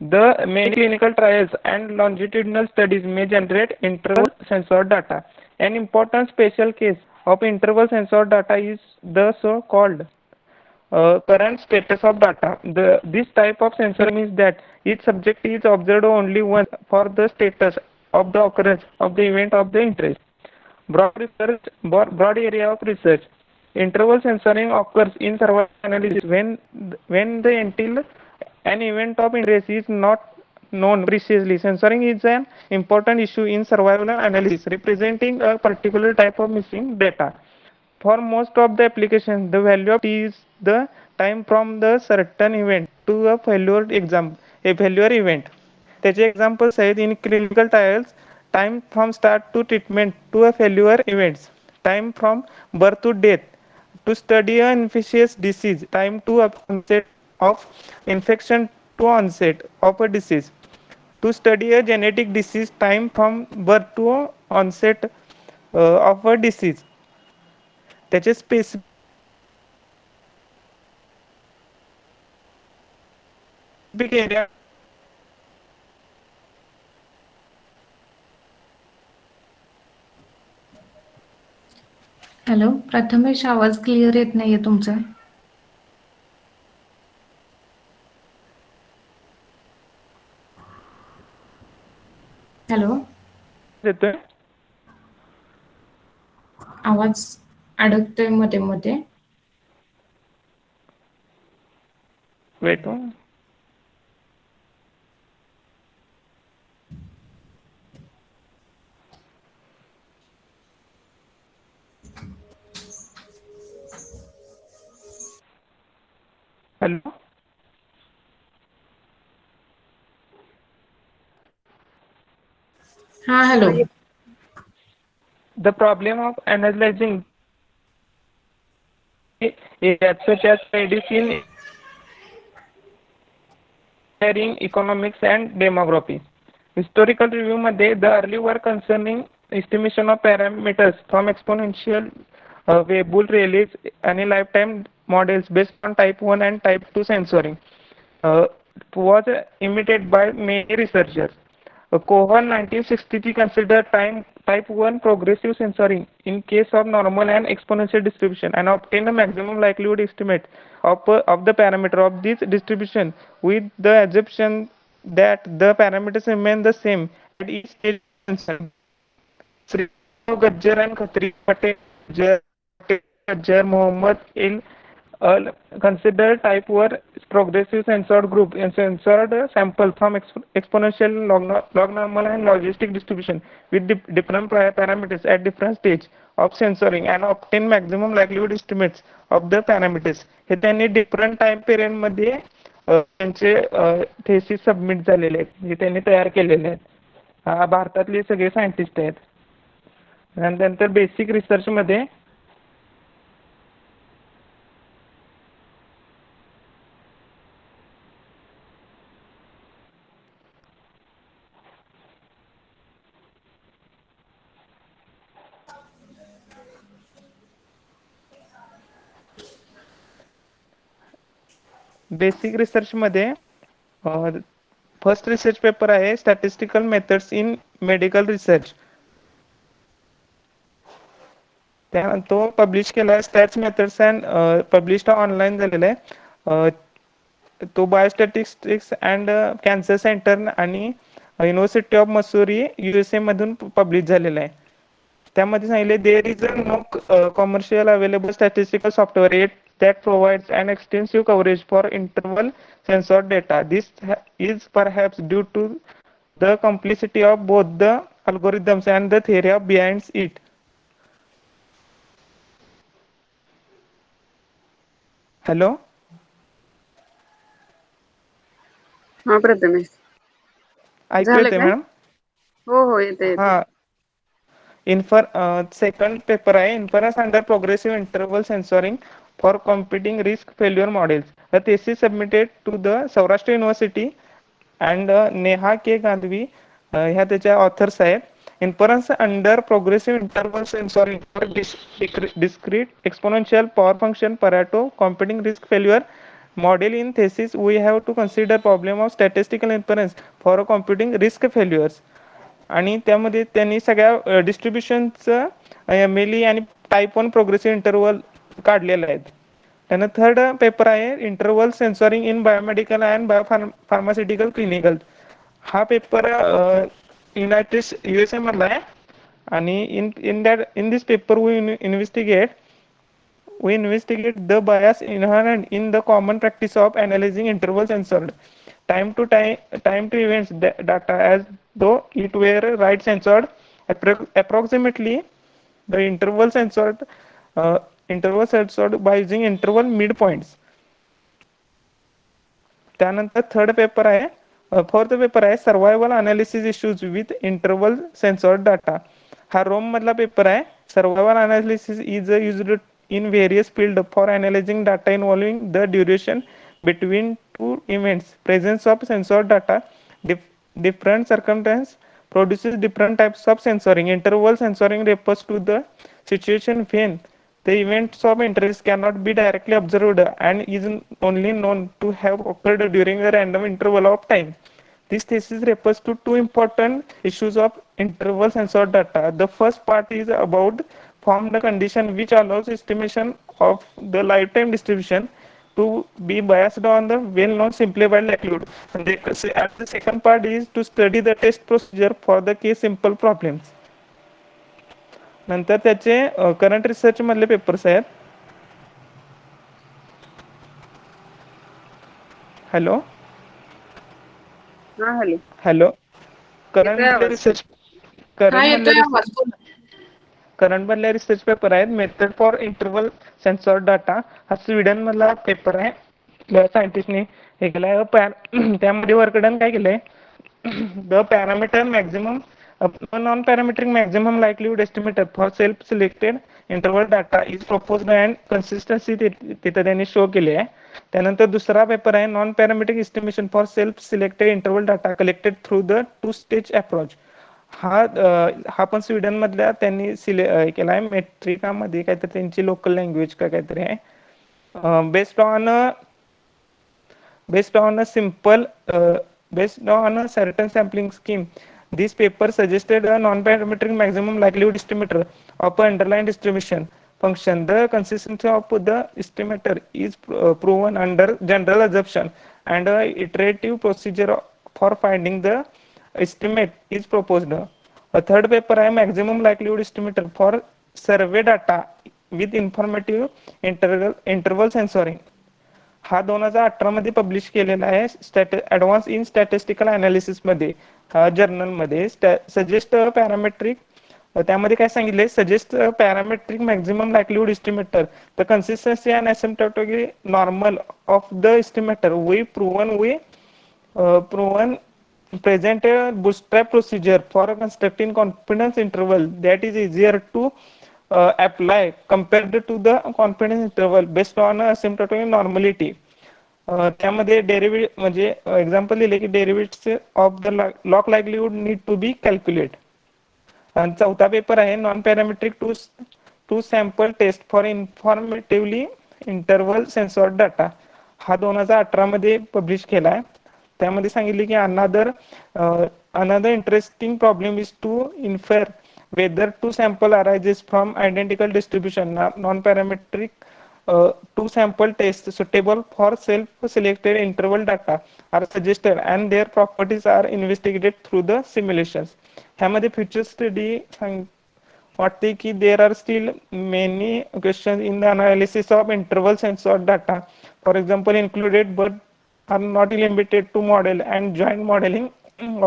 The many clinical trials and longitudinal studies may generate interval sensor data. An important special case of interval sensor data is the so-called current status of data. This type of sensor means that each subject is observed only once for the status of the occurrence of the event of the interest. Broad area of research. Interval sensoring occurs in survival analysis when the until an event of interest is not known precisely. Sensoring is an important issue in survival analysis, representing a particular type of missing data. For most of the applications, the value of t is the time from the certain event to a failure event. त्याचे examples आहेत in clinical trials, time from start to treatment to a failure events, time from birth to death, to study an infectious disease, time to onset of infection to onset of a disease, to study a genetic disease, time from birth to onset of a disease. त्याचे specific area hello, Prathamesh, आवाज clear येत नाहीये तुमचा. Hello, येतोय. आवाज अडकतोय मध्ये मध्ये. Weight. Hello. हा, hello. The problem of analyzing areas such as medicine, engineering, economics, and demography. Historical review मध्ये the early work concerning estimation of parameters from exponential Weibull release आणि lifetime models based on type 1 and type 2 sensoring was imitated by many researchers. Cohen 1960 considered type 1 progressive sensoring in case of normal and exponential distribution and obtained a maximum likelihood estimate of the parameter of this distribution with the assumption that the parameters remain the same at each stage of sensoring. Gajjar and Khatri Gajjar Mohammed in considered type 1 progressive censored group and censored sample from exponential log normal and logistic distribution with different parameters at different stage of censoring and obtain maximum likelihood estimates of the parameters. हे त्यांनी different time period मध्ये त्यांचे thesis submit झालेले आहेत, हे त्यांनी तयार केलेले आहेत. भारतातले सगळे सायंटिस्ट आहेत. आणि नंतर बेसिक रिसर्च मध्ये बेसिक रिसर्च मध्ये फर्स्ट रिसर्च पेपर आहे statistical methods in medical research. तो पब्लिश केला आहे stats methods and publish online झालेला आहे. तो बायोस्टॅटिस्टिक्स अँड कॅन्सर सेंटर आणि युनिव्हर्सिटी ऑफ मसुरी USA मधून पब्लिश झालेला आहे. त्यामध्ये सांगितले there is a no commercial available statistical software yet that provides an extensive coverage for interval sensor data. This is perhaps due to the complexity of both the algorithms and the theory behind it. Hello. हा प्रथमेश. ऐकू झालं येते काय? Madam? हो हो येते येते. हा. सेकंड पेपर आहे inference under progressive interval censoring for computing risk failure models. The thesis submitted to the Saurashtra university and Neha K Gandhvi ह्या त्याच्या ऑथर्स आहेत. Inference under progressive interval sensoring for discrete exponential power function Pareto computing risk failure model. In thesis we have to consider problem of statistical inference for computing risk failures. आणि त्यामध्ये त्यांनी सगळ्या डिस्ट्रीब्युशनचं MLE आणि type 1 progressive interval काढलेलं आहेत. त्यानं third paper आहे interval censoring in biomedical and pharmaceutical clinical. हा पेपर USA मधला आहे आणि in this paper we investigate the bias inherent in the common practice of analyzing interval censored time to events data as though it were right censored. Approximately the interval censored by using interval midpoints. त्यानंतर third paper आहे fourth paper आहे survival analysis issues with interval censored data. हा Rome मधला paper आहे. Survival analysis is used in various fields for analyzing data involving the duration between two events. Presence of sensor data, different circumstances produces different types of sensoring. Interval sensoring refers to the situation when the events of interest cannot be directly observed and is only known to have occurred during a random interval of time. This thesis refers to two important issues of interval sensor data. The first part is about form the condition which allows estimation of the lifetime distribution to be based on the well-known simplified likelihood. And the second part is to study the test procedure for the case simple problems. नंतर त्याचे current research मधले papers आहेत. Hello. हा hello. Hello. Current येतोय मधले आवाज? Research हा येतोय आवाज बोला. करंट मधले रिसर्च पेपर आहेत. Method for interval censor data हा स्वीडन मधला पेपर आहे. सायंटिस्टने हे केलाय. त्यामध्ये वर्कडन काय केलंय the parameter maximum non parametric maximum likelihood estimator for self selected interval data is proposed and consistency तिथे त्यांनी शो केली आहे. त्यानंतर दुसरा पेपर आहे non parametric estimation for self selected interval data collected through the two stage approach. हा पण Sweden मधल्या त्यांनी केलाय मेट्रिकामध्ये काहीतरी त्यांची लोकल लँग्वेज का काहीतरी आहे. based on a certain sampling scheme. This paper suggested a non-parametric maximum likelihood estimator of an underlying distribution function. The consistency of the estimator is proven under general assumption and an iterative procedure for finding the estimate is proposed. A third paper is maximum likelihood estimator for survey data with informative interval sensoring. हा 2018 मध्ये publish केलेला आहे advance in statistical analysis मध्ये जर्नलमध्ये. Suggest parametric त्यामध्ये काय सांगितले suggest parametric maximum likelihood estimator the consistency and asymptotic normal of the estimator we proven present a bootstrap procedure for constructing confidence interval that is easier to apply compared to the confidence interval based on asymptotic normality. त्यामध्ये derivative म्हणजे example दिले की derivative of the log likelihood need to be calculate. आणि चौथा paper आहे non parametric two sample test for informatively interval censor data. हा 2018 मध्ये publish केला आहे. त्यामध्ये सांगितले की another interesting problem is to infer whether two sample arises from identical distribution. Non-parametric two sample tests suitable for self-selected interval data are suggested and their properties are investigated through the simulations. ह्यामध्ये future study वाटते की there are still many questions in the analysis of interval sensor data. For example, included but are not limited to model and joint modeling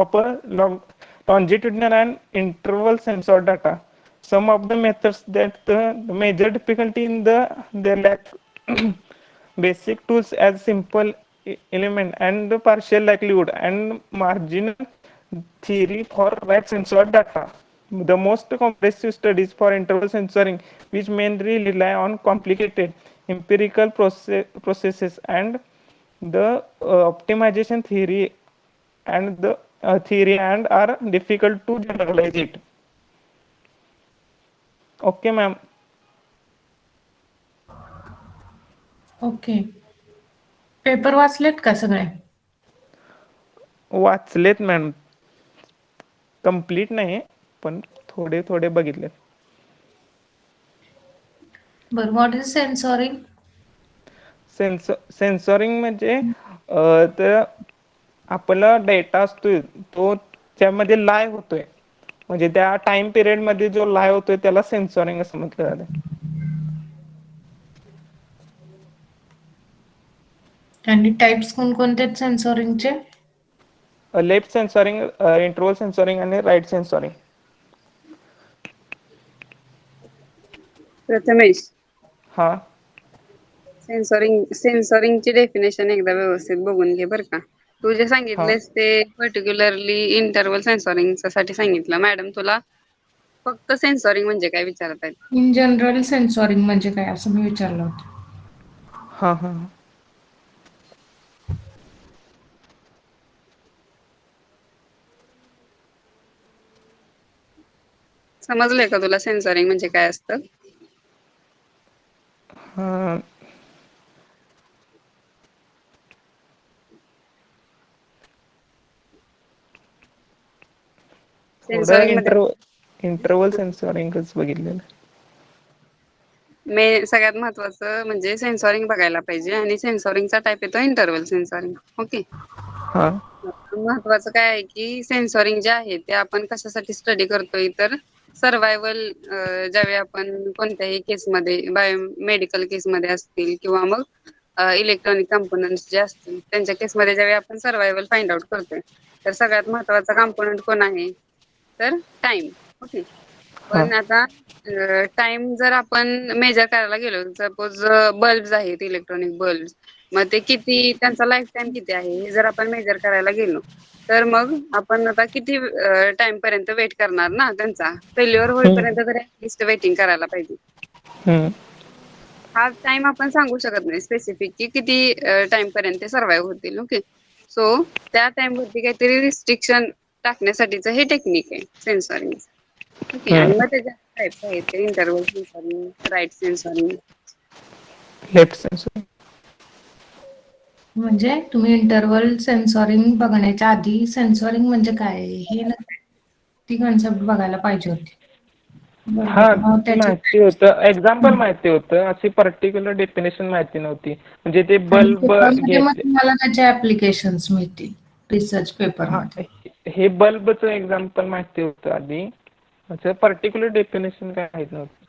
of a longitudinal and interval sensor data. Some of the methods that the major difficulty in their lack basic tools as simple element and the partial likelihood and marginal theory for right sensor data. The most comprehensive studies for interval sensoring, which mainly rely on complicated empirical processes and the optimization theory and are difficult to generalize it. Okay, ma'am. Okay. Paper वाचलेत का सगळे? वाचलेत ma'am. Complete नाही पण थोडे थोडे बघितले. बरं, what is सेन्सॉरिंग? सेन्सॉरिंग म्हणजे तर आपला डेटा असतोय तो त्यामध्ये लाय होतोय, म्हणजे त्या टाइम पिरियड मध्ये जो लाय होतोय त्याला सेन्सॉरिंग असं म्हटलं जातं. आणि टाइप्स कोणकोणते आहेत सेन्सॉरिंगचे? लेफ्ट सेन्सॉरिंग, इंटरव्हल सेन्सॉरिंग आणि राईट सेन्सॉरिंग. प्रथमेश, हा, सेन्सॉरिंगची डेफिनेशन एकदा व्यवस्थित बघून घे बरं का. तू जे हा. सांगितलेस ते पर्टिक्युलरली इंटरव्हल सेन्सॉरिंग साठी सांगितलं. मॅडम तुला फक्त सेन्सॉरिंग म्हणजे काय विचारत आहेत? इन जनरल सेन्सॉरिंग म्हणजे काय असं मी विचारलं होतं. हा हा. समजलंय का तुला सेन्सॉरिंग म्हणजे काय असतं? हा. थोडं सेन्सॉरिंग मध्ये इंटरव्हल सेन्सॉरिंगच बघितलेलं. सगळ्यात महत्वाचं म्हणजे सेन्सॉरिंग बघायला पाहिजे आणि सेन्सॉरिंगचा टाईप येतो इंटरव्हल सेन्सॉरिंग. ओके. हा. महत्वाचं काय आहे की सेन्सॉरिंग जे आहे ते आपण कशासाठी स्टडी करतोय, तर सर्वायवल ज्यावेळी आपण कोणत्याही केसमध्ये बायोमेडिकल केसमध्ये असतील किंवा मग इलेक्ट्रॉनिक कंपोनंट्स जे असतील त्यांच्या केसमध्ये ज्यावेळी आपण सर्वायवल फाइंड आउट करतोय, तर सगळ्यात महत्वाचा कंपोनंट कोण आहे, तर टाइम. ओके. हा. पण आता टाइम जर आपण मेजर करायला गेलो, सपोज बल्ब्स आहेत इलेक्ट्रॉनिक बल्ब, मग ते किती त्यांचा लाईफ टाइम किती आहे हे जर आपण मेजर करायला गेलो, तर मग आपण आता किती टाइम पर्यंत वेट करणार ना, त्यांचा फेल्युअर होईपर्यंत तर ऍटलिस्ट वेटिंग करायला पाहिजे. हा टाइम आपण सांगू शकत नाही स्पेसिफिक की किती टाइम पर्यंत सर्व्हाइव्ह होतील. ओके. सो त्या टाइम वरती काहीतरी रिस्ट्रिक्शन टाकण्यासाठीच हे टेक्निक आहे सेन्सॉरिंग. ओके. आणि मग त्याच्या टाइप्स आहेत ते इंटरव्हल सेन्सॉरिंग, राईट सेन्सॉरिंग, लेफ्ट सेन्सॉरिंग. म्हणजे तुम्ही इंटरव्हल सेन्सॉरिंग बघण्याच्या आधी सेन्सॉरिंग म्हणजे काय हे ना, ती कन्सेप्ट बघायला पाहिजे होती. हा, बरोबर. मग ती त्याचे माहिती होतं, एक्झाम्पल माहिती होतं, अशी पर्टिक्युलर डेफिनेशन माहिती नव्हती. म्हणजे ते आणि बल्ब पेपरमध्ये मग घेतले. तुम्हाला त्याचे ऍप्लिकेशन्स मिळतील रिसर्च हा, पेपरमध्ये. हे बल्बचं एक्झाम्पल माहिती होतं आधी, असं पर्टिक्युलर डेफिनेशन काय माहित नव्हतं.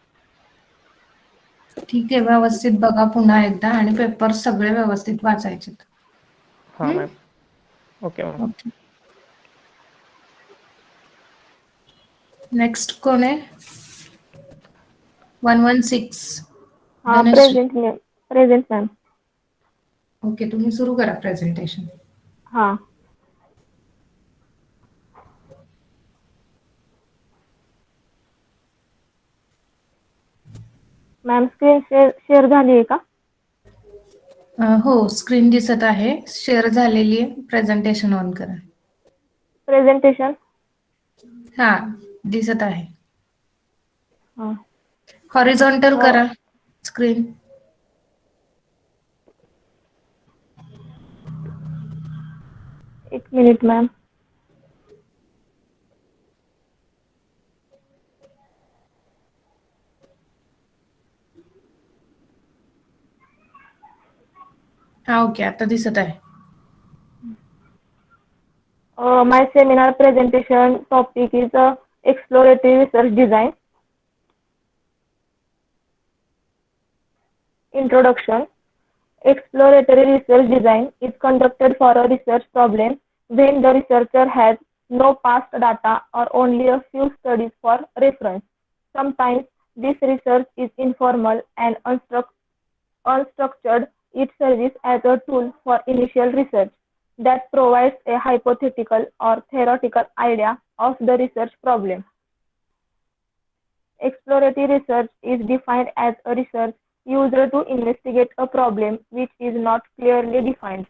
ठीक आहे, व्यवस्थित बघा पुन्हा एकदा आणि पेपर सगळे व्यवस्थित वाचायचे. हा ma'am. Okay ma'am. Okay. Next कोण आहे? 116. हा, धनश्री. Present ma'am. ओके, तुम्ही सुरू करा प्रेझेंटेशन. हा. मॅम स्क्रीन शेअर झाली आहे का? हो, स्क्रीन दिसत आहे, शेअर झालेली आहे. प्रेझेंटेशन ऑन करा. प्रेझेंटेशन. हा, दिसत आहे. हा. हॉरिझॉन्टल करा स्क्रीन. एक मिनिट मॅम. हा ओके आता दिसत आहे. My seminar presentation topic is exploratory research design. Introduction. Exploratory research design is conducted for a research problem when the researcher has no past data or only a few studies for reference. Sometimes this research is informal and unstructured. It serves as a tool for initial research that provides a hypothetical or theoretical idea of the research problem. Exploratory research is defined as a research used to investigate a problem which is not clearly defined.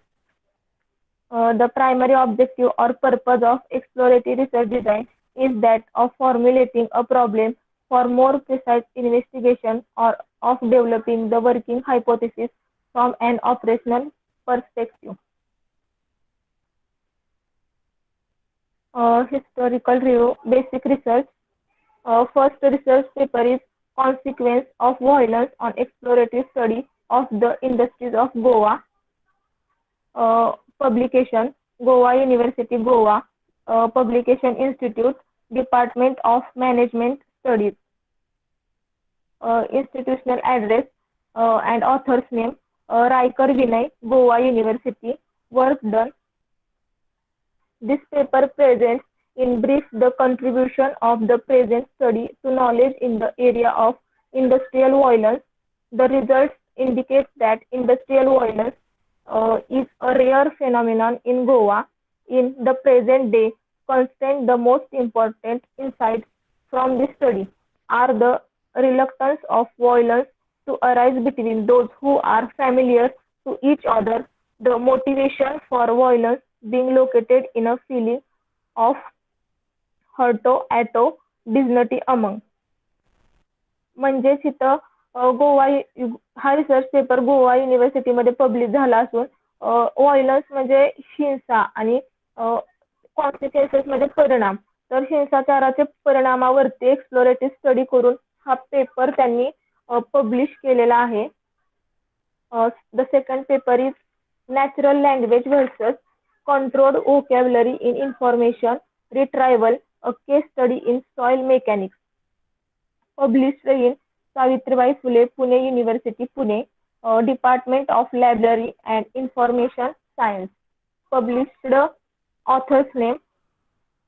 The primary objective or purpose of exploratory research design is that of formulating a problem for more precise investigation or of developing the working hypothesis from an operational perspective. Historical review, basic research. First research paper is Consequence of Violence on Exploratory Study of the Industries of Goa. Publication Goa University, Goa. Publication Institute, Department of Management Studies. Institutional address and author's name Raikar Vinay, Goa University. Work done. This paper presents in brief the contribution of the present study to knowledge in the area of industrial violence. The results indicate that industrial violence is a rare phenomenon in Goa. In the present day, constant the most important insights from this study are the reluctance of violence to arise between those who are familiar to each other, the motivation for violence being located in a feeling of hurto dignity among. म्हणजेच इथं गोवा हा research paper Goa युनिव्हर्सिटीमध्ये publish झाला असून violence म्हणजे हिंसा आणि consequences म्हणजे परिणाम. तर हिंसाचाराचे परिणामावरती एक्सप्लोरेटिव्ह स्टडी करून हा पेपर त्यांनी पब्लिश केलेला आहे. The second paper is natural language versus controlled vocabulary in information retrieval, a case study in soil mechanics. Published in Savitribai Phule, Pune University, Pune, Department of Library and Information Science. Published author's name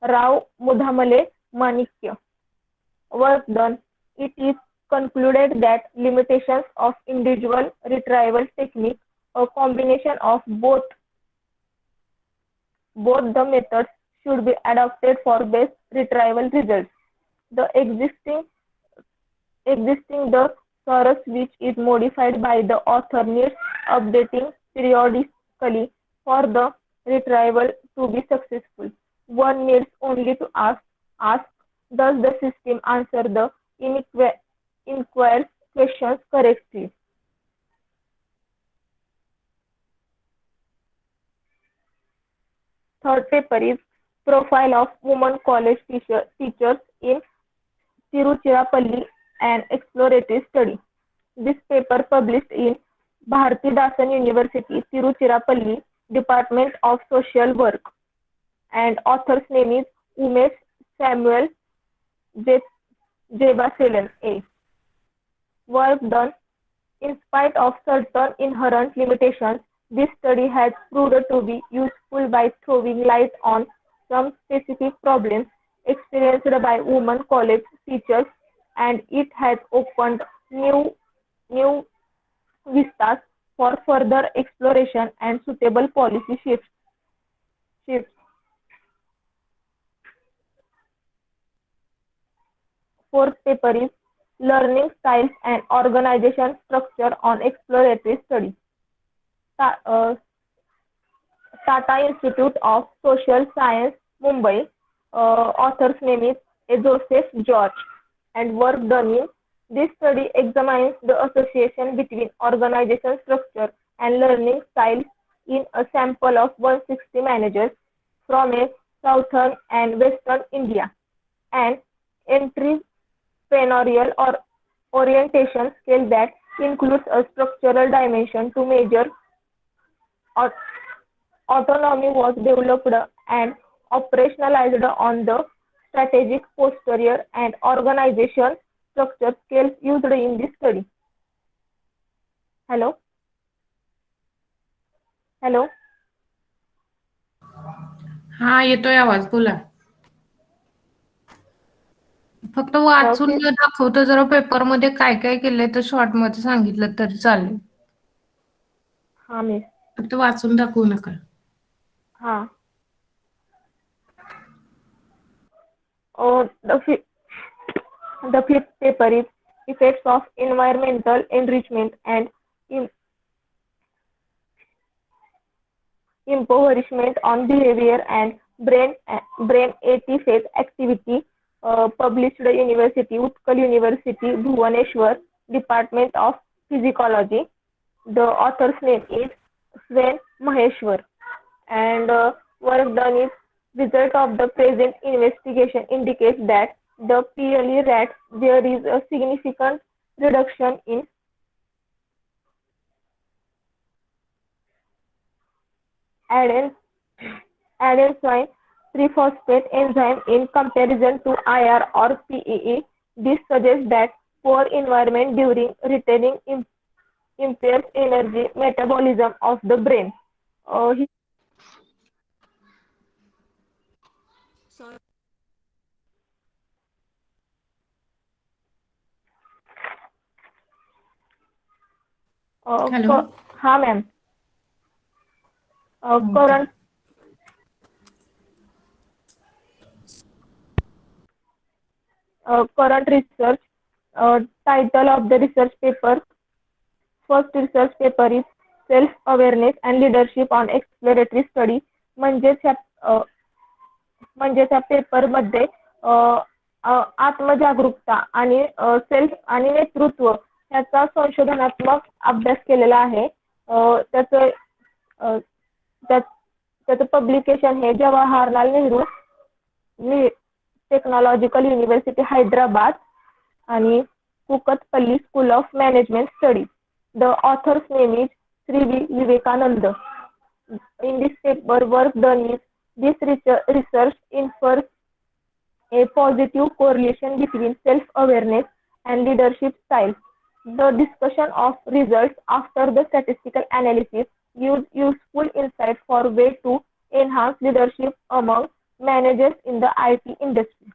Rao Mudhamale Manikya. Work done. It is concluded that limitations of individual retrieval technique, a combination of both the methods should be adopted for best retrieval results. The existing the source which is modified by the author needs updating periodically for the retrieval to be successful. One needs only to ask does the system answer the inquired questions correctly. Third paper is Profile of Women College Teachers in Tiruchirappalli, an exploratory study. This paper published in Bharati Dasan University, Tiruchirappalli, Department of Social Work, and author's name is Umesh Samuel Jebaselan A. Work done. In spite of certain inherent limitations, this study has proved to be useful by throwing light on some specific problems experienced by women college teachers, and it has opened new vistas for further exploration and suitable policy shifts. Fourth paper is Learning Styles and Organization Structure on Exploratory Study. Tata Institute of Social Science, Mumbai. Author's name is Joseph George, and work done in this study examines the association between organization structure and learning styles in a sample of 160 managers from a southern and western India. An entrepreneurial or orientation scale that includes a structural dimension to measure Autonomy was developed and operationalized on the strategic, posterior, and organization structure scales used in this study. Hello? Hello? हा येतोय आवाज, बोला. फक्त वाचून Okay. न दाखवता जरा पेपरमध्ये काय काय केलंय तर शॉर्ट मध्ये सांगितलं तरी चालेल. हा मिस. फक्त वाचून दाखवू नका. हा. The fifth paper is effects of environmental enrichment and impoverishment on behavior and brain 80 phase activity, published University Utkal University Bhubaneswar Department of Physiology. The author's name is Sven Maheshwar, and work done is result of the present investigation indicates that the PLE rats there is a significant reduction in adenosine triphosphate enzyme in comparison to IR or PEE. This suggests that poor environment during retaining impairs energy metabolism of the brain. Hello. हाँ ma'am. Current current research, title of the research paper, first research paper is self awareness and leadership on exploratory study. म्हणजेच या paper मध्ये आत्मजागरूकता आणि self आणि नेतृत्व याचा संशोधनात्मक अभ्यास केलेला आहे. त्याचं पब्लिकेशन हे जवाहरलाल नेहरू टेक्नॉलॉजिकल युनिव्हर्सिटी हैदराबाद आणि Kukatpally school of management study. The authors name is Shri Vivekananda. In this paper, work done is this research infers a positive correlation between self-awareness and leadership style. The discussion of results after the statistical analysis gives useful insight for way to enhance leadership among managers in the IT industry.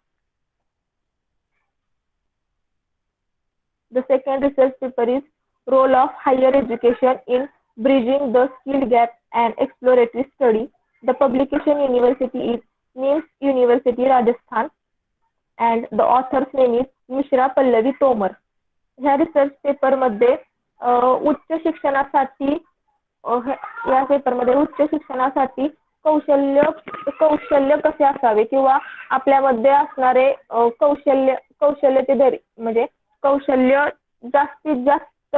The second research paper is role of higher education in bridging the skill gap and exploratory study. The publication university is NIMS University Rajasthan and the author's name is Mishra Pallavi Tomar. ह्या research paper मध्ये उच्च शिक्षणासाठी या paper मध्ये उच्च शिक्षणासाठी कौशल्य कसे असावे किंवा आपल्यामध्ये असणारे कौशल्याचे दरी म्हणजे कौशल्य जास्तीत जास्त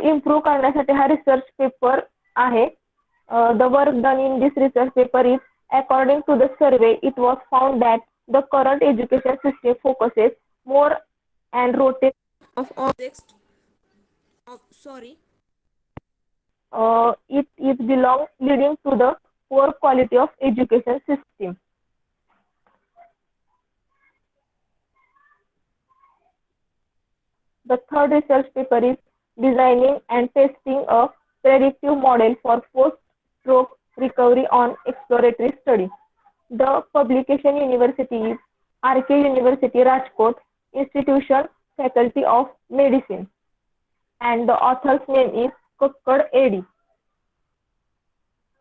इम्प्रूव्ह करण्यासाठी हा रिसर्च पेपर आहे. The work done in this research paper is according to the survey it was found that the current education system focuses more and rotates of objects it is leading to the poor quality of education system. The third research paper is designing and testing a predictive model for post-stroke recovery on exploratory study. The publication university is RK University Rajkot Institution Faculty of Medicine and the author's name is Kakkad AD.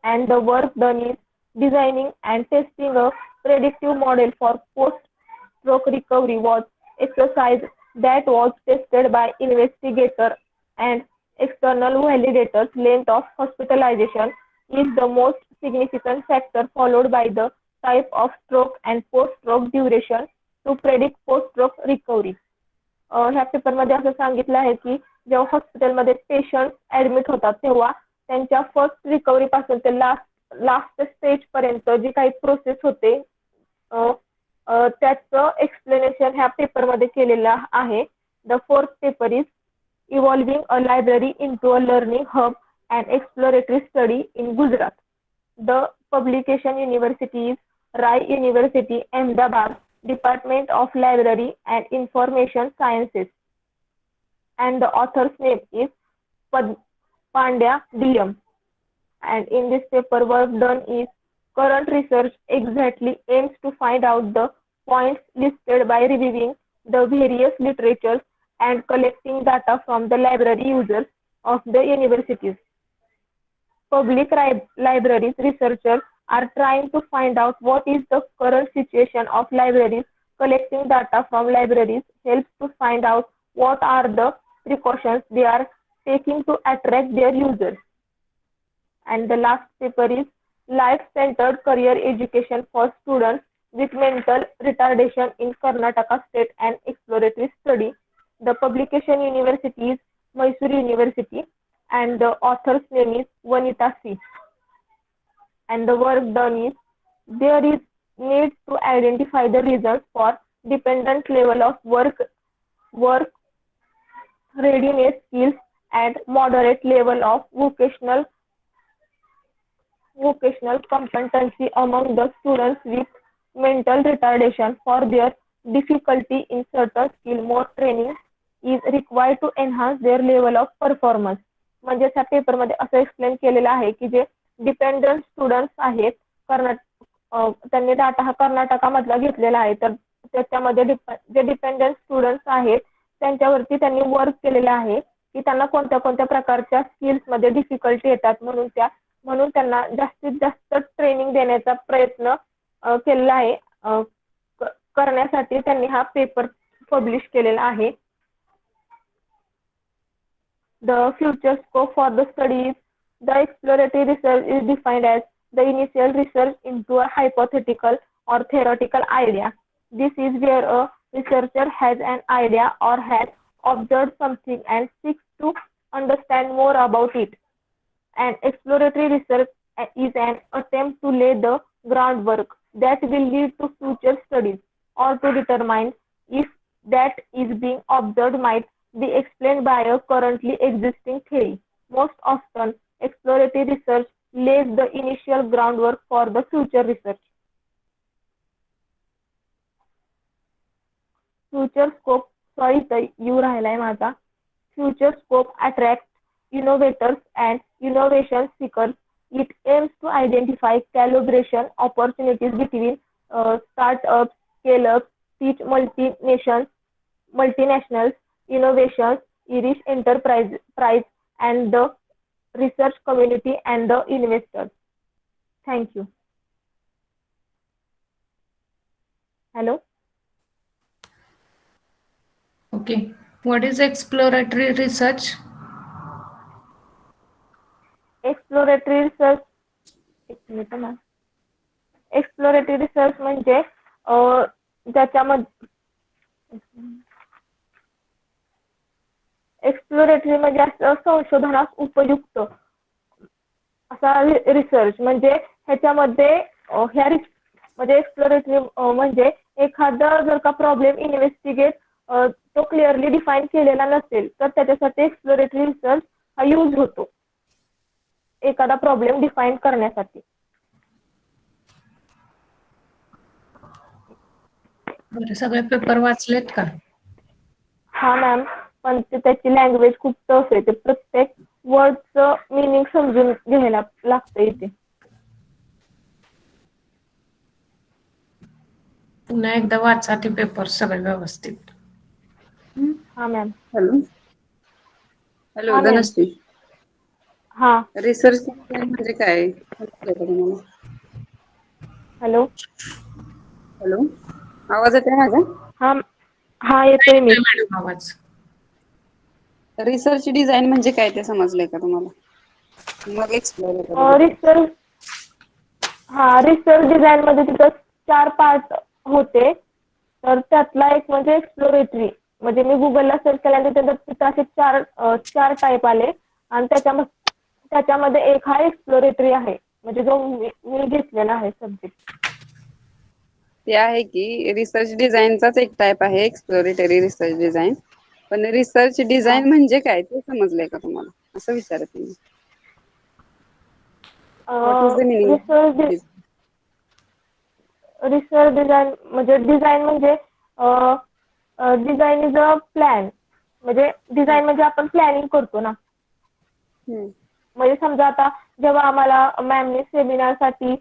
And the work done is designing and testing a predictive model for post-stroke recovery was exercise that was tested by investigator and external validators. Length of hospitalization is the most significant factor followed by the type of stroke and post-stroke duration to predict post-stroke recovery. ह्या पेपरमध्ये असं सांगितलं आहे की जेव्हा हॉस्पिटलमध्ये patient admit होतात तेव्हा त्यांच्या फर्स्ट रिकव्हरी पासून ते लास्ट स्टेज पर्यंत जी काही प्रोसेस होते त्याचं एक्सप्लेनेशन ह्या पेपरमध्ये केलेलं आहे. The fourth paper is evolving a library into a learning hub an exploratory study in Gujarat. The publication university is Rai University, Ahmedabad, Department of Library and Information Sciences, and the author's name is Pandya DM. And in this paper, work done is current research exactly aims to find out the points listed by reviewing the various literatures and collecting data from the library users of the universities. Public libraries researchers are trying to find out what is the current situation of libraries. Collecting data from libraries helps to find out what are the precautions they are taking to attract their users. And the last paper is life-centered career education for students with mental retardation in Karnataka State and exploratory study. The publication university is Mysore University and the author's name is Vanita C. And the work done is there is need to identify the results for dependent level of work readiness skills and moderate level of vocational competency among the students with mental retardation. For their difficulty in certain skill, more training is required to enhance their level of performance. म्हणजे त्या paper मध्ये असं explain केलेलं आहे की जे dependent students आहेत त्यांनी डाटा हा कर्नाटकामधला घेतलेला आहे, तर त्याच्यामध्ये जे डिपेंडंट स्टुडंट्स आहेत त्यांच्यावरती त्यांनी वर्क केलेलं आहे की त्यांना कोणत्या कोणत्या प्रकारच्या स्किल्स मध्ये डिफिकल्टी येतात, म्हणून त्यांना जास्तीत जास्त ट्रेनिंग देण्याचा प्रयत्न केलेला आहे. करण्यासाठी त्यांनी हा पेपर पब्लिश केलेला आहे. The future scope for the study is the exploratory research is defined as the initial research into a hypothetical or theoretical idea. This is where a researcher has an idea or has observed something and seeks to understand more about it. And exploratory research is an attempt to lay the groundwork that will lead to future studies or to determine if that is being observed might be explained by a currently existing theory. Most often, exploratory research lays the initial groundwork for the future research. Future scope, you राहिलाय माझा. Future scope attracts innovators and innovation seekers. It aims to identify collaboration opportunities between startups, scale-ups, teach multinationals, innovations, Irish enterprise and the research community and the investors. Thank you. Hello. Okay. What is exploratory research? Exploratory research. Exploratory research म्हणजे ज्याच्यामध्ये exploratory म्हणजे असं संशोधनास उपयुक्त असा research. म्हणजे ह्याच्यामध्ये म्हणजे एक्सप्लोरेटरी म्हणजे एखादा जर का प्रॉब्लेम इन्व्हेस्टिगेट तो क्लिअरली डिफाईन केलेला नसेल तर त्याच्यासाठी एक्सप्लोरेटरी रिसर्च हा यूज होतो एखादा प्रॉब्लेम डिफाईन करण्यासाठी. बरं, सगळे पेपर वाचलेत का? हा मॅम, पण त्याची लँग्वेज खूप टफ आहे, ते प्रत्येक वर्डचं मिनिंग समजून घ्यायला लागतं इथे. पुन्हा एकदा वाचा ते पेपर सगळे व्यवस्थित. हा मॅम. हॅलो हॅलो हा मॅम. धनश्री, हा. रिसर्च म्हणजे काय? हॅलो हॅलो, आवाज येतोय माझा? हा हा येतोय मी. मॅडम आवाज. रिसर्च डिझाईन म्हणजे काय ते समजलंय का तुम्हाला? मग एक्सप्लोर रिसर्च डिझाईन मध्ये तिथं 4 पार्ट होते, तर त्यातला एक म्हणजे एक्सप्लोरेटरी. म्हणजे मी गुगलला सर्च केल्यानंतर तिथं असे 4 टाईप आले आणि त्याच्यामध्ये एक हा एक्सप्लोरेटरी आहे, म्हणजे जो मी घेतलेला आहे सब्जेक्ट. ते आहे की रिसर्च डिझाईनचाच एक टाइप आहे एक्सप्लोरेटरी रिसर्च डिझाईन. पण रिसर्च डिझाईन म्हणजे काय ते समजलंय का तुम्हाला, असं विचारते मी. What is the meaning? Research design म्हणजे डिझाईन इज अ प्लॅन. म्हणजे डिझाईन म्हणजे आपण प्लॅनिंग करतो ना. म्हणजे समजा आता जेव्हा आम्हाला मॅमने सेमिनारसाठी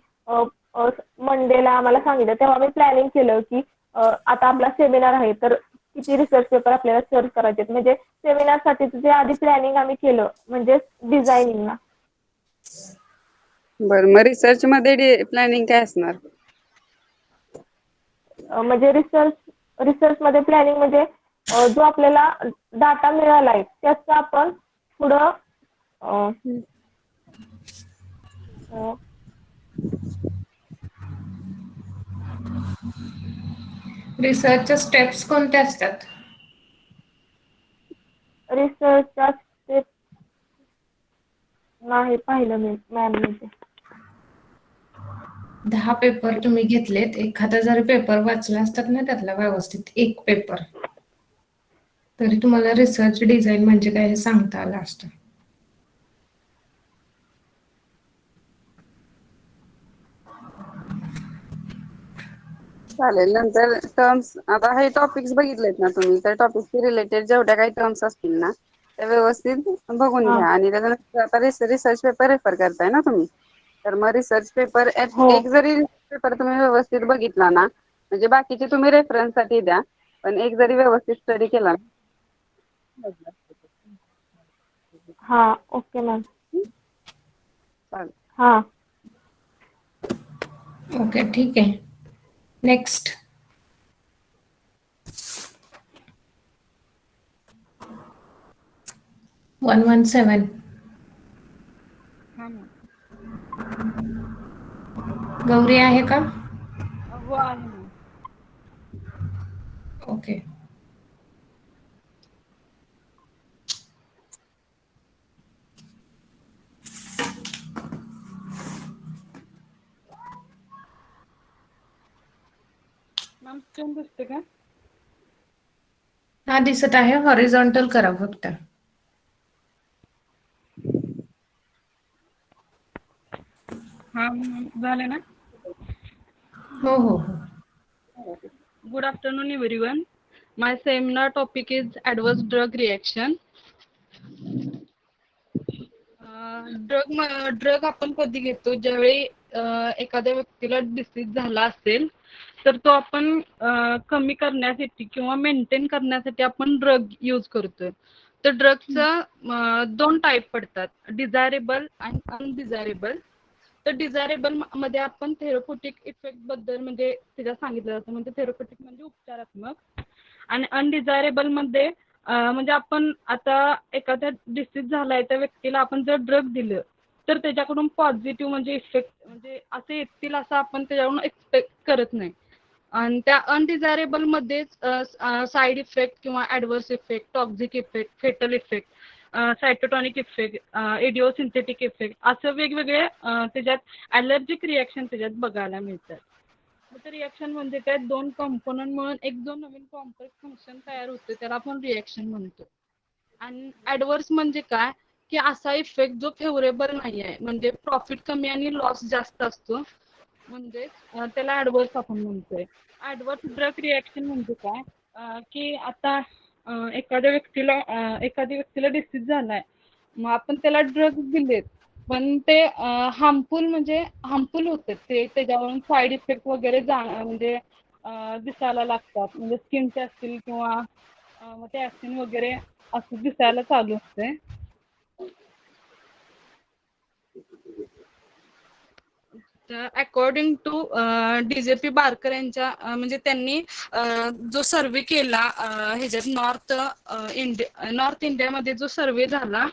मंडेला आम्हाला सांगितलं तेव्हा मी प्लॅनिंग केलं की आता आपला सेमिनार आहे तर किती रिसर्च पेपर आपल्याला सर्च करायचे. म्हणजे सेमिनारसाठी जे आधी प्लॅनिंग आम्ही केलं म्हणजे डिझायनिंग ना. बरं, मग रिसर्च मध्ये प्लॅनिंग काय असणार? म्हणजे रिसर्च मध्ये प्लॅनिंग म्हणजे जो आपल्याला डाटा मिळालाय त्याचा आपण पुढं रिसर्चच्या स्टेप्स कोणत्या असतात? रिसर्चच्या स्टेप नाही पाहिलं मी मॅमने ते. 10 पेपर तुम्ही घेतलेत, एखादा जरी पेपर वाचला असतात ना त्यातला व्यवस्थित एक पेपर, तरी तुम्हाला रिसर्च डिझाईन म्हणजे काय हे सांगता आलं असतं. चालेल. नंतर टर्म्स, आता हे टॉपिक्स बघितलेत ना तुम्ही, त्या टॉपिकशी रिलेटेड जेवढ्या काही टर्म्स असतील ना त्या व्यवस्थित बघून घ्या. आणि त्याच्यानंतर आता रिसर्च पेपर रेफर करताय ना तुम्ही, तर मग रिसर्च पेपर एक जरी पेपर तुम्ही व्यवस्थित बघितला ना, म्हणजे बाकीचे तुम्ही रेफरन्स साठी द्या, पण एक जरी व्यवस्थित स्टडी केला ना. हा, ओके मॅम. चालेल. हा, ओके, ठीक आहे. नेक्स्ट. वन 117. गौरी आहे का? हो आहे मॅम. ओके. मॅम स्क्रीन दिसते का? हा, दिसत आहे. हॉरिझॉन्टल करा फक्त. हा, झाले ना? हो हो हो. Good afternoon, everyone. My seminar topic is adverse drug reaction. Drug आपण कधी घेतो, ज्यावेळी एखाद्या व्यक्तीला डिसीज झाला असेल तर तो आपण कमी करण्यासाठी किंवा मेंटेन करण्यासाठी आपण ड्रग यूज करतोय. तर ड्रगचं 2 टाईप पडतात, डिझायरेबल आणि अनडिझायरेबल. तर डिझायरेबल मध्ये आपण थेरप्युटिक इफेक्ट बद्दल म्हणजे त्याच्यात सांगितलं जातं, म्हणजे थेरप्युटिक म्हणजे उपचारात्मक. आणि अनडिझायरेबल मध्ये म्हणजे आपण आता एखाद्या डिसीज झालाय त्या व्यक्तीला आपण जर ड्रग दिलं तर त्याच्याकडून पॉझिटिव्ह म्हणजे इफेक्ट म्हणजे असे येतील असं आपण त्याच्याकडून एक्सपेक्ट करत नाही. आणि त्या अनडिझायरेबल मध्येच साईड इफेक्ट किंवा adverse effect, toxic effect, fatal effect, सायटोटॉनिक इफेक्ट, इडिओसिंथेटिक इफेक्ट असं वेगवेगळे त्याच्यात ॲलर्जिक रिॲक्शन त्याच्यात बघायला मिळतात. तर रिॲक्शन म्हणजे काय, 2 कंपोनंट मिळून एक जो नवीन कॉम्प्लेक्स फंक्शन तयार होते त्याला आपण रिॲक्शन म्हणतो. आणि ऍडव्हर्स म्हणजे काय, की असा इफेक्ट जो फेवरेबल नाही आहे, म्हणजे प्रॉफिट कमी आणि लॉस जास्त असतो, म्हणजे त्याला ऍडव्हर्स आपण म्हणतोय. ऍडव्हर्स ड्रग रिॲक्शन म्हणजे काय, की आता एखाद्या व्यक्तीला डिसीज झालाय, मग आपण त्याला ड्रग दिलेत पण ते हार्मफुल होते, ते त्याच्यावरून साईड इफेक्ट वगैरे म्हणजे दिसायला लागतात, म्हणजे स्किनचे असतील किंवा मग ते ऍक्सिन वगैरे असं दिसायला चालू असते. अकॉर्डिंग टू DJP बारकर यांच्या म्हणजे त्यांनी जो सर्वे केला ह्याच्यात नॉर्थ इंडियामध्ये जो सर्वे झाला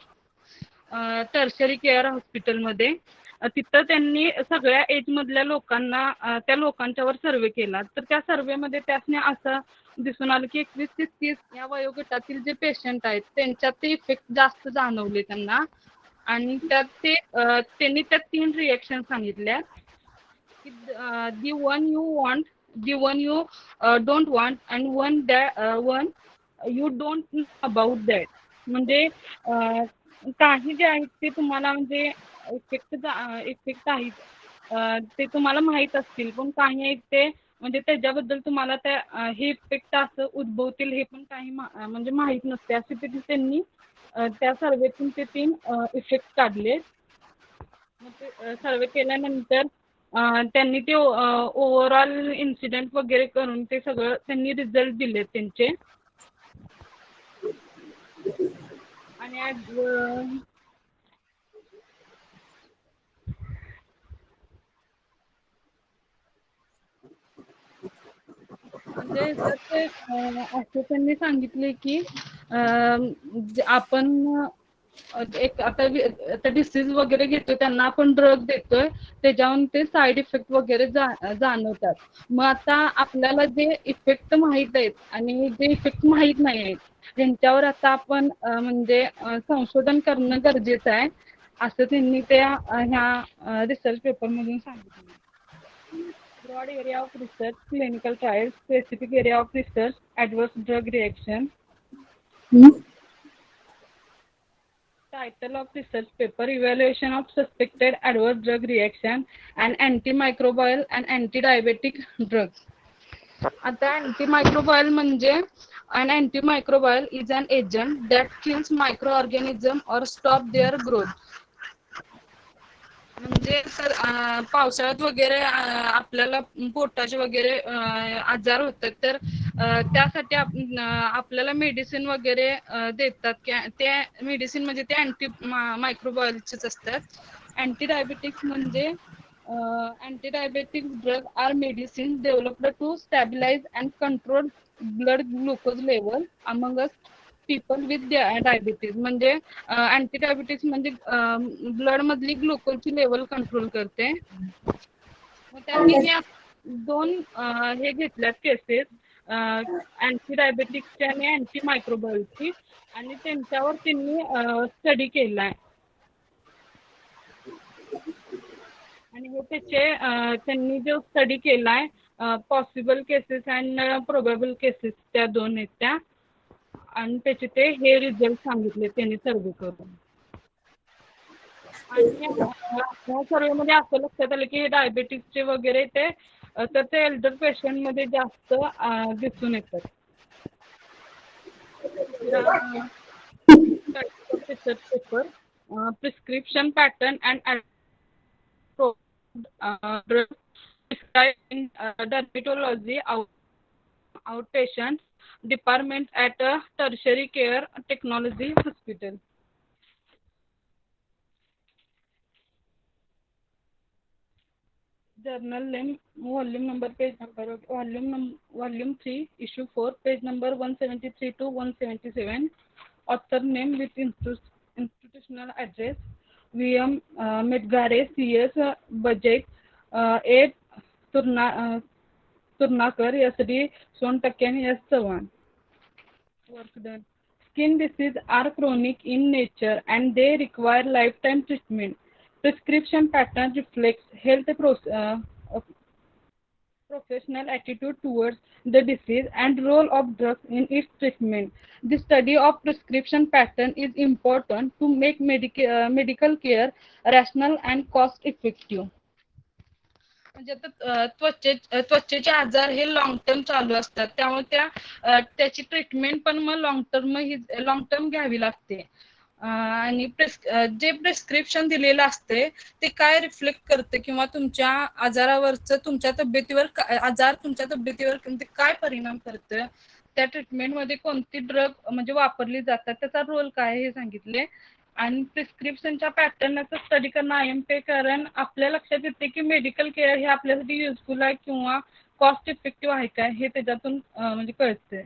टर्शरी केअर हॉस्पिटलमध्ये, तिथं त्यांनी सगळ्या एज मधल्या लोकांना त्या लोकांच्यावर सर्वे केला. तर त्या सर्वेमध्ये त्यासने असं दिसून आलं की 21 ते 30 या वयोगटातील जे पेशंट आहेत त्यांच्यात ते इफेक्ट जास्त जाणवले त्यांना. आणि त्यांनी त्यात 3 रिएक्शन सांगितल्या की the one you want, the one you don't want and one you don't know about that. म्हणजे काही जे आहेत ते तुम्हाला म्हणजे इफेक्ट आहेत ते तुम्हाला माहीत असतील, पण काही आहेत ते म्हणजे त्याच्याबद्दल तुम्हाला हे इफेक्ट असं उद्भवतील हे पण काही म्हणजे माहीत नसते. असे त्यांनी त्या सर्वेतून ते 3 इफेक्ट काढले. मग ते सर्वे केल्यानंतर त्यांनी ते ओव्हरऑल इन्सिडेंट वगैरे करून ते सगळं त्यांनी रिझल्ट दिले त्यांचे. आणि म्हणजे ह्याच्यात ते असं त्यांनी सांगितले की आपण आता डिसीज वगैरे घेतोय त्यांना आपण ड्रग देतोय त्याच्याहून ते साईड इफेक्ट वगैरे जाणवतात. मग आता आपल्याला जे इफेक्ट माहीत आहेत आणि जे इफेक्ट माहीत नाही आहेत त्यांच्यावर आता आपण म्हणजे संशोधन करणं गरजेचं आहे असं त्यांनी ह्या रिसर्च पेपरमधून सांगितलं. Broad area of research, clinical trials, specific area of research, adverse drug reaction. Title of research paper, evaluation of suspected adverse drug reaction and antimicrobial and anti-diabetic drugs. आता antimicrobial म्हणजे an antimicrobial is an agent that kills microorganism or stop their growth. म्हणजे पावसाळ्यात वगैरे आपल्याला पोटाचे वगैरे आजार होतात तर त्यासाठी आपल्याला मेडिसिन वगैरे देतात. ते मेडिसिन म्हणजे ते अँटी मायक्रोबायोलचेच असतात. अँटी डायबेटिक्स म्हणजे anti diabetic drug are medicine developed to stabilise and control blood glucose level among people with diabetes. म्हणजे अँटी डायबिटीज म्हणजे ब्लड मधली ग्लुकोजची लेवल कंट्रोल करते. मग त्यांनी हे 2 हे घेतल्यात केसेस अँटी डायबेटिक्सची आणि अँटी मायक्रोबायोलची आणि त्यांच्यावर त्यांनी स्टडी केलाय. आणि हे त्यांनी जो स्टडी केलाय possible cases and probable cases त्या 2 आहेत त्या आणि त्याचे हे रिझल्ट सांगितले त्यांनी सर्वे करून. आणि या सर्वेमध्ये असं लक्षात आलं की डायबेटिसचे वगैरे तर ते एल्डर पेशंटमध्ये जास्त दिसून येतात. Research paper prescription pattern and dermatology outpatient department at a tertiary care technology hospital. Journal name, volume number, page number, volume 3, issue 4, page number 173 to 177. Author name with institutional address. VM Medgare, CS Budget, A Turnakar, SD Sontakyan, S Chavan. Work done. Skin diseases are chronic in nature and they require lifetime treatment. Prescription pattern reflects health professional attitude towards the disease and role of drugs in its treatment. The study of prescription pattern is important to make medical care rational and cost effective. म्हणजे आता त्वचेचे आजार हे long term चालू असतात त्यामुळे त्याची treatment पण मग लॉंग टर्म घ्यावी लागते. आणि जे प्रिस्क्रिप्शन दिलेलं असते ते काय रिफ्लेक्ट करते किंवा तुमच्या आजारावरचं तुमच्या तब्येतीवर काय परिणाम करतं त्या ट्रीटमेंटमध्ये कोणती ड्रग म्हणजे वापरली जातात त्याचा रोल काय हे सांगितले. आणि प्रिस्क्रिप्शनच्या पॅटर्नचा स्टडी करणं IMP कारण आपल्या लक्षात येते की मेडिकल केअर हे आपल्यासाठी युजफुल आहे किंवा कॉस्ट इफेक्टिव्ह आहे काय हे त्याच्यातून म्हणजे कळते.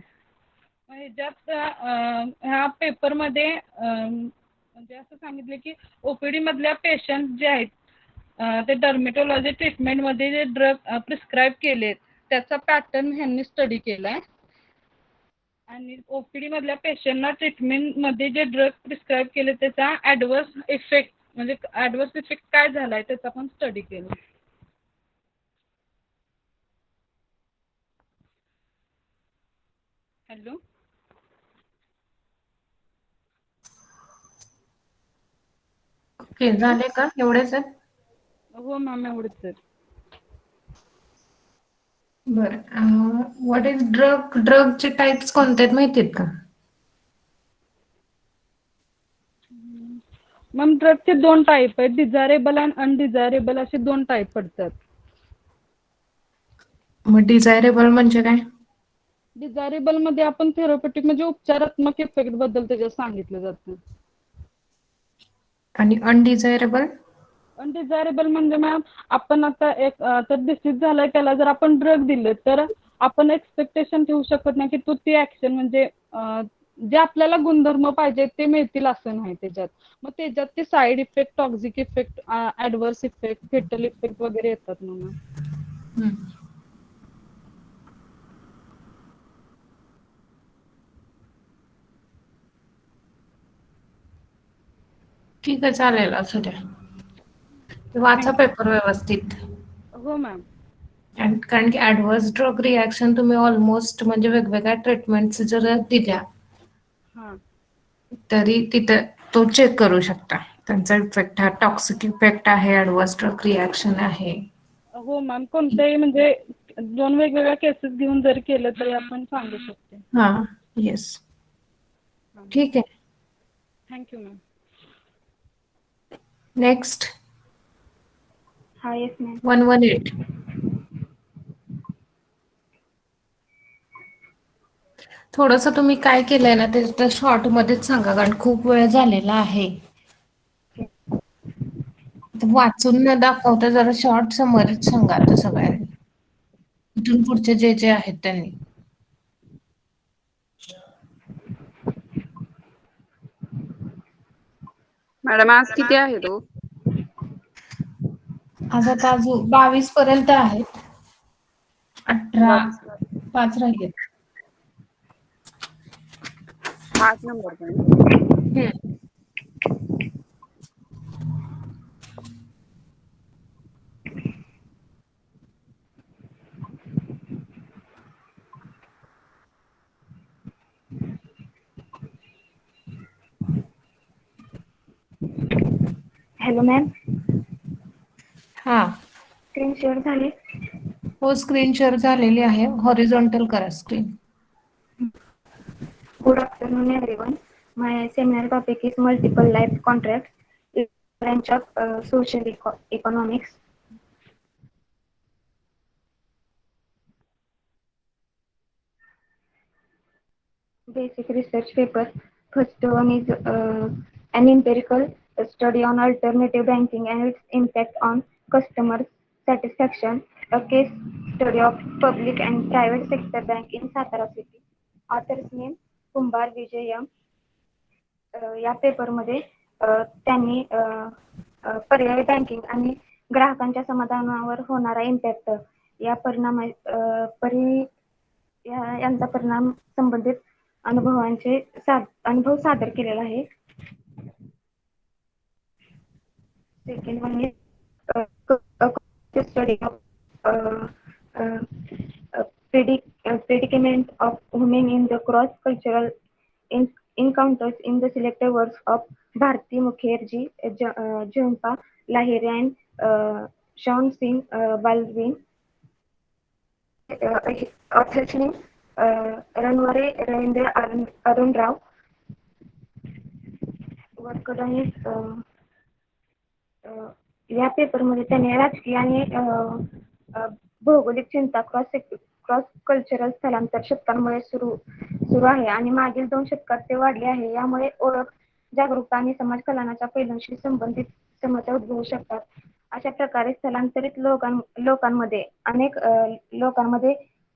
ह्याच्यात ह्या पेपरमध्ये म्हणजे असं सांगितलं की OPD मधल्या पेशंट जे आहेत ते डर्मेटोलॉजी ट्रीटमेंटमध्ये जे ड्रग प्रिस्क्राईब केलेत त्याचा पॅटर्न ह्यांनी स्टडी केलाय. आणि OPD मधल्या पेशंटना ट्रीटमेंटमध्ये जे ड्रग प्रिस्क्राईब केले त्याचा ॲडव्हर्स इफेक्ट काय झालाय त्याचा पण स्टडी केला. हॅलो. ओके, झाले का एवढेच आहेत? हो मॅम एवढंच आहे. बरं, व्हॉट इज ड्रगचे टाइप्स कोणते आहेत माहिती आहेत का? मॅम ड्रगचे 2 टाईप आहेत, डिझायरेबल आणि अनडिझायरेबल असे 2 टाईप पडतात. मग डिझायरेबल म्हणजे काय? डिझायरेबल मध्ये आपण थेरप्युटिक म्हणजे उपचारात्मक इफेक्ट बद्दल त्याच्यात सांगितलं जातं. आणि अनडिझायरेबल? अनडिझायरेबल म्हणजे मॅम आपण आता एक तर डिसीज झालाय त्याला जर आपण ड्रग दिले तर आपण एक्सपेक्टेशन ठेवू शकत नाही की तो ती ऍक्शन म्हणजे जे आपल्याला गुणधर्म पाहिजे ते मिळतील असं नाही त्याच्यात. मग त्याच्यात ते side effect, toxic effect, adverse effect, fatal effect वगैरे येतात ना मॅम. ठीक आहे, चालेल, असू द्या. वाचा पेपर व्यवस्थित. हो मॅम. कारण की ऍडव्हर्स ड्रग रिॲक्शन तुम्ही ऑलमोस्ट म्हणजे वेगवेगळ्या ट्रीटमेंट्स जर दिल्या हा. तरी तिथं तो चेक करू शकता. त्यांचा इफेक्ट हा टॉक्सिक इफेक्ट आहे, ऍडव्हर्स ड्रग रिॲक्शन आहे. हो मॅम, कोणत्याही म्हणजे 2 वेगवेगळ्या केसेस घेऊन जरी केलं तरी आपण सांगू शकतो. हा, येस, ठीक आहे. Thank you ma'am. नेक्स्ट. हा, येस मॅम. 118. थोडस तुम्ही काय केलंय ना ते शॉर्ट मध्येच सांगा, कारण खूप वेळ झालेला आहे. वाचून न दाखवता जरा शॉर्ट समरीच सांगा आता सगळ्यांनी. इथून पुढचे जे जे आहेत त्यांनी. मॅडम आज किती आहे तो? आज आता अजून 22 पर्यंत आहेत. 18, 22 5 राहिले. 5 नंबर पण. Hello ma'am. हा. स्क्रीन शेअर झाली? हो, स्क्रीन शेअर झालेली आहे. हॉरिझॉन्टल करा screen. Good afternoon, everyone. My seminar topic is multiple life contracts, branch of social economics. Basic research paper. First one is an empirical study on alternative banking and its impact on customer satisfaction. A case study of public and private sector bank in Satara city. Author's name Kumbar Vijayam. या पेपरमध्ये त्यांनी पर्यायी banking आणि ग्राहकांच्या समाधानावर होणारा impact या यांचा परिणाम संबंधित अनुभव सादर केलेला आहे. Second one is study of predicament of women in the cross cultural encounters in the selected works of Bharti Mukherjee, Jhumpa Lahiri and Sean Singh Baldwin. Author's name Ranware Ravindra Arun Rao. Work done is या पेपरमध्ये त्याने राजकीय आणि भौगोलिक चिंता cross cultural स्थलांतर शतकांमुळे सुरू आहे आणि मागील 2 शतकात ते वाढले आहे. यामुळे ओळख, जागरूकता आणि समाज कल्याणाच्या पैलूंशी संबंधित समस्या उद्भवू शकतात. अशा प्रकारे स्थलांतरित लोकांमध्ये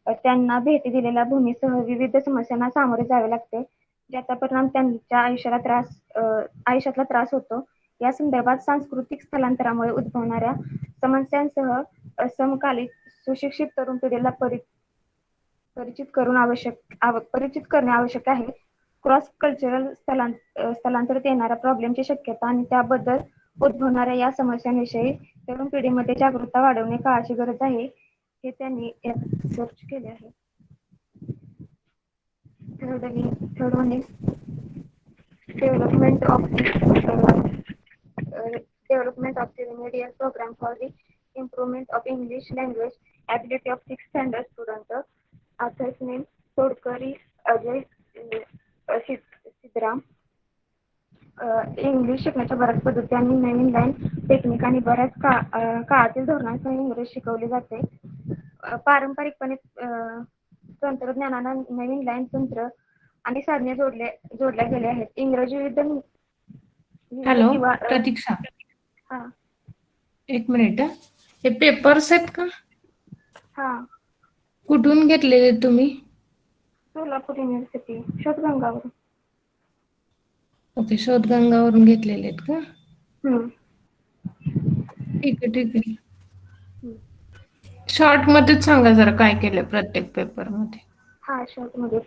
त्यांना भेटी दिलेल्या भूमीसह विविध समस्यांना सामोरे जावे लागते, ज्याचा परिणाम त्यांच्या आयुष्यातला त्रास होतो. या संदर्भात सांस्कृतिक स्थलांतरामुळे उद्भवणाऱ्या समस्यांसह समकालीन सुशिक्षित तरुण पिढीला परिचित करणे आवश्यक आहे. क्रॉस कल्चरल स्थलांतरित येणाऱ्या प्रॉब्लेमची शक्यता आणि त्याबद्दल उद्भवणाऱ्या या समस्यांविषयी तरुण पिढीमध्ये जागरूकता वाढवणे काळाची गरज आहे, हे त्यांनी सर्च केले आहे. Third one is development of development of the remedial program for the improvement of English language ability of 6th standard student. Author's name Todkari Ajay Sidram. English शिकण्याच्या बऱ्याच पद्धती आणि नवीन लाईन टेक्निक आणि बऱ्याच काळातील धोरणांसह इंग्रजी शिकवले जाते. पारंपरिकपणे तंत्रज्ञानानं नवीन लाईन तंत्र आणि साधने जोडल्या गेल्या आहेत. इंग्रजी विविध हॅलो किंवा प्रतीक्षा, हा एक मिनिट. हे पेपर्स आहेत का? हा कुठून घेतलेले तुम्ही? सोलापूर युनिव्हर्सिटी शोधगंगावरून. ओके, शोधगंगावरून घेतलेले आहेत का? हम्म. ठीक आहे ठीक आहे. शॉर्ट मध्येच सांगा जरा काय केलं प्रत्येक पेपर मध्ये. हा शॉर्ट मध्ये.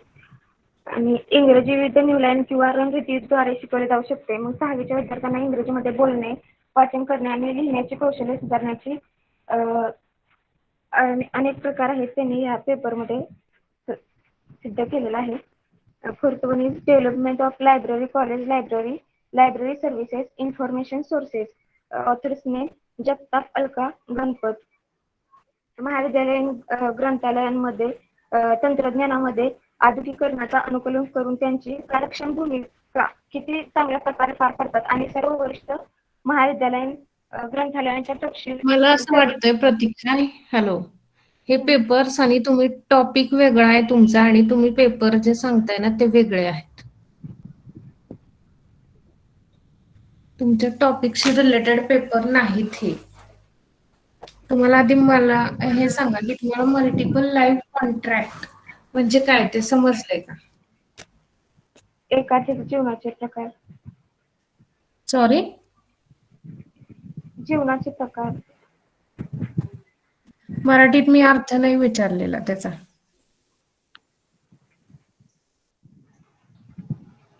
आणि इंग्रजी विविध न्यूलाईन किंवा रणनीतीद्वारे शिकवले जाऊ शकते. मग 6वीच्या विद्यार्थ्यांना इंग्रजीमध्ये बोलणे, वाचन करणे आणि लिहिण्याची कौशल्य सुधारण्याची अनेक प्रकार आहेत. त्यांनी या पेपरमध्ये सिद्ध केलेला आहे. Fourth one is development of library college library services information sources. Author's name Jagtap Alka Ganpat. महाविद्यालयीन ग्रंथालयांमध्ये तंत्रज्ञानामध्ये आधुनिकीकरणाचा अनुकूलन करून त्यांची कार्यक्षम भूमिका किती चांगल्या प्रकारे पार पडतात आणि सर्व वरिष्ठ महाविद्यालयीन ग्रंथालयांच्या तपशील. मला असं वाटतंय प्रतीक्षा, हॅलो, हे पेपर्स आणि तुम्ही टॉपिक वेगळा आहे तुमचा आणि तुम्ही पेपर जे सांगताय ना ते वेगळे आहेत. तुमच्या टॉपिकशी रिलेटेड पेपर नाहीत हे. तुम्हाला आधी मला हे सांगा की तुम्हाला मल्टिपल लाईफ कॉन्ट्रॅक्ट म्हणजे काय ते समजलंय का? एकाचे जीवनाचे प्रकार. सॉरी, जीवनाचे प्रकार. मराठीत मी अर्थ नाही विचारलेला त्याचा.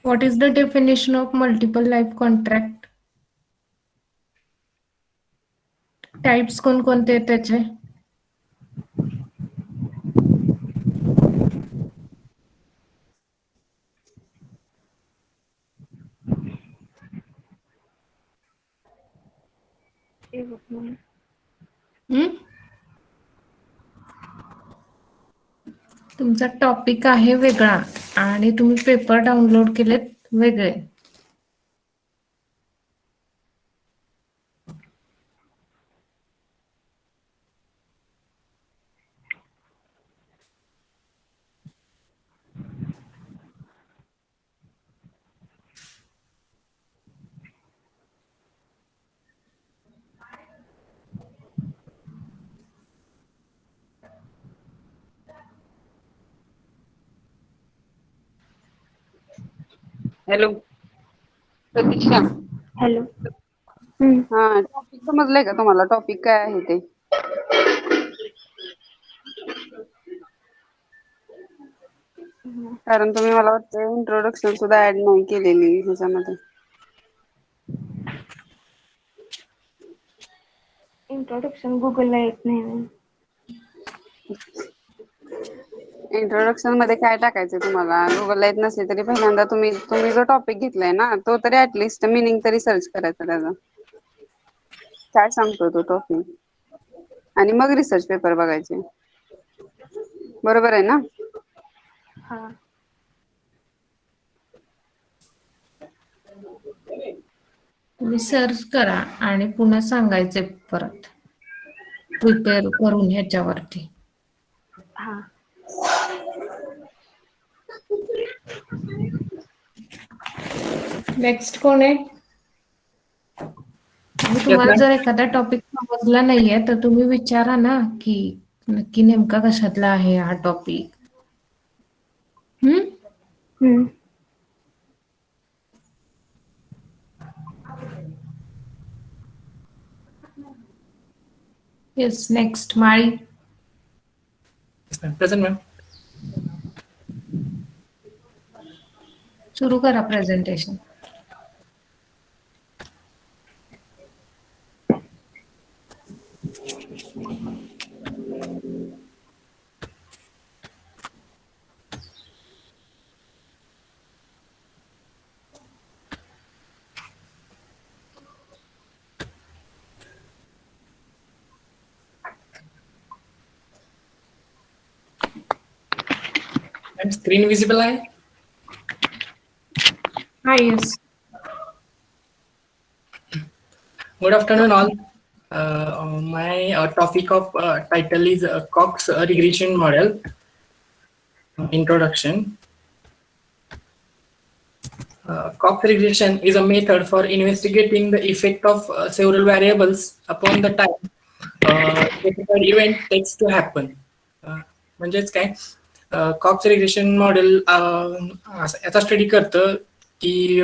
What is the definition of multiple life contract? Types कोणकोणते आहेत त्याचे? तुमचा टॉपिक आहे वेगळा आणि तुम्ही पेपर डाउनलोड केलेत वेगळे. हॅलो प्रतीक्षा. हॅलो. हा, टॉपिक समजलंय का तुम्हाला? टॉपिक काय आहे ते? कारण तुम्ही मला वाटतं इंट्रोडक्शन सुद्धा ऍड नाही केलेली ह्याच्यामध्ये. इंट्रोडक्शन गुगलला येत नाही. इंट्रोडक्शन मध्ये काय टाकायचं तुम्हाला? गुगलला येत नसले तरी पहिल्यांदा तुम्ही जो टॉपिक घेतलाय ना तो तरी ऍटलिस्ट मिनिंग तरी सर्च करायचा त्याचा. काय सांगतो तो टॉपिक आणि मग रिसर्च पेपर बघायचे. बरोबर आहे ना? हा. तुम्ही सर्च करा आणि पुन्हा सांगायचे परत प्रिपेअर करून ह्याच्यावरती. हा. नेक्स्ट कोण आहे? तुम्हाला जर एखादा टॉपिक समजला नाहीये तर तुम्ही विचारा ना की नक्की नेमका कशातला आहे हा topic. Yes, next Mali. Present ma'am. सुरू करा प्रेझेंटेशन. स्क्रीन विजिबल आहे? Yes. Good afternoon, all. My topic of title is Cox regression model. Introduction. Cox regression is a method for investigating the effect of several variables upon the time specified event takes to happen. म्हणजेच काय, COX regression model याचा study करतं की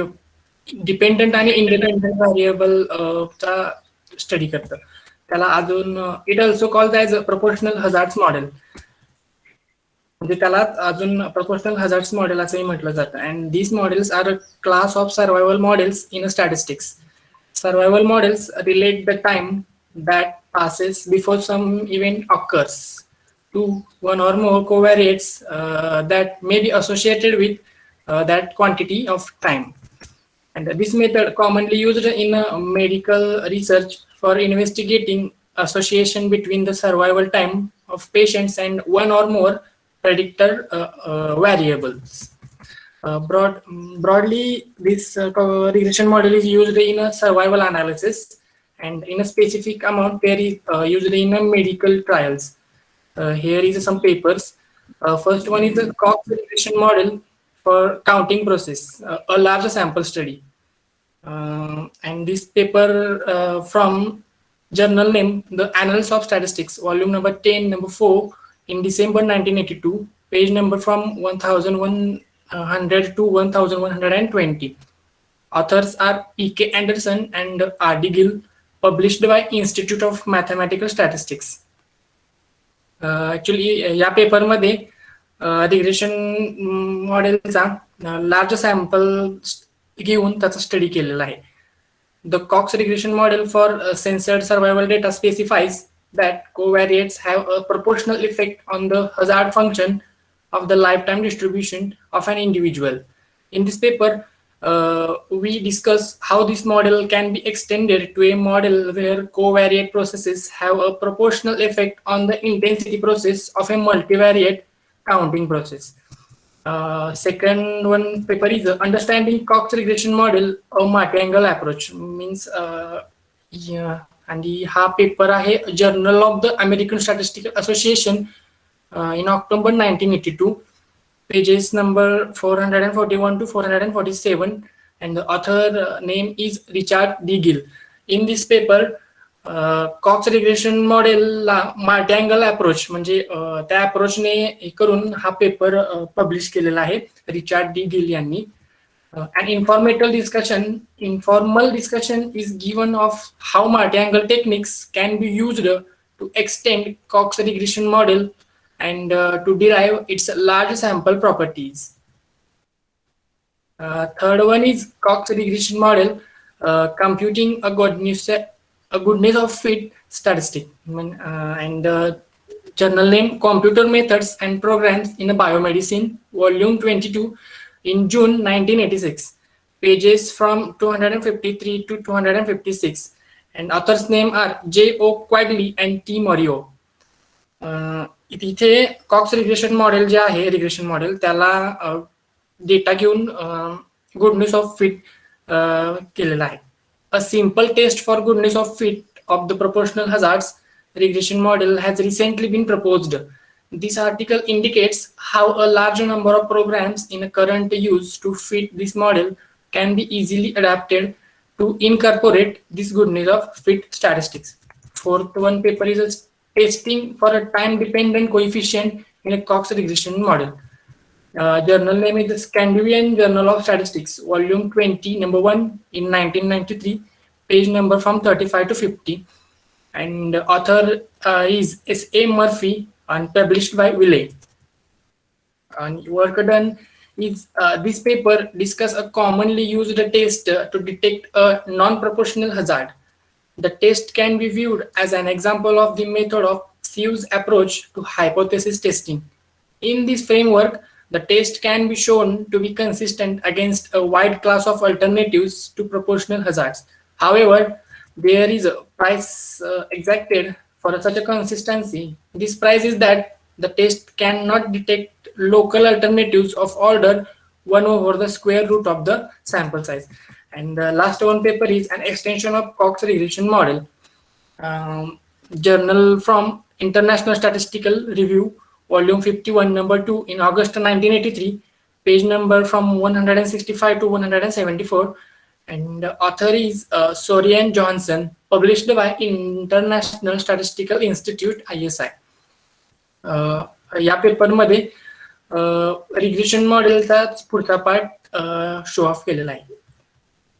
dependent आणि independent variable चा study करतं. त्याला अजून it also called as a proportional hazards model, म्हणजे त्याला अजून प्रपोर्शनल हजार्ड्स मॉडेल असंही म्हटलं जातं. And these models are a class of survival models in a statistics. Survival models relate the time that passes before some event occurs to one or more covariates that may be associated with that quantity of time. And this method commonly used in medical research for investigating association between the survival time of patients and one or more predictor variables. Broadly, this regression model is used in a survival analysis and in a specific amount there is used in a medical trials. Here is some papers. First one is the Cox regression model for counting process, a large sample study. And this paper from journal name the Annals of Statistics, volume number 10, number 4, in December 1982, page number from 1100 to 1120. Authors are E.K. Anderson and R.D. Gill, published by Institute of Mathematical Statistics. Actually या पेपरमध्ये regression मॉडेलचा large sample घेऊन त्याचा study केलेला आहे. The Cox regression model for censored survival data specifies that covariates have a proportional effect on the hazard function of the lifetime distribution of an individual. In this paper, we discuss how this model can be extended to a model where covariate processes have a proportional effect on the intensity process of a multivariate counting process. Second one paper is understanding Cox regression model, a multi-angle approach. Means and हा paper आहे journal of the American statistical association in October 1982. Pages number 441 to 447, and the author name is Richard D. Gill. In this paper, Cox regression model ला multi-angle approach म्हणजे त्या अप्रोचने करून हा paper publish केलेला आहे Richard D gill यांनी. An informal discussion is given of how multi-angle techniques can be used to extend Cox regression model and to derive its large sample properties. Third one is Cox regression model, computing a goodness of fit statistic, and journal name Computer Methods and Programs in Biomedicine, volume 22, in June 1986, pages from 253 to 256, and authors name are J.O. Quigley and T. Morio. इथे Cox regression model जे आहे regression model त्याला data घेऊन goodness of fit केलेला आहे. A simple test for goodness of fit of the proportional hazards regression model has recently been proposed. This article indicates how a large number of programs in a current use to fit this model can be easily adapted to incorporate this goodness of fit statistics. Fourth one paper is a testing for a time-dependent coefficient in a Cox regression model. Journal name is the Scandinavian Journal of Statistics, volume 20, number 1, in 1993, page number from 35 to 50. And author is S.A. Murphy and published by Wiley. And work done is this paper discuss a commonly used test to detect a non-proportional hazard. The test can be viewed as an example of the method of Siew's approach to hypothesis testing. In this framework, the test can be shown to be consistent against a wide class of alternatives to proportional hazards. However, there is a price exacted for such a consistency. This price is that the test cannot detect local alternatives of order 1 over the square root of the sample size. And the last one paper is an extension of Cox regression model. Journal from International Statistical Review, volume 51, number 2, in August 1983, page number from 165 to 174. And the author is Sorian Johnson, published by International Statistical Institute, ISI. या पेपरमध्ये regression मॉडेलचा पुढचा part show off केलेला आहे.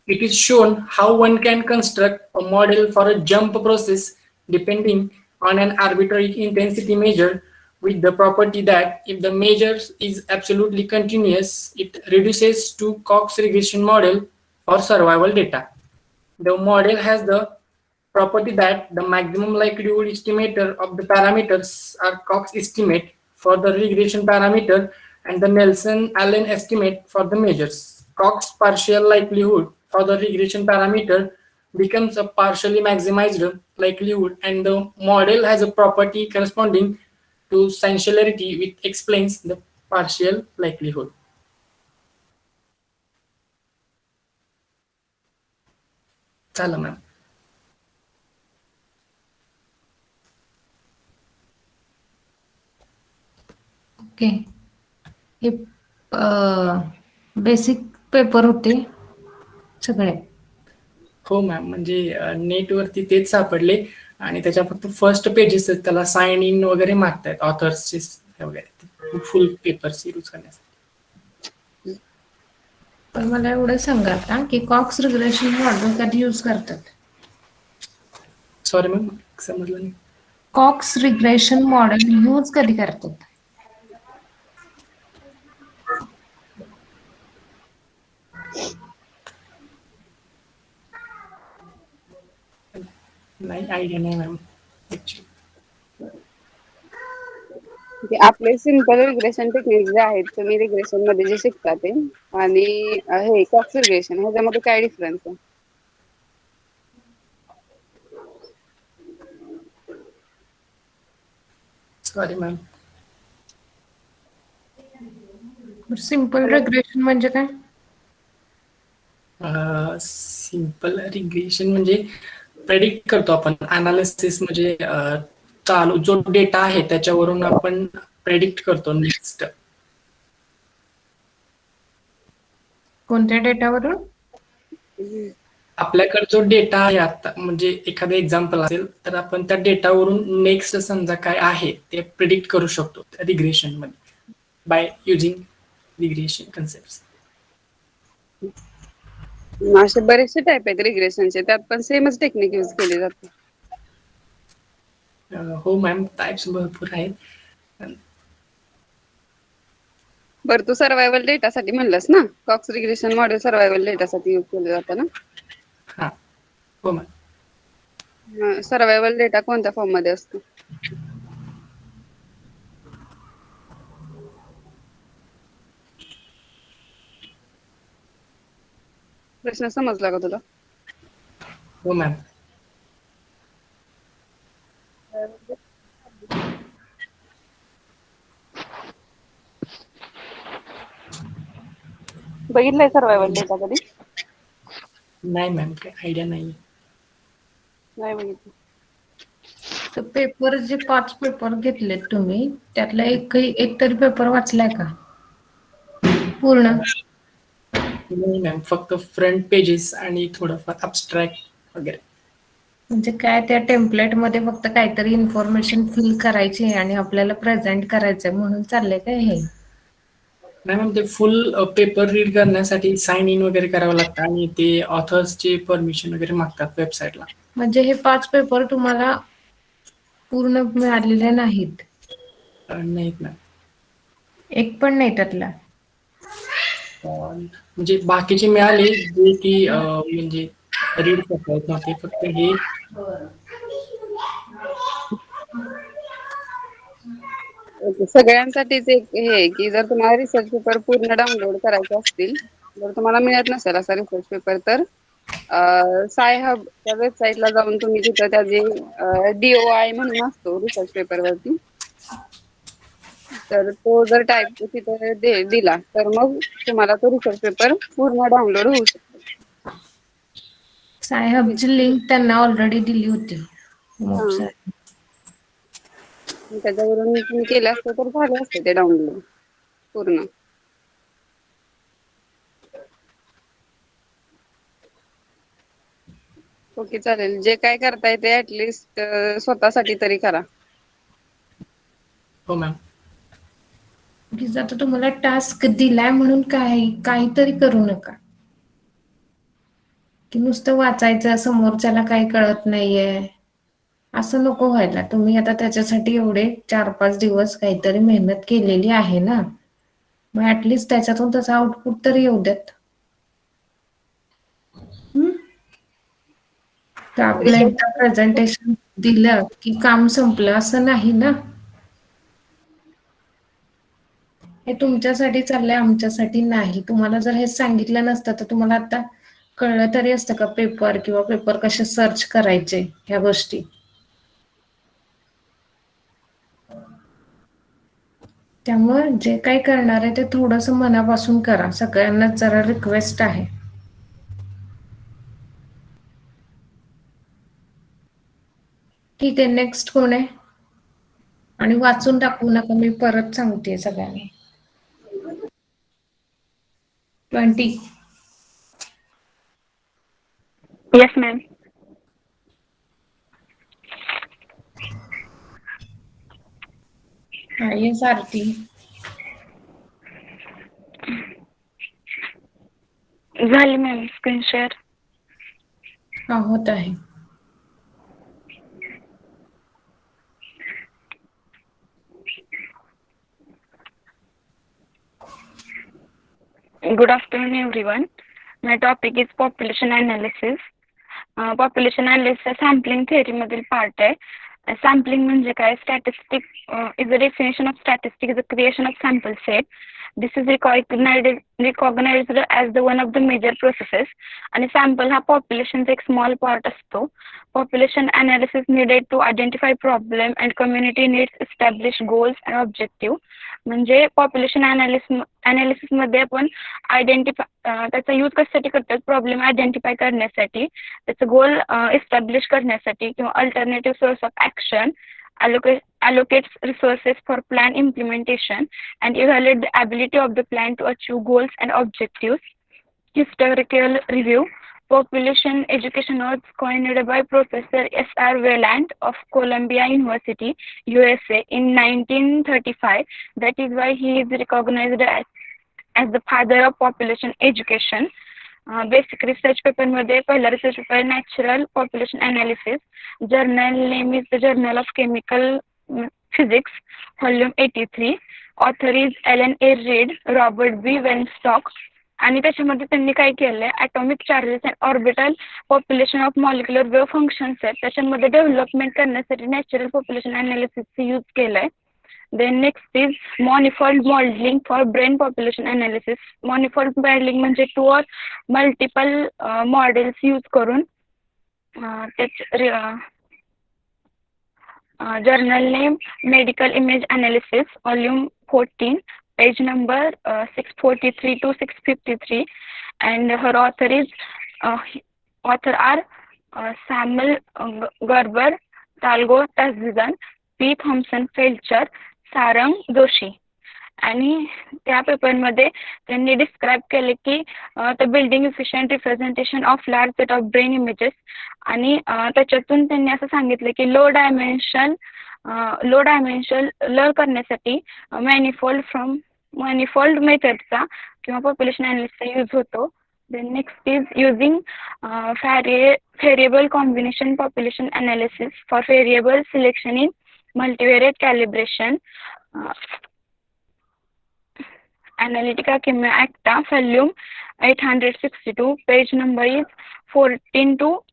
It is shown how one can construct a model for a jump process depending on an arbitrary intensity measure with the property that if the measure is absolutely continuous, it reduces to Cox regression model for survival data. The model has the property that the maximum likelihood estimator of the parameters are Cox estimate for the regression parameter and the Nelson-Allen estimate for the measures. Cox partial likelihood for the regression parameter becomes a partially maximized likelihood, and the model has a property corresponding to singularity which explains the partial likelihood. चला ma'am. Okay, हे basic paper होते सगळे. हो ma'am, म्हणजे नेटवरती तेच सापडले आणि त्याच्या फक्त फर्स्ट पेजेस आहेत, त्याला साइन इन वगैरे मागतायत ऑथर्सचे वगैरे, फुल पेपर्स यूज करण्यासाठी. पण मला एवढं सांगा आता की कॉक्स रिग्रेशन मॉडेल कधी यूज करतात? सॉरी मॅम, समजलं नाही. कॉक्स रिग्रेशन मॉडेल यूज कधी करतात? नाही, आयडिया नाही मॅम. आपले सिंपल रिग्रेशन टेक्निक जे आहेत तुम्ही रिग्रेशन मध्ये जे शिकता ते आणि हे कॉक्स रिग्रेशन ह्याच्यामध्ये काय डिफरन्स आहे? Sorry ma'am. सिंपल रिग्रेशन म्हणजे काय? सिंपल रिग्रेशन म्हणजे प्रेडिक्ट करतो आपण, अनालिसिस म्हणजे चालू जो डेटा आहे त्याच्यावरून आपण प्रेडिक्ट करतो नेक्स्ट. कोणत्या डेटावरून? आपल्याकडे जो डेटा आहे आता, म्हणजे एखादं एक्झाम्पल असेल तर आपण त्या डेटावरून नेक्स्ट समजा काय आहे ते प्रिडिक्ट करू शकतो रिग्रेशन मध्ये बाय युजिंग रिग्रेशन कन्सेप्ट. असे बरेचसे टाईप आहेत रिग्रेशनचे, त्यात पण सेमच टेक्निक यूज केली जाते. हो मॅम, टाइप्स भरपूर आहेत. बरं, तू सर्वायवल डेटासाठी म्हणलंस ना, कॉक्स रिग्रेशन मॉडेल सर्वायवल डेटासाठी यूज केलं जातं ना? हा, हो मॅम. सर्वायवल डेटा कोणत्या फॉर्म मध्ये असतो? प्रश्न समजला का तुला? हो मॅम. बघितलंय सर्वायवल डेटा कधी? नाही मॅम, काही आयडिया नाही. नाही बघितलं. तर पेपर जे 5 पेपर घेतलेत तुम्ही त्यातला एक तरी पेपर वाचलाय का पूर्ण? नाही मॅम, फक्त फ्रंट पेजेस आणि थोडंफार अबस्ट्रॅक्ट वगैरे. म्हणजे काय, त्या टेम्पलेट मध्ये फक्त काहीतरी इन्फॉर्मेशन फिल करायची आणि आपल्याला प्रेझेंट करायचंय म्हणून चाललंय काय हे? नाही मॅम, ते फुल पेपर रीड करण्यासाठी साइन इन वगैरे करावं लागतं आणि ते ऑथर्सची परमिशन वगैरे मागतात वेबसाईटला. म्हणजे हे 5 पेपर तुम्हाला पूर्ण मिळालेले नाहीत? नाहीत मॅम. एक पण नाही त्यातला? म्हणजे बाकीचे मिळाले जे की म्हणजे रीड करता येत नव्हते, फक्त हे. सगळ्यांसाठीच एक हे आहे की जर तुम्हाला रिसर्च पेपर पूर्ण डाउनलोड करायचे असतील, जर तुम्हाला मिळत नसेल असा रिसर्च पेपर, तर साय हब त्या वेबसाईटला जाऊन तुम्ही तिथं त्याचे DOI म्हणून असतो रिसर्च पेपर वरती, तर तो जर टाईप तिथे दिला तर मग तुम्हाला तो रिसर्च पेपर पूर्ण डाउनलोड होऊ शकतो. सायहबची लिंक त्यांना ऑलरेडी दिली होती. त्याच्यावरून तुम्ही केलं असतं तर झालं असतं ते डाउनलोड पूर्ण. ओके चालेल. जे काय करताय ते ऍटलिस्ट स्वतःसाठी तरी करा. हो मॅम. आता तुम्हाला टास्क दिलाय म्हणून काहीतरी करू नका की नुसतं वाचायचं समोरच्याला काही कळत नाहीये असं नको व्हायला. तुम्ही आता त्याच्यासाठी एवढे 4-5 दिवस काहीतरी मेहनत केलेली आहे ना, मग ऍटलिस्ट त्याच्यातून त्याचा आउटपुट तरी येऊ देत. तर आपलं एकदा प्रेझेंटेशन दिलं की काम संपलं असं नाही ना. हे तुमच्यासाठी चाललंय, आमच्यासाठी नाही. तुम्हाला जर हे सांगितलं नसतं तर तुम्हाला आता कळलं तरी असतं का पेपर किंवा पेपर कसे सर्च करायचे ह्या गोष्टी. त्यामुळे जे काही करणार आहे ते थोडंसं मनापासून करा. सगळ्यांनाच जरा रिक्वेस्ट आहे. ठीक आहे, नेक्स्ट कोण आहे? आणि वाचून टाकू नका, मी परत सांगते सगळ्यांनी. 20. Yes, ma'am. येस आरती. झाली मॅम स्क्रीन शेअर. हा होत आहे. Good afternoon, everyone. My topic is population analysis. Population analysis sampling theory मधील पार्ट आहे. Sampling म्हणजे काय? Statistic is the definition of statistic is the creation of sample set. This is recognized as the one of the major processes. आणि sample हा population एक small part असतो. Population analysis needed to identify problem and community needs, establish goals and objective. म्हणजे population analysis मध्ये आपण त्याचा use कशासाठी करतात? प्रॉब्लेम आयडेंटिफाय करण्यासाठी, त्याचं गोल एस्टॅब्लिश करण्यासाठी किंवा alternative source of action, allocates resources for plan implementation and evaluate the ability of the plan to achieve goals and objectives. Historical review. Population education was coined by Professor S.R. Wayland of Columbia University, USA in 1935. That is why he is recognized as the father of population education. Basic research paper मध्ये पहिला research paper natural population analysis. Journal name is the Journal of Chemical Physics, volume 83. Author is Alan A. Reid, Robert B. Wenstock. आणि त्याच्यामध्ये त्यांनी काय केलंय? Atomic charges and orbital population of molecular wave functions आहेत, त्याच्यामध्ये development करण्यासाठी natural population अनालिसिसचा use केलाय. Then next is manifold modeling for brain population analysis. Manifold modeling म्हणजे 2 or multiple models यूज करून journal name Medical Image Analysis, volume 14, page number 643 to 653, and her author are Samuel Gerber, Talgo Tazizan, P. Thompson Felcher, Sarang Joshi. आणि त्या पेपरमध्ये त्यांनी describe केले की the building efficient representation of large set of brain images. आणि त्याच्यातून त्यांनी असं सांगितलं की लो डायमेन्शन लर्न करण्यासाठी मॅनिफोल्ड मेथडचा किंवा पॉप्युलेशन अनालिसिसचा यूज होतो. Then next is using variable combination population analysis for variable selection in multivariate calibration. Analytica Chemia Acta, volume 862, page number is 14 to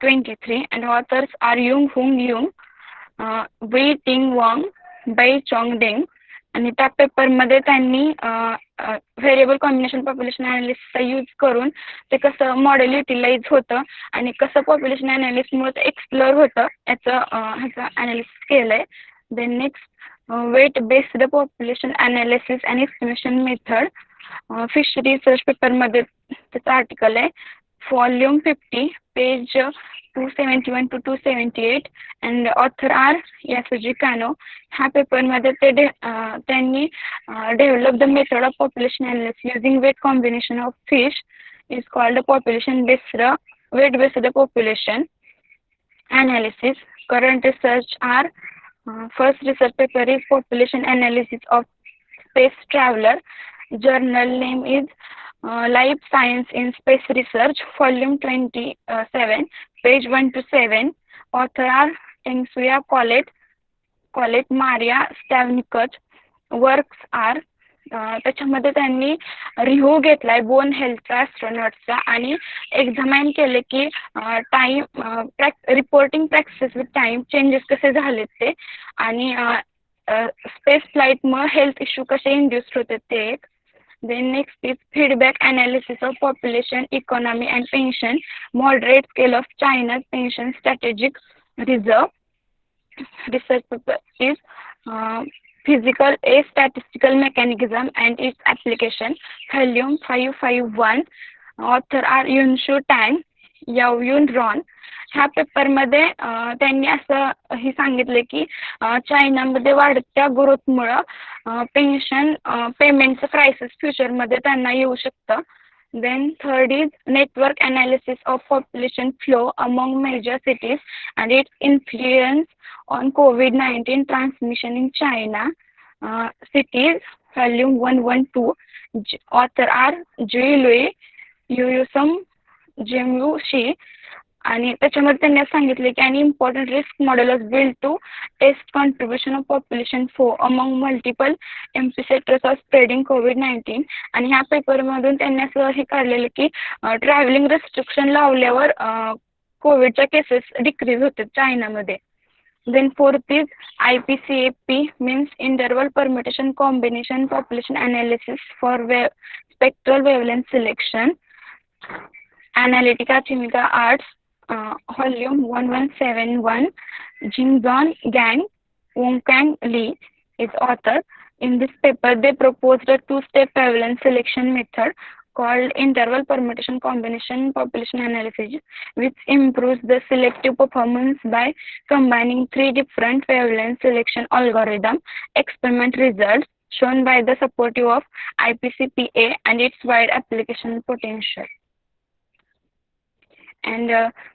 23, and authors are Yung Hung Yung, Wei Ting Wang, Bai Chong Ding. आणि त्या पेपरमध्ये त्यांनी variable combination population अनालिसिसचा use करून ते कसं model utilise होतं आणि कसं पॉप्युलेशन अनालिसिसमुळे ते एक्सप्लोर होतं ह्याचं अनालिसिस केलंय. Then next weight-based population analysis and estimation method. Fishery research paper मध्ये त्याचं आर्टिकल आहे volume 50 page 271 to 278 and author are Yasuji Kano. ह्या पेपरमध्ये त्यांनी develop the method of population analysis using weight combination of fish is called population based weight based population analysis. Current research are first research paper is population analysis of space traveler. Journal name is Life Science in Space Research, volume 27, page 1 to 7. Author are Tengsuya Colette, Maria Stavnikach. Works are त्याच्यामध्ये त्यांनी review घेतलाय bone हेल्थचा ॲस्ट्रॉनॉटचा आणि एक्झामाइन केले की time reporting practice with time changes कसे झालेत ते आणि स्पेस फ्लाईटमुळे हेल्थ इश्यू कसे इंड्यूस होते ते एक. Then next is feedback analysis of population, economy and pension, moderate scale of China's pension strategic reserve. Research paper is physical a statistical mechanism and its application, volume 551. Author are Yunshu Tang, Yaoyun Ron. ह्या पेपरमध्ये त्यांनी असं हे सांगितले की चायनामध्ये वाढत्या ग्रोथमुळं pension पेमेंटचं क्रायसिस फ्युचरमध्ये त्यांना येऊ शकतं. Then third is network analysis of population flow among major cities and its influence on COVID-19 transmission in China. Cities, volume 112. Author are Jui Lui, Yuyusum, Jimyu Shi. आणि त्याच्यामध्ये त्यांनी सांगितले की आणि important risk model was build to test contribution of population फो among multiple epicentres of spreading COVID-19. आणि ह्या पेपरमधून त्यांनी असं हे काढलेलं की ट्रॅव्हलिंग रेस्ट्रिक्शन लावल्यावर कोविडच्या केसेस डिक्रीज होते चायनामध्ये. Then fourth is IPCAP means interval permutation combination population analysis for spectral wavelength selection. Analytica Chimica Arts, volume 1171. Jingdong Gang, Wongkang Li is author. In this paper, they proposed a two-step prevalence selection method called interval permutation combination population analysis, which improves the selective performance by combining three different wavelength selection algorithm. Experiment results shown by the supportive of IPCPA and its wide application potential. And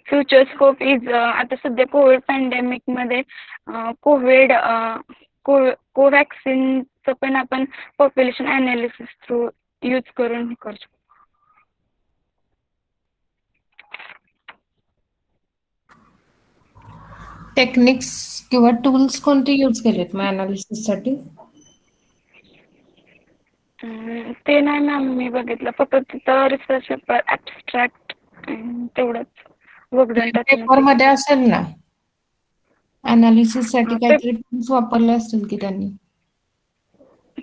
future scope is आता सध्या Covid pandemic मध्ये कोवॅक्सिनचं पण आपण population analysis through use करून हे करू शकतो. Techniques किंवा टूल्स कोणते यूज केलेत मग अनालिसिस साठी? ते नाही मॅम मी बघितलं फक्त तिथं रिसर्च पेपर ॲब्स्ट्रॅक्ट तेवढंच पेपर मध्ये असेल ना अनालिसिस साठी काहीतरी टूल्स वापरले असतील की त्यांनी?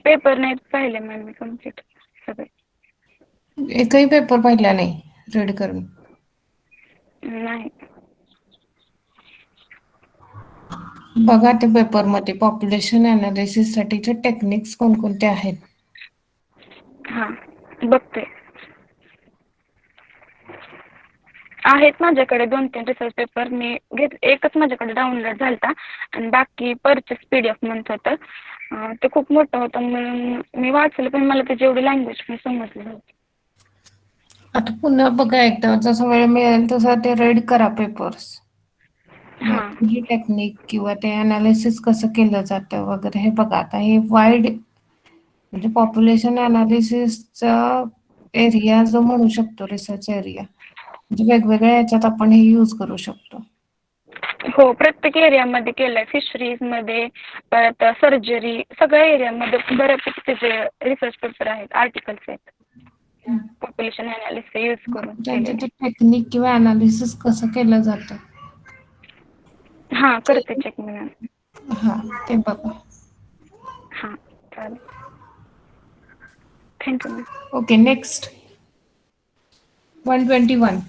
पेपर नाही पाहिले मॅम मी कम्प्लीट सगळे. एकही पेपर पाहिला नाही रीड करून? नाही. बघा ते पेपर मध्ये पॉप्युलेशन अनालिसिस साठीचे टेक्निक्स कोणकोणते आहेत. हा बघते. आहेत माझ्याकडे 2-3 रिसर्च पेपर मी एकच माझ्याकडे डाउनलोड झालता आणि बाकी परचेस PDF म्हणत होतं ते खूप मोठं होतं म्हणून मी वाचलं पण मला ते जेवढी लँग्वेज पण समजली नव्हती. आता पुन्हा बघा एकदा जसं वेळ मिळेल तसं ते रीड करा पेपर्स. ही टेक्निक किंवा ते अनालिसिस कसं केलं जातं वगैरे हे बघा. आता हे वाईड म्हणजे पॉप्युलेशन अनालिसिसचा एरिया जो म्हणू शकतो रिसर्च एरिया म्हणजे वेगवेगळ्या याच्यात आपण हे यूज करू शकतो. हो प्रत्येक एरियामध्ये केलंय फिशरीज मध्ये परत सर्जरी सगळ्या एरियामध्ये बऱ्यापैकी त्याचे रिसर्च पेपर आहेत आर्टिकल्स आहेत पॉप्युलेशन अनालिसिस यूज करून त्यांचं ते टेक्निक किंवा अनालिसिस कसं केलं जातं. हा करते चेक मी. हा ते बघा. हा चालेल. Thank you. Okay next 121.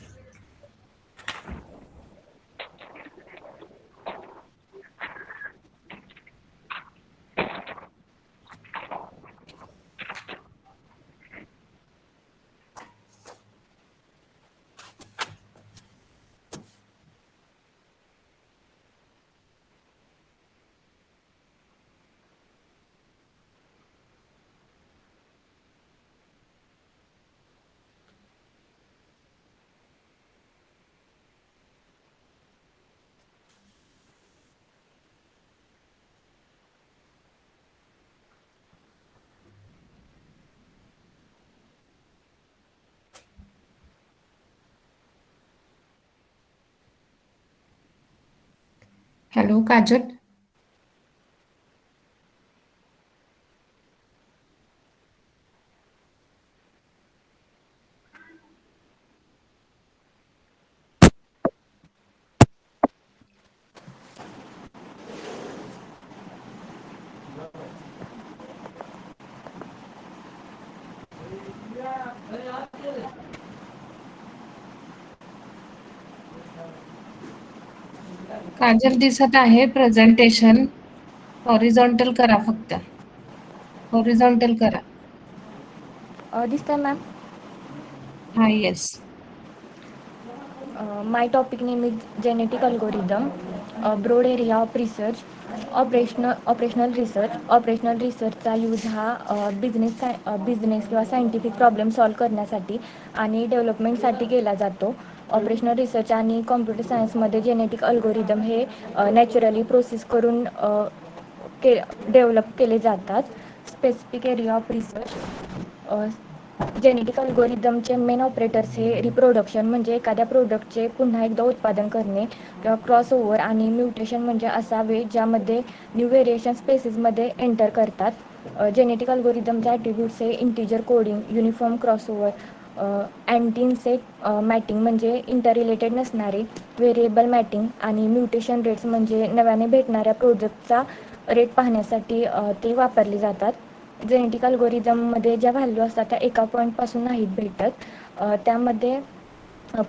Hello Kajal. Kajal दिसत आहे प्रेझेंटेशन. हॉरिझॉन्टल करा फक्त. हॉरिझॉन्टल करा. दिसतंय मॅम. हा yes. My topic name is genetic algorithm, a broad area of research, operational research. Operational researchचा यूज हा बिझनेस किंवा सायंटिफिक प्रॉब्लेम सॉल्व्ह करण्यासाठी आणि डेव्हलपमेंटसाठी केला जातो. ऑपरेशनल रिसर्च आणि कॉम्प्युटर सायन्समध्ये जेनेटिक अल्गोरिदम हे नॅचरली प्रोसेस करून डेव्हलप केले जातात. Specific area of research. Genetic अल्गोरिदमचे मेन ऑपरेटर्स हे रिप्रोडक्शन म्हणजे एखाद्या प्रोडक्टचे पुन्हा एकदा उत्पादन करणे किंवा क्रॉस ओव्हर आणि म्युटेशन म्हणजे असावे ज्यामध्ये न्यू व्हेरिएशन स्पेसिसमध्ये एंटर करतात. जेनेटिक अल्गोरिदमचे ॲट्रिब्यूट्स हे integer coding, uniform cross over, anti insect matting म्हणजे इंटर रिलेटेड नसणारे, व्हेरिएबल मॅटिंग आणि म्युटेशन रेट्स म्हणजे नव्याने भेटणाऱ्या प्रोडक्टचा रेट पाहण्यासाठी ते वापरले जातात. जेनेटिक अल्गोरिदममध्ये ज्या व्हॅल्यू असतात त्या एका पॉईंटपासून नाहीत भेटत. त्यामध्ये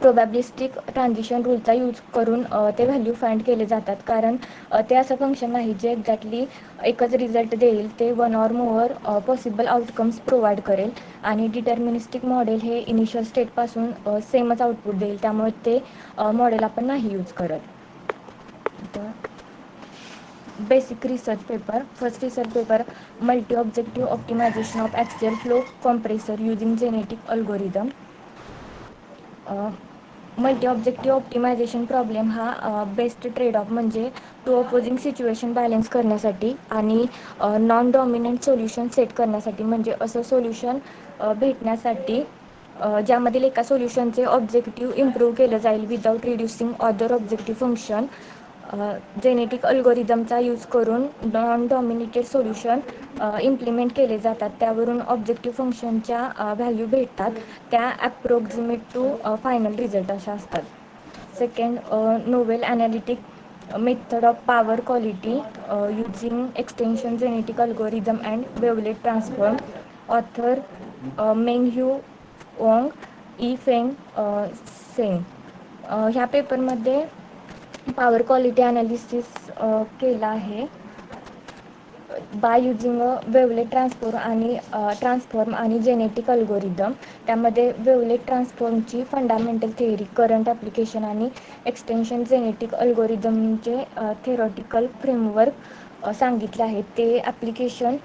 प्रोबॅबिलिस्टिक ट्रान्झिशन रूलचा यूज करून ते व्हॅल्यू फाइंड केले जातात कारण ते असं फंक्शन नाही जे एक्झॅक्टली एकच रिझल्ट देईल. ते one or mower possible outcomes provide करेल आणि डिटर्मिनिस्टिक मॉडेल हे इनिशियल स्टेटपासून सेमच आउटपुट देईल त्यामुळे ते मॉडेल आपण नाही यूज करत. Basic research paper. First research paper multi objective optimisation of axial flow compressor using genetic algorithm. Multi objective optimisation problem हा बेस्ट ट्रेड ऑफ म्हणजे टू अपोजिंग सिच्युएशन बॅलन्स करण्यासाठी आणि नॉन डॉमिनंट सोल्युशन सेट करण्यासाठी म्हणजे असं solution भेटण्यासाठी ज्यामधील एका सोल्युशनचे objective improve केलं जाईल without reducing other objective function. Genetic अल्गोरिदमचा यूज करून नॉन डॉमिनेटेड सोल्युशन इम्प्लिमेंट केले जातात. त्यावरून ऑब्जेक्टिव्ह फंक्शनच्या व्हॅल्यू भेटतात त्या ॲप्रोक्झिमेट टू फायनल रिझल्ट अशा असतात. Second novel analytic method of power quality using extension genetic algorithm and wavelet transform. Author Meng Hu Wang, E Feng Seng. ह्या पेपरमध्ये पॉवर क्वालिटी ॲनालिसिस केला आहे बाय युजिंग वेवलेट ट्रान्सफॉर्म आणि genetic algorithm. त्यामध्ये wavelet ट्रान्सफॉर्मची fundamental theory, current application आणि extension genetic अल्गोरिदमचे theoretical framework सांगितले आहे. ते ॲप्लिकेशन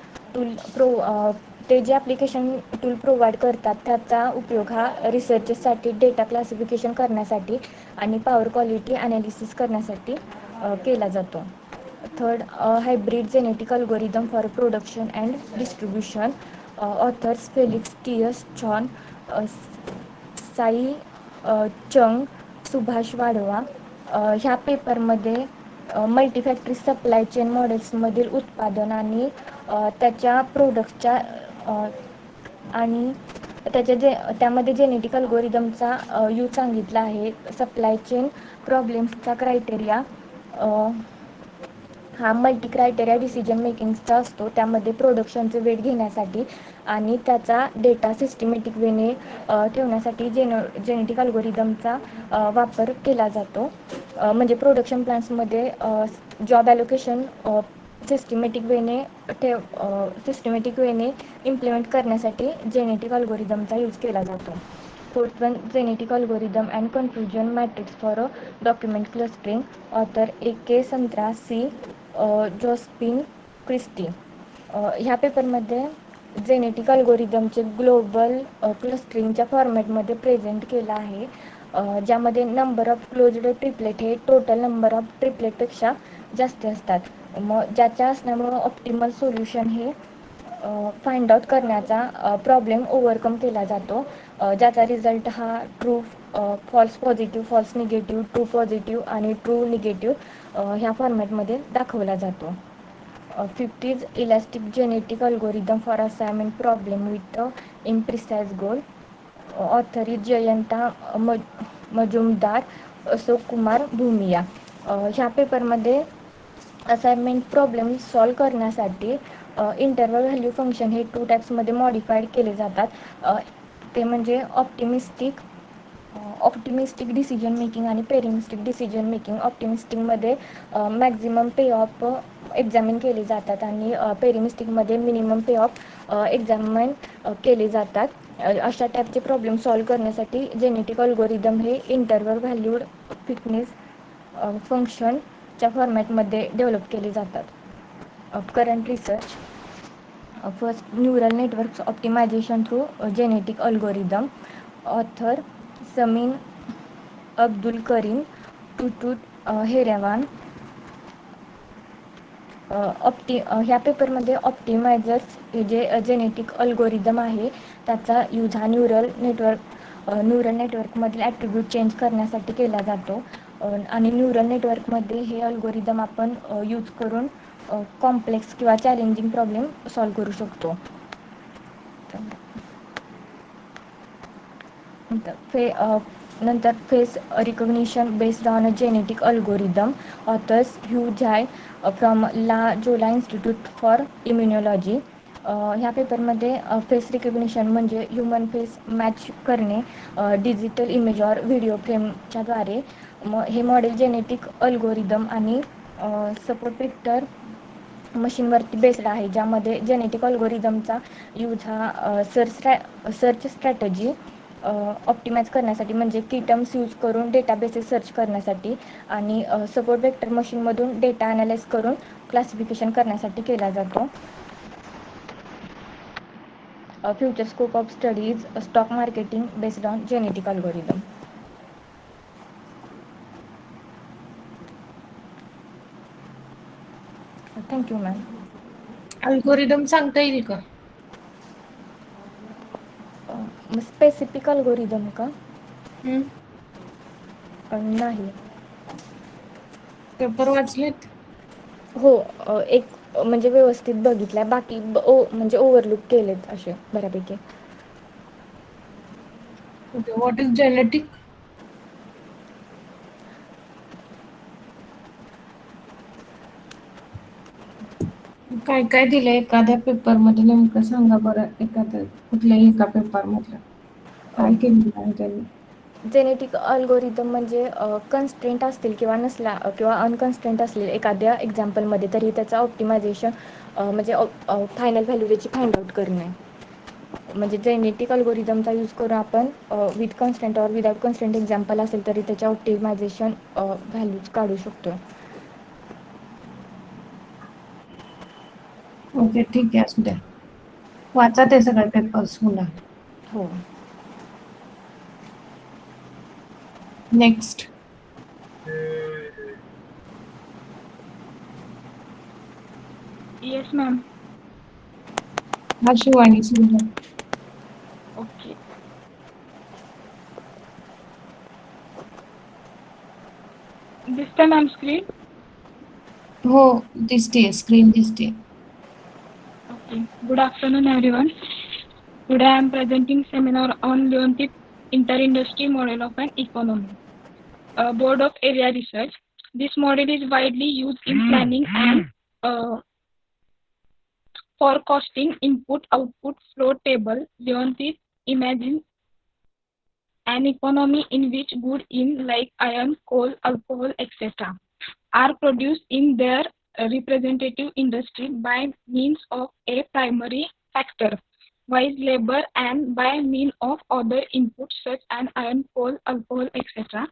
ते जे ॲप्लिकेशन टूल प्रोव्हाइड करतात त्याचा उपयोग हा रिसर्चसाठी डेटा क्लासिफिकेशन करण्यासाठी आणि पॉवर क्वालिटी ॲनालिसिस करण्यासाठी केला जातो. Third hybrid genetic algorithm for production and distribution. Authors Felix TS Chan, Sai Chung, Subhash वाढवा. ह्या पेपरमध्ये मल्टीफॅक्टरी सप्लाय चेन मॉडेल्समधील उत्पादन आणि त्याच्या प्रोडक्टच्या आणि त्यामध्ये जेनेटिक अल्गोरिदमचा यूज सांगितला आहे. सप्लाय चेन प्रॉब्लेम्सचा क्रायटेरिया हा मल्टी क्रायटेरिया डिसिजन मेकिंगचा असतो. त्यामध्ये प्रोडक्शनचे वेट घेण्यासाठी आणि त्याचा डेटा सिस्टमॅटिक वेने ठेवण्यासाठी जेनेटिक अल्गोरिदमचा वापर केला जातो. म्हणजे प्रोडक्शन प्लांट्समध्ये जॉब ॲलोकेशन सिस्टमॅटिक वेने इम्प्लिमेंट करण्यासाठी जेनेटिक अल्गोरिदमचा यूज केला जातो. Fourth one genetic algorithm and confusion matrix for document clustering. Author AK Santra, C Jospin Christy. ह्या पेपरमध्ये जेनेटिक अल्गोरिदमचे ग्लोबल क्लस्टरिंगच्या फॉर्मॅटमध्ये प्रेझेंट केलं आहे. ज्यामध्ये नंबर ऑफ क्लोज्ड ट्रिपलेट हे टोटल नंबर ऑफ ट्रिपलेटपेक्षा जास्त असतात. मग ज्याच्या असल्यामुळं ऑप्टिमल सोल्युशन हे फाइंड आउट करण्याचा प्रॉब्लेम ओव्हरकम केला जातो. ज्याचा रिझल्ट हा true false positive, false negative, true positive आणि ट्रू निगेटिव्ह ह्या फॉर्मॅटमध्ये दाखवला जातो. Fifth is elastic genetic algorithm for assignment problem with imprecise goal. Author is Jayanta Majumdar, Ashok Kumar Bhumiya. ह्या पेपरमध्ये असाइनमेंट प्रॉब्लेम सॉल्व करण्यासाठी इंटरवल व्हॅल्यू फंक्शन हे 2 टाईप्समध्ये मॉडिफाईड केले जातात. ते म्हणजे ऑप्टिमिस्टिक डिसिजन मेकिंग आणि पेरिमिस्टिक डिसिजन मेकिंग. ऑप्टिमिस्टिकमध्ये मॅक्झिमम पे ऑफ एक्झामिन केले जातात आणि पेरिमिस्टिकमध्ये मिनिमम पे ऑफ एक्झामिन केले जातात. अशा टाईपचे प्रॉब्लेम सॉल्व करण्यासाठी जेनेटिक अल्गोरिदम हे इंटरवल व्हॅल्यूड फिटनेस फंक्शनच्या फॉर्मॅटमध्ये डेव्हलप केले जातात. Current research. First, neural networks optimisation through genetic algorithm. Author Samin Abdul Karim, Tutut Herawan. ह्या पेपरमध्ये ऑप्टिमायझर्स हे जे जेनेटिक अल्गोरिदम आहे त्याचा यूज हा न्यूरल नेटवर्कमधील ॲट्रिब्यूट चेंज करण्यासाठी केला जातो. आणि न्यूरल नेटवर्कमध्ये हे अल्गोरिदम आपण यूज करून कॉम्प्लेक्स किंवा चॅलेंजिंग प्रॉब्लेम सॉल्व करू शकतो. नंतर face recognition based on a genetic algorithm. Authors Hu Zhai from La Jolla institute for immunology. ह्या पेपरमध्ये फेस रिकग्निशन म्हणजे ह्युमन फेस मॅच करणे डिजिटल इमेज ऑर व्हिडिओ फ्रेमच्याद्वारे. हे मॉडेल जेनेटिक अल्गोरिदम आणि सपोर्ट वेक्टर मशीनवरती बेस्ड आहे, ज्यामध्ये जेनेटिक अल्गोरिदमचा यूज हा सर्च स्ट्रॅटजी ऑप्टिमाइज करण्यासाठी म्हणजे की टर्म्स यूज करून डेटाबेसेस सर्च करण्यासाठी आणि सपोर्ट वेक्टर मशीनमधून डेटा ॲनालाइज करून क्लासिफिकेशन करण्यासाठी केला जातो. Future scope of studies stock marketing based on genetic algorithm. Thank you ma'am. Algorithm सांगता येईल का? स्पेसिफिक अल्गोरिदम का? नाही. पेपर वाचलेत? हो, एक म्हणजे व्यवस्थित बघितलाय, बाकी म्हणजे ओव्हरलुक केलेत असे बऱ्यापैकी. Okay, what is genetic? काय काय दिलंय एखाद्या पेपरमध्ये नेमकं सांगा बरं, एखाद्या कुठल्याही एका पेपरमधलं काय केलेलं आहे त्यांनी? जेनेटिक अल्गोरिदम म्हणजे कन्स्ट्रेंट असतील किंवा नसल्या किंवा अनकन्स्ट्रेंट असलेले एखाद्या एक्झाम्पलमध्ये तरी त्याचा ऑप्टिमायझेशन म्हणजे फायनल व्हॅल्यू त्याची फाइंड आउट करणे. म्हणजे जेनेटिक अल्गोरिदमचा यूज करून आपण with constant or without constant example असेल तरी त्याचे ऑप्टिमायझेशन व्हॅल्यूज काढू शकतो. ओके, ठीक आहे, असू द्या. वाचा ते सगळे पेपर्स पुन्हा. हो. नेक्स्ट. Yes, ma'am. हा शिवानी सुरू. Okay. This time I'm screen. हो, दिसते, स्क्रीन दिसते. Okay. Good afternoon, everyone. Today I am presenting seminar on Leontief inter-industry model of an economy. Board of area research. This model is widely used in planning and forecasting input-output flow table. Leontief imagines an economy in which goods in like iron, coal, alcohol, etc. are produced in their representative industry by means of a primary factor, while labor, and by means of other inputs such as iron, coal, alcohol, etc.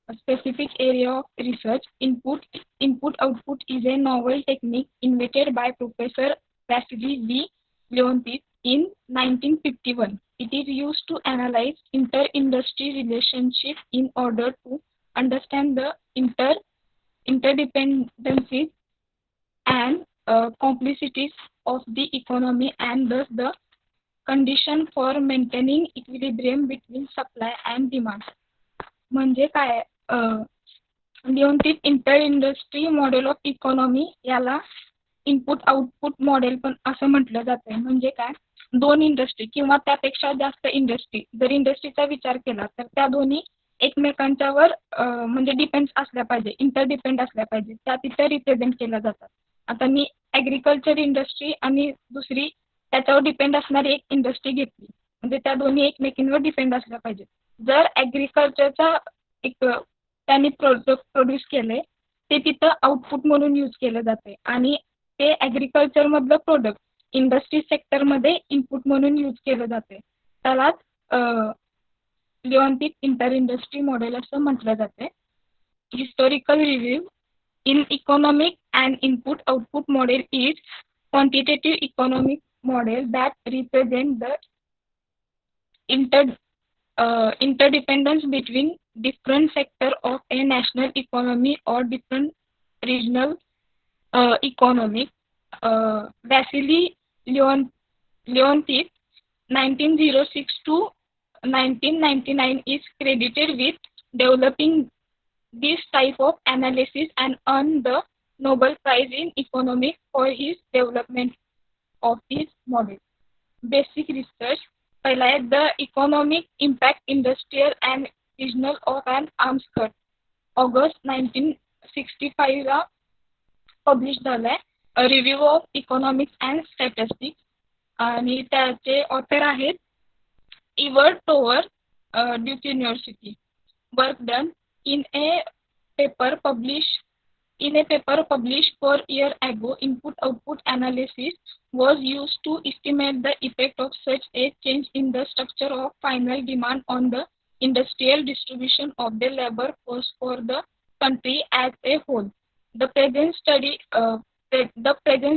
A specific area of research, input-output is a novel technique invented by Professor Vasily V. Leontief in 1951. It is used to analyze inter-industry relationships in order to understand the interdependencies and complicities of the economy and thus the condition for maintaining equilibrium between supply and demand. म्हणजे काय, Leontief inter industry model of economy याला input output model पण असं म्हटलं जातंय. म्हणजे काय, दोन इंडस्ट्री किंवा त्यापेक्षा जास्त इंडस्ट्री जर इंडस्ट्रीचा विचार केला तर त्या दोन्ही एकमेकांच्यावर म्हणजे डिपेंड असल्या पाहिजे, इंटरडिपेंड असल्या पाहिजे, त्या तिथे रिप्रेझेंट केल्या जातात. आता मी ॲग्रिकल्चर इंडस्ट्री आणि दुसरी त्याच्यावर डिपेंड असणारी एक इंडस्ट्री घेतली, म्हणजे त्या दोन्ही एकमेकींवर डिपेंड असल्या पाहिजे. जर ॲग्रिकल्चरचा एक त्यांनी प्रोडक्ट प्रोड्यूस केले ते तिथं आउटपुट म्हणून यूज केलं जाते आणि ते ॲग्रिकल्चर मधलं प्रोडक्ट इंडस्ट्री सेक्टरमध्ये इनपुट म्हणून यूज केलं जाते. त्यालाच लिओनटिफ इंटर इंडस्ट्री मॉडेल असं म्हटलं जाते. Historical review in economic and input output model is quantitative economic model that represent the interdependence between different sector of a national economy or different regional economy. Vasily Leontief 1906 to 1999 is credited with developing this type of analysis and earned the Nobel Prize in Economics for his development of this model. Basic research. पहिला आहे the economic impact industrial and regional of an arms cut. August 1965 ला publish झालाय. A review of economics and statistics आणि त्याचे author आहेत Edward Tower, Duke university. Work done in a paper published 4 years ago. Input-output analysis was used to estimate the effect of such a change in the structure of final demand on the industrial distribution of the labor force for the country as a whole. The present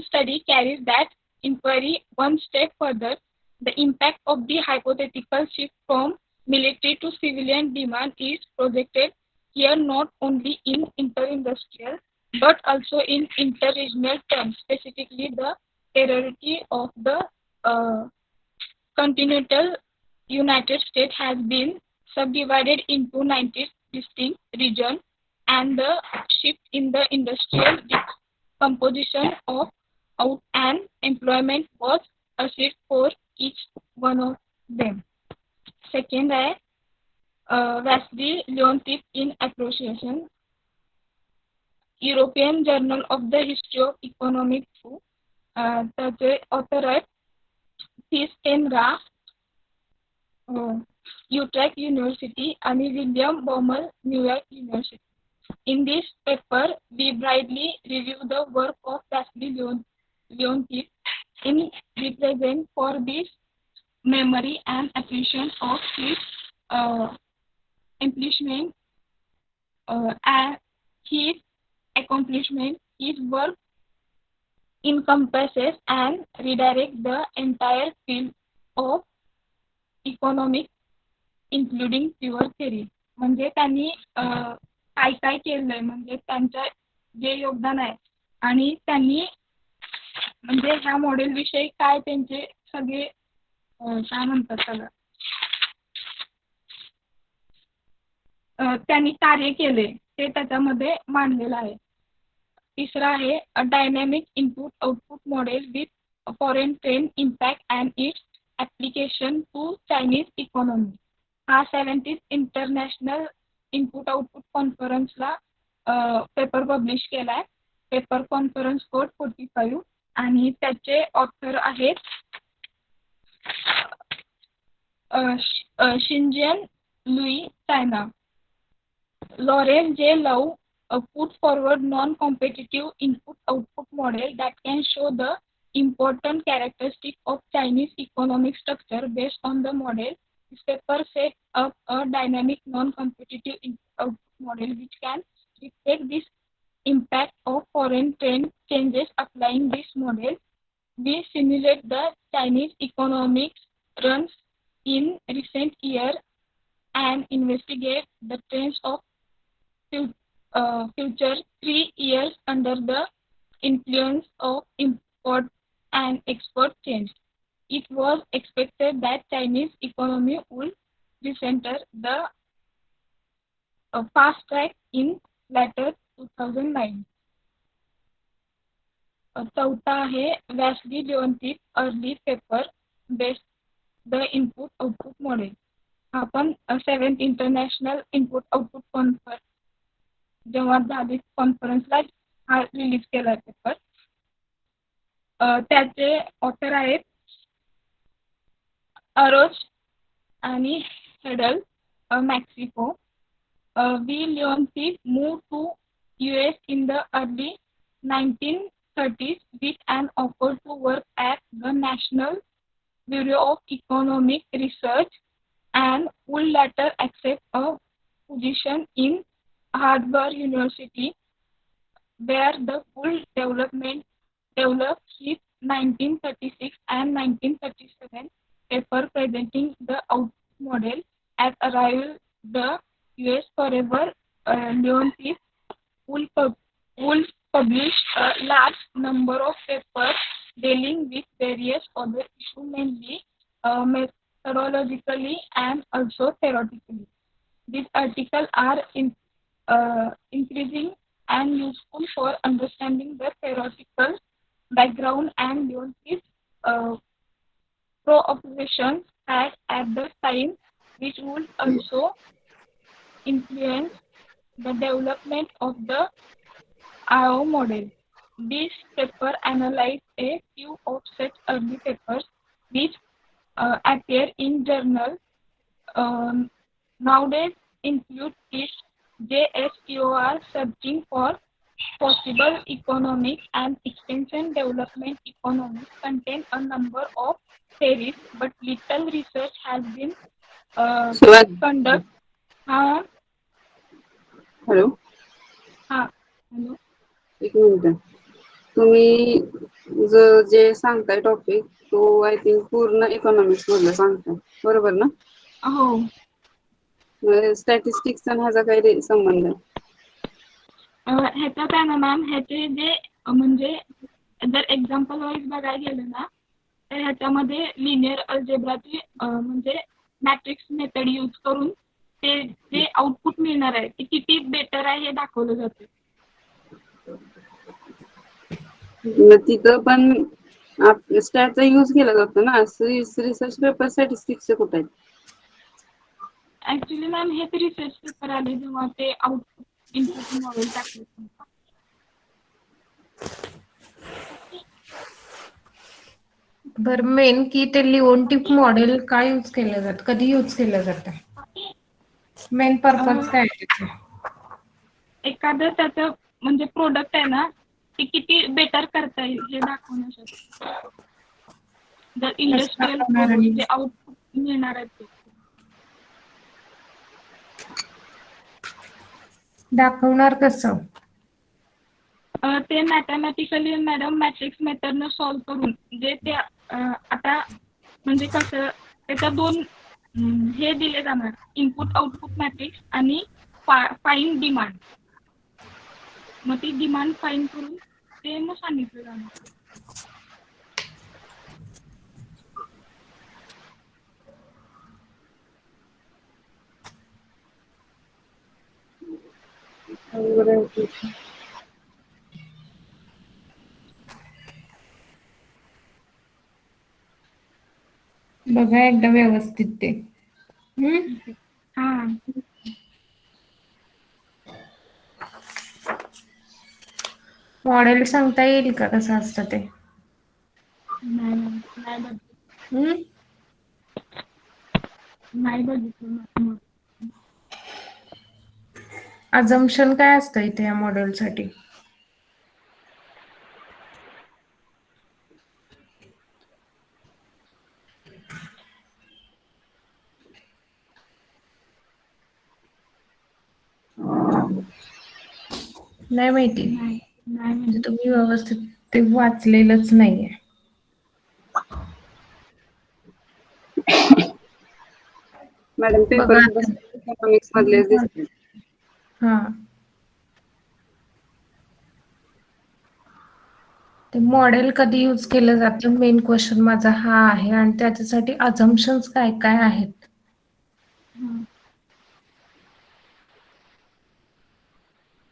study carries that inquiry one step further. The impact of the hypothetical shift from military to civilian demand is projected here not only in inter-industrial but also in inter-regional terms. Specifically, the territory of the continental United States has been subdivided into 90 distinct regions, and the shift in the industrial composition of out and employment was assessed for each one of them. Second है Vasily Leontief in Appreciation, European Journal of the History of Economic Through. त्याचे author आहेत थिस्टेनरा, युट्रेक्ट university आणि William Baumol, New York university. In this paper, we brightly review the work of Vasily Leontief in represent for this memory and appreciation of his accomplishment. His work encompasses and redirects the entire field of economics, including pure theory. म्हणजे त्यांनी काय काय केलंय, म्हणजे त्यांचं जे योगदान आहे आणि त्यांनी म्हणजे ह्या मॉडेल विषयी काय त्यांचे सगळे काय म्हणतात त्याला त्यांनी कार्य केले ते त्याच्यामध्ये मांडलेलं आहे. तिसरा आहे a dynamic input output model with foreign trade impact and its application to Chinese economy. हा 70th इंटरनॅशनल इनपुट आउटपुट कॉन्फरन्सला पेपर पब्लिश केला आहे. पेपर कॉन्फरन्स कोड 45 आणि त्याचे ऑथर आहेत Xinjian Liu China. Lawrence J. Lau put forward non-competitive input-output model that can show the important characteristics of Chinese economic structure. Based on the model, this paper set up a dynamic non-competitive input-output model which can reflect this impact of foreign trade changes. Applying this model, we simulate the Chinese economic runs in recent years and investigate the trends of future 3 years under the influence of import and export change. it was expected that Chinese economy would recenter the fast track in later 2009. चौथा आहे Wassily Leontief early paper based the input output model. हा पण 7th international input output conference जेव्हा झाली कॉन्फरन्सला हा release केला paper. त्याचे author आहेत अरोज आणि हेडल मेक्सिको. वी Leontief move to US in the early 1930s with an offer to work at the National Bureau of Economic Research and would later accept a position in Harvard University, where the full development developed his 1936 and 1937 paper presenting the output model. At arrival the US forever, Leontief will publish a large number of papers dealing with various other issues, mainly methodologically and also theoretically. These articles are increasing and useful for understanding the theoretical background and Leontief's pro-observations at the time, which would also influence the development of the IO model. This paper analyzed a few of such early papers which appear in journals nowadays include its JSTOR searching for possible economic and extension development economics contain a number of theories, but little research has been conducted. Hello hello. एक minute. तुम्ही जे सांगताय topic तो I think पूर्ण economics मधलं सांगताय, बरोबर ना? हो. स्टॅटिस्टिक्स आणि ह्याचा काही संबंध आहे? ह्याचा काय ना मॅम, ह्याचे जे म्हणजे जर एक्झाम्पल वाईज बघायला गेलं ना तर ह्याच्यामध्ये लिनियर अल्जेब्राची म्हणजे मॅट्रिक्स मेथड यूज करून ते जे आउटपुट मिळणार आहे ते किती बेटर आहे हे दाखवलं जातं. तिथं पण स्टॅटचा यूज केला जातो ना. रिसर्च पेपर स्टॅटिस्टिक्सचे कुठे आहेत? ऍक्च्युली मॅम हे तर रिसर्च पेपर आले जेव्हा ते आउटपुट इनपुट मॉडेल टाकले. बरं, मेन की ते लिओन्टिफ मॉडेल काय यूज केलं जातं, कधी यूज केलं जातं, मेन पर्पज काय आहे त्याचं? एखादं त्याचं म्हणजे प्रोडक्ट आहे ना ते किती बेटर करता येईल हे दाखवण्यासाठी. जर इंडस्ट्रियल प्रोडक्ट जे आउटपुट मिळणार आहे ते दाखवणार कसं? ते मॅथमॅटिकली मॅडम मॅट्रिक्स मेथडनं सॉल्व करून जे ते आता म्हणजे कसं त्याच्या दोन हे दिले जाणार, इनपुट आउटपुट मॅट्रिक्स आणि फाईन डिमांड. मग ती डिमांड फाईन करून ते मग सांगितलं जाणार. बघा एकदा व्यवस्थित ते. हा. मॉडेल सांगता येईल का कसं असतं ते? नाही बघितलं. अजम्पशन काय असतं इथे या मॉडेलसाठी? नाही माहिती, म्हणजे तुम्ही व्यवस्थित ते वाचलेलंच नाहीये. मॅडम पेपर इकॉनॉमिक्स मधलेच दिसते. हा. ते मॉडेल कधी यूज केलं जातं मेन क्वेश्चन माझा हा आहे आणि त्याच्यासाठी अझम्पशन्स काय काय आहेत.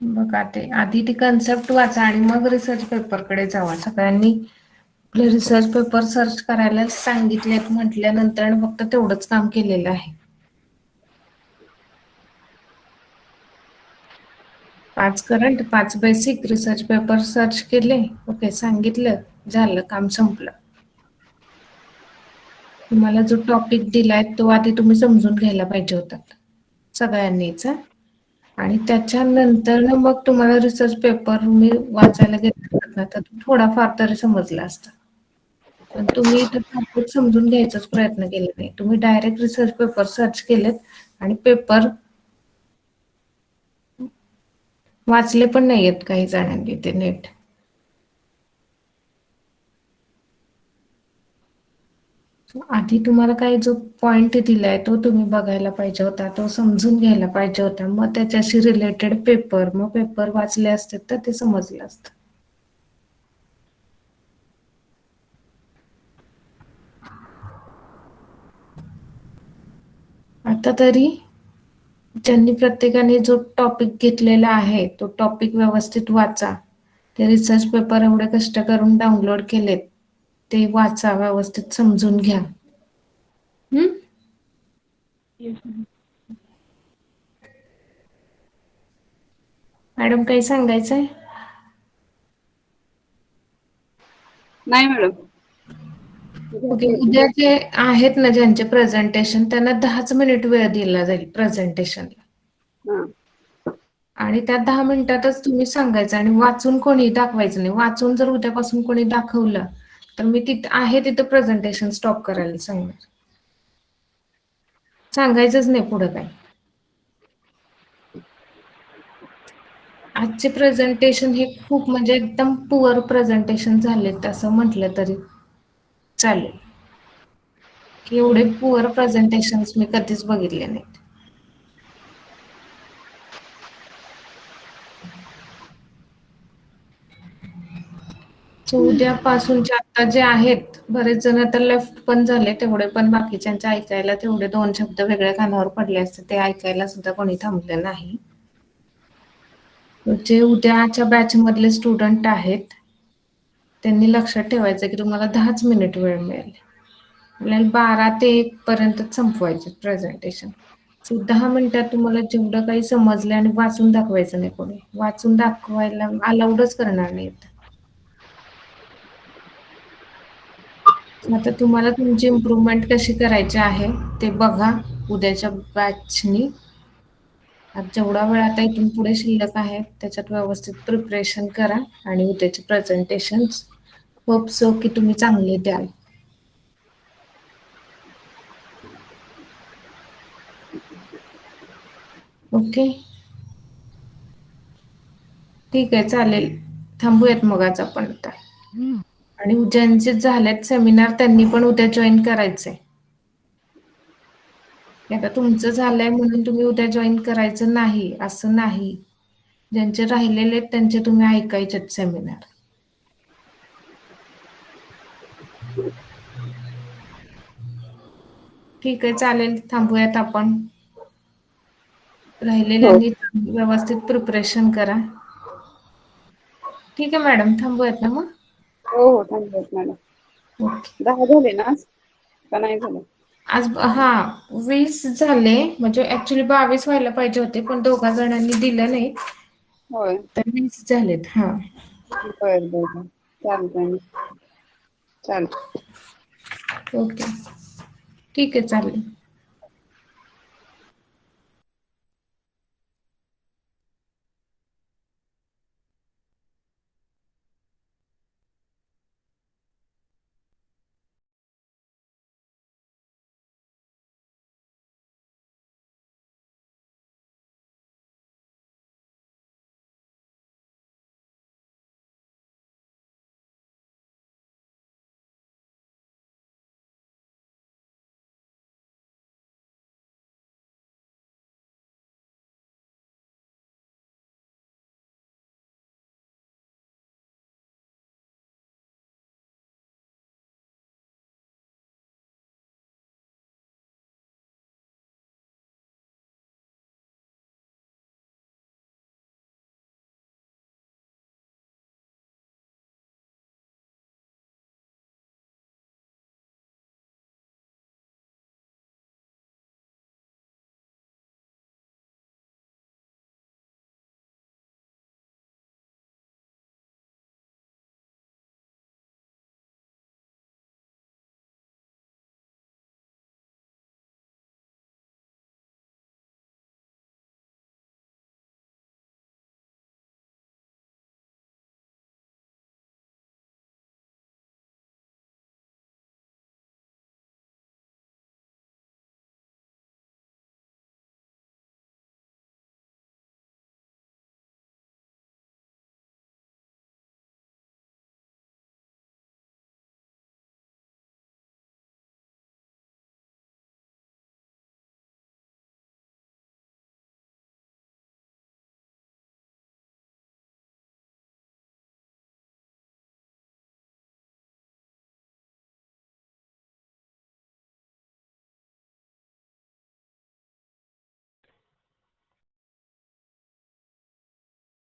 बघा ते आधी ती कन्सेप्ट वाचा आणि मग रिसर्च पेपरकडे जावा. सगळ्यांनी रिसर्च पेपर सर्च करायला सांगितलेत म्हटल्यानंतर फक्त तेवढंच काम केलेलं आहे. 5 current 5 basic research paper search केले. ओके सांगितलं झालं काम संपलं. तुम्हाला जो टॉपिक दिलाय तो आधी तुम्ही समजून घ्यायला पाहिजे होता सगळ्यांनीच. आणि त्याच्यानंतर मग तुम्हाला रिसर्च पेपर मी वाचायला घेतला तर थोडाफार तरी समजला असता. पण तुम्ही इथं टॉपिक समजून घ्यायचाच प्रयत्न केला नाही. तुम्ही डायरेक्ट रिसर्च पेपर सर्च केलेत आणि पेपर वाचले पण नाहीयेत काही जणांनी ते नीट. आधी तुम्हाला काही जो पॉइंट दिलाय तो तुम्ही बघायला पाहिजे होता, तो समजून घ्यायला पाहिजे होता. मग त्याच्याशी रिलेटेड पेपर मग पेपर वाचले असते तर ते समजलं असतं. आता तरी ज्यांनी प्रत्येकाने जो टॉपिक घेतलेला आहे तो टॉपिक व्यवस्थित वाचा. ते रिसर्च पेपर एवढे कष्ट करून डाउनलोड केलेत ते वाचा, व्यवस्थित समजून घ्या. मॅडम काही सांगायचंय? नाही मॅडम. ओके, उद्या जे आहेत ना ज्यांचे प्रेझेंटेशन त्यांना 10च मिनिट वेळ दिला जाईल प्रेझेंटेशनला. आणि त्या 10 मिनिटातच तुम्ही सांगायचं आणि वाचून कोणी दाखवायचं नाही. वाचून जर उद्यापासून कोणी दाखवलं तर मी तिथं आहे तिथं प्रेझेंटेशन स्टॉप करायला सांगणार. सांगायचंच नाही पुढे काय. आजचे प्रेझेंटेशन हे खूप म्हणजे एकदम पुअर प्रेझेंटेशन झालेत असं म्हटलं तरी चालेल. की एवढे पुअर प्रेझेंटेशन मी कधीच बघितले नाहीत. उद्यापासूनचे आता जे आहेत बरेच जण आता लेफ्ट पण झाले, तेवढे पण बाकीच्यांचे ऐकायला तेवढे 2 शब्द वेगळ्या कानावर पडले असते ते ऐकायला सुद्धा कोणी थांबले नाही. जे उद्याच्या बॅच मधले स्टुडंट आहेत त्यांनी लक्षात ठेवायचं की तुम्हाला 10च मिनिट वेळ मिळेल. आपल्याला 12 ते 1 पर्यंत संपवायचे प्रेझेंटेशन. 10 मिनिटात तुम्हाला जेवढं काही समजलं आणि वाचून दाखवायचं नाही कोणी. वाचून दाखवायला अलाउडच करणार नाहीत. आता तुम्हाला तुमची इम्प्रूव्हमेंट कशी करायची आहे ते बघा उद्याच्या बॅचनी. जेवढा वेळ आता इथून पुढे शिल्लक आहे त्याच्यात व्यवस्थित प्रिपरेशन करा आणि उद्याचे प्रेझेंटेशन होप सो की तुम्ही चांगले द्याल. ओके, ठीक आहे चालेल. थांबूयात मग आज आपण आता. आणि ज्यांचे झालेत सेमिनार त्यांनी पण उद्या जॉईन करायचंय. आता तुमचं झालंय म्हणून तुम्ही उद्या जॉईन करायचं नाही असं नाही. ज्यांचे राहिलेले आहेत त्यांचे तुम्ही ऐकायचेत सेमिनार. ठीक आहे चालेल, थांबूयात आपण. राहिलेल्यांनी व्यवस्थित प्रिपरेशन करा. ठीक आहे मॅडम, थांबूयात ना मग. हो थांबूयात मॅडम. 10 झाले ना आज का नाही झालं? आज 20 झाले म्हणजे ऍक्च्युली 22 व्हायला पाहिजे होते पण 2 जणांनी दिलं नाही. होय. तर 20 झालेत. बरं चालतंय. चालतंय. ओके, ठीक आहे चालेल.